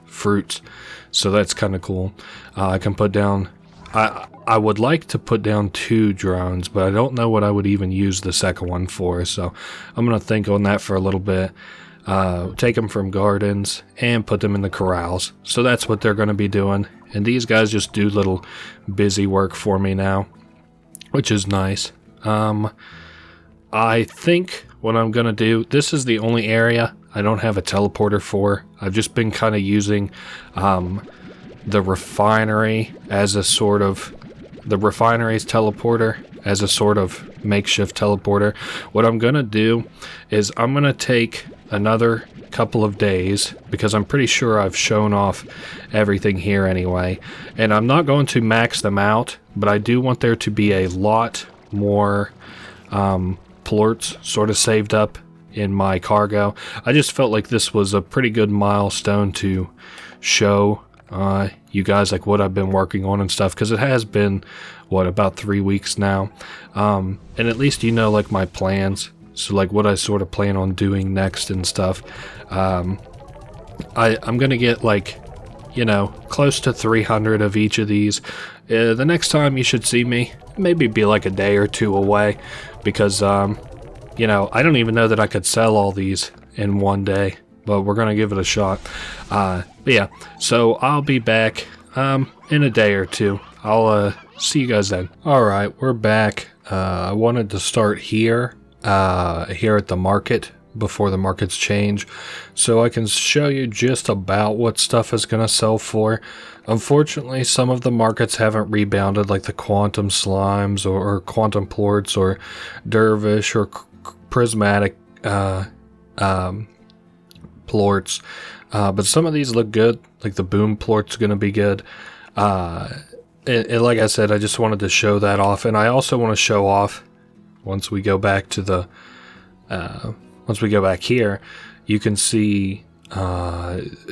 fruits, so that's kind of cool. I can put down, I would like to put down 2 drones, but I don't know what I would even use the second one for, so I'm going to think on that for a little bit. Take them from gardens and put them in the corrals. So that's what they're going to be doing. And these guys just do little busy work for me now, which is nice. I think what I'm going to do, this is the only area I don't have a teleporter for. I've just been kind of using the refinery as a sort of, the refinery's teleporter as a sort of makeshift teleporter. What I'm going to do is I'm going to take another couple of days, because I'm pretty sure I've shown off everything here anyway, and I'm not going to max them out, but I do want there to be a lot more plorts sort of saved up in my cargo. I just felt like this was a pretty good milestone to show you guys like what I've been working on and stuff, because it has been about 3 weeks now, and at least you know like my plans, so like what I sort of plan on doing next and stuff. I'm gonna get like, you know, close to 300 of each of these. The next time you should see me, maybe be like a day or 2 away, because you know, I don't even know that I could sell all these in one day, but we're gonna give it a shot. But yeah, so I'll be back in a day or 2. I'll see you guys then. Alright, we're back. I wanted to start here at the market before the markets change, so I can show you just about what stuff is going to sell for. Unfortunately, some of the markets haven't rebounded, like the quantum slimes or quantum plorts or dervish or prismatic plorts, but some of these look good, like the boom plort's going to be good. And like I said, I just wanted to show that off, and I also want to show off, once we go back to the once we go back here, you can see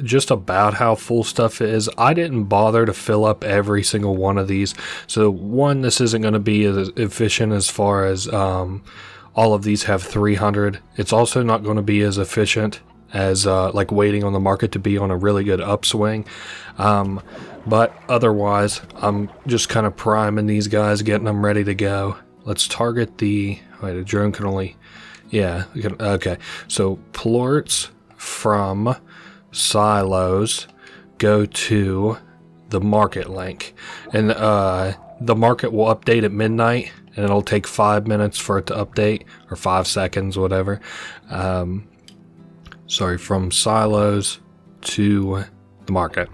just about how full stuff is. I didn't bother to fill up every single one of these. So one, this isn't going to be as efficient as far as all of these have 300. It's also not going to be as efficient as like waiting on the market to be on a really good upswing. But otherwise, I'm just kind of priming these guys, getting them ready to go. Let's target the... Wait, a drone can only... Yeah, okay. So plorts from silos go to the market link. And the market will update at midnight, and it'll take 5 minutes for it to update, or 5 seconds, whatever. Sorry, from silos to the market.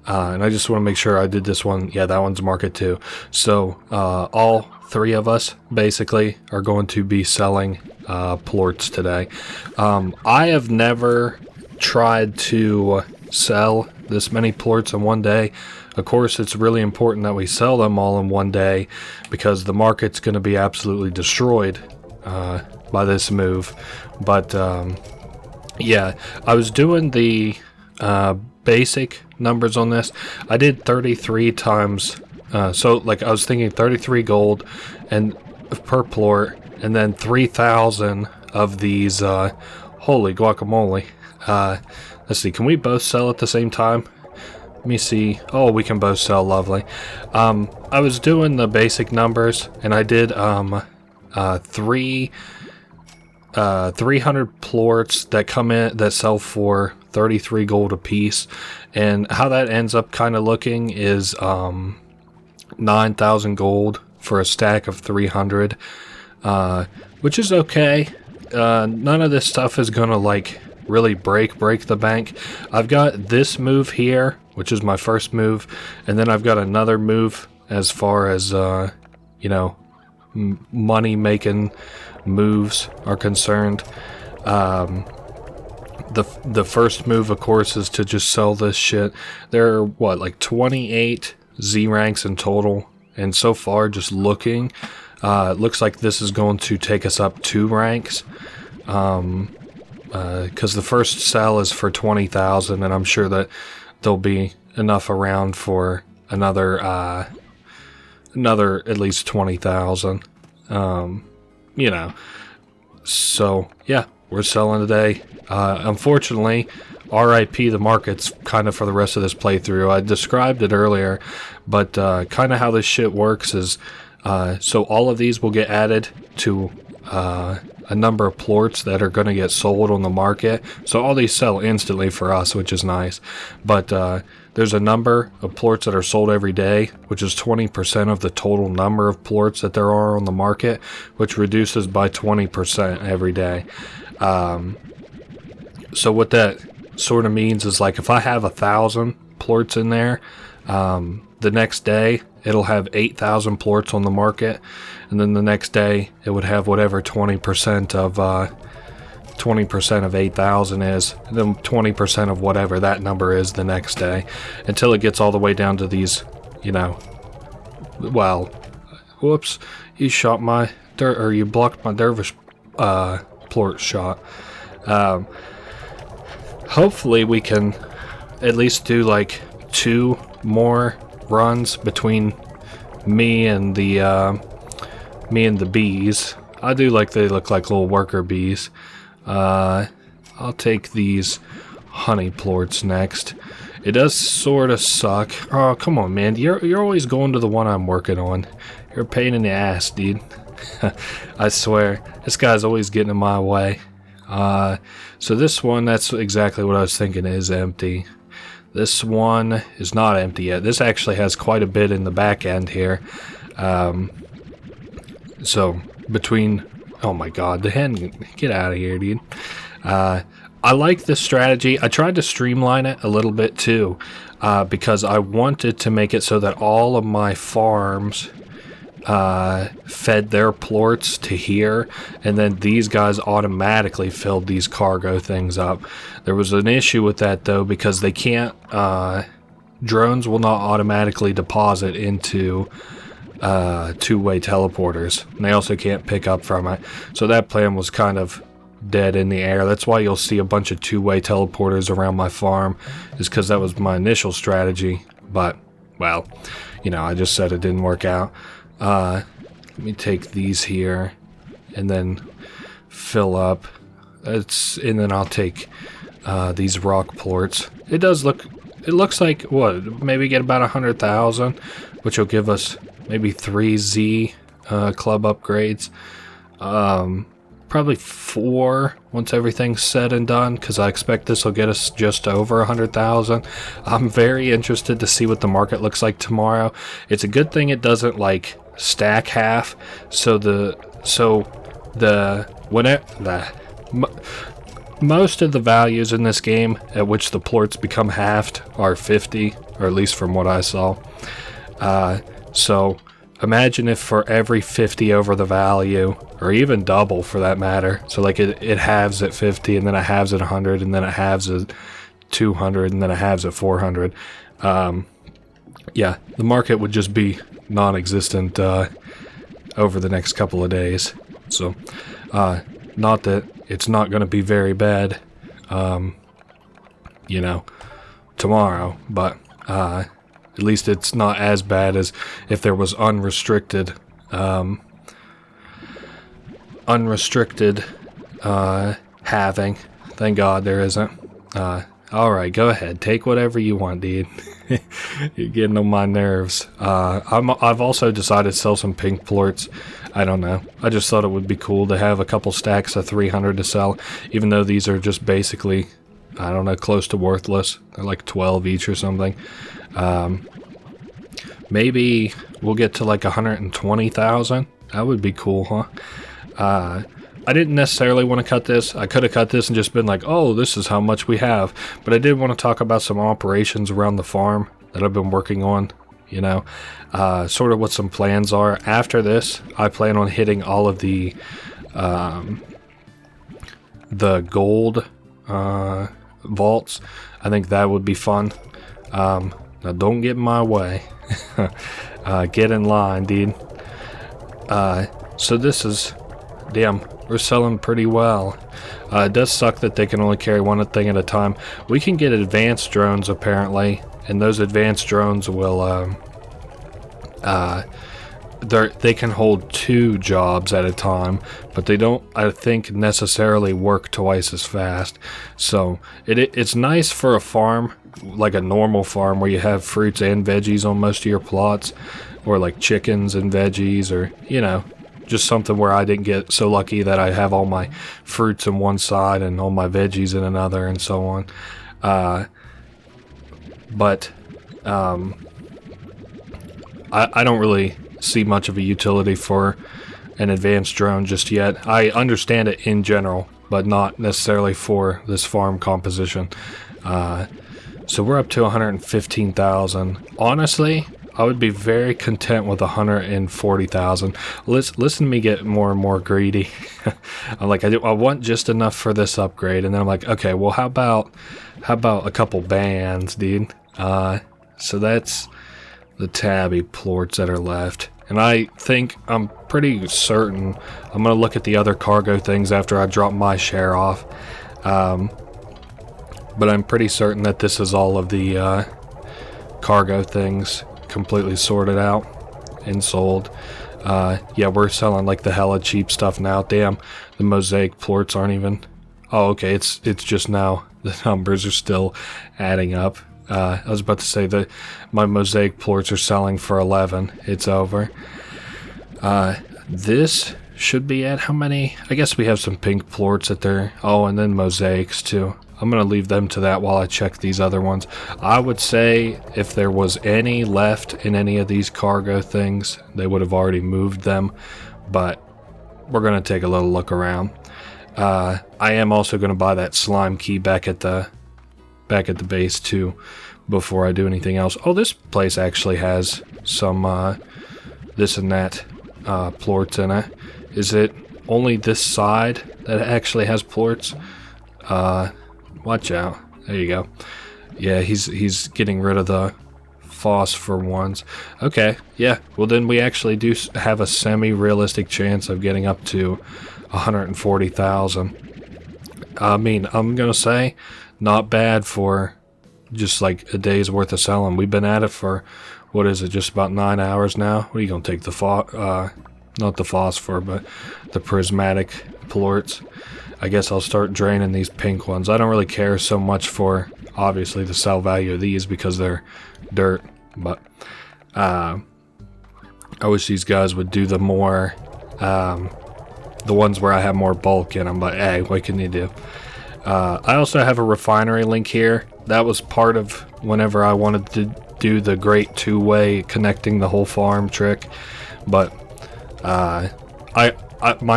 And I just want to make sure I did this one. Yeah, that one's market too. So all three of us basically are going to be selling plorts today. I have never tried to sell this many plorts in one day. Of course, it's really important that we sell them all in one day, because the market's going to be absolutely destroyed by this move. But yeah, I was doing the basic numbers on this. I did 33 times, so like I was thinking 33 gold and per plort, and then 3,000 of these. Holy guacamole! Let's see, can we both sell at the same time? Let me see. Oh, we can both sell. Lovely. I was doing the basic numbers, and I did 300 plorts that come in that sell for 33 gold a piece, and how that ends up kind of looking is 9,000 gold for a stack of 300, which is okay. None of this stuff is gonna like really break the bank. I've got this move here, which is my first move, and then I've got another move as far as you know, money making moves are concerned. The first move, of course, is to just sell this shit. There are what, like 28 Z ranks in total, and so far, just looking, it looks like this is going to take us up 2 ranks. Because the first sell is for 20,000, and I'm sure that there'll be enough around for another at least 20,000. You know, so yeah, we're selling today. Unfortunately, RIP the markets kind of for the rest of this playthrough. I described it earlier, but kind of how this shit works is, so all of these will get added to a number of plorts that are going to get sold on the market. So all these sell instantly for us, which is nice. But there's a number of plorts that are sold every day, which is 20% of the total number of plorts that there are on the market, which reduces by 20% every day. So what that sort of means is, like, if I have 1,000 plorts in there, the next day it'll have 8,000 plorts on the market, and then the next day it would have whatever 20% of 8,000 is, and then 20% of whatever that number is the next day, until it gets all the way down to these, you know, well, whoops, you shot my you blocked my dervish plort shot. Hopefully we can at least do like 2 more runs between me and the bees. I do like they look like little worker bees. I'll take these honey plorts next. It does sort of suck. Oh, come on, man. You're always going to the one I'm working on. You're a pain in the ass, dude. I swear. This guy's always getting in my way. So this one, that's exactly what I was thinking, is empty. This one is not empty yet. This actually has quite a bit in the back end here. So between... Oh my god, the hen, get out of here, dude. I like this strategy. I tried to streamline it a little bit too, because I wanted to make it so that all of my farms fed their plorts to here, and then these guys automatically filled these cargo things up. There was an issue with that though, because they can't, drones will not automatically deposit into two-way teleporters, and they also can't pick up from it. So that plan was kind of dead in the air. That's why you'll see a bunch of two-way teleporters around my farm, is because that was my initial strategy. But, well, you know, I just said it didn't work out. Let me take these here and then fill up. And then I'll take these rock plorts. It looks like, what, maybe get about 100,000, which will give us maybe 3 Z club upgrades. Probably 4 once everything's said and done, because I expect this will get us just over 100,000. I'm very interested to see what the market looks like tomorrow. It's a good thing it doesn't like stack half, most of the values in this game at which the plorts become halved are 50, or at least from what I saw. So imagine if for every 50 over the value, or even double for that matter, so like it halves at 50, and then it halves at 100, and then it halves at 200, and then it halves at 400. Yeah, the market would just be non-existent over the next couple of days. So, not that it's not going to be very bad, you know, tomorrow, but at least it's not as bad as if there was unrestricted halving. Thank God there isn't. Alright, go ahead. Take whatever you want, dude. You're getting on my nerves. I've also decided to sell some pink plorts. I don't know. I just thought it would be cool to have a couple stacks of 300 to sell, even though these are just basically, I don't know, close to worthless. They're like 12 each or something. Maybe we'll get to like 120,000. That would be cool, huh? I didn't necessarily want to cut this. I could have cut this and just been like, oh, this is how much we have. But I did want to talk about some operations around the farm that I've been working on, you know, sort of what some plans are. After this, I plan on hitting all of the gold vaults. I think that would be fun. Now, don't get in my way. Get in line, dude. So this is... Damn, we're selling pretty well. It does suck that they can only carry one thing at a time. We can get advanced drones, apparently, and those advanced drones will... they can hold 2 jobs at a time, but they don't, I think, necessarily work twice as fast. So it's nice for a farm, like a normal farm, where you have fruits and veggies on most of your plots, or like chickens and veggies, or, you know, just something where I didn't get so lucky that I have all my fruits on one side and all my veggies in another, and so on. But I don't really see much of a utility for an advanced drone just yet. I understand it in general, but not necessarily for this farm composition. So we're up to 115,000. Honestly, I would be very content with 140,000. Listen to me get more and more greedy. I'm like, I want just enough for this upgrade, and then I'm like, okay, well, how about a couple bands, dude? So that's the tabby plorts that are left, and I think, I'm pretty certain I'm gonna look at the other cargo things after I drop my share off. But I'm pretty certain that this is all of the cargo things completely sorted out and sold. Yeah, we're selling like the hella cheap stuff now. Damn, the mosaic plorts aren't even... Oh, okay, it's just now the numbers are still adding up. I was about to say that my mosaic plorts are selling for 11. It's over. This should be at how many? I guess we have some pink plorts at there. Oh, and then mosaics too. I'm going to leave them to that while I check these other ones. I would say if there was any left in any of these cargo things, they would have already moved them. But we're going to take a little look around. I am also going to buy that slime key back at the base too, before I do anything else. Oh, this place actually has some this and that plorts in it. Is it only this side that actually has plorts? Watch out. There you go. Yeah, he's getting rid of the phosphor ones. Okay, yeah. Well, then we actually do have a semi-realistic chance of getting up to 140,000. I mean, I'm gonna say not bad for just like a day's worth of selling. We've been at it for, what is it, just about 9 hours now? What are you gonna take, the not the phosphor, but the prismatic plorts? I guess I'll start draining these pink ones. I don't really care so much for, obviously, the sell value of these because they're dirt, but I wish these guys would do the more, the ones where I have more bulk in them, but hey, what can you do? I also have a refinery link here. That was part of whenever I wanted to do the great two-way connecting the whole farm trick, but my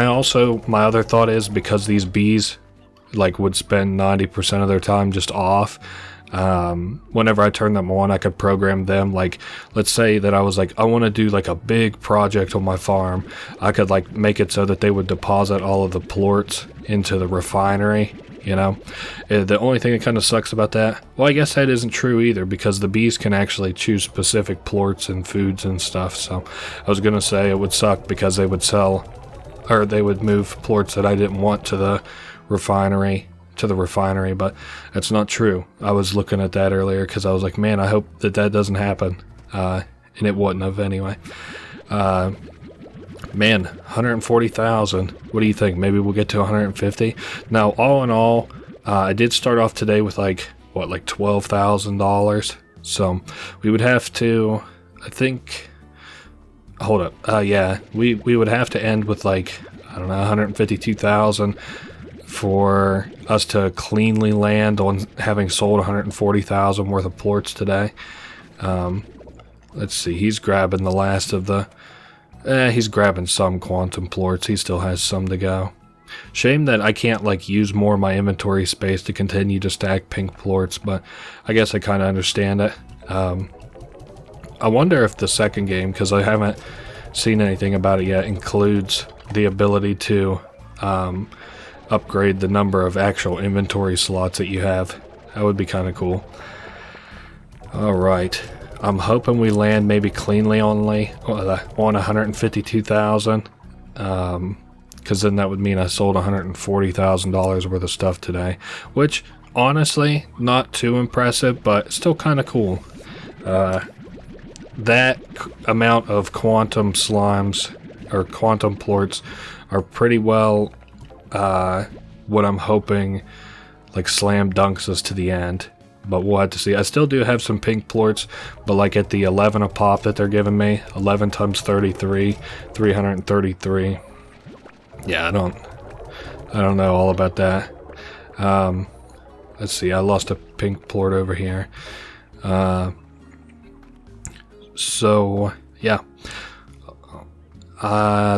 other thought is, because these bees like would spend 90% of their time just off, whenever I turn them on, I could program them. Like, let's say that I was like, I want to do like a big project on my farm. I could like make it so that they would deposit all of the plorts into the refinery, you know. The only thing that kind of sucks about that, well, I guess that isn't true either, because the bees can actually choose specific plorts and foods and stuff. So I was gonna say it would suck because they would sell, or they would move plorts that I didn't want to the refinery, but that's not true. I was looking at that earlier because I was like, man, I hope that doesn't happen, and it wouldn't have anyway. Man, 140,000. What do you think? Maybe we'll get to 150. Now, all in all, I did start off today with like $12,000. So we would have to, I think, hold up. Yeah, we would have to end with like, I don't know, 152,000 for us to cleanly land on having sold 140,000 worth of plorts today. Let's see, he's grabbing the last of the, he's grabbing some quantum plorts. He still has some to go. Shame that I can't like use more of my inventory space to continue to stack pink plorts, but I guess I kind of understand it. I wonder if the second game, because I haven't seen anything about it yet, includes the ability to upgrade the number of actual inventory slots that you have. That would be kind of cool. Alright, I'm hoping we land maybe cleanly only on 152,000, because then that would mean I sold $140,000 worth of stuff today, which honestly not too impressive, but still kind of cool. That amount of quantum slimes or quantum plorts are pretty well what I'm hoping like slam dunks us to the end, but we'll have to see. I still do have some pink plorts, but like at the 11 a pop that they're giving me, 11 times 33, 333. Yeah, I don't know all about that. Let's see, I lost a pink plort over here. So yeah,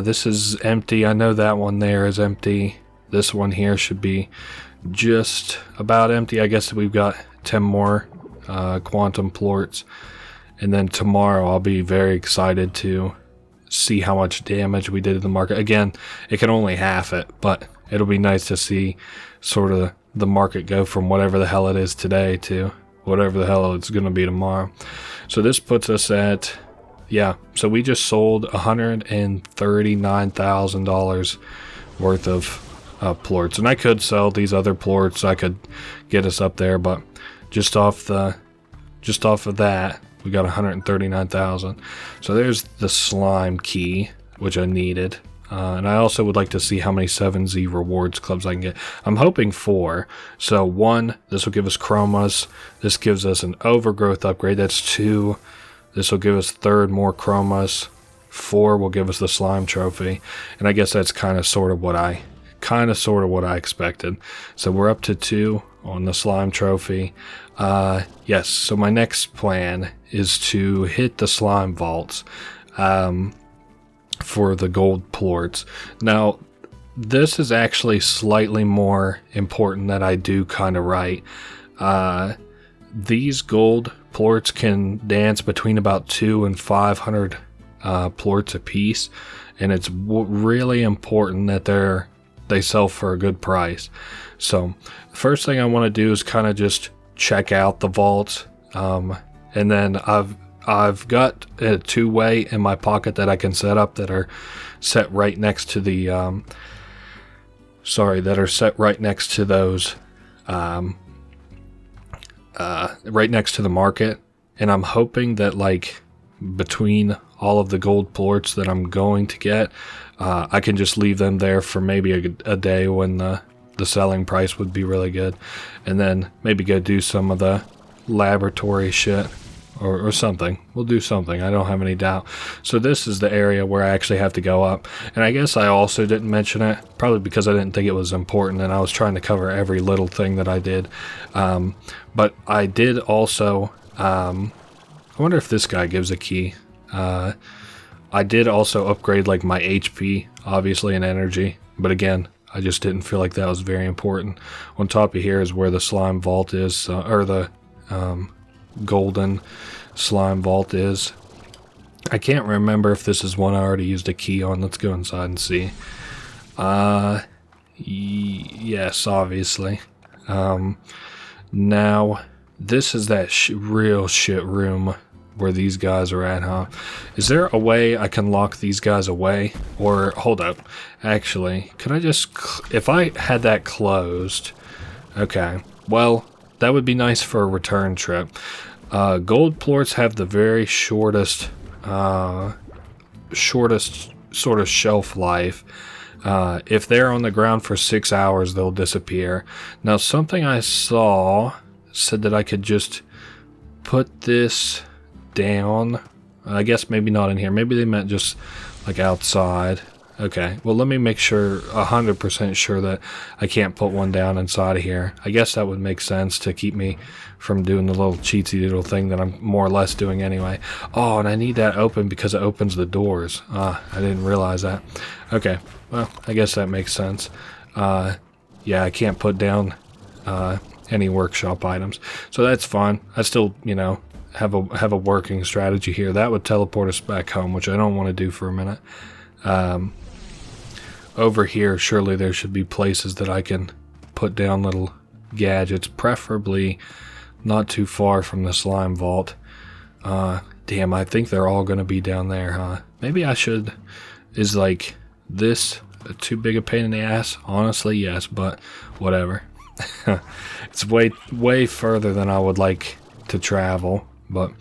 this is empty. I know that one there is empty. This one here should be just about empty. I guess we've got 10 more quantum plorts, and then tomorrow I'll be very excited to see how much damage we did in the market. Again, it can only half it, but it'll be nice to see sort of the market go from whatever the hell it is today to whatever the hell it's going to be tomorrow. So this puts us at, yeah, so we just sold $139,000 worth of plorts, and I could sell these other plorts. I could get us up there, but just off of that, we got 139,000. So there's the slime key, which I needed. And I also would like to see how many 7Z rewards clubs I can get. I'm hoping 4. So 1, this will give us chromas. This gives us an overgrowth upgrade. That's 2. This will give us 3rd more chromas. 4 will give us the slime trophy. And I guess that's kind of sort of what I expected. So we're up to 2 on the slime trophy. Yes, so my next plan is to hit the slime vaults for the gold plorts. Now, this is actually slightly more important that I do kind of right. These gold plorts can dance between about 2 and 500 plorts a piece, and it's really important that they sell for a good price. So the first thing I want to do is kind of just check out the vaults, and then I've got a two-way in my pocket that I can set up that are set right next to the right next to those right next to the market, and I'm hoping that like between all of the gold plorts that I'm going to get, I can just leave them there for maybe a day when the selling price would be really good, and then maybe go do some of the laboratory shit or something. We'll do something, I don't have any doubt. So this is the area where I actually have to go up, and I guess I also didn't mention it, probably because I didn't think it was important and I was trying to cover every little thing that I did. But I did also, I wonder if this guy gives a key. I did also upgrade like my HP, obviously, and energy, but again, I just didn't feel like that was very important. On top of here is where the slime vault is, or the golden slime vault is. I can't remember if this is one I already used a key on. Let's go inside and see. Yes, obviously. Now, this is that real shit room where these guys are at, huh? Is there a way I can lock these guys away? Or, hold up. Actually, could I just... if I had that closed... Okay. Well, that would be nice for a return trip. Gold plorts have the very shortest sort of shelf life. If they're on the ground for 6 hours, they'll disappear. Now, something I saw said that I could just put this down. I guess maybe not in here. Maybe they meant just like outside. Okay, well, let me make sure, 100% sure that I can't put one down inside of here. I guess that would make sense to keep me from doing the little cheatsy little thing that I'm more or less doing anyway. Oh, and I need that open because it opens the doors. I didn't realize that. Okay, well, I guess that makes sense. Yeah, I can't put down any workshop items, so that's fine. I still, have a working strategy here. That would teleport us back home, which I don't want to do for a minute. Over here, surely there should be places that I can put down little gadgets, preferably not too far from the slime vault. Damn, I think they're all going to be down there, huh? Maybe I should... Is, like, this too big a pain in the ass? Honestly, yes, but whatever. It's way further than I would like to travel, but...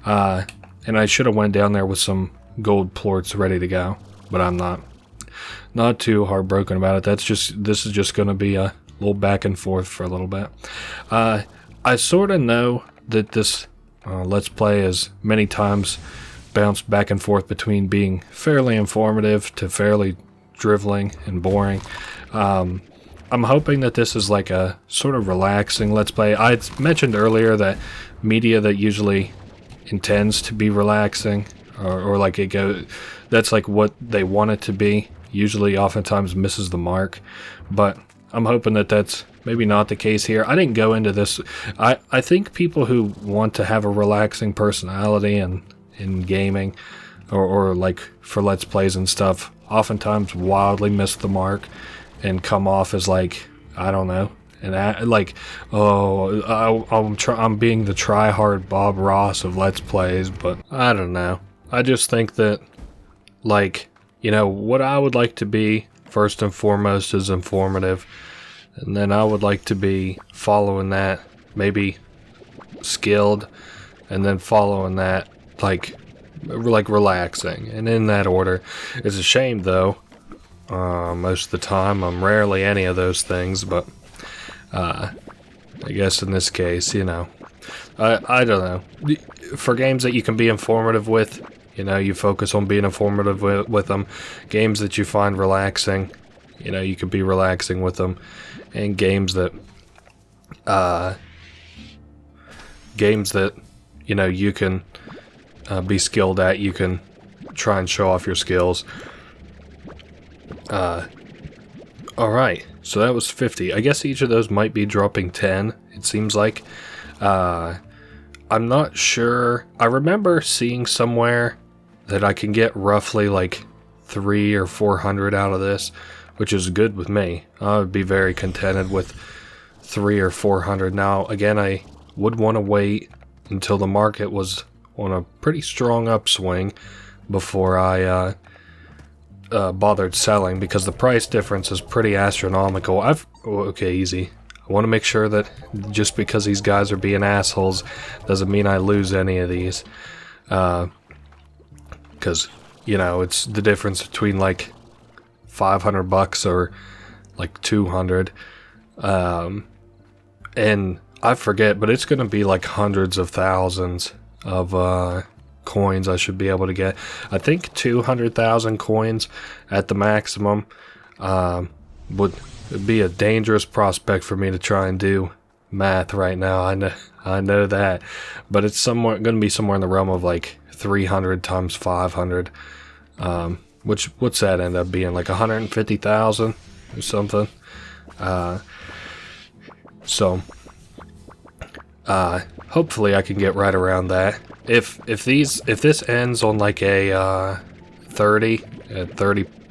and I should have went down there with some gold plorts ready to go, but I'm not too heartbroken about it. This is just going to be a little back and forth for a little bit. I sort of know that this Let's Play has many times bounced back and forth between being fairly informative to fairly driveling and boring. I'm hoping that this is like a sort of relaxing Let's Play. I mentioned earlier that media that usually intends to be relaxing or like it goes, that's like what they want it to be, usually oftentimes misses the mark, but I'm hoping that that's maybe not the case here. I didn't go into this. I think people who want to have a relaxing personality in gaming or like for Let's Plays and stuff oftentimes wildly miss the mark and come off as like, I don't know, and like, oh, I'm being the try-hard Bob Ross of Let's Plays, but I don't know. I just think that, like, what I would like to be, first and foremost, is informative. And then I would like to be following that, maybe skilled, and then following that, like relaxing. And in that order. It's a shame, though. Most of the time, I'm rarely any of those things, but I guess in this case, I don't know. For games that you can be informative with, you focus on being informative with them. Games that you find relaxing, you can be relaxing with them. And games that, you can be skilled at, you can try and show off your skills. Alright, so that was 50. I guess each of those might be dropping 10, it seems like. I'm not sure. I remember seeing somewhere that I can get roughly like 300 or 400 out of this, which is good with me. I would be very contented with 300 or 400. Now, again, I would want to wait until the market was on a pretty strong upswing before I bothered selling, because the price difference is pretty astronomical. Okay, easy. I want to make sure that just because these guys are being assholes doesn't mean I lose any of these. Because, you know, it's the difference between like $500 or like 200. And I forget, but it's going to be like hundreds of thousands of coins I should be able to get. I think 200,000 coins at the maximum would be a dangerous prospect for me to try and do math right now. I know that, but it's going to be somewhere in the realm of like 300 times 500, which what's that end up being, like 150,000 or something. So hopefully I can get right around that. If this ends on like a 30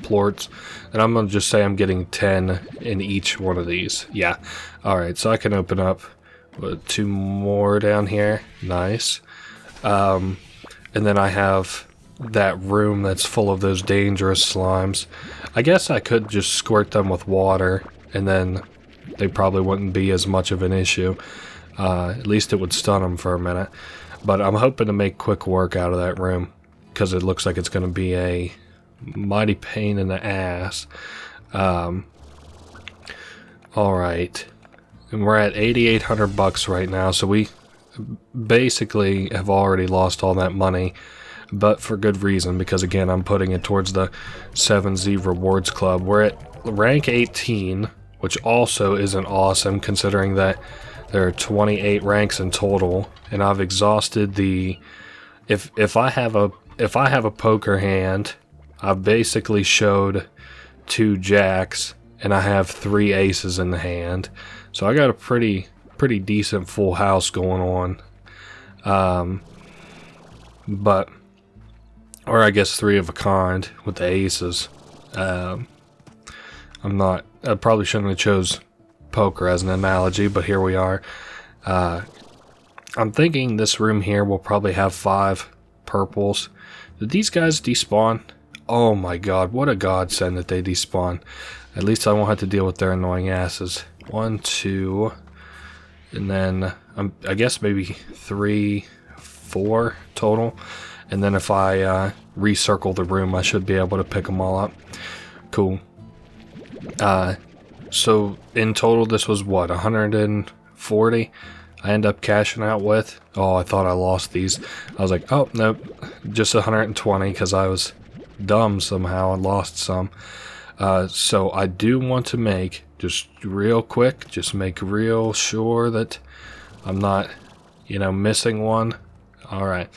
plorts, then I'm gonna just say I'm getting 10 in each one of these. Yeah. Alright, so I can open up 2 more down here. Nice. And then I have that room that's full of those dangerous slimes. I guess I could just squirt them with water, and then they probably wouldn't be as much of an issue. At least it would stun them for a minute. But I'm hoping to make quick work out of that room, because it looks like it's going to be a mighty pain in the ass. Alright. And we're at $8,800 right now, so we basically have already lost all that money, but for good reason, because again, I'm putting it towards the 7Z Rewards Club. We're at rank 18, which also isn't awesome, considering that there are 28 ranks in total, and I've exhausted the... If I have a poker hand, I've basically showed 2 jacks, and I have 3 aces in the hand. So I got a pretty decent full house going on. Or I guess 3 of a kind with the aces. I probably shouldn't have chose poker as an analogy, but here we are. I'm thinking this room here will probably have 5 purples. Did these guys despawn? Oh my god, what a godsend that they despawn. At least I won't have to deal with their annoying asses. 1, 2, and then I guess maybe 3, 4 total. And then if I recircle the room, I should be able to pick them all up. Cool. So in total, this was what, 140 I end up cashing out with? Oh, I thought I lost these. I was like, oh, nope, just 120, because I was dumb somehow and lost some. So I do want to make, just real quick, just make real sure that I'm not, missing one. Alright,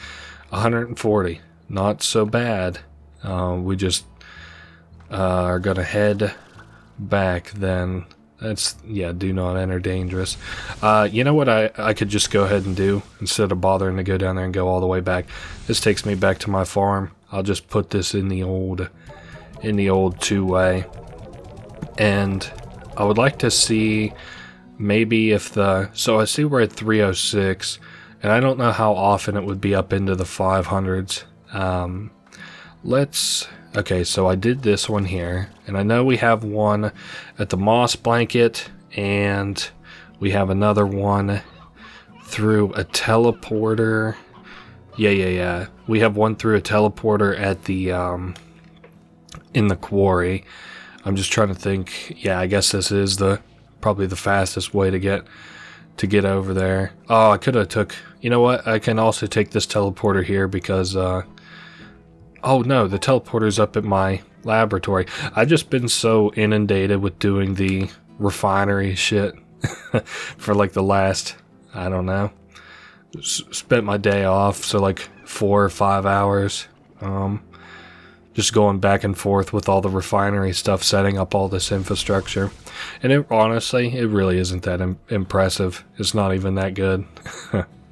140, not so bad. We just are gonna head back then. That's, yeah, do not enter dangerous. You know what I could just go ahead and do instead of bothering to go down there and go all the way back? This takes me back to my farm. I'll just put this in the old 2-way, and I would like to see maybe if so I see we're at 306, and I don't know how often it would be up into the 500s. Okay, so I did this one here, and I know we have one at the moss blanket, and we have another one through a teleporter. Yeah. We have one through a teleporter at the, in the quarry. I'm just trying to think. Yeah, I guess this is probably the fastest way to get over there. Oh, I could have took, you know what? I can also take this teleporter here because, oh no, the teleporter's up at my laboratory. I've just been so inundated with doing the refinery shit for like the last, I don't know, spent my day off, so like 4 or 5 hours, just going back and forth with all the refinery stuff, setting up all this infrastructure. And honestly, it really isn't that impressive. It's not even that good.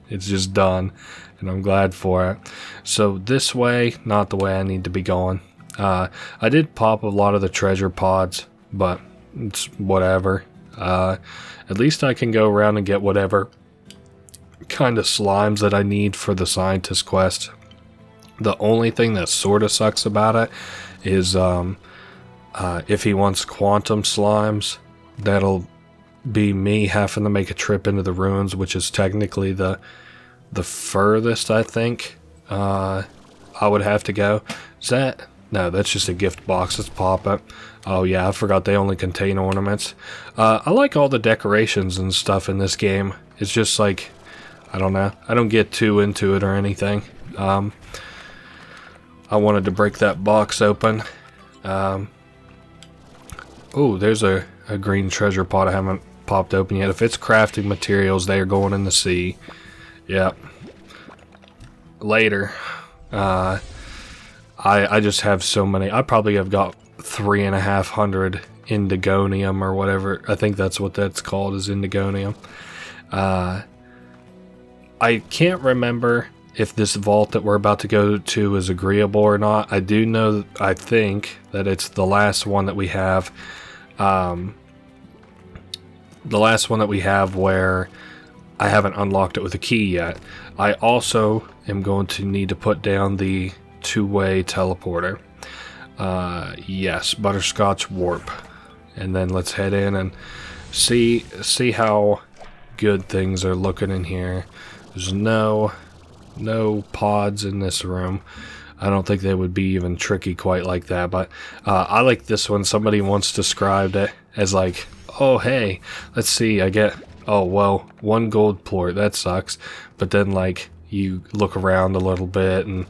It's just done, and I'm glad for it. So this way, not the way I need to be going. I did pop a lot of the treasure pods, but it's whatever. At least I can go around and get whatever kind of slimes that I need for the scientist quest. The only thing that sort of sucks about it is if he wants quantum slimes, that'll be me having to make a trip into the ruins, which is technically the furthest I think I would have to go. Is that? No, that's just a gift box. Let's pop it. Oh yeah, I forgot they only contain ornaments. I like all the decorations and stuff in this game. It's just like, I don't know. I don't get too into it or anything. I wanted to break that box open. Oh, there's a green treasure pot I haven't popped open yet. If it's crafting materials, they are going in the sea. Yep. Later. I just have so many. I probably have got 3,500 indigonium or whatever. I think that's what that's called, is indigonium. I can't remember if this vault that we're about to go to is agreeable or not. I do know, I think, that it's the last one that we have. The last one that we have where I haven't unlocked it with a key yet. I also am going to need to put down the two-way teleporter. Yes, butterscotch warp. And then let's head in and see how good things are looking in here. There's no pods in this room. I don't think they would be even tricky quite like that, but I like this one. Somebody once described it as like, oh hey, let's see, I get, oh well, 1 gold plort, that sucks. But then like you look around a little bit and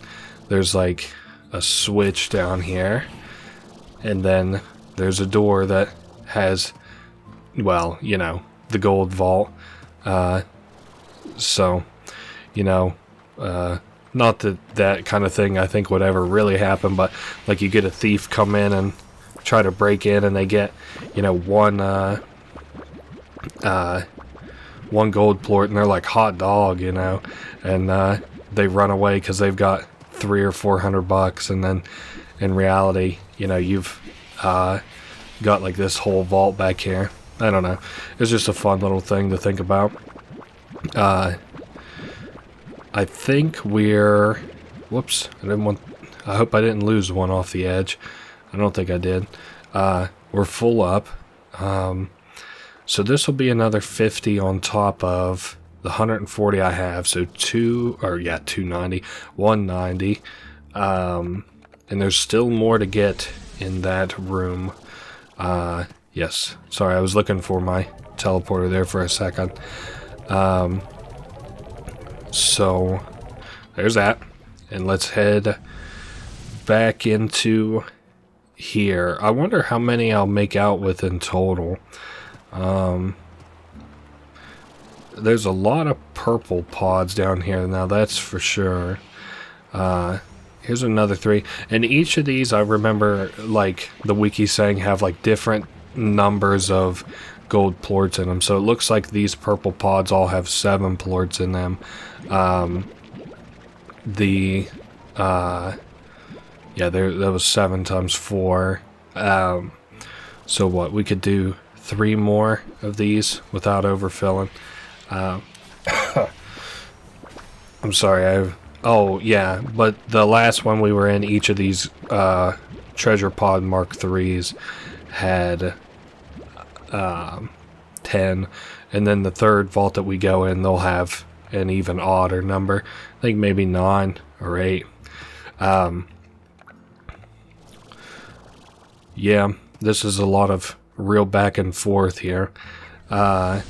there's like a switch down here, and then there's a door that has, well, you know, the gold vault. So, you know, not that kind of thing I think would ever really happen, but like you get a thief come in and try to break in, and they get, you know, one gold plort, and they're like hot dog, you know, and they run away because they've got $300 or $400, and then in reality, you know, you've got like this whole vault back here. I don't know. It's just a fun little thing to think about. I think we're, whoops, I hope I didn't lose one off the edge. I don't think I did. We're full up. So this will be another 50 on top of the 140 I have. So 290, 190. And there's still more to get in that room. Yes, sorry, I was looking for my teleporter there for a second. So there's that, and let's head back into here. I wonder how many I'll make out with in total. There's a lot of purple pods down here now, that's for sure. Here's another 3, and each of these, I remember, like the wiki saying, have like different numbers of gold plorts in them. So it looks like these purple pods all have 7 plorts in them. Yeah, that was 7 times 4. So what, we could do 3 more of these without overfilling. I'm sorry, oh yeah, but the last one we were in, each of these treasure pod Mark IIIs had 10, and then the third vault that we go in, they'll have an even odder number. I think maybe 9 or 8. Yeah, this is a lot of real back and forth here. I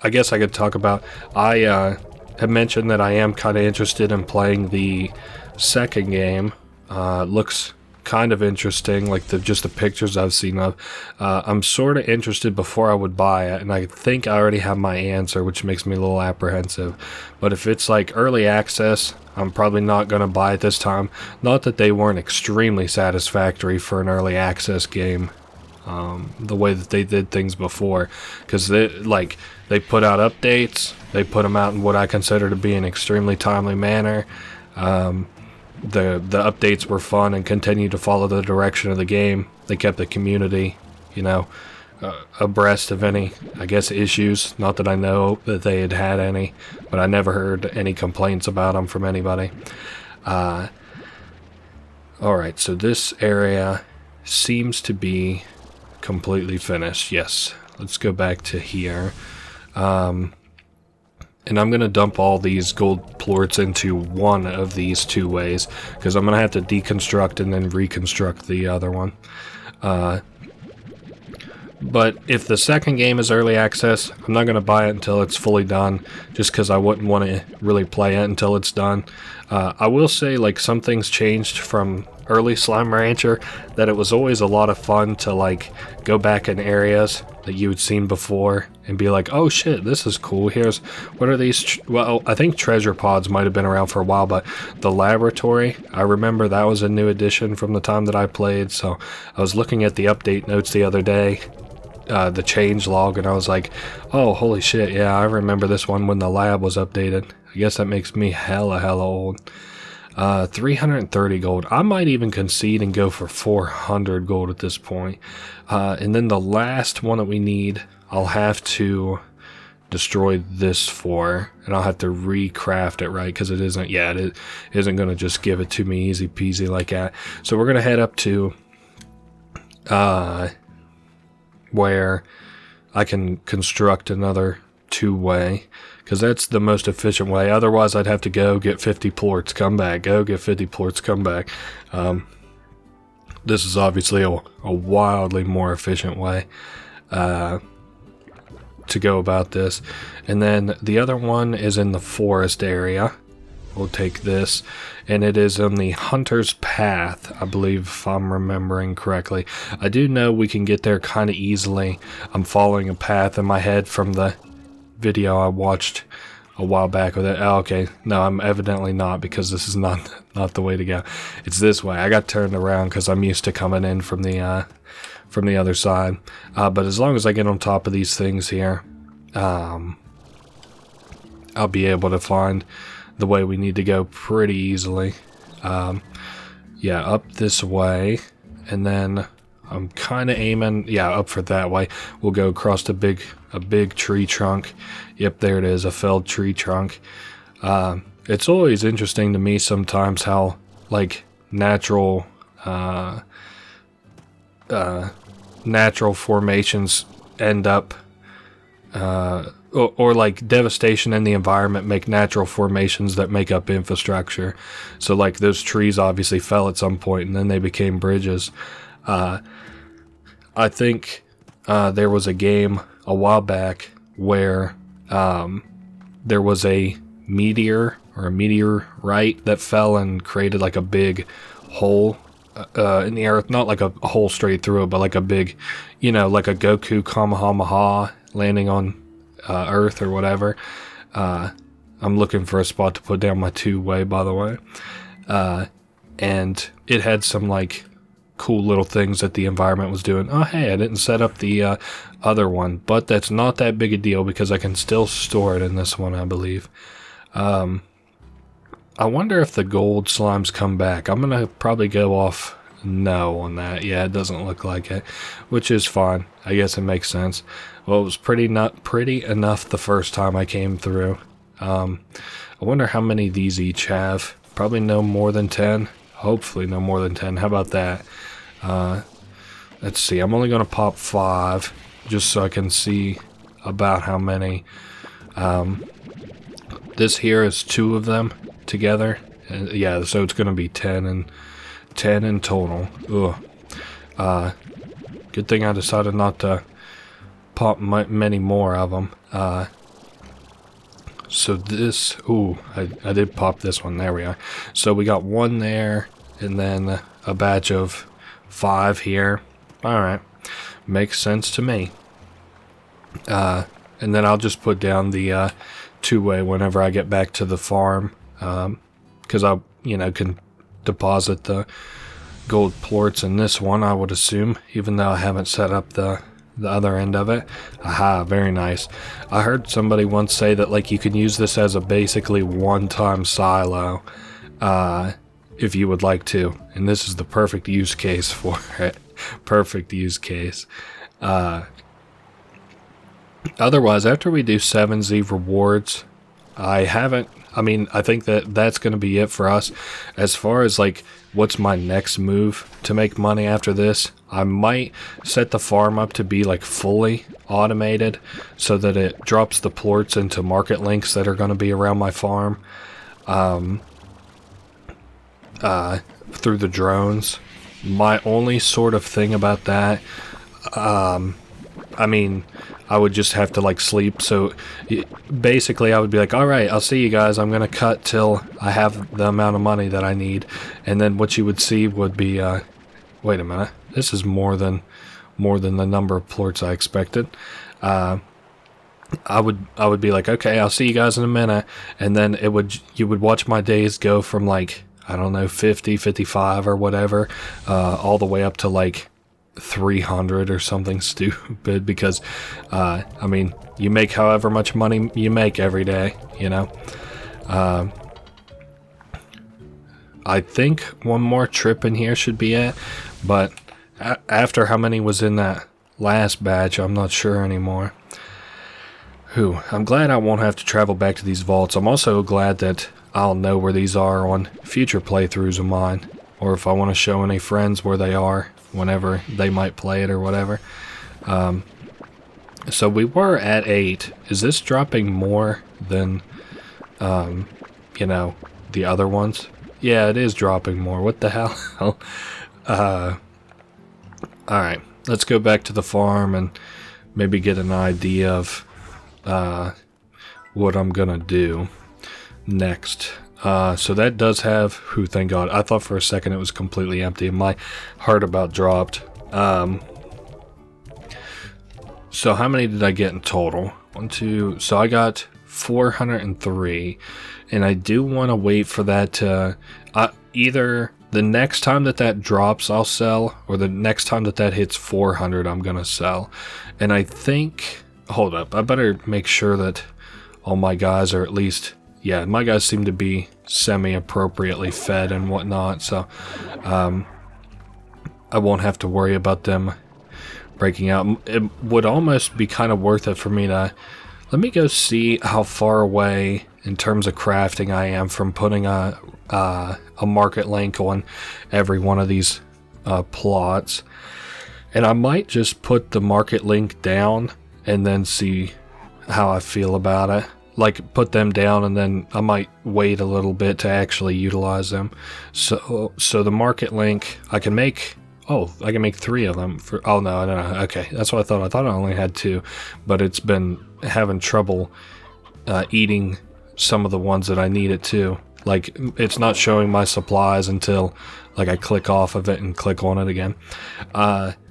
guess I could talk about, I have mentioned that I am kind of interested in playing the second game. Looks kind of interesting, like just the pictures I've seen of. I'm sort of interested before I would buy it, and I think I already have my answer, which makes me a little apprehensive. But if it's like early access, I'm probably not going to buy it this time. Not that they weren't extremely satisfactory for an early access game, the way that they did things before, because they put out updates, they put them out in what I consider to be an extremely timely manner. The updates were fun and continued to follow the direction of the game. They kept the community, abreast of any, I guess, issues. Not that I know that they had any, but I never heard any complaints about them from anybody. Alright, so this area seems to be completely finished. Yes, let's go back to here. And I'm going to dump all these gold plorts into one of these two ways, because I'm going to have to deconstruct and then reconstruct the other one. But if the second game is early access, I'm not going to buy it until it's fully done, just because I wouldn't want to really play it until it's done. I will say, like, some things changed from early Slime Rancher, that it was always a lot of fun to, like, go back in areas that you had seen before and be like, oh shit, this is cool. Here's, what are these? Well, I think treasure pods might have been around for a while, but the laboratory, I remember that was a new addition from the time that I played. So I was looking at the update notes the other day, the change log, and I was like, oh, holy shit, yeah, I remember this one when the lab was updated. I guess that makes me hella old. 330 gold. I might even concede and go for 400 gold at this point. And then the last one that we need, I'll have to destroy this for, and I'll have to recraft it, right? Because it isn't going to just give it to me easy peasy like that. So we're going to head up to where I can construct another two-way, because that's the most efficient way. Otherwise, I'd have to go get 50 plorts, come back, go get 50 plorts, come back. This is obviously a wildly more efficient way to go about this. And then the other one is in the forest area. We'll take this, and it is on the Hunter's Path, I believe, if I'm remembering correctly. I do know we can get there kind of easily. I'm following a path in my head from the video I watched a while back with it. Oh, okay, no, I'm evidently not, because this is not the way to go. It's this way. I got turned around because I'm used to coming in from the other side. But as long as I get on top of these things here, I'll be able to find the way we need to go pretty easily. Yeah, up this way, and then I'm kind of aiming, up for that way. We'll go across a big tree trunk. Yep, there it is, a felled tree trunk. It's always interesting to me sometimes how, like, natural formations end up, or like devastation in the environment make natural formations that make up infrastructure. So, like, those trees obviously fell at some point, and then they became bridges. I think there was a game a while back where there was a meteor or a meteorite that fell and created like a big hole in the earth. Not like a hole straight through it, but like a big, like a Goku Kamehameha landing on Earth or whatever. I'm looking for a spot to put down my two-way, by the way. And it had some like cool little things that the environment was doing. Oh, hey, I didn't set up the other one, but that's not that big a deal because I can still store it in this one, I believe. I wonder if the gold slimes come back. I'm gonna probably go off no on that. Yeah, it doesn't look like it, which is fine. I guess it makes sense. Well, it was pretty enough the first time I came through. I wonder how many these each have. Probably no more than 10. Hopefully no more than 10. How about that? Let's see. I'm only going to pop 5 just so I can see about how many. This here is 2 of them together. Yeah, so it's going to be 10 in total. Ugh. Good thing I decided not to pop many more of them. So this, I did pop this one. There we are. So we got one there, and then a batch of 5 here. Alright, makes sense to me. And then I'll just put down the 2-way whenever I get back to the farm, because I, can deposit the gold plorts in this one, I would assume, even though I haven't set up the other end of it. Aha, very nice. I heard somebody once say that like you can use this as a basically one-time silo, if you would like to, and this is the perfect use case for it. Perfect use case. Otherwise, after we do 7Z rewards, I think that's going to be it for us. As far as like what's my next move to make money after this, I might set the farm up to be like fully automated so that it drops the plorts into market links that are going to be around my farm through the drones. My only sort of thing about that, I would just have to like sleep, so basically I would be like, alright, I'll see you guys, I'm gonna cut till I have the amount of money that I need, and then what you would see would be, wait a minute, this is more than the number of plorts I expected. I would be like, okay, I'll see you guys in a minute, and then you would watch my days go from like, I don't know, 50, 55 or whatever, all the way up to like 300 or something stupid, because you make however much money you make every day, I think one more trip in here should be it, but after how many was in that last batch, I'm not sure anymore. I'm glad I won't have to travel back to these vaults. I'm also glad that I'll know where these are on future playthroughs of mine, or if I want to show any friends where they are whenever they might play it or whatever. So we were at 8. Is this dropping more than, the other ones? Yeah, it is dropping more. What the hell? Alright, let's go back to the farm and maybe get an idea of what I'm gonna do next. So that does have, thank God. I thought for a second it was completely empty and my heart about dropped. So how many did I get in total? 1, 2, so I got 403, and I do want to wait for that to, either the next time that drops I'll sell, or the next time that hits 400 I'm gonna sell. And I think, hold up, I better make sure that all my guys are at least, yeah, my guys seem to be semi-appropriately fed and whatnot, so I won't have to worry about them breaking out. It would almost be kind of worth it for me to, let me go see how far away in terms of crafting I am from putting a market link on every one of these plots. And I might just put the market link down and then see how I feel about it. Like, put them down and then I might wait a little bit to actually utilize them. So the market link, I can make 3 of them for, oh no, okay, that's what I thought. I thought I only had 2, but it's been having trouble eating some of the ones that I needed to. Like, it's not showing my supplies until like I click off of it and click on it again.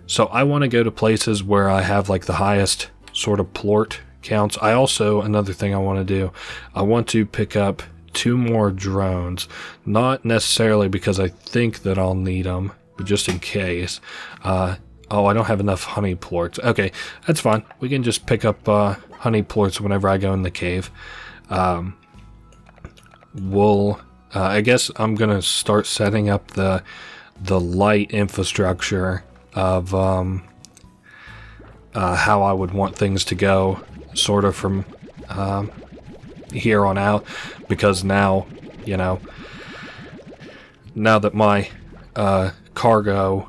So I want to go to places where I have like the highest sort of plort counts. I also, another thing I want to do, I want to pick up 2 more drones, not necessarily because I think that I'll need them, but just in case. Oh, I don't have enough honey plorts. Okay, that's fine. We can just pick up honey plorts whenever I go in the cave. I guess I'm gonna start setting up the light infrastructure of how I would want things to go, sort of from here on out, because now, now that my cargo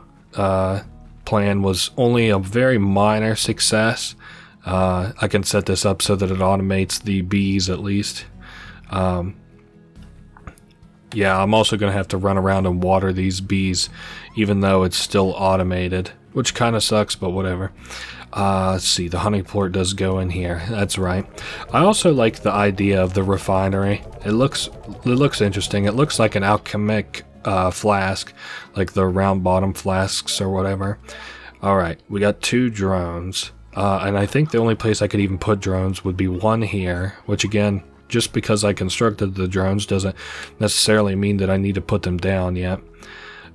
plan was only a very minor success, I can set this up so that it automates the bees at least. Yeah, I'm also going to have to run around and water these bees, even though it's still automated, which kind of sucks, but whatever. Let's see, the honey plort does go in here. That's right. I also like the idea of the refinery. It looks interesting. It looks like an alchemic flask, like the round bottom flasks or whatever. Alright, we got 2 drones, and I think the only place I could even put drones would be one here, which again, just because I constructed the drones doesn't necessarily mean that I need to put them down yet.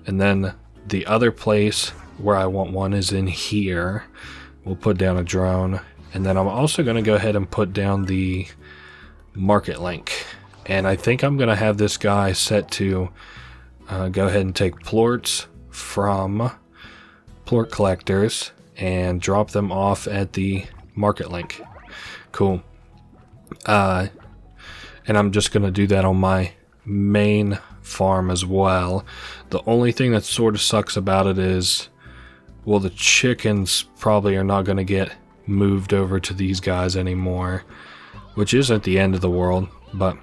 And then the other place where I want one is in here. We'll put down a drone, and then I'm also going to go ahead and put down the market link. And I think I'm going to have this guy set to go ahead and take plorts from plort collectors and drop them off at the market link. Cool. And I'm just going to do that on my main farm as well. The only thing that sort of sucks about it is, well, the chickens probably are not going to get moved over to these guys anymore, which isn't the end of the world, but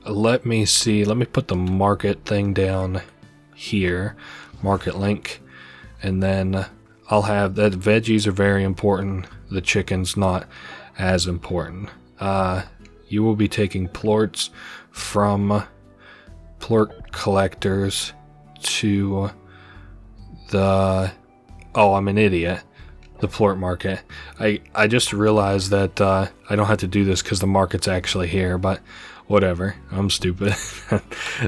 let me see. Let me put the market thing down here, market link, and then I'll have that. Veggies are very important, the chickens not as important. You will be taking plorts from plort collectors to the, oh, I'm an idiot, the plort market. I just realized that I don't have to do this because the market's actually here, but whatever, I'm stupid.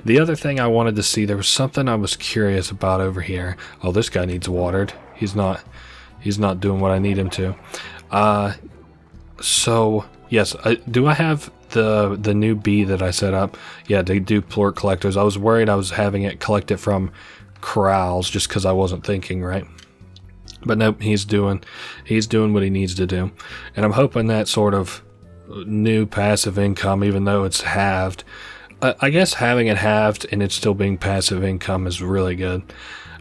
The other thing I wanted to see, there was something I was curious about over here. Oh, this guy needs watered. He's not doing what I need him to. So yes, do I have the new bee that I set up? Yeah, they do plort collectors. I was worried I was having it collect it from corrals just because I wasn't thinking right. But nope, he's doing what he needs to do, and I'm hoping that sort of new passive income, even though it's halved. I guess having it halved and it's still being passive income is really good.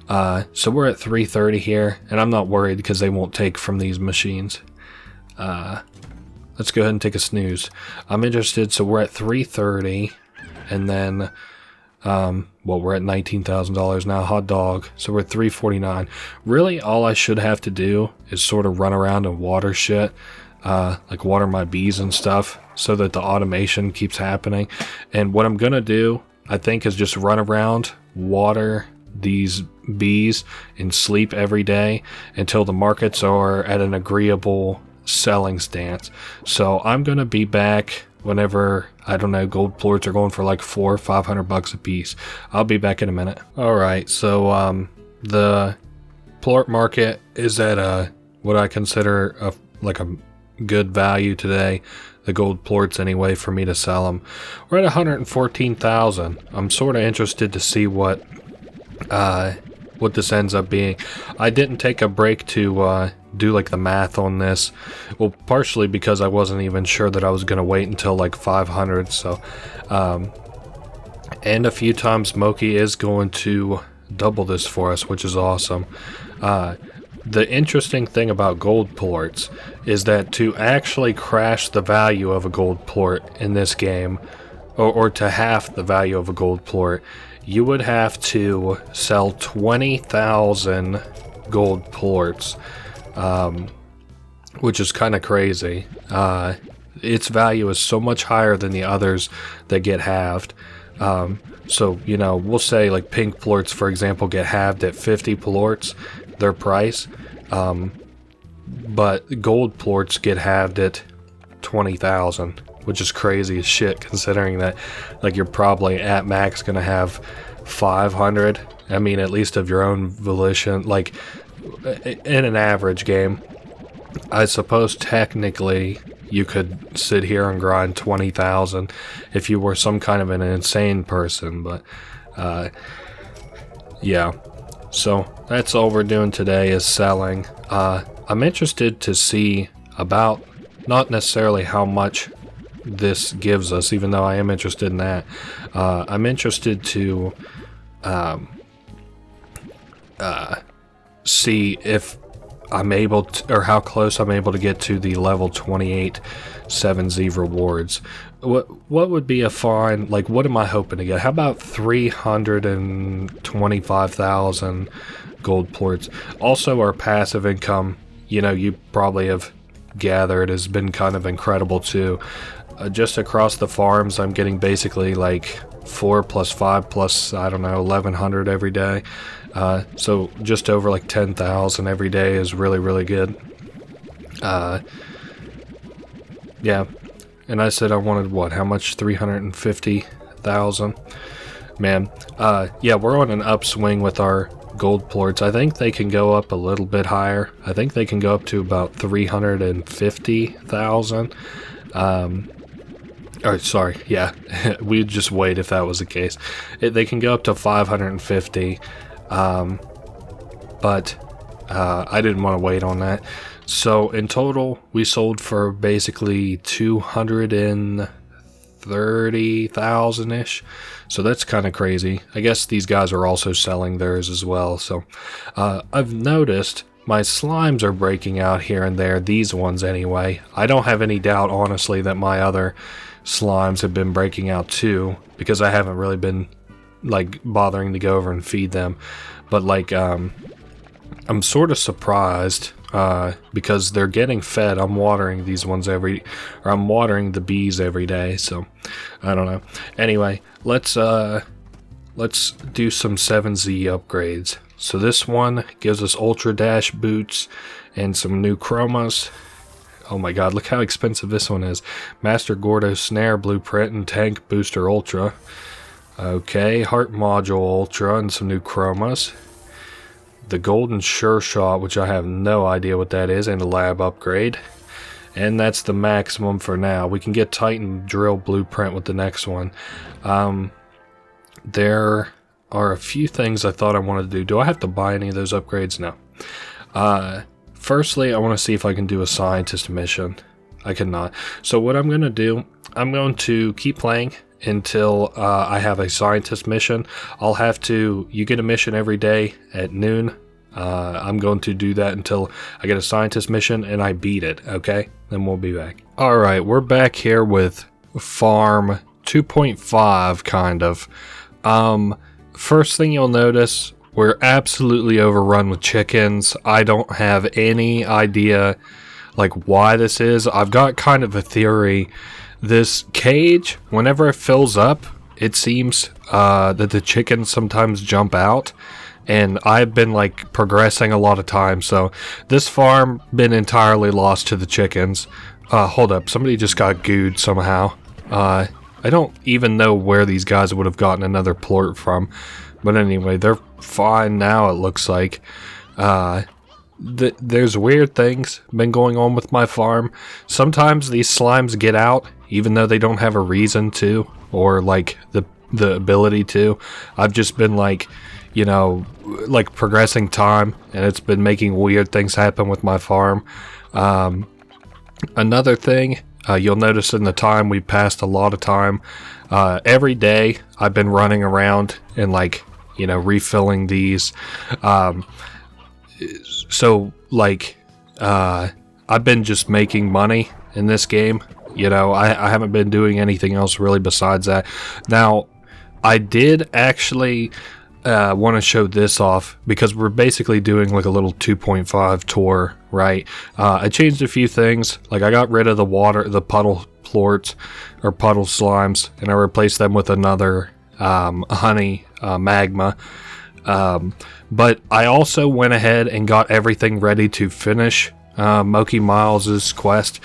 So we're at 330 here, and I'm not worried because they won't take from these machines. Let's go ahead and take a snooze. I'm interested, so we're at 330, and then, well, we're at $19,000 now, hot dog, so we're at 349. Really, all I should have to do is sort of run around and water shit, like water my bees and stuff, so that the automation keeps happening. And what I'm gonna do, I think, is just run around, water these bees, and sleep every day until the markets are at an agreeable selling stance. So I'm gonna be back whenever, I don't know, gold plorts are going for like $400 or $500 a piece. I'll be back in a minute. Alright, so the plort market is at what I consider a good value today. The gold plorts anyway, for me to sell them. We're at 114,000. I'm sort of interested to see what this ends up being. I didn't take a break to do like the math on this, well, partially because I wasn't even sure that I was gonna wait until like 500. So and a few times Moki is going to double this for us, which is awesome. The interesting thing about gold plorts is that to actually crash the value of a gold plort in this game, or to half the value of a gold plort, you would have to sell 20,000 gold plorts, which is kind of crazy. Its value is so much higher than the others that get halved. So, you know, we'll say like pink plorts, for example, get halved at 50 plorts, their price. But gold plorts get halved at 20,000, which is crazy as shit, considering that like you're probably at max gonna have 500. I mean, at least of your own volition, like in an average game. I suppose technically you could sit here and grind 20,000 if you were some kind of an insane person, but yeah. So that's all we're doing today is selling. I'm interested to see about, not necessarily how much this gives us, even though I am interested in that. I'm interested to see if I'm able to, or how close I'm able to get to the level 28 7Z rewards. What would be a fine, like, what am I hoping to get? How about 325,000 gold plorts? Also, our passive income, you know, you probably have gathered, has been kind of incredible too. just across the farms, I'm getting basically like 4 plus 5 plus, I don't know, 1100 every day. So just over like 10,000 every day is really, really good. Yeah. And I said I wanted what? How much? 350,000. Man. Yeah, we're on an upswing with our gold plorts. I think they can go up a little bit higher. I think they can go up to about 350,000. Oh, sorry. Yeah, we'd just wait if that was the case. They can go up to 550. But I didn't want to wait on that. So in total, we sold for basically 230,000-ish. So that's kind of crazy. I guess these guys are also selling theirs as well. So I've noticed my slimes are breaking out here and there, these ones anyway. I don't have any doubt, honestly, that my other slimes have been breaking out too, because I haven't really been like bothering to go over and feed them. But like I'm sort of surprised because they're getting fed. I'm watering these ones I'm watering the bees every day, so I don't know. Anyway, let's do some 7Z upgrades. So this one gives us Ultra Dash boots and some new chromas. Oh my god, look how expensive this one is. Master Gordo Snare Blueprint and Tank Booster Ultra. Okay, Heart Module Ultra and some new chromas. The Golden Sure Shot, which I have no idea what that is, and a lab upgrade. And that's the maximum for now. We can get Titan Drill Blueprint with the next one. There are a few things I thought I wanted to do. Do I have to buy any of those upgrades? No. Firstly, I want to see if I can do a scientist mission. I cannot. So what I'm going to do, I'm going to keep playing until I have a scientist mission. You get a mission every day at noon. I'm going to do that until I get a scientist mission and I beat it, okay? Then we'll be back. Alright, we're back here with farm 2.5, kind of. First thing you'll notice, we're absolutely overrun with chickens. I don't have any idea like why this is. I've got kind of a theory. This cage, whenever it fills up, it seems that the chickens sometimes jump out, and I've been like progressing a lot of times, so this farm been entirely lost to the chickens. Hold up, somebody just got gooed somehow. I don't even know where these guys would have gotten another plort from, but anyway, they're fine now, it looks like. There's weird things been going on with my farm. Sometimes these slimes get out even though they don't have a reason to, or like the ability to. I've just been like, you know, like progressing time, and it's been making weird things happen with my farm. Another thing, you'll notice in the time we passed a lot of time. Every day I've been running around and like, you know, refilling these. So like I've been just making money in this game. You know, I haven't been doing anything else really besides that. Now, I did actually want to show this off because we're basically doing like a little 2.5 tour, right? I changed a few things. Like I got rid of the puddle plorts or puddle slimes, and I replaced them with another honey magma. But I also went ahead and got everything ready to finish Moki Miles' quest.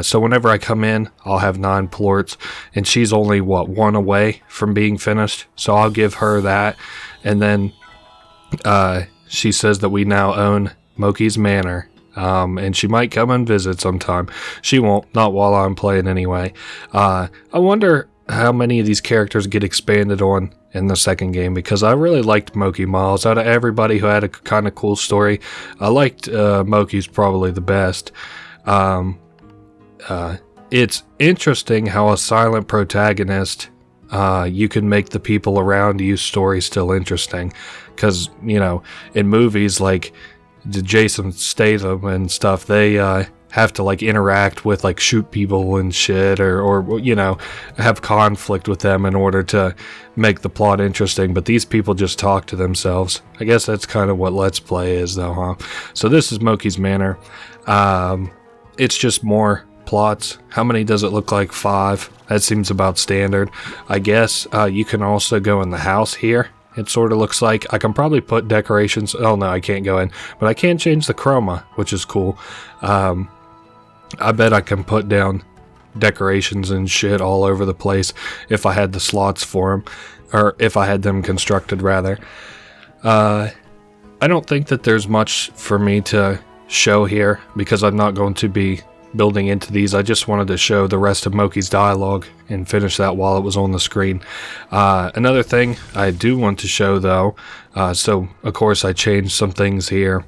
So whenever I come in, I'll have 9 plorts, and she's only, what, 1 away from being finished. So I'll give her that, and then she says that we now own Moki's Manor. And she might come and visit sometime. She won't, not while I'm playing anyway. I wonder how many of these characters get expanded on in the second game, because I really liked Moki Miles. Out of everybody who had a kind of cool story, I liked Moki's probably the best. It's interesting how a silent protagonist, you can make the people around you's story still interesting, because, you know, in movies like the Jason Statham and stuff, they have to like interact with, like, shoot people and shit, or you know, have conflict with them in order to make the plot interesting. But these people just talk to themselves. I guess that's kind of what Let's Play is, though, huh? So this is Moki's Manor. It's just more plots. How many does it look like? 5. That seems about standard. I guess you can also go in the house here. It sort of looks like I can probably put decorations. Oh no, I can't go in, but I can change the chroma, which is cool. I bet I can put down decorations and shit all over the place if I had the slots for them, or if I had them constructed rather. I don't think that there's much for me to show here because I'm not going to be building into these. I just wanted to show the rest of Moki's dialogue and finish that while it was on the screen. Another thing I do want to show though, so of course I changed some things here,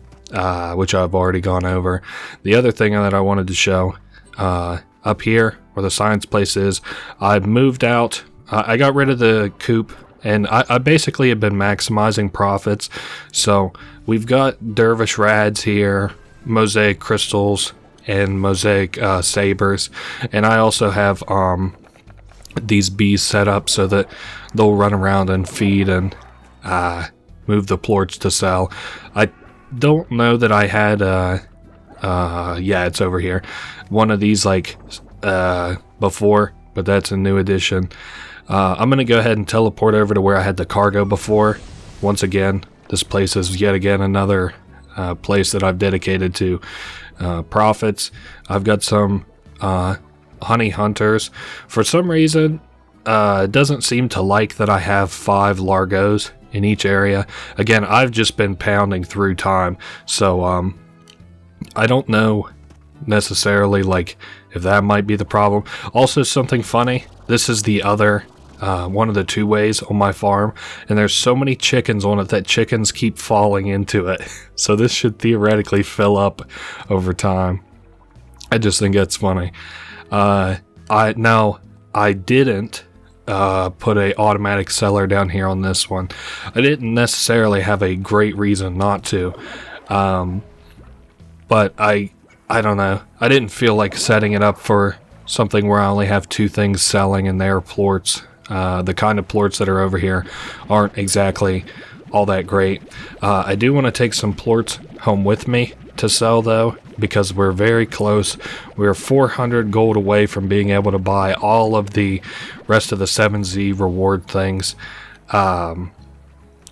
which I've already gone over. The other thing that I wanted to show, up here where the science place is, I moved out. I got rid of the coop, and I basically have been maximizing profits. So we've got dervish rads here, mosaic crystals, and mosaic sabers, and I also have these bees set up so that they'll run around and feed and move the plorts to sell. I don't know that I had yeah, it's over here, one of these like before, but that's a new addition. I'm gonna go ahead and teleport over to where I had the cargo before. Once again, this place is yet again another place that I've dedicated to profits. I've got some honey hunters. For some reason, it doesn't seem to like that I have 5 largos in each area. Again, I've just been pounding through time, so I don't know necessarily like if that might be the problem. Also, something funny, this is the other one of the 2 ways on my farm, and there's so many chickens on it that chickens keep falling into it. So this should theoretically fill up over time. I just think that's funny. I didn't put a automatic seller down here on this one. I didn't necessarily have a great reason not to, but I don't know. I didn't feel like setting it up for something where I only have 2 things selling, and they're plorts. The kind of plorts that are over here aren't exactly all that great. I do want to take some plorts home with me to sell though, because we're very close. We're 400 gold away from being able to buy all of the rest of the 7Z reward things,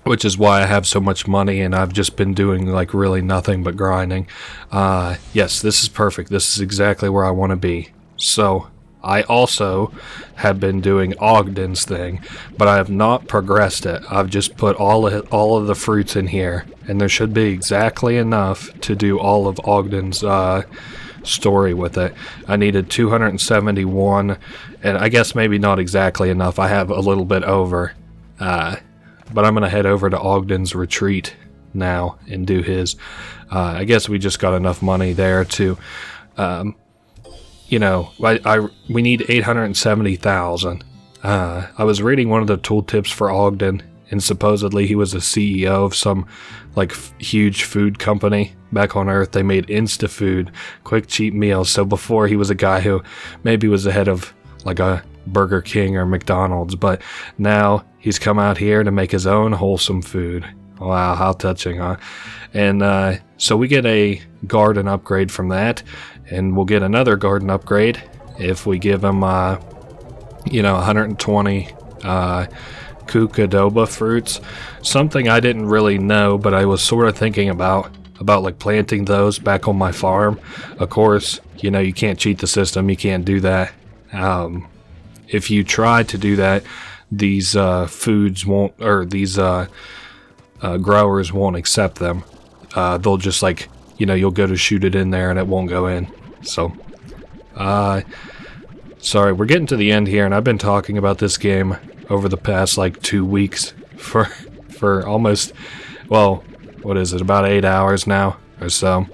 which is why I have so much money, and I've just been doing like really nothing but grinding. Yes, this is perfect. This is exactly where I want to be. So I also have been doing Ogden's thing, but I have not progressed it. I've just put all of the fruits in here, and there should be exactly enough to do all of Ogden's story with it. I needed 271, and I guess maybe not exactly enough. I have a little bit over, but I'm going to head over to Ogden's retreat now and do his. I guess we just got enough money there to... you know, we need 870,000. I was reading one of the tooltips for Ogden, and supposedly he was a CEO of some like huge food company back on Earth. They made insta food, quick cheap meals. So before, he was a guy who maybe was the head of like a Burger King or McDonald's, but now he's come out here to make his own wholesome food. Wow, how touching, huh? And so we get a garden upgrade from that, and we'll get another garden upgrade if we give him, you know, 120 Kukadoba fruits. Something I didn't really know, but I was sort of thinking about like planting those back on my farm. Of course, you know, you can't cheat the system. You can't do that. If you try to do that, these foods won't, or these growers won't accept them. They'll just like, you know, you'll go to shoot it in there and it won't go in. So, sorry, we're getting to the end here, and I've been talking about this game over the past like 2 weeks for almost, well, what is it, about 8 hours now or so.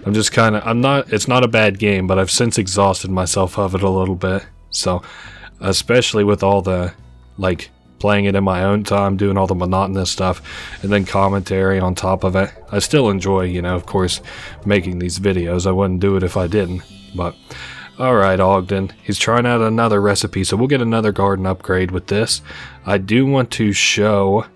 I'm just kind of, it's not a bad game, but I've since exhausted myself of it a little bit. So, especially with all the, like, playing it in my own time, doing all the monotonous stuff, and then commentary on top of it. I still enjoy, you know, of course, making these videos. I wouldn't do it if I didn't, but alright, Ogden. He's trying out another recipe, so we'll get another garden upgrade with this. I do want to show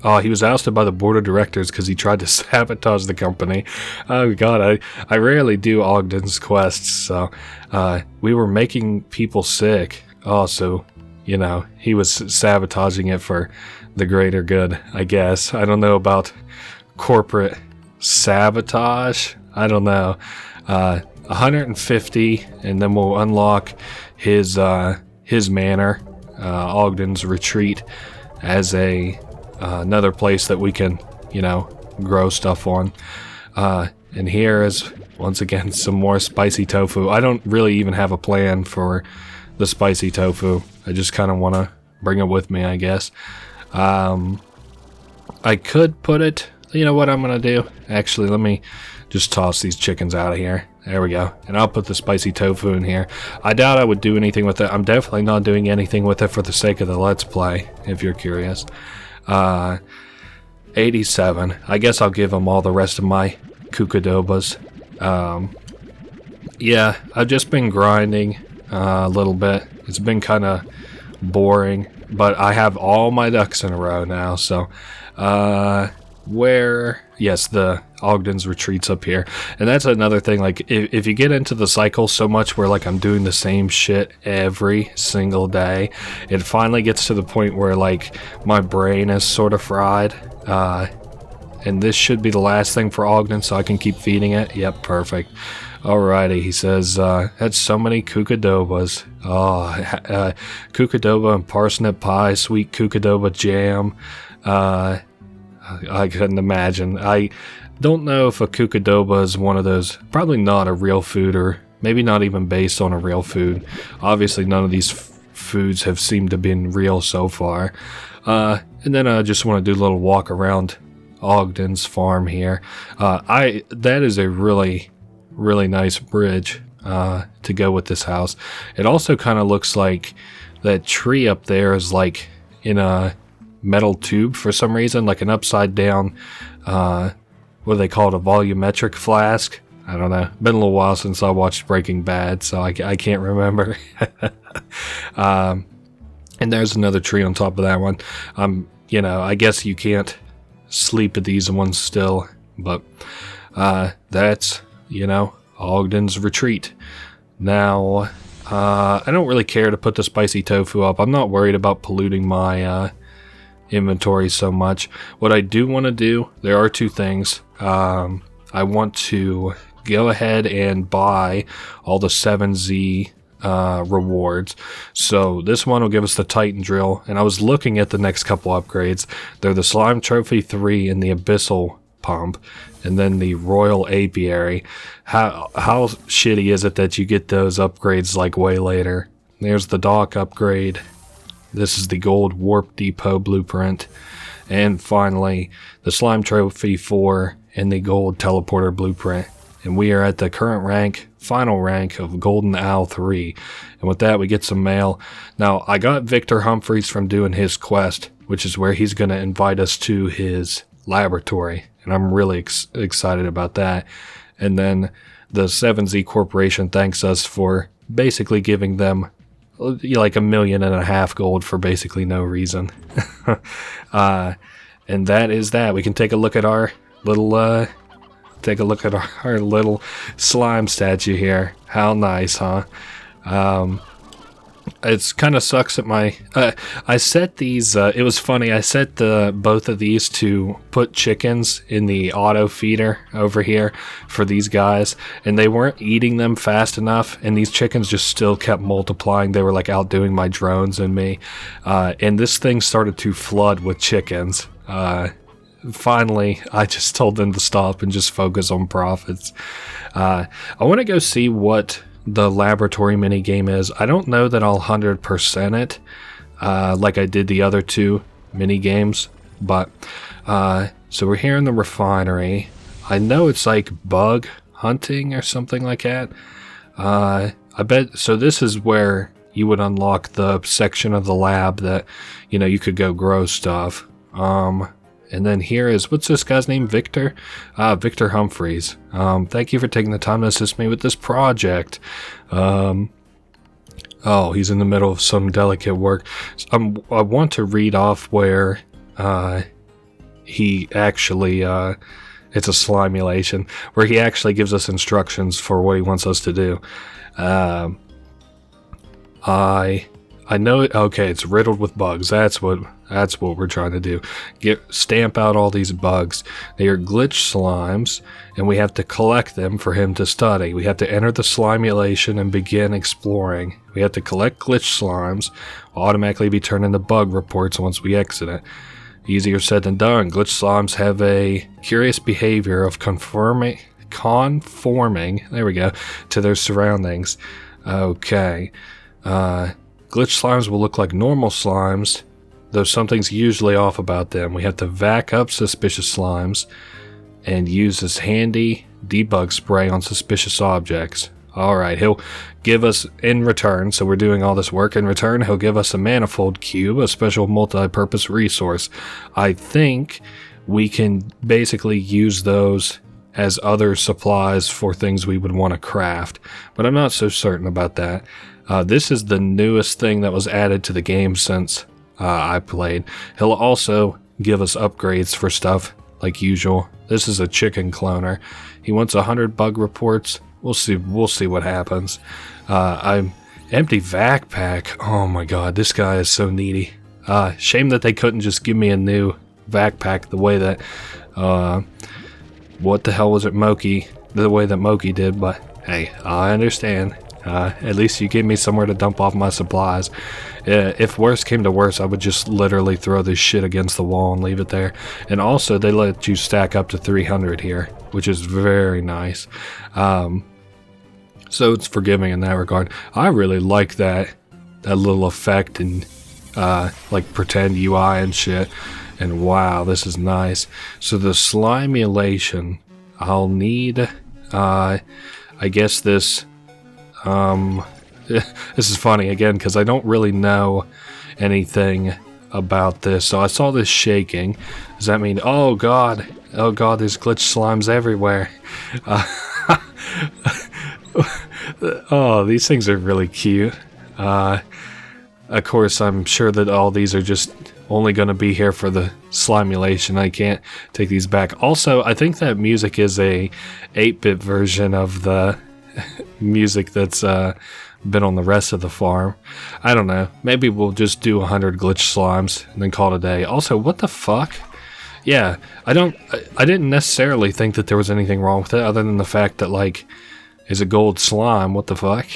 Oh, he was ousted by the board of directors because he tried to sabotage the company. Oh god, I rarely do Ogden's quests, so we were making people sick. Oh, so, you know, he was sabotaging it for the greater good, I guess. I don't know about corporate sabotage. I don't know. 150, and then we'll unlock his manor, Ogden's retreat, as another place that we can, you know, grow stuff on. And here is, once again, some more spicy tofu. I don't really even have a plan for the spicy tofu. I just kind of want to bring it with me, I guess. I could put it, you know what I'm going to do? Actually, let me just toss these chickens out of here. There we go. And I'll put the spicy tofu in here. I doubt I would do anything with it. I'm definitely not doing anything with it for the sake of the Let's Play, if you're curious. 87. I guess I'll give them all the rest of my kukadobas. Yeah, I've just been grinding a little bit. It's been kind of boring, but I have all my ducks in a row now, so yes, the Ogden's retreat's up here. And that's another thing, like, if you get into the cycle so much where, like, I'm doing the same shit every single day, it finally gets to the point where, like, my brain is sort of fried. And this should be the last thing for Ogden, so I can keep feeding it. Yep, perfect. Alrighty, he says, that's so many kukadobas. Oh, kukadoba and parsnip pie, sweet kukadoba jam. I couldn't imagine. I don't know if a kukadoba is one of those, probably not a real food, or maybe not even based on a real food. Obviously, none of these foods have seemed to have been real so far. And then I just want to do a little walk around Ogden's farm here. That is a really, really nice bridge to go with this house. It also kind of looks like that tree up there is like in a metal tube for some reason, like an upside down, what do they call it, a volumetric flask? I don't know. Been a little while since I watched Breaking Bad, so I can't remember. And there's another tree on top of that one. You know, I guess you can't sleep at these ones still, but that's, you know, Ogden's retreat. Now, I don't really care to put the spicy tofu up. I'm not worried about polluting my inventory so much. What I do want to do, there are two things. I want to go ahead and buy all the 7Z rewards. So this one will give us the Titan drill, and I was looking at the next couple upgrades. They're the Slime Trophy 3 and the Abyssal Pump, and then the Royal Apiary. How shitty is it that you get those upgrades like way later? There's the dock upgrade. This is the gold Warp Depot blueprint. And finally, the Slime Trophy 4 and the gold Teleporter blueprint. And we are at the current final rank of Golden Owl 3. And with that, we get some mail. Now, I got Victor Humphreys from doing his quest, which is where he's going to invite us to his laboratory. And I'm really excited about that. And then the 7Z Corporation thanks us for basically giving them like 1.5 million gold for basically no reason. And that is that. We can take a look at our little our little slime statue here. How nice, huh? It's kind of sucks that my I set these it was funny, I set both of these to put chickens in the auto feeder over here for these guys, and they weren't eating them fast enough, and these chickens just still kept multiplying. They were like outdoing my drones and me, and this thing started to flood with chickens. Finally, I just told them to stop and just focus on profits. I want to go see what the laboratory mini game is. I don't know that I'll 100% it like I did the other two mini games, but so we're here in the refinery. I know it's like bug hunting or something like that. I bet so. This is where you would unlock the section of the lab that, you know, you could go grow stuff. And then here is, what's this guy's name? Victor? Victor Humphreys. Thank you for taking the time to assist me with this project. Oh, he's in the middle of some delicate work. I want to read off where he actually, it's a slimulation, where he actually gives us instructions for what he wants us to do. I know it. Okay, it's riddled with bugs. That's what we're trying to do. Stamp out all these bugs. They are glitch slimes, and we have to collect them for him to study. We have to enter the slimulation and begin exploring. We have to collect glitch slimes. Will automatically be turned into bug reports once we exit it. Easier said than done. Glitch slimes have a curious behavior of conforming, there we go, to their surroundings. Okay. Glitch slimes will look like normal slimes, though something's usually off about them. We have to vac up suspicious slimes and use this handy debug spray on suspicious objects. Alright, he'll give us in return, so we're doing all this work. In return, he'll give us a manifold cube, a special multi-purpose resource. I think we can basically use those as other supplies for things we would want to craft, but I'm not so certain about that. This is the newest thing that was added to the game since I played. He'll also give us upgrades for stuff like usual. This is a chicken cloner. He wants 100 bug reports. We'll see what happens. I'm empty vac pack. Oh my god, this guy is so needy. Shame that they couldn't just give me a new vac pack the way that what the hell was it, Moki? The way that Moki did, but hey, I understand. At least you gave me somewhere to dump off my supplies. If worse came to worse, I would just literally throw this shit against the wall and leave it there. And also, they let you stack up to 300 here, which is very nice. So it's forgiving in that regard. I really like that little effect and like pretend UI and shit. And wow, this is nice. So the slimulation, I'll need, I guess this. This is funny again because I don't really know anything about this. So I saw this shaking. Does that mean, oh god, there's glitch slimes everywhere? Oh, these things are really cute. Of course, I'm sure that all these are just only going to be here for the slimulation. I can't take these back. Also, I think that music is a 8-bit version of the music that's been on the rest of the farm. I don't know. Maybe we'll just do 100 glitch slimes and then call it a day. Also, what the fuck? Yeah, I didn't necessarily think that there was anything wrong with it other than the fact that, like, is a gold slime. What the fuck?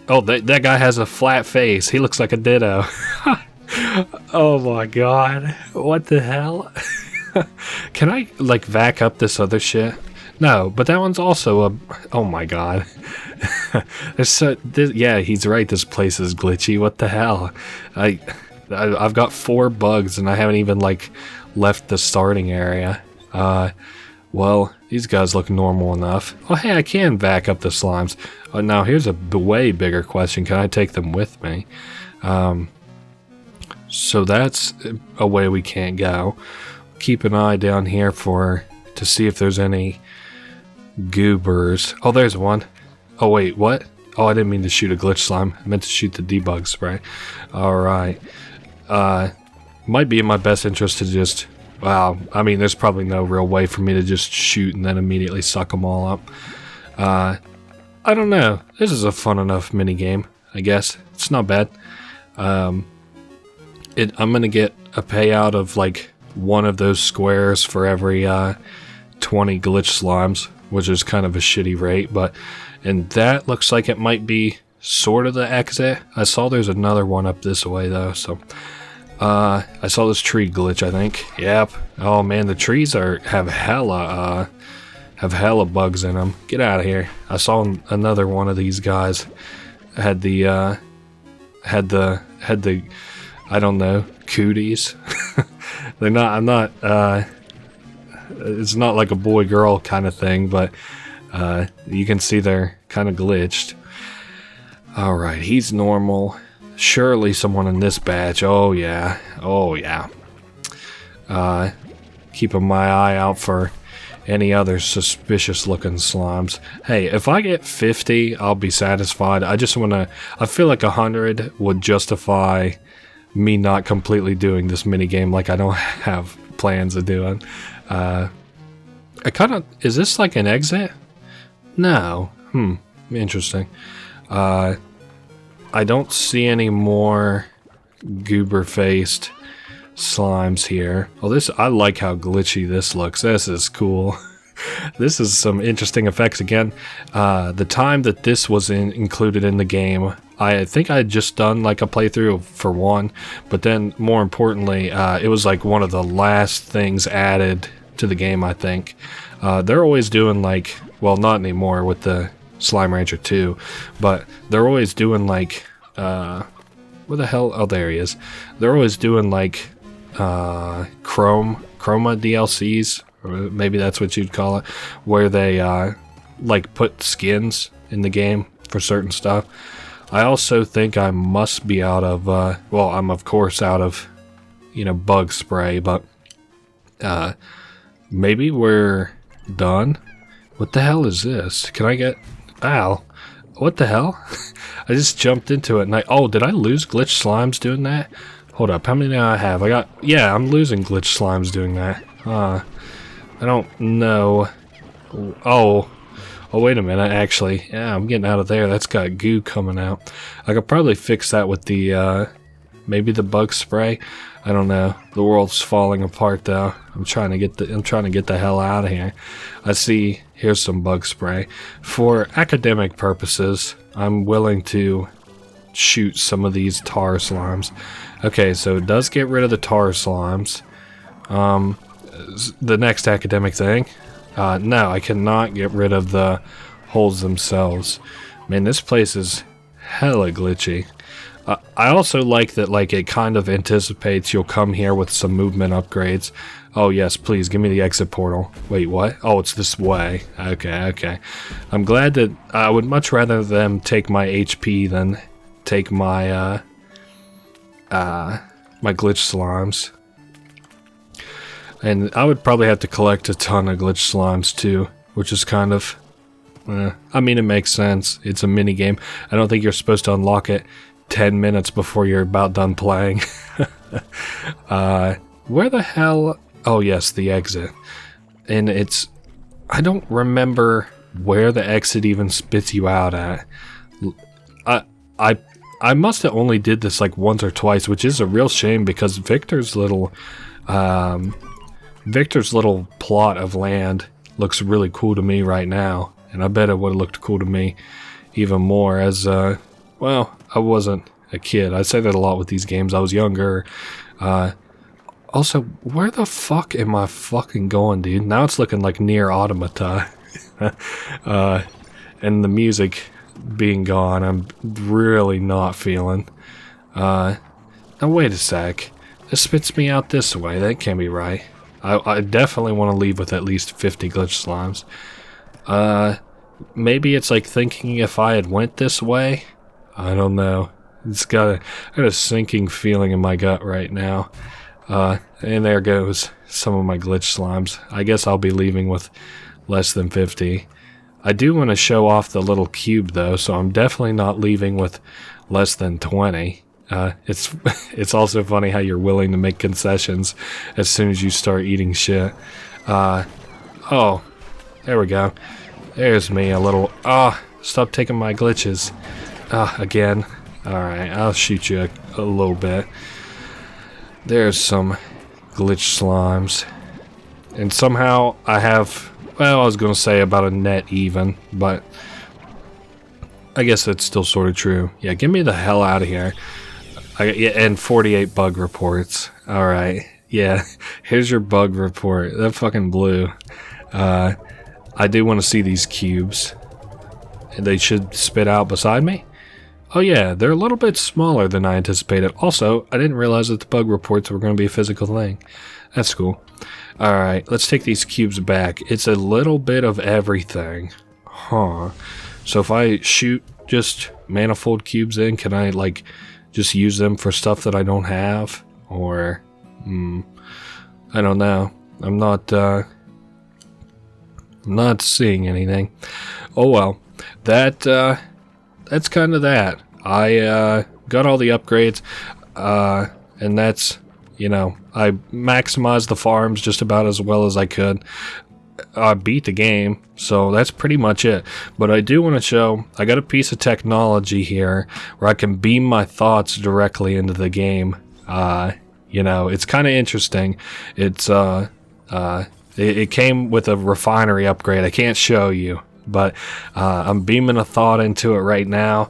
Oh, that guy has a flat face. He looks like a ditto. Oh my god. What the hell? Can I, like, vac up this other shit? No, but that one's also a... Oh my god. Yeah, he's right. This place is glitchy. What the hell? I've got 4 bugs and I haven't even, like, left the starting area. Well, these guys look normal enough. Oh, hey, I can vac up the slimes. Now, here's a way bigger question. Can I take them with me? So that's a way we can't go. Keep an eye down here to see if there's any goobers. Oh, there's one. Oh, wait, what? Oh, I didn't mean to shoot a glitch slime. I meant to shoot the debug spray. Alright. Might be in my best interest to just... Wow, I mean, there's probably no real way for me to just shoot and then immediately suck them all up. I don't know. This is a fun enough minigame, I guess. It's not bad. I'm gonna get a payout of, like, one of those squares for every 20 glitch slimes, which is kind of a shitty rate, and that looks like it might be sort of the exit. I saw there's another one up this way though, so I saw this tree glitch, I think. Yep. Oh man, the trees have hella bugs in them. Get out of here. I saw another one of these guys had the I don't know, cooties. It's not like a boy-girl kind of thing, but you can see they're kind of glitched. Alright, he's normal. Surely someone in this batch. Oh yeah. Keeping my eye out for any other suspicious looking slimes. Hey, if I get 50, I'll be satisfied. I feel like 100 would justify me not completely doing this mini game like I don't have plans of doing. I kind of... Is this like an exit? No. Interesting. I don't see any more goober-faced slimes here. Oh, this... I like how glitchy this looks. This is cool. This is some interesting effects again. The time that this was included in the game, I think I had just done like a playthrough for one, but then more importantly, it was like one of the last things added to the game, I think. They're always doing like, well, not anymore with the Slime Rancher 2, but they're always doing like, where the hell? Oh, there he is. They're always doing like chroma DLCs, or maybe that's what you'd call it, where they like put skins in the game for certain stuff. I also think I must be out of, well, I'm of course out of, bug spray, but maybe we're done. What the hell is this? Can I get... Ow. What the hell? I just jumped into it and oh, did I lose glitch slimes doing that? Hold up, how many do I have? Yeah, I'm losing glitch slimes doing that. I don't know. Oh, wait a minute, actually. Yeah, I'm getting out of there. That's got goo coming out. I could probably fix that with the, maybe the bug spray. I don't know. The world's falling apart, though. I'm trying to get the hell out of here. I see, here's some bug spray. For academic purposes, I'm willing to shoot some of these tar slimes. Okay, so it does get rid of the tar slimes. The next academic thing. No, I cannot get rid of the holes themselves. Man, this place is hella glitchy. I also like that, like, it kind of anticipates you'll come here with some movement upgrades. Oh, yes, please, give me the exit portal. Wait, what? Oh, it's this way. Okay. I'm glad that... I would much rather them take my HP than take my, my glitch slimes. And I would probably have to collect a ton of glitch slimes too, which is kind of... I mean, it makes sense. It's a mini game. I don't think you're supposed to unlock it 10 minutes before you're about done playing. Where the hell... Oh yes, the exit. And it's... I don't remember where the exit even spits you out at. I must have only did this like once or twice, which is a real shame because Victor's little plot of land looks really cool to me right now, and I bet it would have looked cool to me even more as, well, I wasn't a kid. I say that a lot with these games. I was younger. Also, where the fuck am I fucking going, dude? Now it's looking like Near Automata. And the music being gone, I'm really not feeling. Now wait a sec. This spits me out this way. That can't be right. I definitely want to leave with at least 50 glitch slimes. Maybe it's like thinking if I had went this way? I don't know. It's got a sinking feeling in my gut right now. And there goes some of my glitch slimes. I guess I'll be leaving with less than 50. I do want to show off the little cube though, so I'm definitely not leaving with less than 20. It's also funny how you're willing to make concessions as soon as you start eating shit. Oh, there we go. There's me a little... stop taking my glitches. Again. Alright, I'll shoot you a little bit. There's some glitch slimes. And somehow I have... Well, I was going to say about a net even, but... I guess that's still sort of true. Yeah, get me the hell out of here. Yeah, and 48 bug reports. Alright. Yeah, here's your bug report. That fucking blew. I do want to see these cubes. They should spit out beside me. Oh yeah, they're a little bit smaller than I anticipated. Also, I didn't realize that the bug reports were going to be a physical thing. That's cool. Alright, let's take these cubes back. It's a little bit of everything. Huh. So if I shoot just manifold cubes in, can I, like, just use them for stuff that I don't have? Or, I don't know. I'm not seeing anything. Oh well. That's kind of that. I got all the upgrades. and that's, you know, I maximized the farms just about as well as I could. I beat the game, so that's pretty much it. But I do want to show, I got a piece of technology here where I can beam my thoughts directly into the game. You know, it's kind of interesting. It's it came with a refinery upgrade. I can't show you, but I'm beaming a thought into it right now.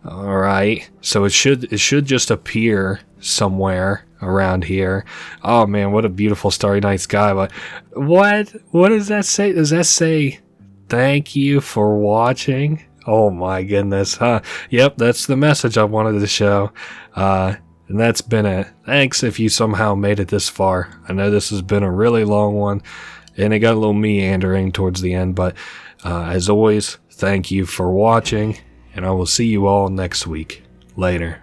All right, so it should just appear somewhere around here. Oh man, what a beautiful starry night sky. But what does that say? Does that say thank you for watching? Oh my goodness, huh? Yep, that's the message I wanted to show. And that's been it. Thanks if you somehow made it this far. I know this has been a really long one, and it got a little meandering towards the end, but as always, thank you for watching, and I will see you all next week. Later.